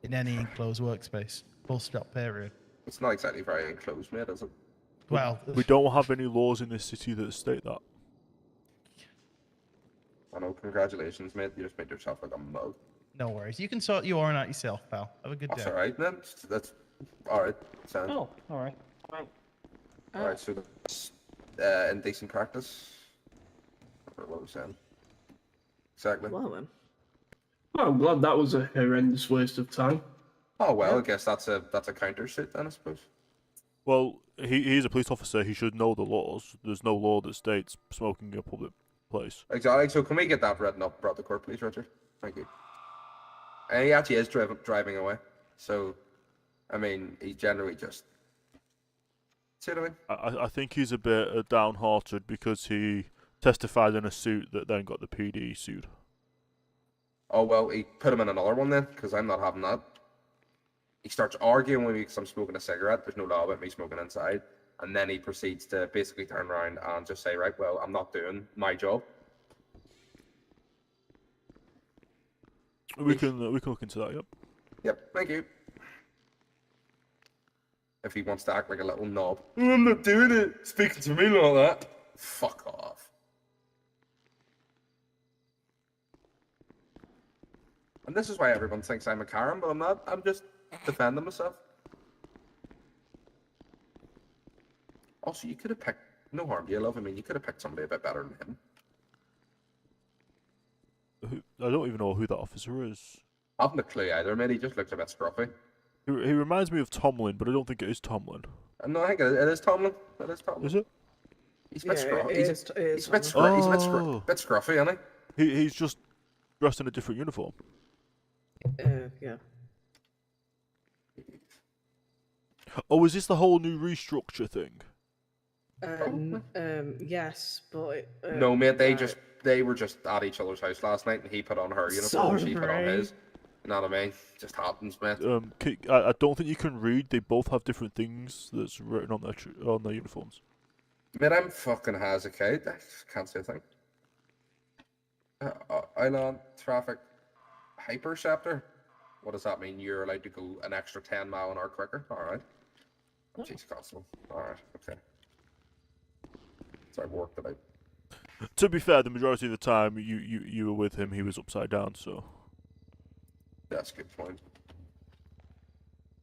in any enclosed workspace. Full stop, period. It's not exactly very enclosed, mate, is it? Well, we don't have any laws in this city that state that. I know. Congratulations, mate. You just made yourself like a mug. no worries. You can sort your warrant out yourself, pal. Have a good That's day. all right, then. That's all right. Sound. Oh, all right. Fine. All right. So that's indecent practice. Or what was saying? Exactly. Well then. Well, I'm glad that was a horrendous waste of time. Oh well, I guess that's a counter suit then, I suppose. Well, he's a police officer. He should know the laws. There's no law that states smoking in a public place. Exactly. So can we get that written up, brought to court, please, Richard? Thank you. And he actually is driving away. So, I mean, he's generally just. See what I mean? I think he's a bit downhearted because he testified in a suit that then got the PD sued. Oh well, he put him in another one then, because I'm not having that. He starts arguing with me because I'm smoking a cigarette. There's no law about me smoking inside. And then he proceeds to basically turn around and just say, right, well, I'm not doing my job. We can look into that. Yep. Yep, thank you. If he wants to act like a little knob. I'm not doing it. Speaking to me like that. Fuck off. And this is why everyone thinks I'm a Karen, but I'm not. I'm just defending myself. Also, you could have picked, no harm to you, love. I mean, you could have picked somebody a bit better than him. I don't even know who that officer is. I haven't a clue either, mate. He just looks a bit scruffy. He reminds me of Tomlin, but I don't think it is Tomlin. No, I think it is Tomlin. It is Tomlin. Is it? He's a bit Yeah, scruffy. it He's is- a it is bit Tomlin. he's a bit scruffy, isn't he? He's just dressed in a different uniform. Yeah. Oh, is this the whole new restructure thing? Yes, but No, mate, right. they were just at each other's house last night, and he put on her uniform, and she put on Sorry. his. You know what I mean? Just happens, mate. I don't think you can read. They both have different things that's written on their uniforms. Mate, I'm fucking has a kid. I can't say a thing. Island traffic hyperceptor. What does that mean? You're allowed to go an extra 10 mile an hour quicker. All right. Jeez, constable. All right. Okay. So I worked it out. To be fair, the majority of the time you were with him, he was upside down. So That's a good point.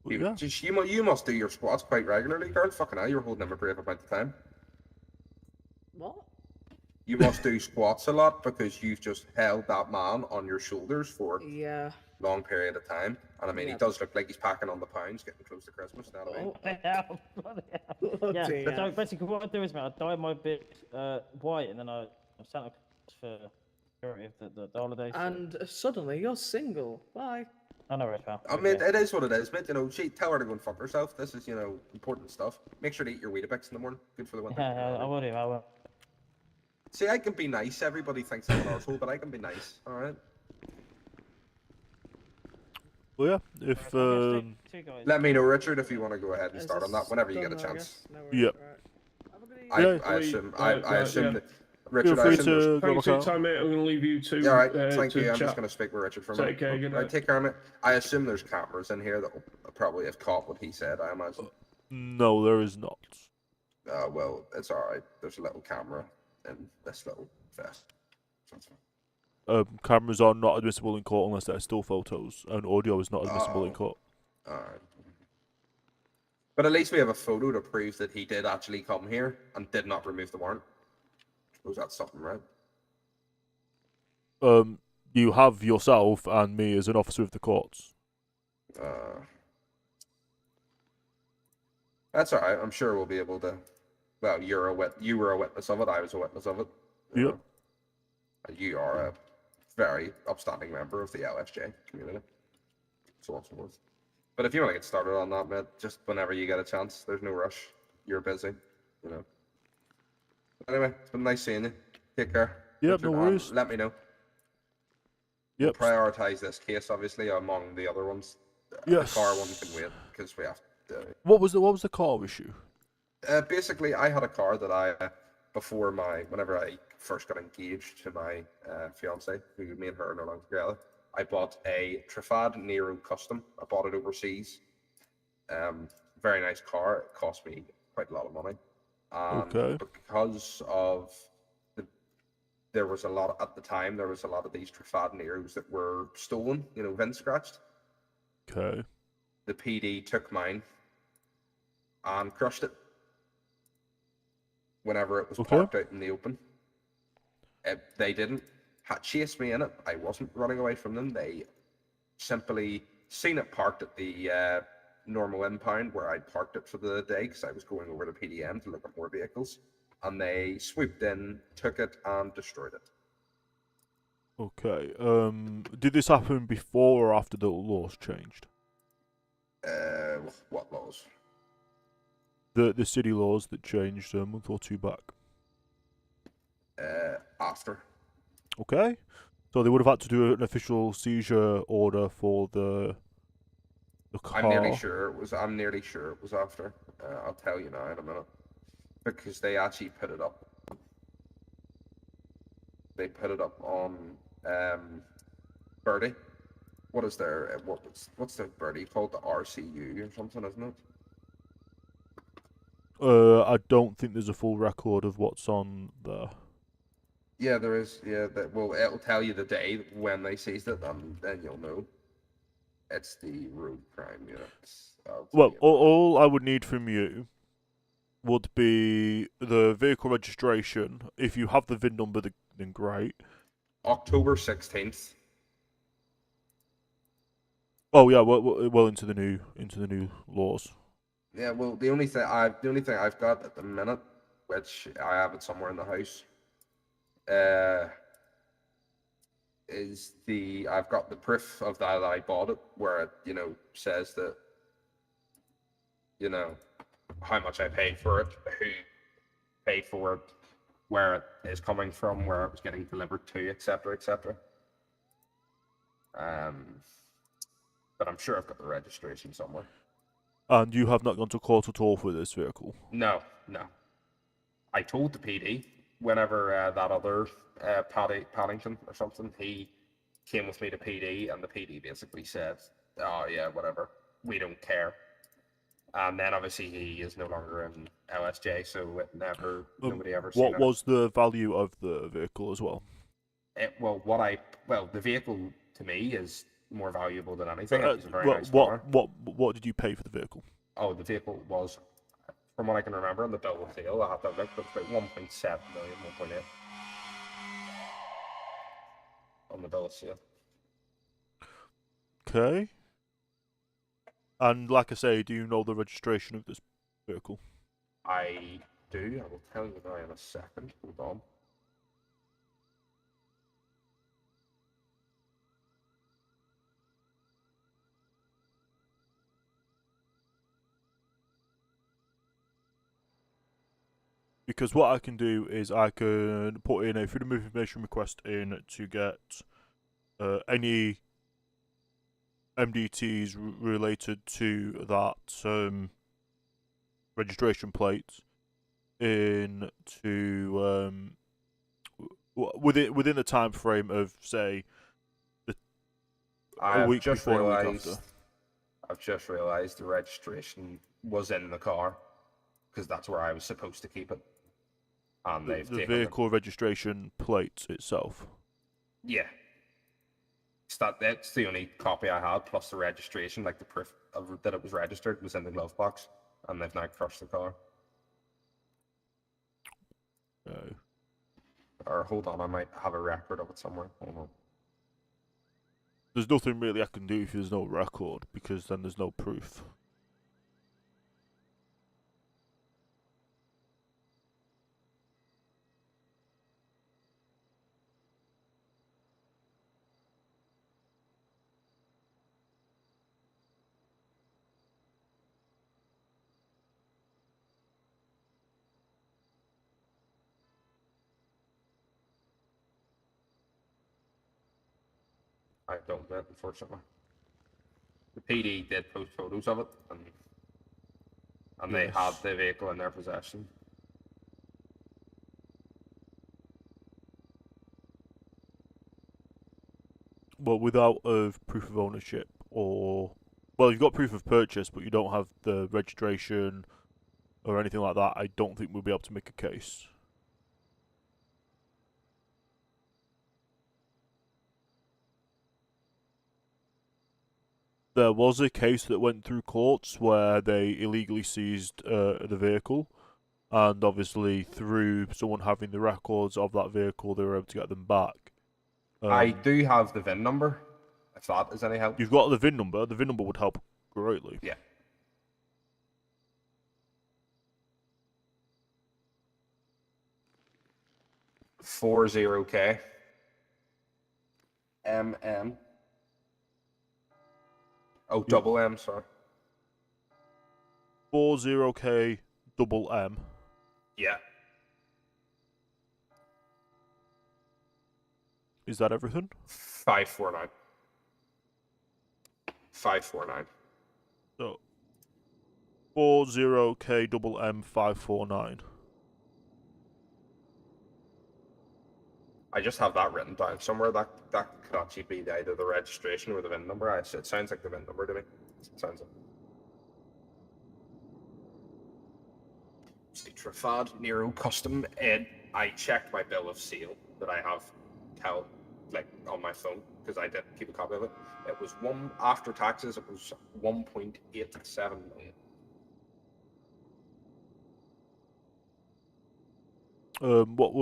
Yeah. You must do your squats quite regularly, girl. Fucking hell, you're holding them a brave amount of time. What? You must do squats a lot because you've just held that man on your shoulders for Yeah. long period of time. And I mean, he Yep. does look like he's packing on the pounds, getting close to Christmas. You know what I mean? Yeah, dear. so basically what I do is, man, I dye my bit white, and then I'm Santa Claus for majority of the holidays. So. And suddenly you're single. Bye. I know, right, pal. I mean, it is what it is, mate. You know, tell her to go and fuck herself. This is, important stuff. Make sure to eat your Weetabix in the morning. Good for the winter. Yeah, I will do. I will. See, I can be nice. Everybody thinks I'm an arsehole, but I can be nice. All right. Well, yeah. If let me know, Richard, if you want to go ahead and start on that whenever you get a chance. Yep. I assume that Richard. Feel I free assume there's- to thanks for your time, mate. I'm going to leave you to. Yeah, all right. Thank to you. I'm chat. just going to speak with Richard for a minute. Take care. Good Right, night. take care, mate. I assume there's cameras in here that will probably have caught what he said. I imagine. no, there is not. Well, it's all right. There's a little camera in this little vest. So it's fine. Cameras are not admissible in court unless they're still photos, and audio is not admissible in Oh. court. All right. But at least we have a photo to prove that he did actually come here and did not remove the warrant. I suppose that's something, right? You have yourself and me as an officer of the courts. That's all right. I'm sure we'll be able to. Well, you were a witness of it. I was a witness of it. Yep. You are a very upstanding member of the LFJ community. So on and so forth. But if you want to get started on that, mate, just whenever you get a chance. There's no rush. You're busy, But anyway, it's been nice seeing you. Take care. Yep, no Richard, worries. let me know. Yep. We'll prioritize this case, obviously, among the other ones. Yes. The car one can wait because we have to. What was the car issue? Basically, I had a car that whenever I first got engaged to my fiance, who me and her are no longer together, I bought a Trifad Nero Custom. I bought it overseas. Very nice car. It cost me quite a lot of money. And Okay. because of there was a lot of these Trifad Neros that were stolen, VIN scratched. Okay. The PD took mine and crushed it whenever it was parked out in the open. They didn't chase me in it. I wasn't running away from them. They simply seen it parked at the normal impound where I parked it for the day because I was going over to PDM to look at more vehicles. And they swooped in, took it, and destroyed it. Okay. Did this happen before or after the laws changed? What laws? The city laws that changed a month or two back. After. Okay. So they would have had to do an official seizure order for the car. I'm nearly sure it was after. I'll tell you now in a minute. Because they actually put it up. They put it up on Birdie. What's the Birdie called? The RCU or something, isn't it? I don't think there's a full record of what's on there. Yeah, there is. Yeah, it'll tell you the day when they seized it, and then you'll know. It's the road crime units. Well, all I would need from you would be the vehicle registration. If you have the VIN number, then great. October 16th. Oh yeah, well into the new laws. Yeah, well, the only thing I've got at the minute, which I have it somewhere in the house, is I've got the proof of that I bought it, where it says that how much I paid for it, who paid for it, where it is coming from, where it was getting delivered to, etc., etc. But I'm sure I've got the registration somewhere. And you have not gone to court at all for this vehicle? No. I told the PD whenever that other Paddington or something, he came with me to PD, and the PD basically said, "Oh yeah, whatever, we don't care." And then obviously he is no longer in LSJ, so nobody ever seen it. What was the value of the vehicle as well? The vehicle to me is more valuable than anything. It was a very Well, nice car. what did you pay for the vehicle? Oh, the vehicle was, from what I can remember, on the bill of sale, I have to have looked, it was about 1.7 million, 1.8 on the bill of sale. Okay. And like I say, do you know the registration of this vehicle? I do. I will tell you now in a second. Hold on. Because what I can do is I can put in a freedom of information request in to get any MDTs related to that registration plate into within the time frame of say a week before, a week after. I've just realised the registration was in the car because that's where I was supposed to keep it. And they've The taken vehicle registration plate itself. Yeah. That's the only copy I had, plus the registration, like the proof that it was registered, was in the glove box, and they've now crushed the car. No. Or hold on, I might have a record of it somewhere. Hold on. There's nothing really I can do if there's no record, because then there's no proof. I don't know, unfortunately. The PD did post photos of it, and they had the vehicle in their possession. Well, without proof of ownership, or well, you've got proof of purchase, but you don't have the registration or anything like that, I don't think we'll be able to make a case. There was a case that went through courts where they illegally seized the vehicle, and obviously through someone having the records of that vehicle, they were able to get them back. I do have the VIN number, if that is any help. You've got the VIN number. The VIN number would help greatly. Yeah. $40K MM. Oh, double M, sorry. 40K double M. Yeah. Is that everything? 549. 549. So 40K double M 549. I just have that written down somewhere. That could actually be either the registration or the VIN number. It sounds like the VIN number to me. It sounds like. See, Trafad Nero Custom Ed. I checked my bill of sale that I have on my phone because I didn't keep a copy of it. It was after taxes. It was 1.87 million. What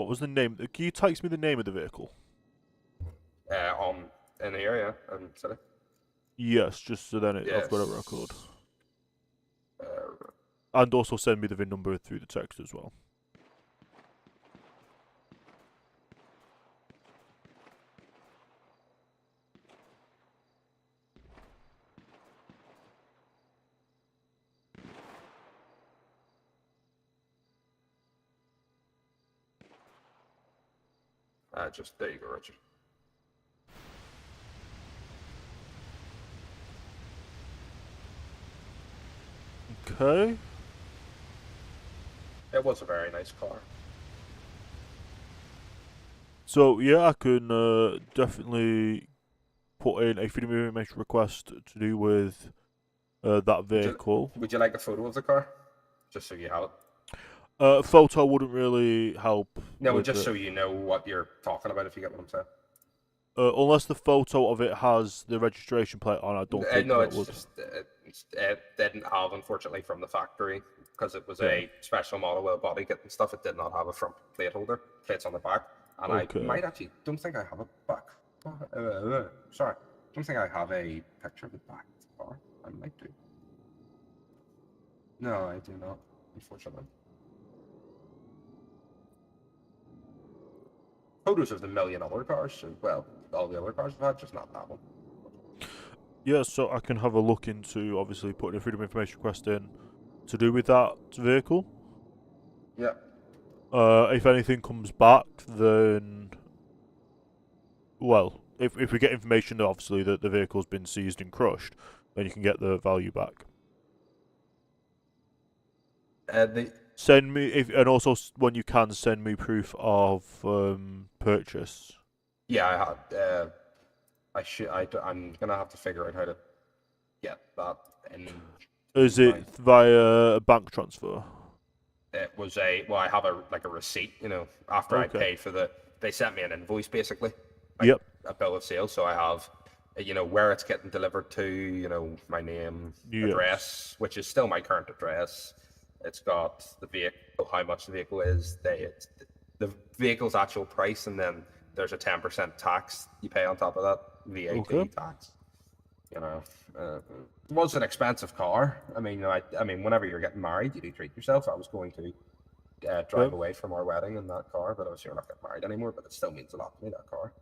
was the name? Can you text me the name of the vehicle? In the area and city. Yes, just so then I've got a record. And also send me the VIN number through the text as well. There you go, Richard. Okay. It was a very nice car. So yeah, I can definitely put in a freedom of information request to do with that vehicle. Would you like a photo of the car, just so you have it? Photo wouldn't really help. No, just so you know what you're talking about, if you get what I'm saying. Unless the photo of it has the registration plate on, I don't think No, that it's would. just it didn't have, unfortunately, from the factory, because it was Yeah. a special model with a body kit and stuff. It did not have a front plate holder. Plates on the back, and Okay. I might actually don't think I have a back. Sorry, don't think I have a picture of the back of the car. I might do. No, I do not, unfortunately. Photos of the million other cars, well, all the other cars I've had, just not that one. Yeah, so I can have a look into obviously putting a freedom of information request in to do with that vehicle. Yeah. If anything comes back, then well, if we get information obviously that the vehicle's been seized and crushed, then you can get the value back. Send me and also when you can send me proof of purchase. Yeah, I had. I'm gonna have to figure out how to get that in. Is it via a bank transfer? It was I have a receipt, after I Okay. paid for they sent me an invoice basically. Yep. A bill of sale, so I have, where it's getting delivered to, my name, address, which is still my current address. It's got the vehicle, how much the vehicle is, the vehicle's actual price, and then there's a 10% tax you pay on top of that, VAT tax. It was an expensive car. I mean, whenever you're getting married, you do treat yourself. I was going to drive away from our wedding in that car, but obviously we're not getting married anymore. But it still means a lot to me, that car.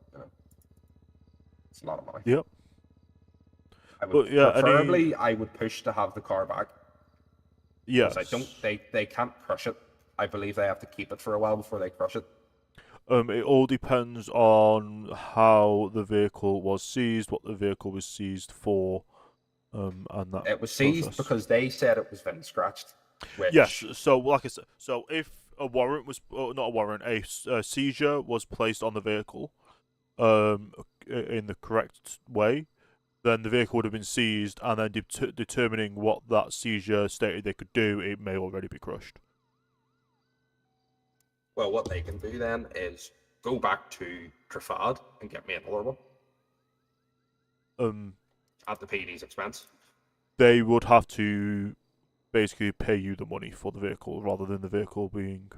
It's a lot of money. Yep. I would preferably I would push to have the car back. Yes. Because they can't crush it. I believe they have to keep it for a while before they crush it. It all depends on how the vehicle was seized, what the vehicle was seized for, and that. It was seized because they said it was VIN scratched. Which... Yes. So, like I said, so if a warrant was, not a warrant, a seizure was placed on the vehicle, in the correct way, then the vehicle would have been seized, and then determining what that seizure stated they could do, it may already be crushed. Well, what they can do then is go back to Trafad and get me another one. At the PD's expense. They would have to basically pay you the money for the vehicle rather than the vehicle being.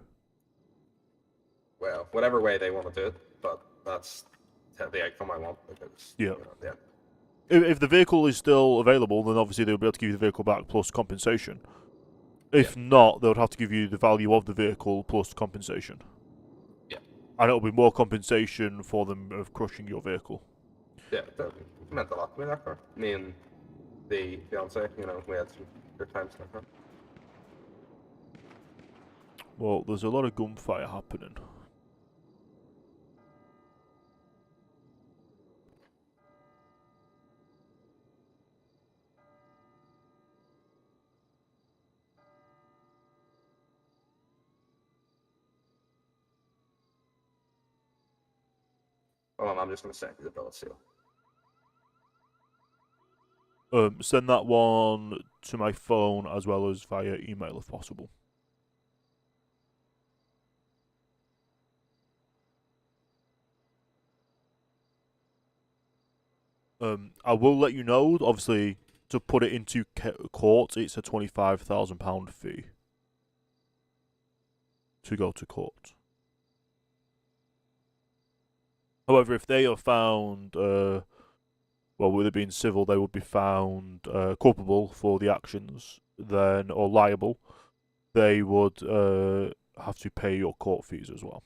Well, whatever way they want to do it, but that's the outcome I want because. Yeah. If the vehicle is still available, then obviously they'll be able to give you the vehicle back plus compensation. If not, they would have to give you the value of the vehicle plus compensation. Yeah. And it'll be more compensation for them of crushing your vehicle. Yeah, that meant a lot to me, that car. Me and the fiance, we had some good times in that car. Well, there's a lot of gunfire happening. Hold on, I'm just going to send you the bill of sale. Send that one to my phone as well as via email if possible. I will let you know, obviously, to put it into court, it's a £25,000 fee to go to court. However, if they are found, well, with it being civil, they would be found culpable for the actions, then, or liable, they would have to pay your court fees as well.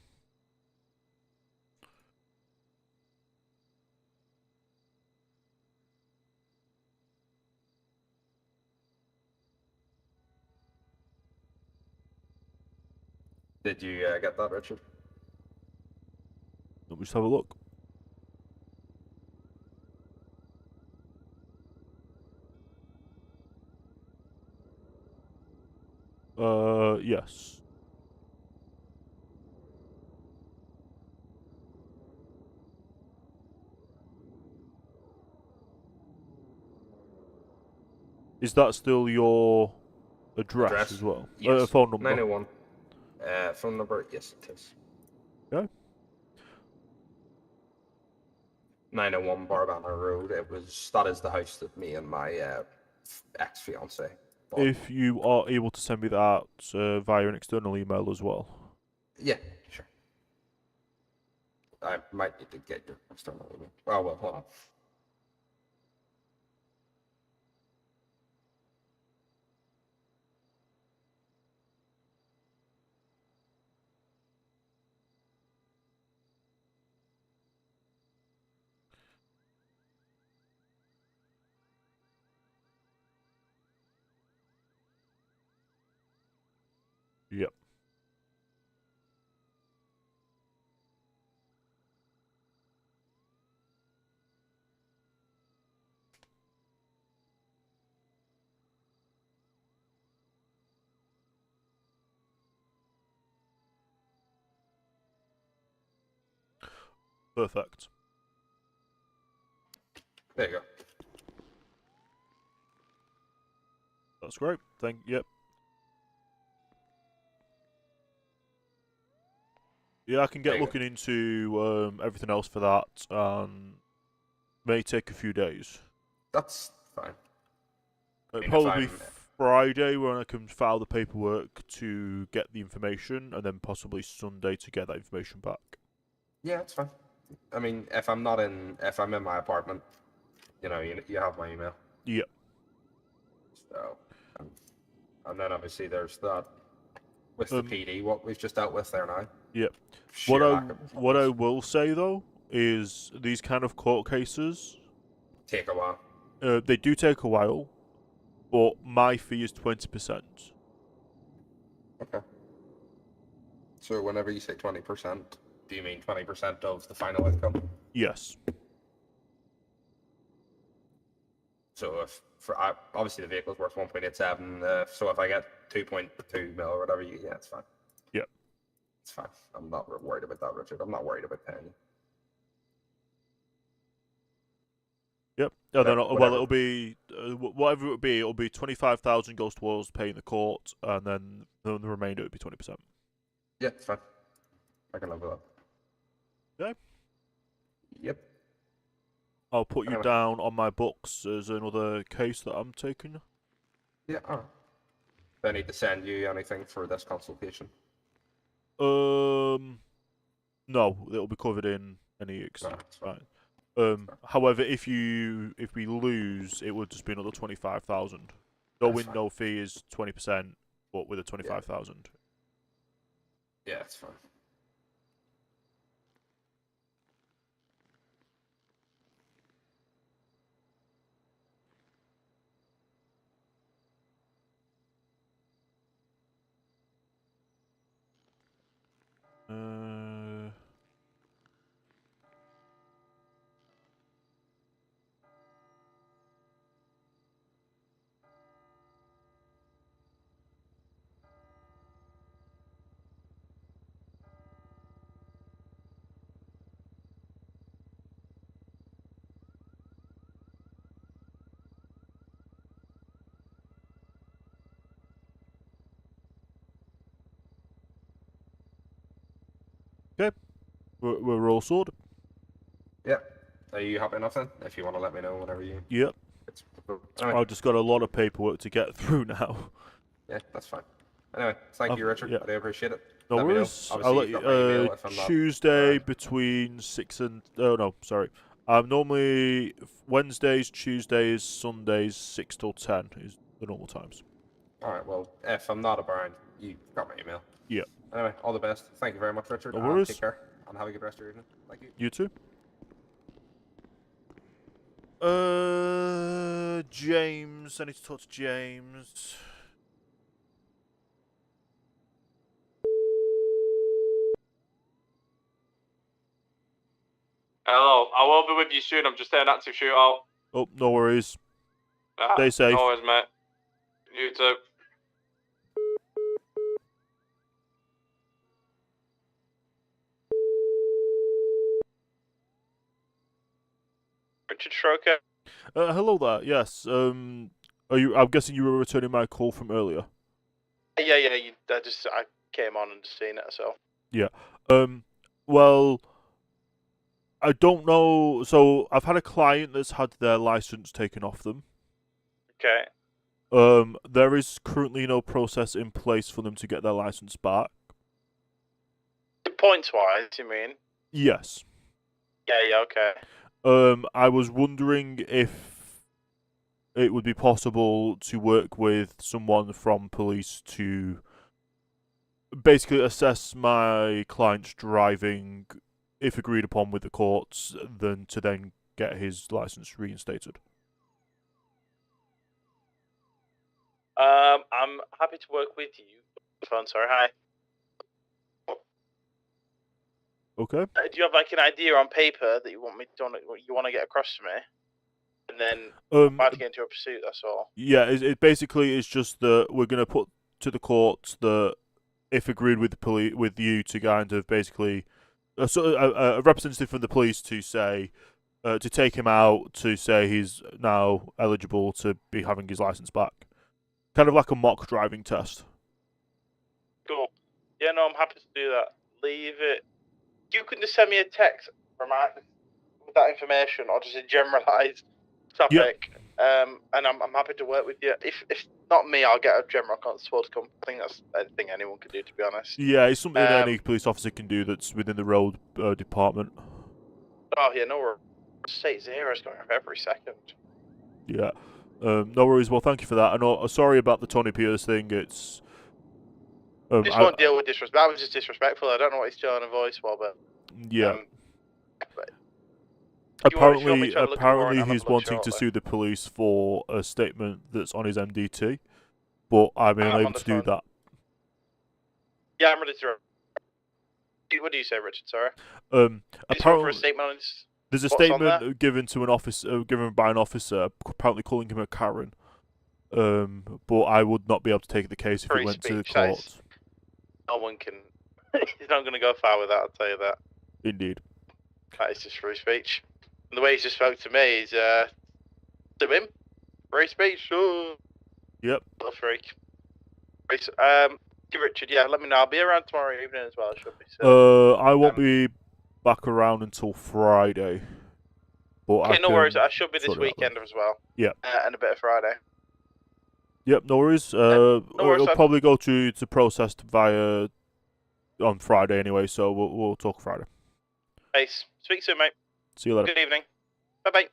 Did you get that, Richard? Let me just have a look. Yes. Is that still your address as well? Yes. Phone number? 901. Phone number, yes, it is. Okay. 901 Barbana Road. That is the house that me and my ex-fiance bought. If you are able to send me that via an external email as well. Yeah, sure. I might need to get your external email. Oh, well, hold on. Yep. Perfect. There you go. That's great. Yep. Yeah, I can get looking into everything else for that, and may take a few days. That's fine. Probably Friday when I can file the paperwork to get the information, and then possibly Sunday to get that information back. Yeah, that's fine. I mean, if I'm in my apartment, you have my email. Yep. So, and then obviously there's that with the PD, what we've just dealt with there now. Yep. Sheer lack of What I will say though is these kind of court cases take a while. They do take a while, but my fee is 20%. Okay. So whenever you say 20%, do you mean 20% of the final outcome? Yes. So obviously the vehicle's worth 1.87, so if I get 2.2 mil or whatever, yeah, it's fine. Yep. It's fine. I'm not worried about that, Richard. I'm not worried about paying you. Yep. And then, well, it'll be whatever it will be. It'll be 25,000 goes towards paying the court, and then the remainder would be 20%. Yeah, it's fine. I can live with that. Okay. Yep. I'll put you down on my books as another case that I'm taking. Yeah. All right. Do I need to send you anything for this consultation? No, it'll be covered in any fine. However, if we lose, it would just be another 25,000. No win, no fee is 20%, but with a 25,000. Yeah, it's fine. Okay, we're all sorted. Yeah. Are you happy enough then? If you want to let me know whenever you. Yep. Anyway. I've just got a lot of paperwork to get through now. Yeah, that's fine. Anyway, thank you, Richard. Yeah. I do appreciate it. No Let me know. worries. Obviously, I'll let you've got my email if I'm not- Tuesday between 6 and... Oh, no, sorry. Normally Wednesdays, Tuesdays, Sundays, 6 till 10 is the normal times. Alright, well, if I'm not around, you got my email. Yeah. Anyway, all the best. Thank you very much, Richard. No worries. Take care, and have a good rest of your evening. Thank you. You too. James. I need to talk to James. Hello, I will be with you soon. I'm just at an active shootout. Oh, no worries. Stay safe. No worries, mate. You too. Richard Stroker. Hello there. Yes. I'm guessing you were returning my call from earlier. Yeah. I came on and seen it, so. Yeah. Well, I don't know. So I've had a client that's had their license taken off them. Okay. There is currently no process in place for them to get their license back. Points wise, you mean? Yes. Yeah, okay. I was wondering if it would be possible to work with someone from police to basically assess my client's driving, if agreed upon with the courts, then to then get his license reinstated. I'm happy to work with you. Phone, sorry, hi. Okay. Do you have like an idea on paper that you want me to get across to me? And then I'm about to get into a pursuit, that's all. Yeah, it basically is just that we're going to put to the courts that if agreed with the police, with you to kind of basically a representative from the police to say to take him out to say he's now eligible to be having his license back, kind of like a mock driving test. Cool. Yeah, no, I'm happy to do that. Leave it. You can just send me a text with that information, or just a generalised topic. And I'm happy to work with you. If not me, I'll get a general constable to come. I think that's anything anyone can do, to be honest. Yeah, it's something any police officer can do that's within the road department. Oh yeah, no worries. State zero is going off every second. Yeah. No worries. Well, thank you for that. I know. Sorry about the Tony Pierce thing. It's. Just won't deal with disrespect. That was just disrespectful. I don't know what his tone of voice for, but yeah. But Apparently, to have a look at the warrant, I'll have he's a look wanting to shortly. sue the police for a statement that's on his MDT, but I'm I'm unable on the to do phone. that. Yeah, I'm ready to. What do you say, Richard? Sorry. Apparently, for a statement on his. there's a What's on there? statement given to an officer, given by an officer, apparently calling him a Karen. But I would not be able to take the case if Free it went to the speech, that is- court. No one can. He's not going to go far with that. I'll tell you that. Indeed. That is just free speech. And the way he just spoke to me is, to him, free speech. Oh. Yep. Little freak. Richard, yeah, let me know. I'll be around tomorrow evening as well. I should be. So. I won't be back around until Friday. But Okay, no worries. I should be sort this it out then. weekend as well. Yeah. And a bit of Friday. Yep, no worries. worries, It'll sir. probably go to processed via on Friday anyway, so we'll talk Friday. Ace. Speak soon, mate. See you later. Good evening. Bye bye.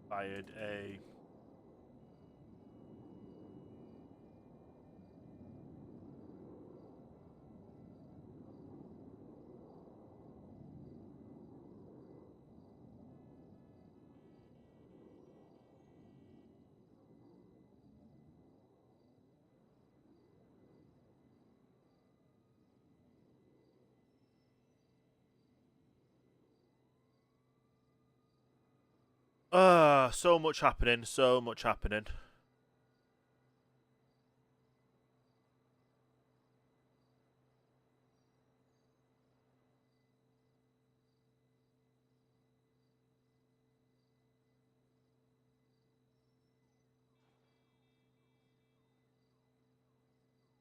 Fired a. So much happening, so much happening.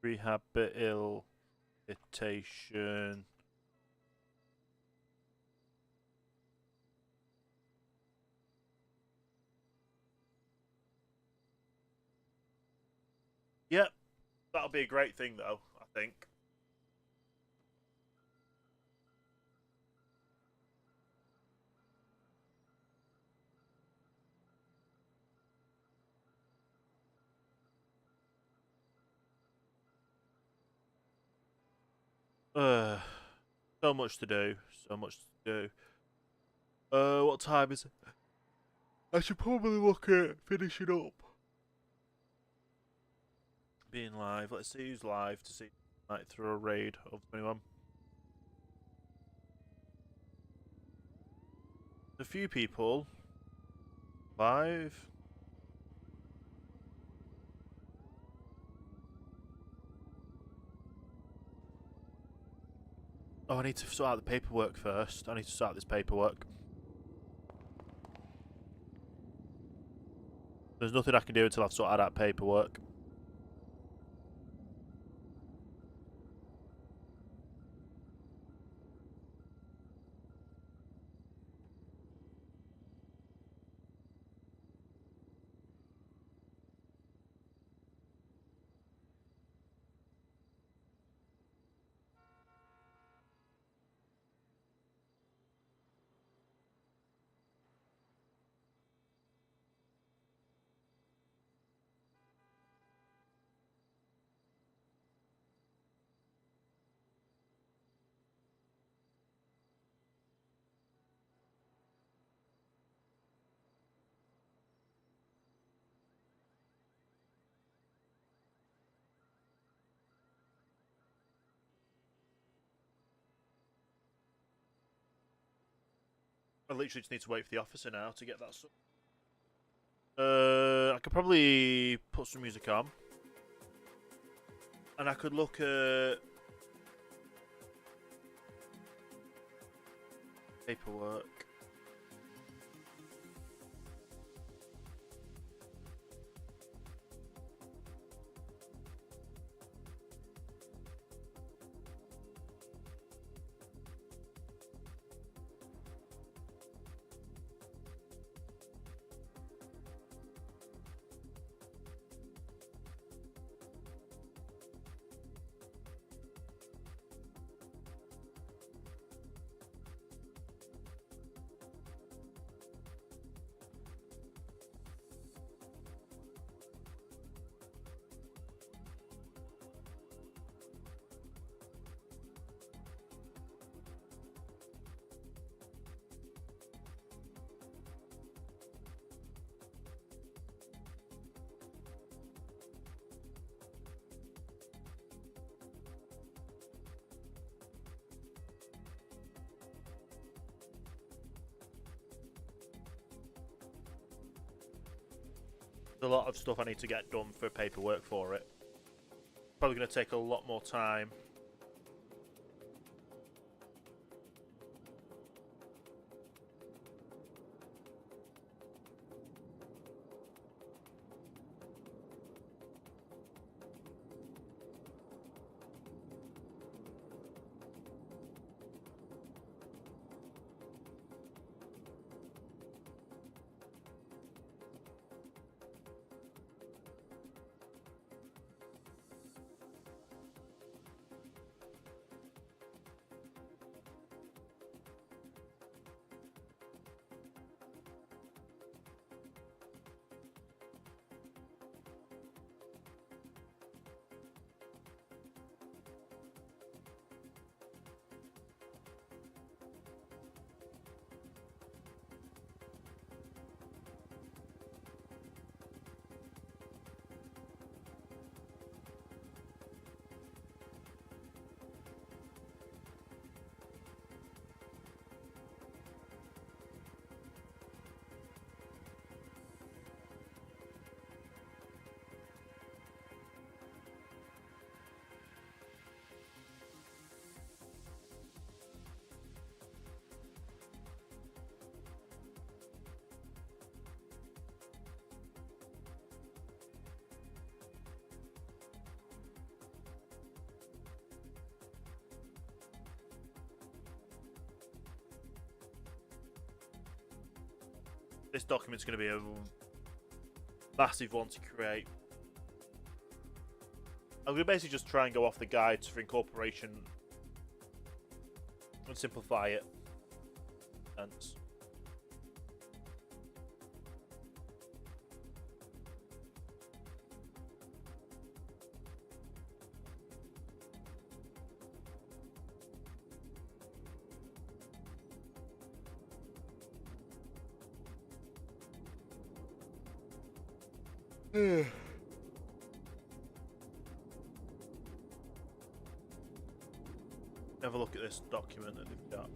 Rehabilitation. Yep, that'll be a great thing though, I think. So much to do. So much to do. What time is it? I should probably look at finishing up. Being live. Let's see who's live to see like through a raid of anyone. A few people live. Oh, I need to sort out the paperwork first. I need to sort out this paperwork. There's nothing I can do until I've sorted out paperwork. I literally just need to wait for the officer now to get that. I could probably put some music on, and I could look at paperwork. There's a lot of stuff I need to get done for paperwork for it. Probably going to take a lot more time. This document's going to be a massive one to create. I'm going to basically just try and go off the guides for incorporation and simplify it. And Have a look at this document that they've got.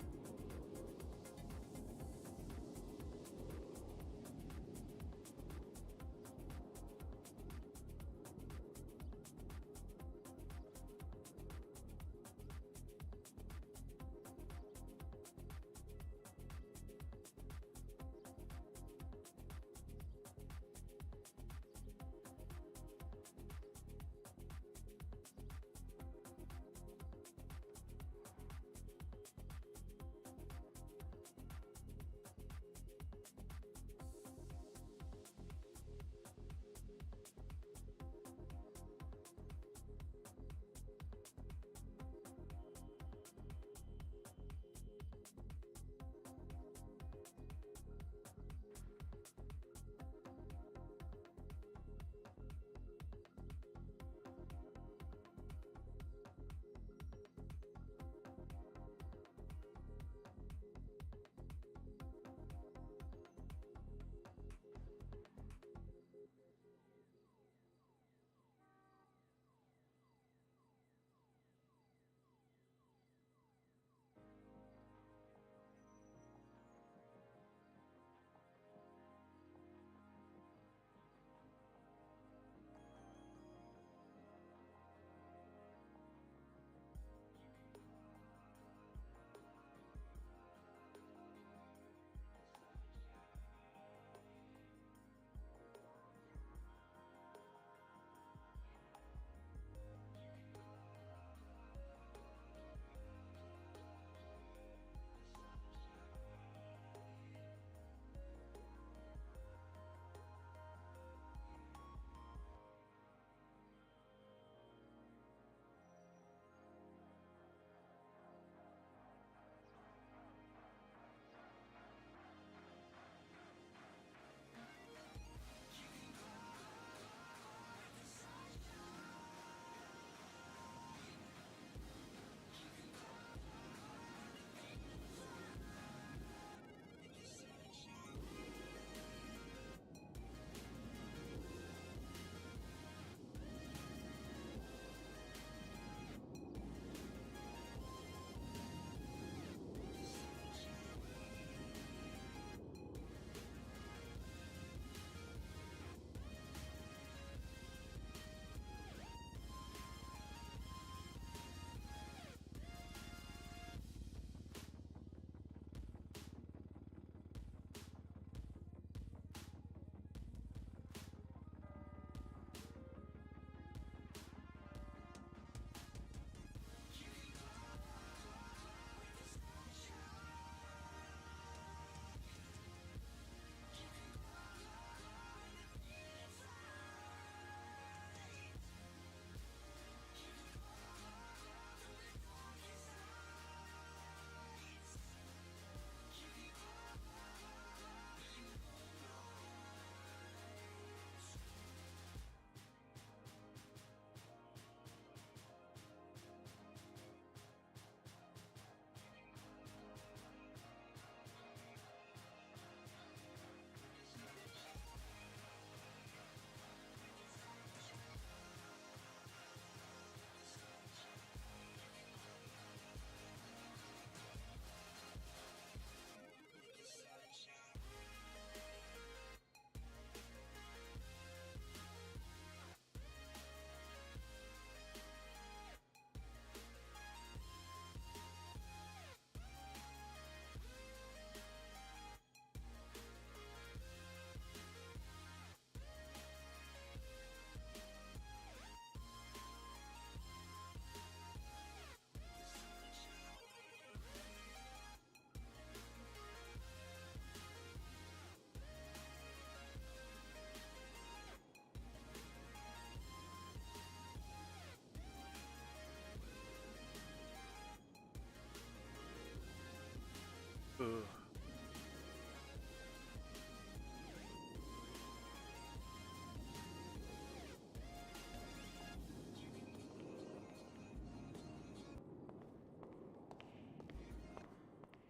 Ugh.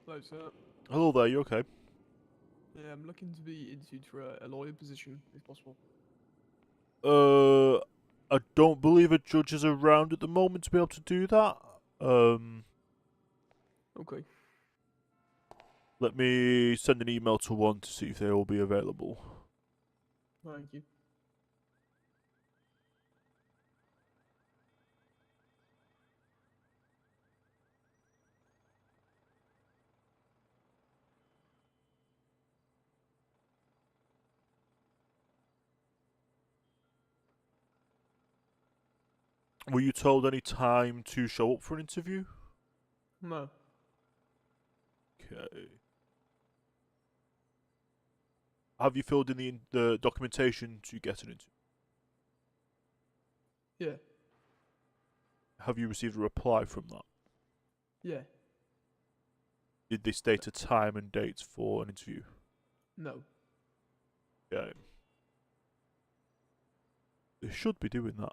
Hello, sir. Hello there, you okay? Yeah, I'm looking to be interviewed for a lawyer position, if possible. I don't believe a judge is around at the moment to be able to do that. Okay. Let me send an email to one to see if they will be available. Thank you. Were you told any time to show up for an interview? No. Okay. Have you filled in the documentation to get an interview? Yeah. Have you received a reply from that? Yeah. Did they state a time and date for an interview? No. Okay. They should be doing that.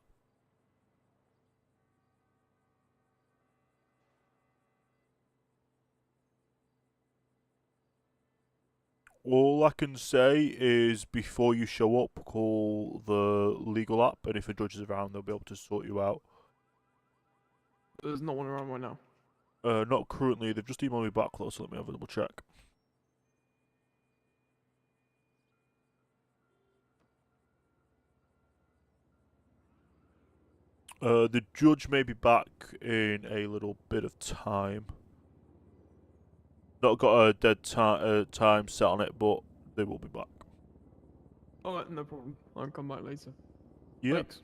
All I can say is before you show up, call the legal app, and if a judge is around, they'll be able to sort you out. There's not one around right now. Not currently. They've just emailed me back, though, so let me have a double check. The judge may be back in a little bit of time. Not got a dead time set on it, but they will be back. Alright, no problem. I'll come back later. Yep. Thanks.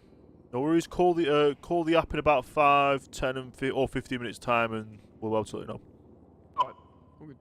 No worries. Call the app in about 5, 10, or 15 minutes time, and we'll be able to let you know. Alright, all good.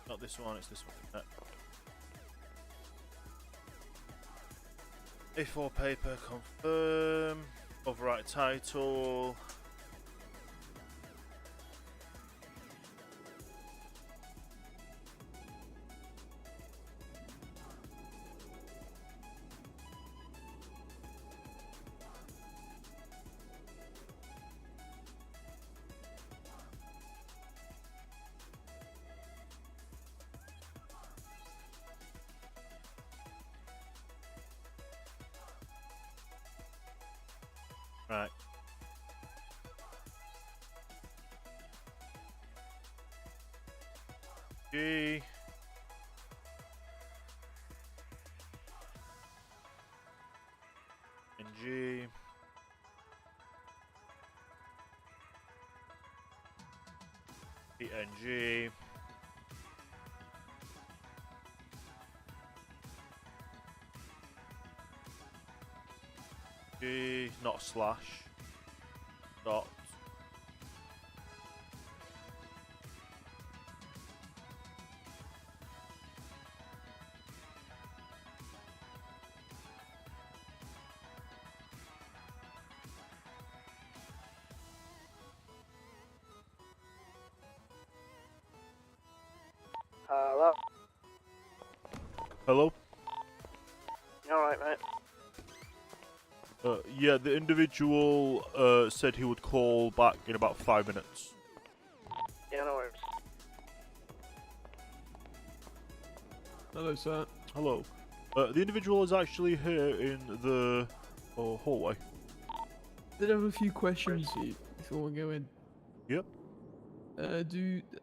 Not this one, it's this one. A4 paper, confirm. Overwrite title. Right. G. And G. NG. G, not slash. Dot. Hello. Hello? You alright, mate? Yeah, the individual said he would call back in about 5 minutes. Yeah, no worries. Hello, sir. Hello. The individual is actually here in the hallway. Did have a few questions before we go in. Yep.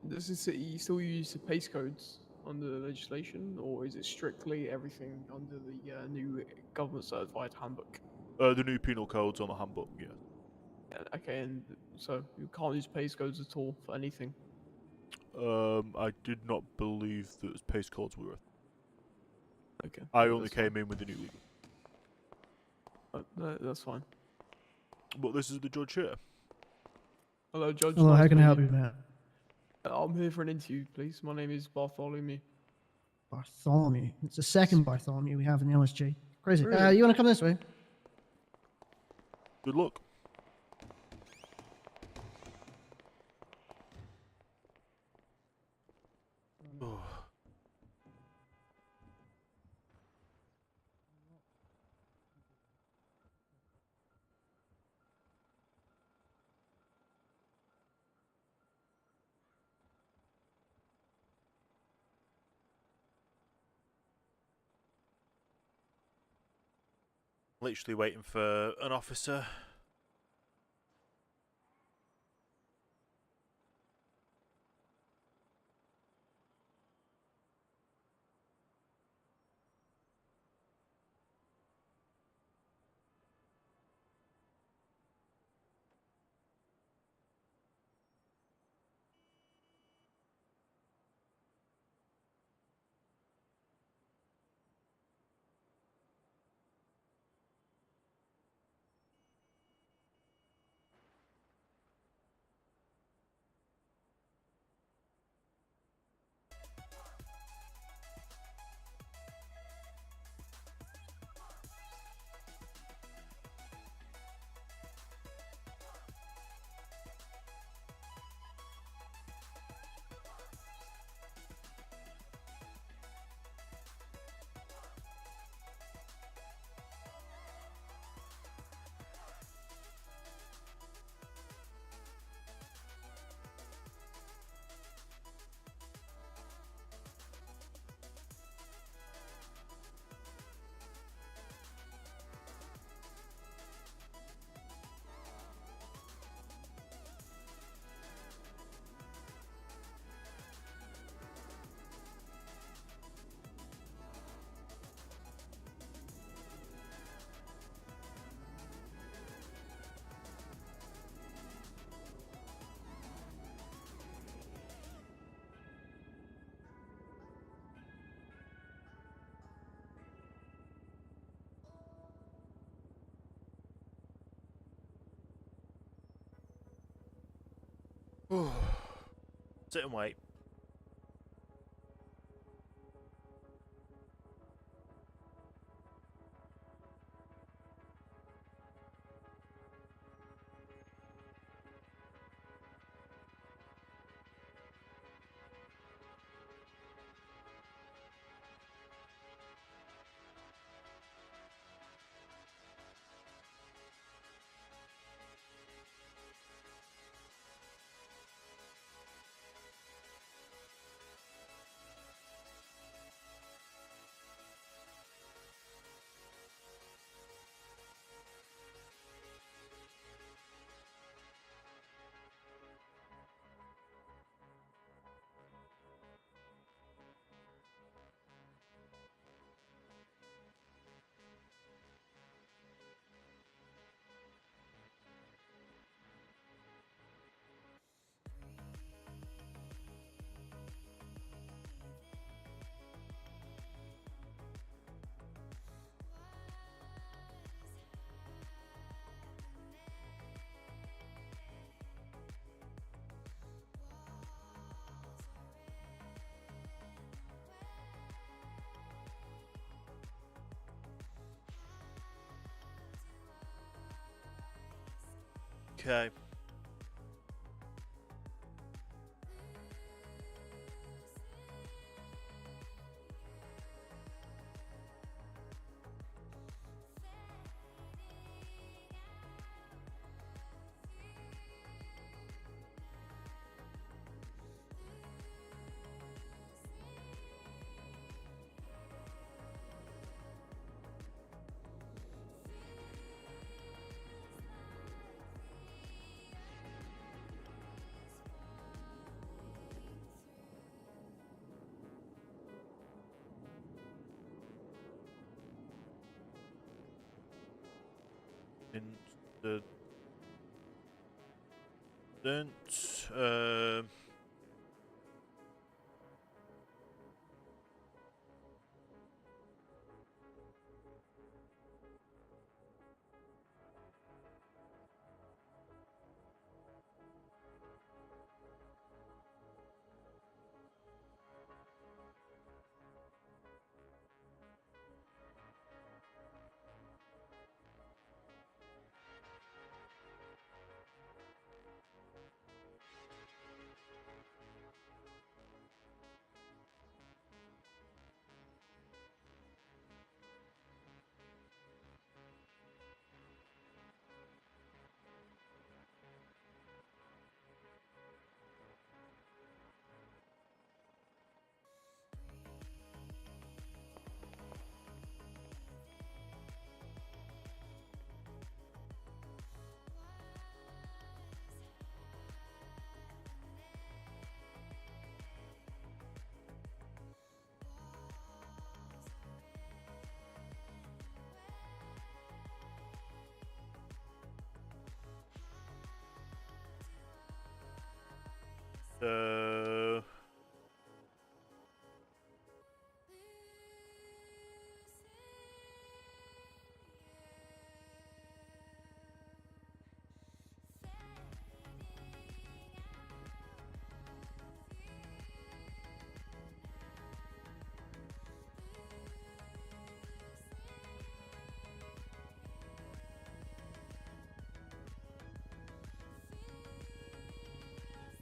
Does the city still use the pace codes under the legislation, or is it strictly everything under the new government certified handbook? The new penal codes on the handbook, yeah. Okay, and so you can't use pace codes at all for anything. I did not believe that pace codes were. Okay. I only came in with the new legal. That's fine. But this is the judge here. Hello, Judge. Hello, nice how to can I meet help you, man? I'm here for an interview, please. My name is Bartholomew. Bartholomew. It's the second Bartholomew we have in the LSG. Crazy. Really? You want to come this way? Good luck. Literally waiting for an officer. Sit and wait. Okay. Incident. Uh,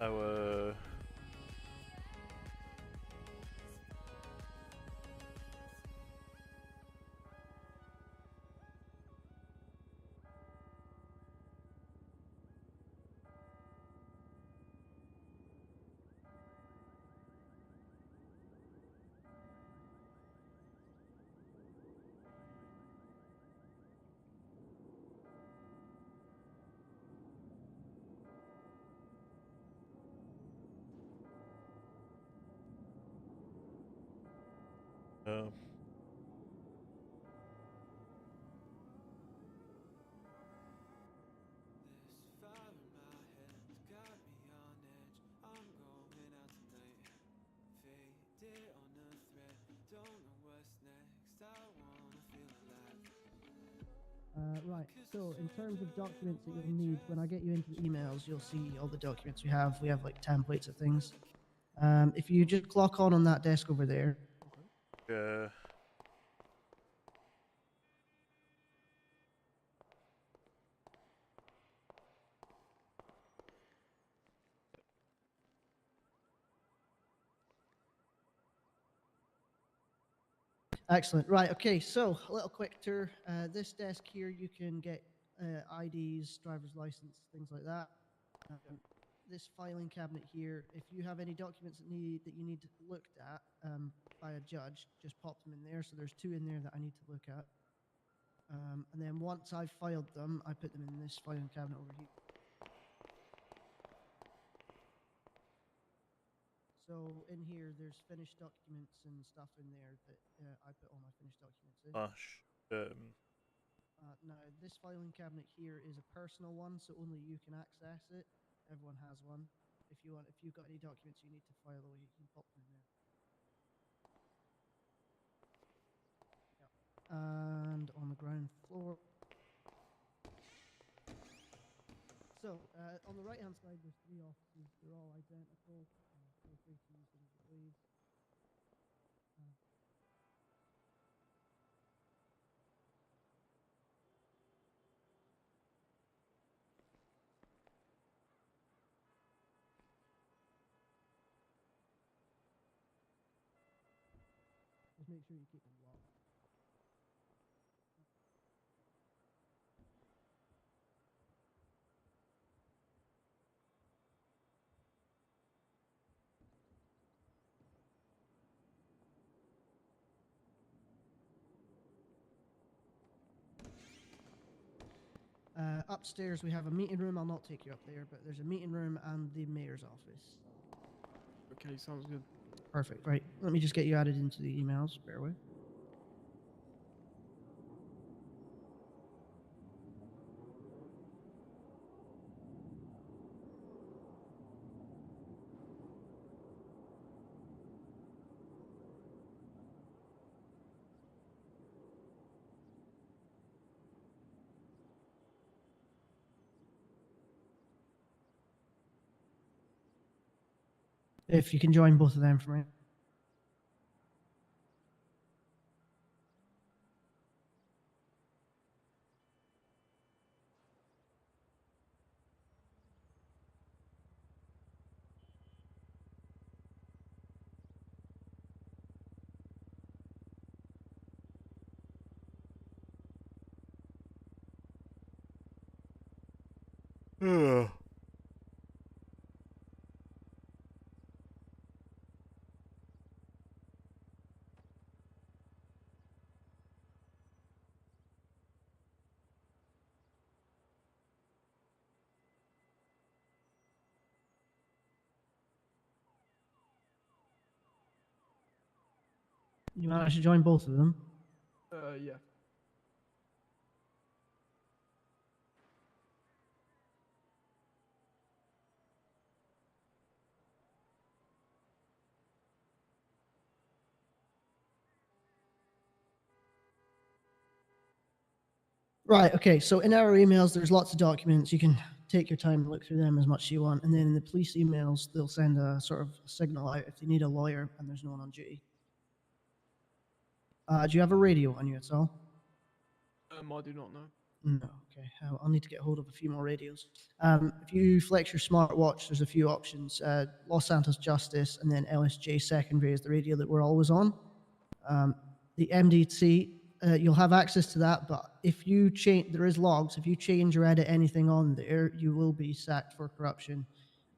our uh, Right, so in terms of documents that you'll need, when I get you into the emails, you'll see all the documents we have. We have like templates of things. If you just clock on that desk over there. Excellent. Right. Okay. So a little quick tour. This desk here, you can get IDs, driver's license, things like that. This filing cabinet here, if you have any documents that you need looked at by a judge, just pop them in there. So there's 2 in there that I need to look at. And then once I've filed them, I put them in this filing cabinet over here. So in here, there's finished documents and stuff in there that I put all my finished documents in. Now, this filing cabinet here is a personal one, so only you can access it. Everyone has one. If you've got any documents you need to file away, you can pop them in there. Yep. And on the ground floor. So, on the right-hand side, there's 3 offices. They're all identical. Feel free to use them as you please. make sure you keep them locked. Upstairs we have a meeting room. I'll not take you up there, but there's a meeting room and the mayor's office. Okay, sounds good. Perfect. Right. Let me just get you added into the emails. Bear with. If you can join both of them for me. Ugh. You managed to join both of them. Yeah. Right, okay, so in our emails, there's lots of documents. You can take your time and look through them as much as you want. And then in the police emails, they'll send a sort of signal out if they need a lawyer and there's no one on duty. Do you have a radio on you at all? I do not know. No, okay. I'll need to get hold of a few more radios. If you flex your smartwatch, there's a few options. Los Santos Justice and then LSJ Secondary is the radio that we're always on. The MDT, you'll have access to that, but if you change, there is logs. If you change or edit anything on there, you will be sacked for corruption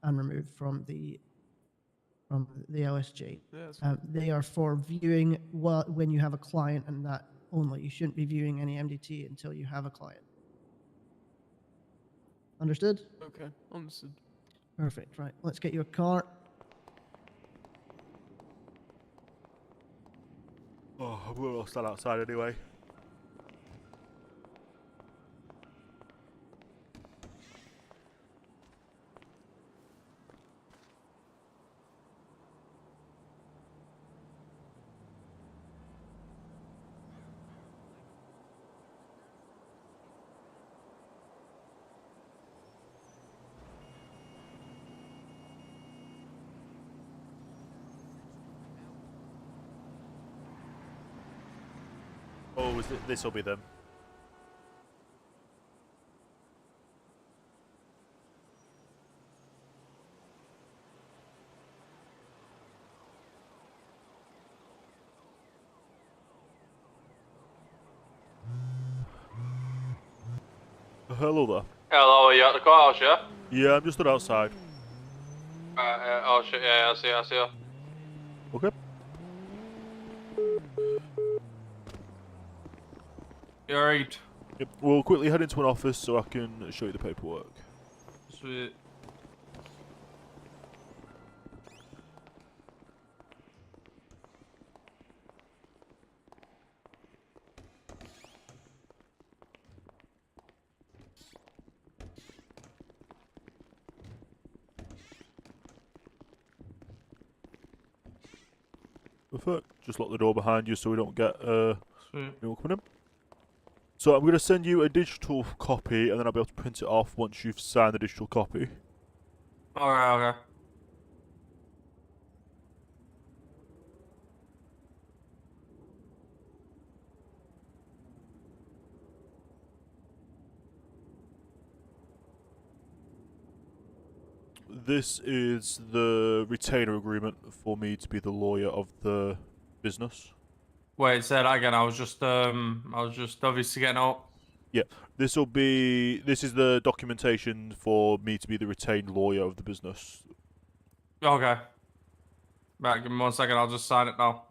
and removed from the LSJ. Yeah, They are for viewing when you have a client and that only. You shouldn't be viewing any MDT until you have a client. Understood? Okay, understood. Perfect. Right. Let's get you a car. Oh, we're all still outside anyway. Oh, this will be them. Hello there. Hello, are you at the courthouse, yeah? Yeah, I'm just outside. Oh shit, yeah, I see you. Okay. You alright? Yep. We'll quickly head into an office so I can show you the paperwork. Sweet. Perfect. Just lock the door behind you so we don't get Sweet. anyone coming in. So I'm going to send you a digital copy and then I'll be able to print it off once you've signed the digital copy. Alright, okay. This is the retainer agreement for me to be the lawyer of the business. Wait, say that again. I was just obviously getting out. Yeah, this is the documentation for me to be the retained lawyer of the business. Okay. Right, give me 1 second. I'll just sign it now.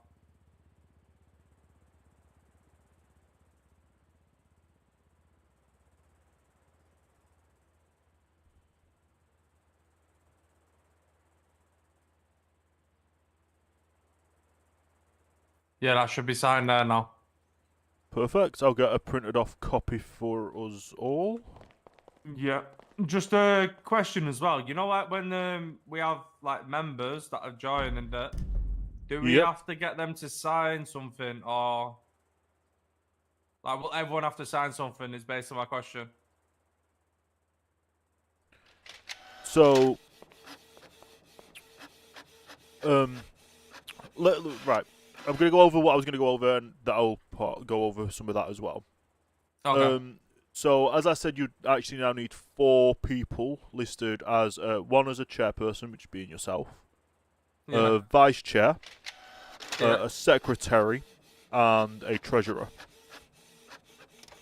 Yeah, that should be signed there now. Perfect. I'll get a printed off copy for us all. Yeah. Just a question as well. You know, like when we have like members that are joining it, do we Yep. have to get them to sign something, or like will everyone have to sign something? Is based on my question. So, right. I'm going to go over what I was going to go over, and that'll go over some of that as well. Okay. So, as I said, you actually now need 4 people listed as one as a chairperson, which being yourself, Yeah. vice chair, Yeah. a secretary, and a treasurer.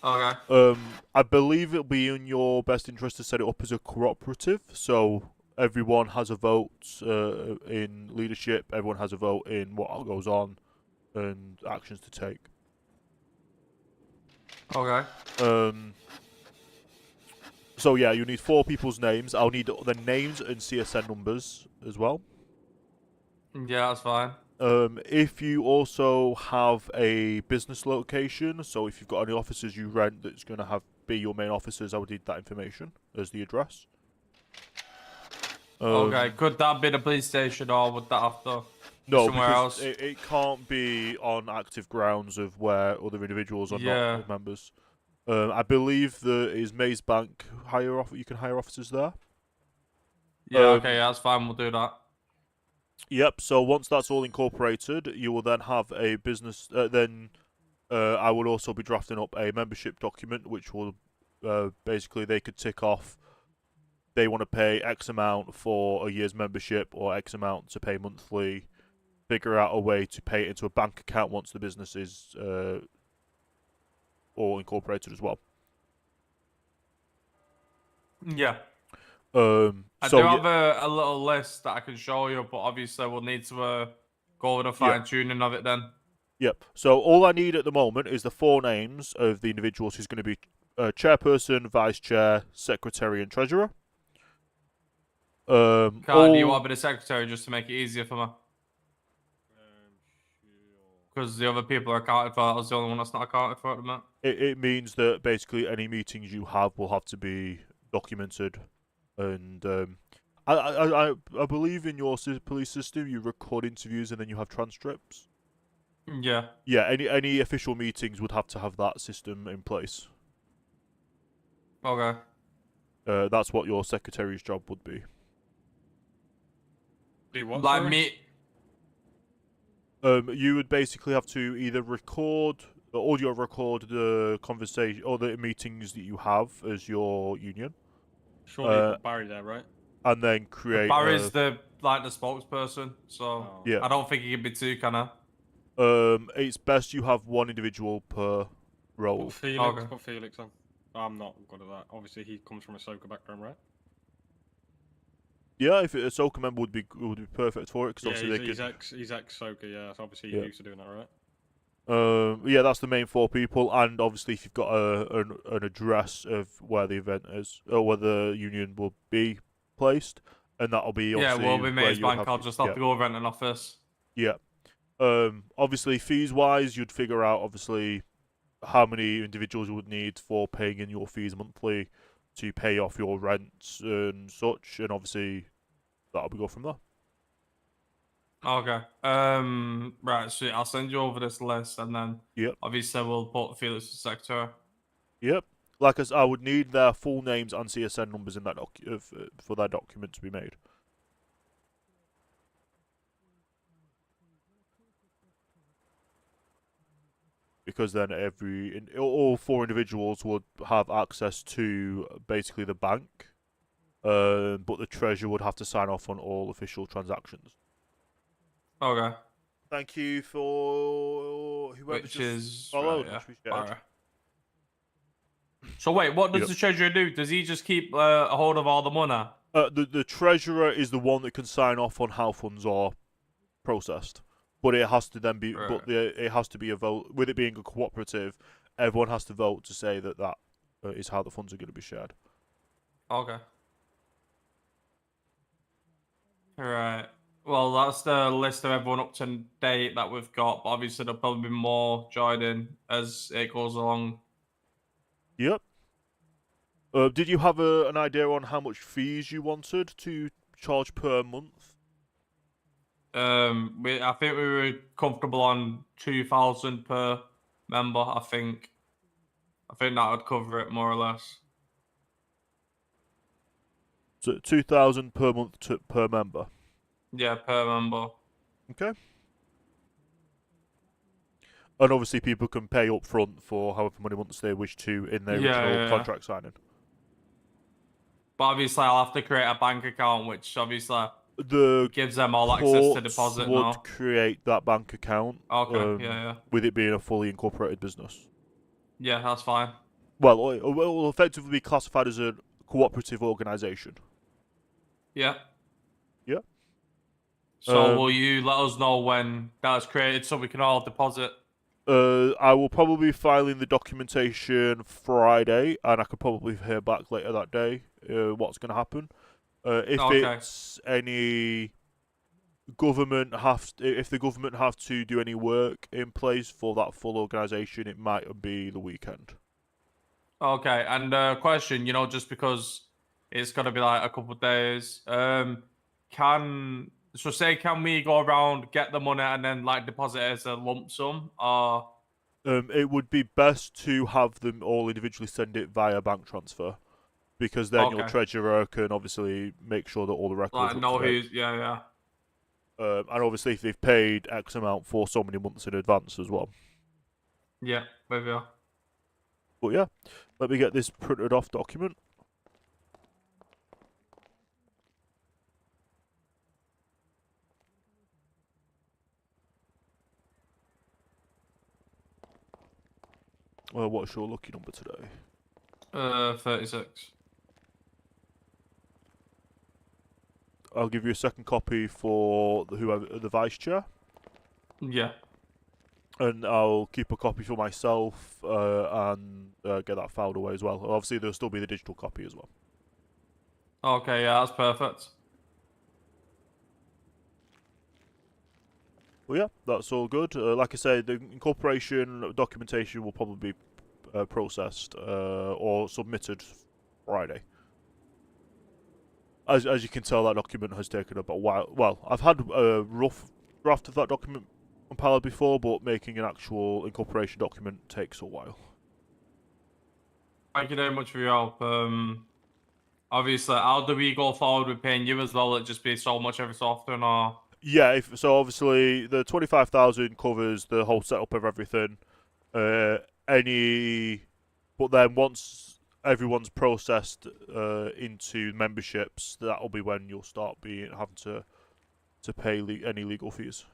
Okay. I believe it'll be in your best interest to set it up as a cooperative, so everyone has a vote in leadership, everyone has a vote in what goes on, and actions to take. Okay. So yeah, you need 4 people's names. I'll need the names and CSN numbers as well. Yeah, that's fine. If you also have a business location, so if you've got any offices you rent that's going to be your main offices, I would need that information as the address. Okay, could that be the police station, or would that have to be No, somewhere because else? it can't be on active grounds of where other individuals are Yeah. not members. I believe there is Maze Bank you can hire officers there. Yeah, okay, yeah, that's fine. We'll do that. Yep. So once that's all incorporated, you will then have a business. I will also be drafting up a membership document, which will basically they could tick off. They want to pay X amount for a year's membership, or X amount to pay monthly. Figure out a way to pay it into a bank account once the business is all incorporated as well. Yeah. I So do have a little list that I can show you, but obviously we'll need to go over the fine tuning of it then. Yep. So all I need at the moment is the 4 names of the individuals who's going to be chairperson, vice chair, secretary, and treasurer. Do you want to be the secretary just to make it easier for me? Because the other people are accounted for. I was the only one that's not accounted for at the moment. It means that basically any meetings you have will have to be documented, and I believe in your police system you record interviews and then you have transcripts. Yeah. Yeah. Any official meetings would have to have that system in place. Okay. That's what your secretary's job would be. Like me. You would basically have to either audio record the conversation or the meetings that you have as your union. Surely you've got Barry there, right? And then create. Barry's the spokesperson, so Yeah. I don't think he can be 2, can I? It's best you have 1 individual per role. Put Felix on. I'm not good at that. Obviously, he comes from a Soka background, right? Yeah, if a Soka member would be perfect for it, because Yeah, obviously he's ex Soka, yeah. So obviously Yeah. you're used to doing that, right? Yeah, that's the main 4 people, and obviously if you've got an address of where the event is, or where the union will be placed, and that'll be Yeah, obviously we'll be Maze you'll Bank. I'll just have to go rent an office. Yeah. Obviously fees wise, you'd figure out obviously how many individuals you would need for paying in your fees monthly to pay off your rents and such, and obviously that'll be go from there. Okay. Right, sweet. I'll send you over this list, and then obviously we'll put Felix as secretary. Yep. Like I would need their full names and CSN numbers in that for that document to be made. Because then all 4 individuals would have access to basically the bank, but the treasurer would have to sign off on all official transactions. Okay. Thank you for whoever which just is followed, right, which we yeah, shared. Barra. So wait, what does Yep. the treasurer do? Does he just keep a hold of all the money? The treasurer is the one that can sign off on how funds are processed, but it has to then be. Right. But it has to be a vote. With it being a cooperative, everyone has to vote to say that is how the funds are going to be shared. Okay. Right. Well, that's the list of everyone up to date that we've got. But obviously, there'll probably be more joining as it goes along. Yep. Did you have an idea on how much fees you wanted to charge per month? I think we were comfortable on 2,000 per member. I think that would cover it more or less. So 2,000 per month per member. Yeah, per member. Okay. And obviously, people can pay up front for however many months they wish to in their original contract signing. But obviously, I'll have to create a bank account, which obviously The gives them all access to courts deposit would now. create that bank account. Okay, yeah. With it being a fully incorporated business. Yeah, that's fine. Well, it will effectively be classified as a cooperative organisation. Yeah. Yeah. So will you let us know when that's created so we can all deposit? I will probably be filing the documentation Friday, and I could probably hear back later that day what's going to happen. If it's any if the government have to do any work in place for that full organisation, it might be the weekend. Okay, and question, just because it's got to be like a couple of days, can we go around, get the money, and then like deposit it as a lump sum, or? It would be best to have them all individually send it via bank transfer, because then your treasurer can obviously make sure that all the records Like are know up to date. who's, yeah. And obviously, if they've paid X amount for so many months in advance as well. Yeah, maybe. Yeah. But yeah, let me get this printed off document. What's your lucky number today? 36. I'll give you a second copy for the vice chair. Yeah. And I'll keep a copy for myself and get that filed away as well. Obviously, there'll still be the digital copy as well. Okay, yeah, that's perfect. Well, yeah, that's all good. Like I said, the incorporation documentation will probably be processed or submitted Friday. As you can tell, that document has taken a while. Well, I've had a rough draft of that document compiled before, but making an actual incorporation document takes a while. Thank you very much for your help. Obviously, how do we go forward with paying you as well? Will it just be so much every so often, or? Yeah, so obviously the 25,000 covers the whole setup of everything. But then once everyone's processed into memberships, that'll be when you'll start having to pay any legal fees.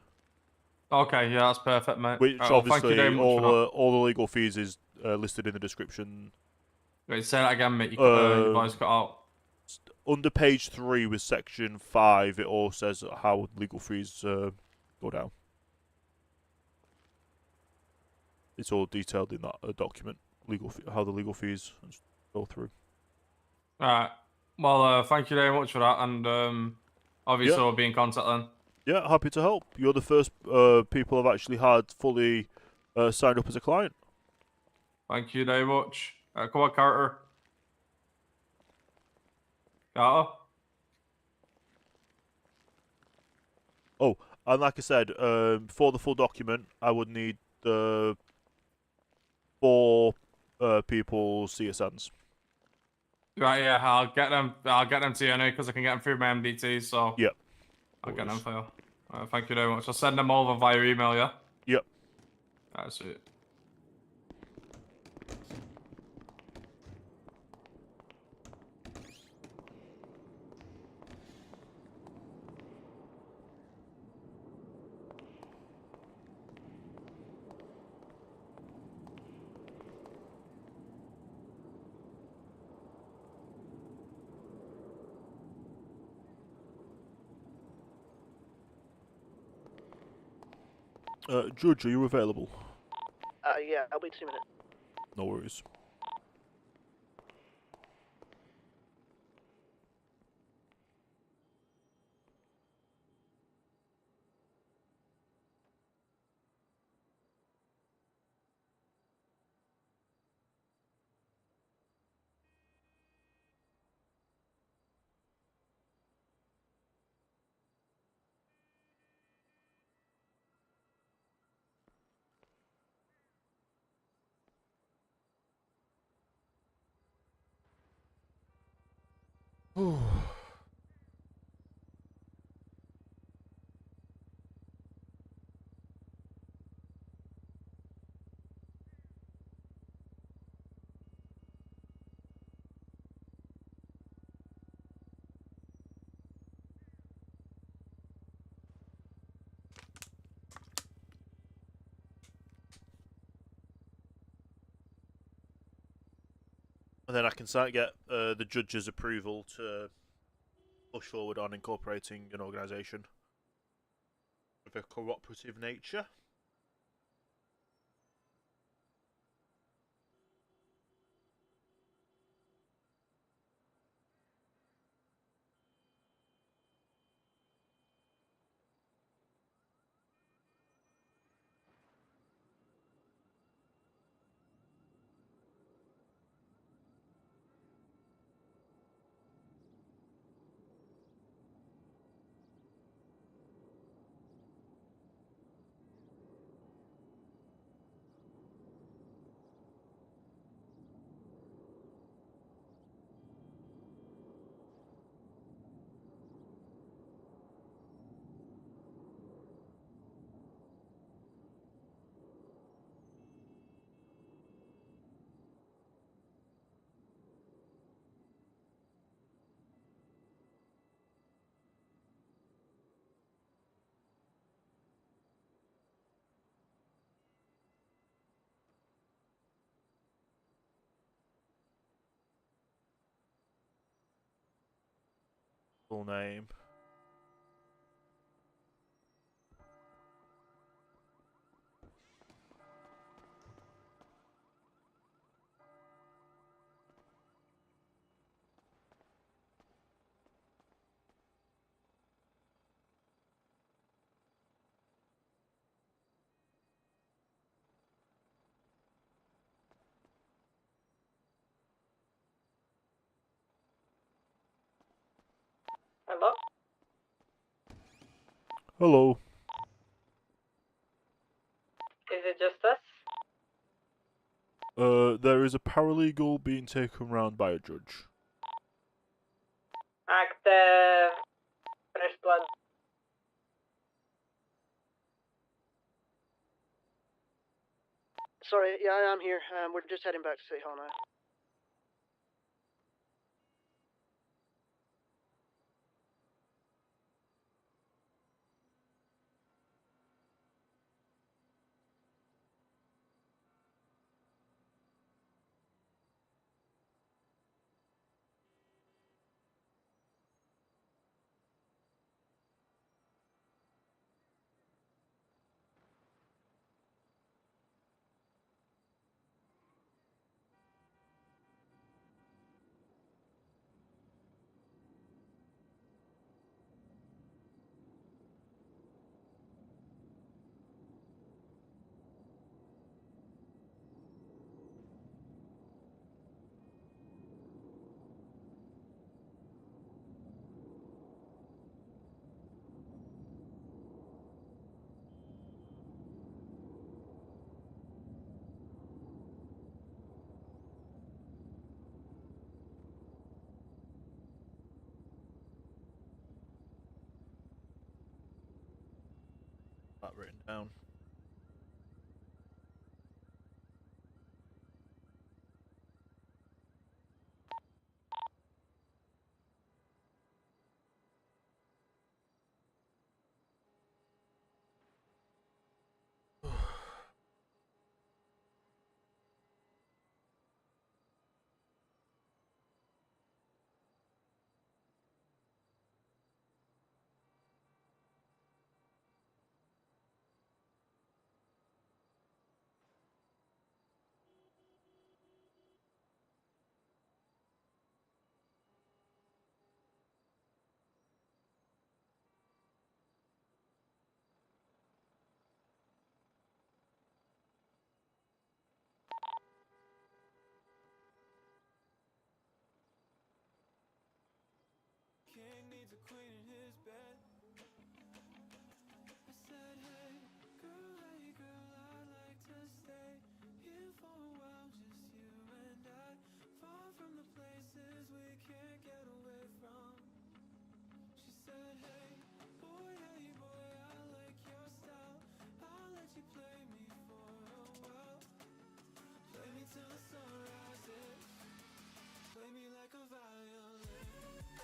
Okay, yeah, that's perfect, mate. Which Right, well, thank you very obviously much for that. all the legal fees is listed in the description. Wait, say that again, mate. Your voice cut out. Under page 3 with section 5, it all says how legal fees go down. It's all detailed in that document. How the legal fees go through. All right. Well, thank you very much for that, and obviously Yeah. we'll be in contact then. Yeah, happy to help. You're the first people I've actually had fully signed up as a client. Thank you very much. Come on, Carter. Carter? Oh, and like I said, for the full document, I would need 4 people's CSNs. Right, yeah, I'll get them to you anyway, because I can get them through my MDT, so... Yep. I'll get them for you. Thank you very much. I'll send them over via email, yeah? Yep. That's it. Judge, are you available? Yeah, I'll be 2 minutes. No worries. And then I can start get the judge's approval to push forward on incorporating an organisation of a cooperative nature. Full name. Hello? Hello. Is it just us? There is a paralegal being taken round by a judge. Active. Fresh blood. Sorry, yeah, I am here. We're just heading back to City Hall now. That written down.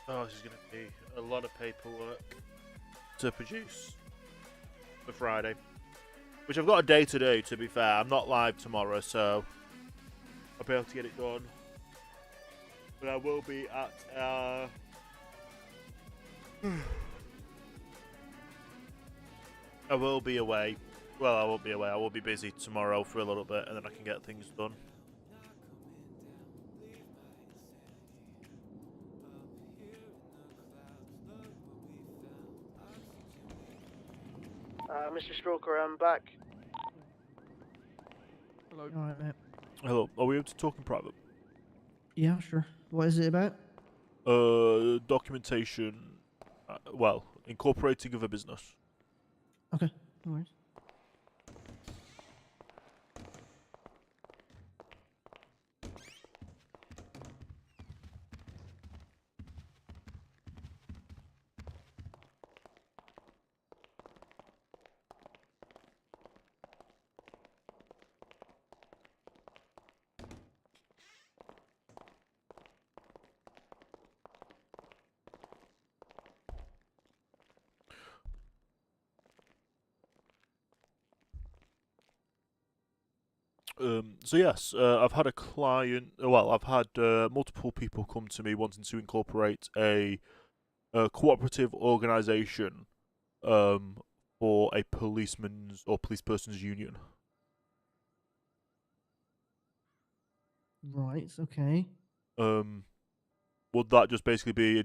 Oh, this is going to be a lot of paperwork to produce for Friday. Which I've got a day to do, to be fair. I'm not live tomorrow, so I'll be able to get it done. But I will be at... I will be away. Well, I won't be away. I will be busy tomorrow for a little bit, and then I can get things done. Mr. Stroker, I'm back. Hello. All right, mate. Hello. Are we able to talk in private? Yeah, sure. What is it about? Documentation. Well, incorporating of a business. Okay, no worries. So yes, I've had a client. Well, I've had multiple people come to me wanting to incorporate a cooperative organisation for a policeman's or police person's union. Right. Okay. Would that just basically be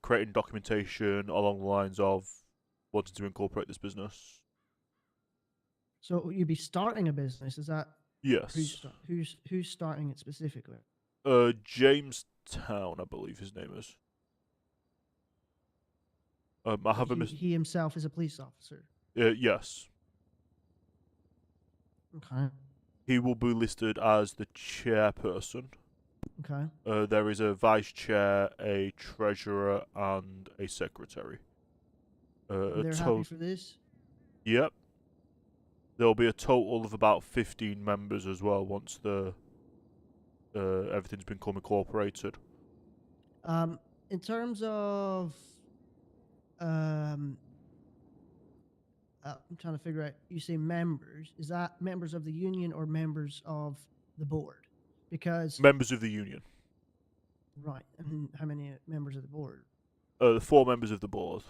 creating documentation along the lines of wanting to incorporate this business? So you'd be starting a business? Is that? Yes. Who's starting it specifically? Jamestown, I believe his name is. I have He himself is a police officer. Yes. Okay. He will be listed as the chairperson. Okay. There is a vice chair, a treasurer, and a secretary. They're happy for this? Yep. There'll be a total of about 15 members as well once the everything's become incorporated. In terms of I'm trying to figure out. You say members. Is that members of the union or members of the board? Because members of the union. Right. And how many members of the board? The 4 members of the board.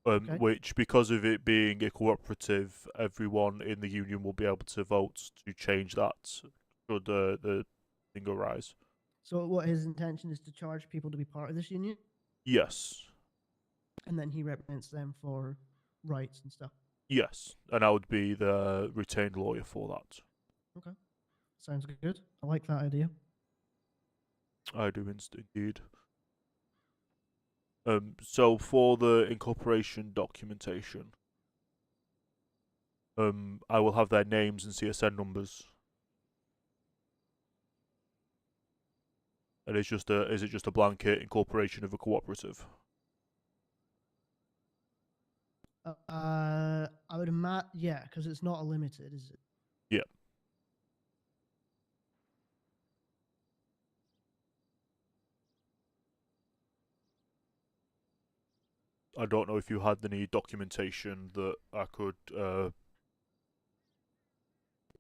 Okay. Which, because of it being a cooperative, everyone in the union will be able to vote to change that should the thing arise. So what his intention is to charge people to be part of this union? Yes. And then he represents them for rights and stuff. Yes, and I would be the retained lawyer for that. Okay. Sounds good. I like that idea. I do indeed. So for the incorporation documentation, I will have their names and CSN numbers. And is it just a blanket incorporation of a cooperative? I would imagine, yeah, because it's not a limited, is it? Yeah. I don't know if you had any documentation that I could.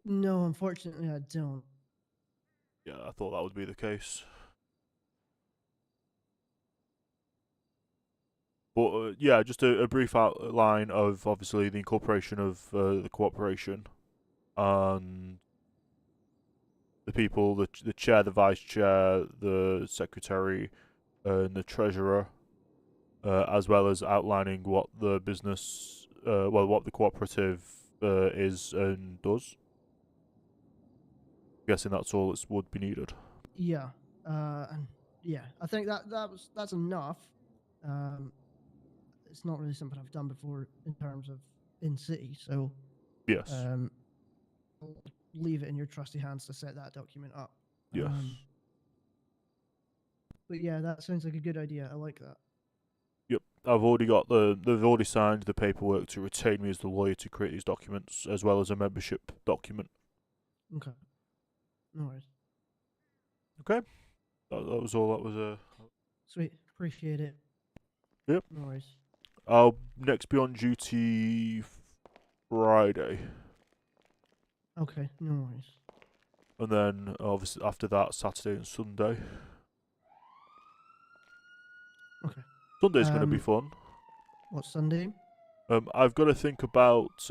No, unfortunately, I don't. Yeah, I thought that would be the case. But yeah, just a brief outline of obviously the incorporation of the cooperation and the people, the chair, the vice chair, the secretary, and the treasurer, as well as outlining what the business, what the cooperative is and does. I'm guessing that's all that would be needed. Yeah. And yeah, I think that's enough. It's not really something I've done before in terms of in city, so Yes. I'll leave it in your trusty hands to set that document up. Yes. But yeah, that sounds like a good idea. I like that. Yep, they've already signed the paperwork to retain me as the lawyer to create these documents, as well as a membership document. Okay. No worries. Okay, that was all. That was Sweet. Appreciate it. Yep. No worries. I'll next be on duty Friday, Okay. No worries. and then obviously after that Saturday and Sunday. Okay. Sunday's going to be fun. What's Sunday? I've got to think about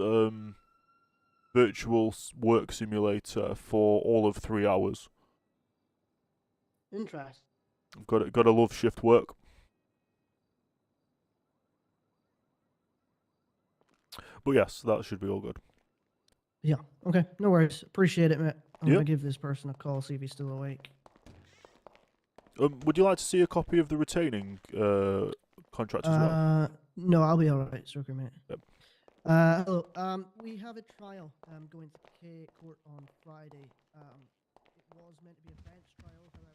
virtual work simulator for all of 3 hours. Interest. I've got to love shift work. But yes, that should be all good. Yeah. Okay. No worries. Appreciate it, mate. I'm Yep. gonna give this person a call, see if he's still awake. Would you like to see a copy of the retaining contract as well? No, I'll be all right, Stroker, mate. Yep. Hello. We have a trial going to K court on Friday. It was meant to be a bench trial, however.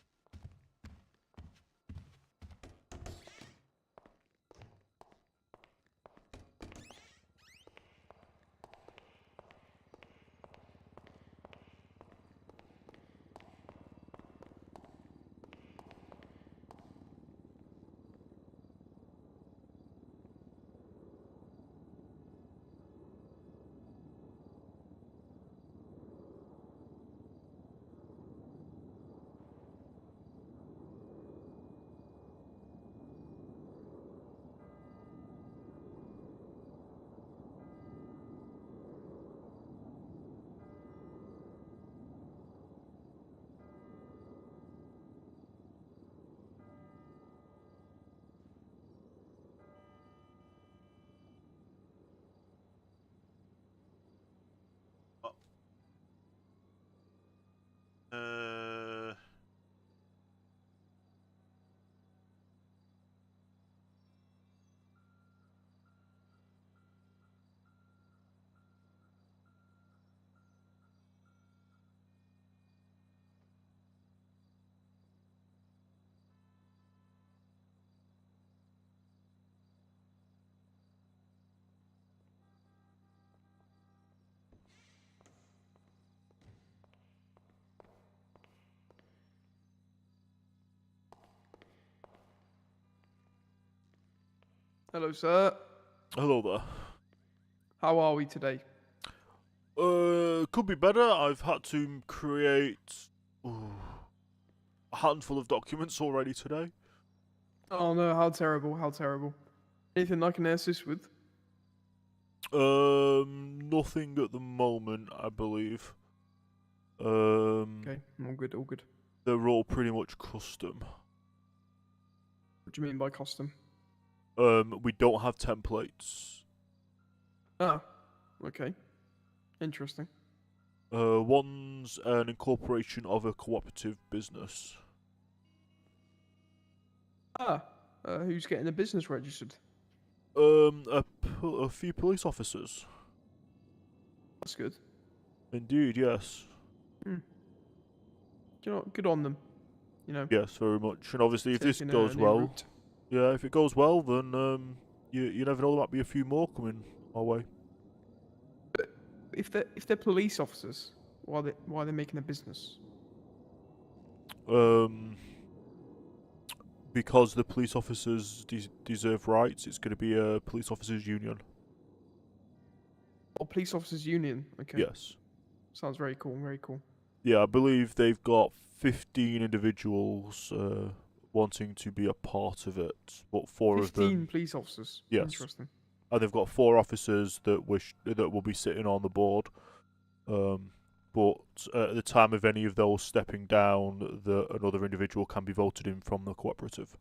Hello, sir. Hello there. How are we today? Could be better. I've had to create a handful of documents already today. Oh no, how terrible, how terrible. Anything I can assist with? Nothing at the moment, I believe. Okay, all good, all good. They're all pretty much custom. What do you mean by custom? We don't have templates. Ah, okay. Interesting. One's an incorporation of a cooperative business. Ah, who's getting a business registered? A few police officers. That's good. Indeed, yes. You know, good on them. You know. Yes, very much. And obviously, if this Taking a goes new well, route. yeah, if it goes well, then you never know, there might be a few more coming our way. If they're police officers, why are they making a business? Because the police officers deserve rights, it's going to be a police officers union. Or police officers union? Okay. Yes. Sounds very cool. Very cool. Yeah, I believe they've got 15 individuals wanting to be a part of it, but 4 of them. 15 police officers. Yes. Interesting. And they've got 4 officers that will be sitting on the board. But at the time of any of those stepping down, another individual can be voted in from the cooperative.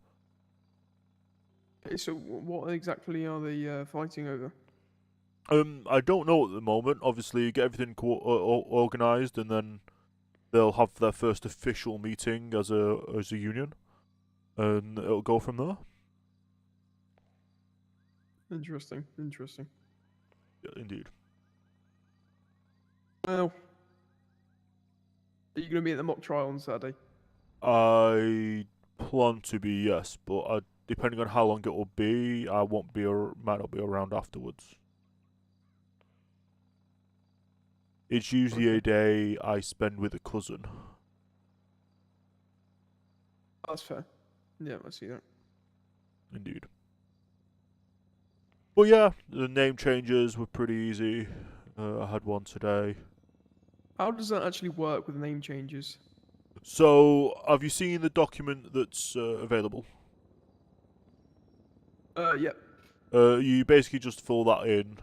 Okay, so what exactly are they fighting over? I don't know at the moment. Obviously, you get everything organised, and then they'll have their first official meeting as a union. and it'll go from there. Interesting. Interesting. Yeah, indeed. Well, are you going to be at the mock trial on Saturday? I plan to be, yes, but depending on how long it will be, I won't be might not be around afterwards. It's usually a day I spend with a cousin. That's fair. Yeah, I see that. Indeed. But yeah, the name changes were pretty easy. I had one today. How does that actually work with name changes? So, have you seen the document that's available? Yep. You basically just fill that in.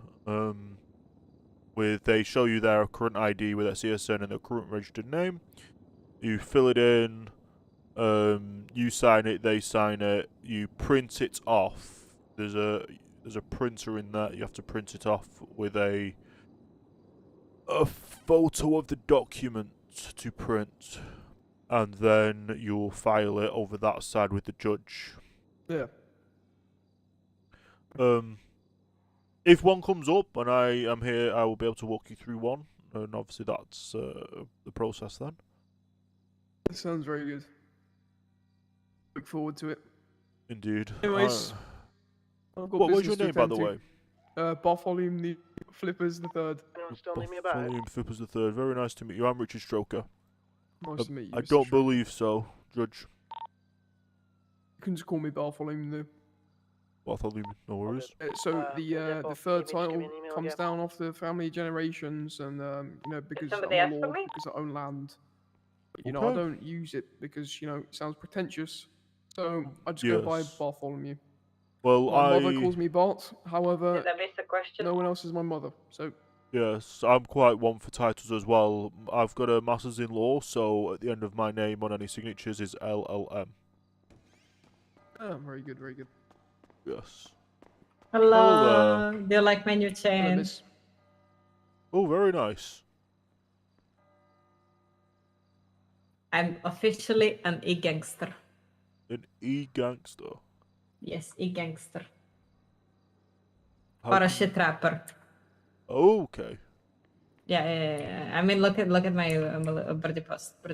They show you their current ID with their CSN and their current registered name. You fill it in. You sign it. They sign it. You print it off. There's a printer in there. You have to print it off with a photo of the document to print, and then you'll file it over that side with the judge. Yeah. If one comes up and I am here, I will be able to walk you through one, and obviously that's the process then. That sounds very good. Look forward to it. Indeed. Anyways, I've got what was business your name, to by attend the to. way? Bartholomew Flippers the Third. Still need me back? Bartholomew Flippers the Third. Very nice to meet you. I'm Richard Stroker. Nice to meet you, I Mr. don't Stroker. believe so, Judge. You can just call me Bartholomew. Bartholomew, no worries. So the third title comes down off the family generations, and because I'm somebody a ask for lord, me? because I own land. But, I Okay. don't use it because it sounds pretentious. So I just go by Yes. Bartholomew. Well, My mother calls me Bart. However, Did I miss the question? no one else is my mother. So Yes, I'm quite one for titles as well. I've got a master's in law, so at the end of my name on any signatures is LLM. very good, very good. Yes. Hello. Do you like my new Hello, chain? miss. Oh, very nice. I'm officially an e-gangster. An e-gangster. Yes, e-gangster. How Or a come- shit rapper. Oh, okay. Yeah. I mean, look at my birdie post. A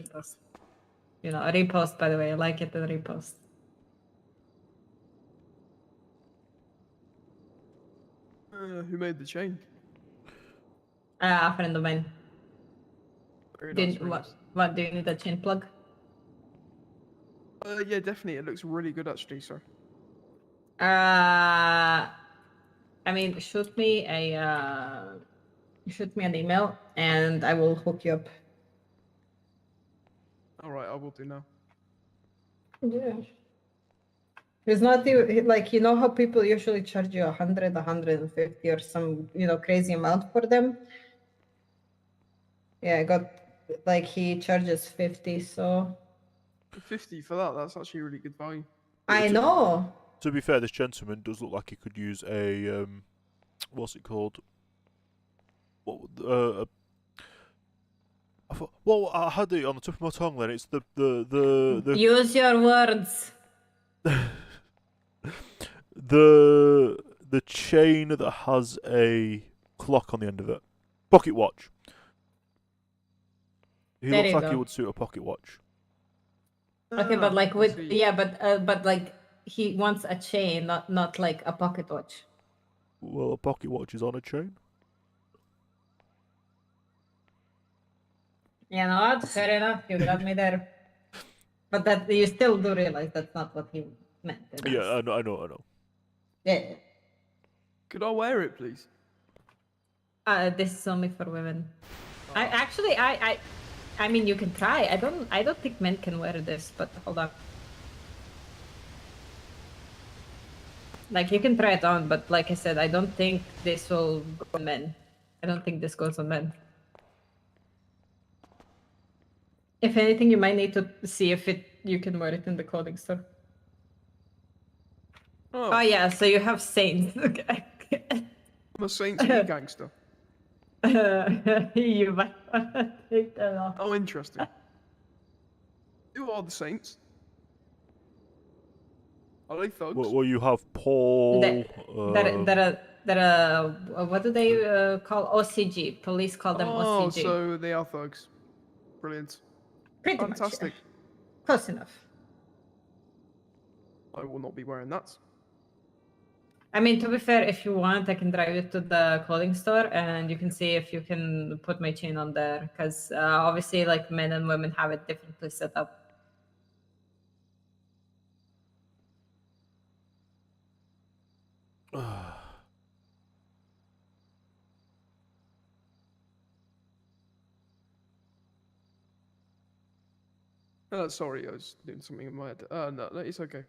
repost, by the way. I like it and repost. Who made the chain? A friend of mine. Very nice, very What do you need a chain plug? Yeah, definitely. It looks really good, actually, sir. I mean, shoot me an email and I will hook you up. All right, I will do now. Yeah. It's not like how people usually charge you 100, 150 or some crazy amount for them. Yeah, I got he charges 50, so 50 for that. That's actually really good value. I know. To be fair, this gentleman does look like he could use a what's it called? Well, I had it on the tip of my tongue. Then it's the Use your words. the chain that has a clock on the end of it. Pocket watch. He There looks you like go. he would suit a pocket watch. Okay, but but he wants a chain, not like a pocket watch. Well, a pocket watch is on a chain. Fair enough. You got me there. But that you still do realize that's not what he meant. Yeah, I know. Yeah. Could I wear it, please? This is only for women. I mean, you can try. I don't think men can wear this, but hold on. You can try it on, but like I said, I don't think this will go on men. I don't think this goes on men. If anything, you might need to see if you can wear it in the clothing store. Oh yeah, so you have saints. Okay. I'm a Saints e-gangster. You might want to take that off. Oh, interesting. Who are the Saints? Are they thugs? Well, you have Paul. What do they call OCG? Police call them Oh, OCG. so they are thugs. Brilliant. Pretty Fantastic. much. Yeah. Close enough. I will not be wearing that. I mean, to be fair, if you want, I can drive you to the clothing store and you can see if you can put my chain on there. Because obviously, like, men and women have it differently set up. Sorry, I was doing something in my head. No, it's okay.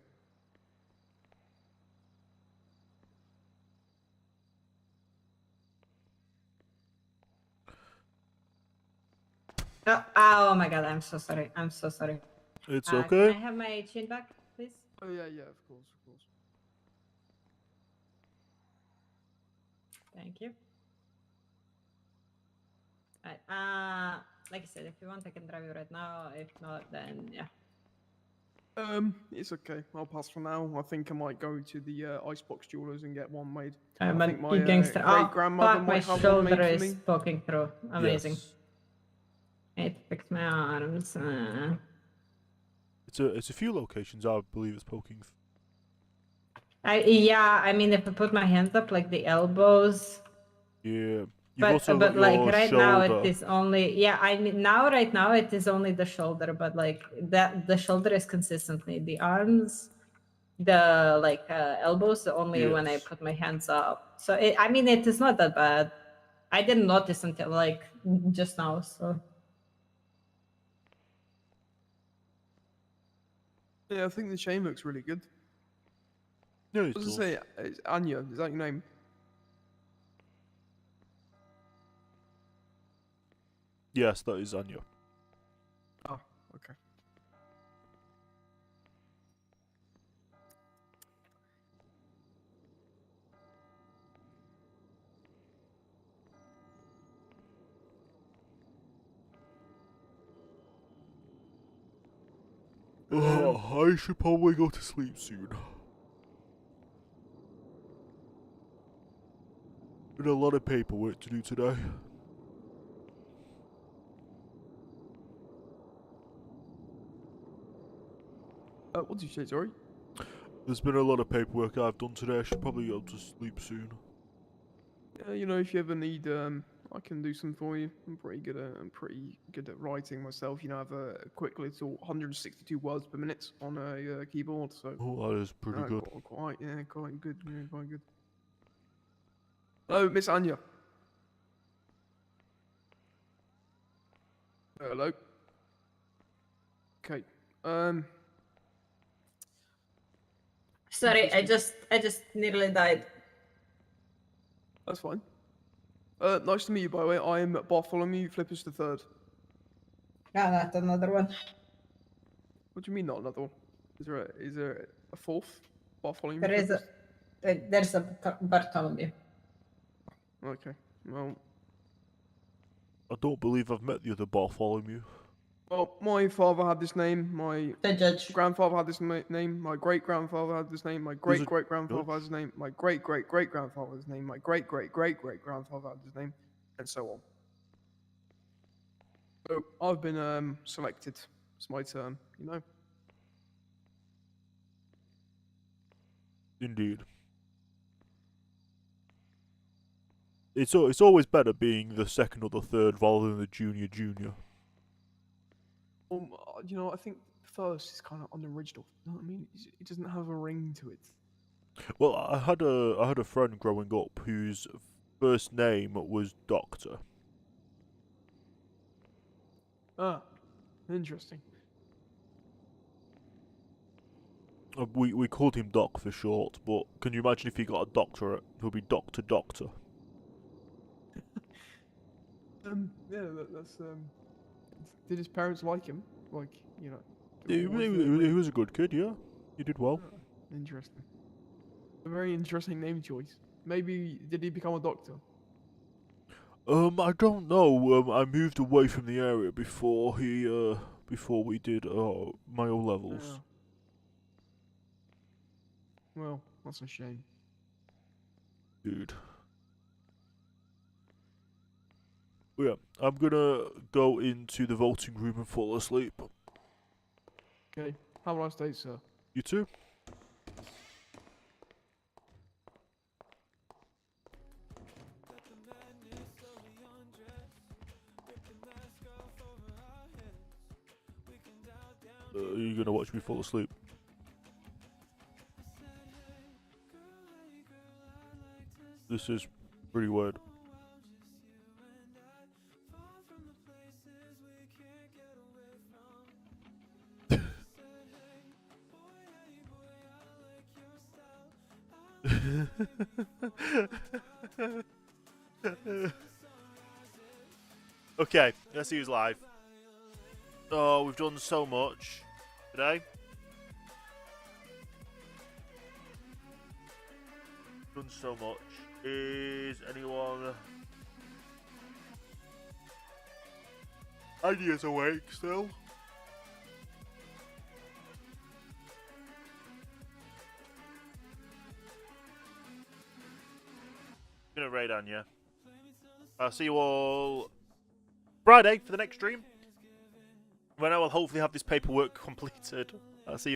Oh my god, I'm so sorry. I'm so sorry. It's Can okay. I have my chain back, please? Oh yeah, of course. Thank you. Right. Like I said, if you want, I can drive you right now. If not, then yeah. It's okay. I'll pass for now. I think I might go to the Icebox Jewelers and get one made. I'm I a think my gangster. great grandmother Fuck, my might have one made shoulder for is me. poking through. Amazing. Yes. I need to fix my arms. It's a few locations I believe it's poking. Yeah, I mean, if I put my hands up, like the elbows. Yeah. You've But also got like your right shoulder. now it is only I mean right now it is only the shoulder, but like that the shoulder is consistently the arms, the like elbows only when I Yes. put my hands up. So I mean it is not that bad. I didn't notice until like just now. So Yeah, I think the chain looks really good. Yeah, I was gonna say, it's Anya. Is that your name? Yes, that is Anya. Oh, okay. I should probably go to sleep soon. Got a lot of paperwork to do today. What did you say, sorry? There's been a lot of paperwork I've done today. I should probably go to sleep soon. You know, if you ever need, I can do some for you. I'm pretty good at writing myself. You know, I have a quick little 162 words per minute on a keyboard. So. Oh, that is pretty good. Quite good. Yeah, quite good. Hello, Miss Anya. Hello. Okay. sorry, I just nearly died. That's fine. Nice to meet you, by the way. I am Bartholomew Flippers III. Yeah, not another one. What do you mean, not another one? Is there a fourth Bartholomew? There's a Bartholomew. Okay. Well. I don't believe I've met the other Bartholomew. Well, my father had this name. My grandfather had this name. My great grandfather had this name. My great great grandfather had this name. My great great great grandfather had this name. My great great great great grandfather had this name, and so on. So I've been selected. It's my turn, you know. Indeed. It's always better being the second or the third rather than the junior. You know, I think first is kind of unoriginal. You know what I mean? It doesn't have a ring to it. Well, I had a friend growing up whose first name was Doctor. Ah, interesting. We called him Doc for short, but can you imagine if he got a doctorate? He'll be Doctor. Yeah, that's Did his parents like him? Like, you know. He was a good kid, yeah. He did well. Oh, interesting. A very interesting name choice. Maybe did he become a doctor? I don't know. I moved away from the area before we did my O levels. That's a shame. Dude. Well, yeah, I'm gonna go into the voting room and fall asleep. Okay. Have a nice day, sir. You too? Are you gonna watch me fall asleep? This is pretty weird. Okay, let's see who's live. Oh, we've done so much today. Done so much. Is anyone ideas awake still? Gonna raid on you. I'll see you all Friday for the next stream, when I will hopefully have this paperwork completed. I'll see you.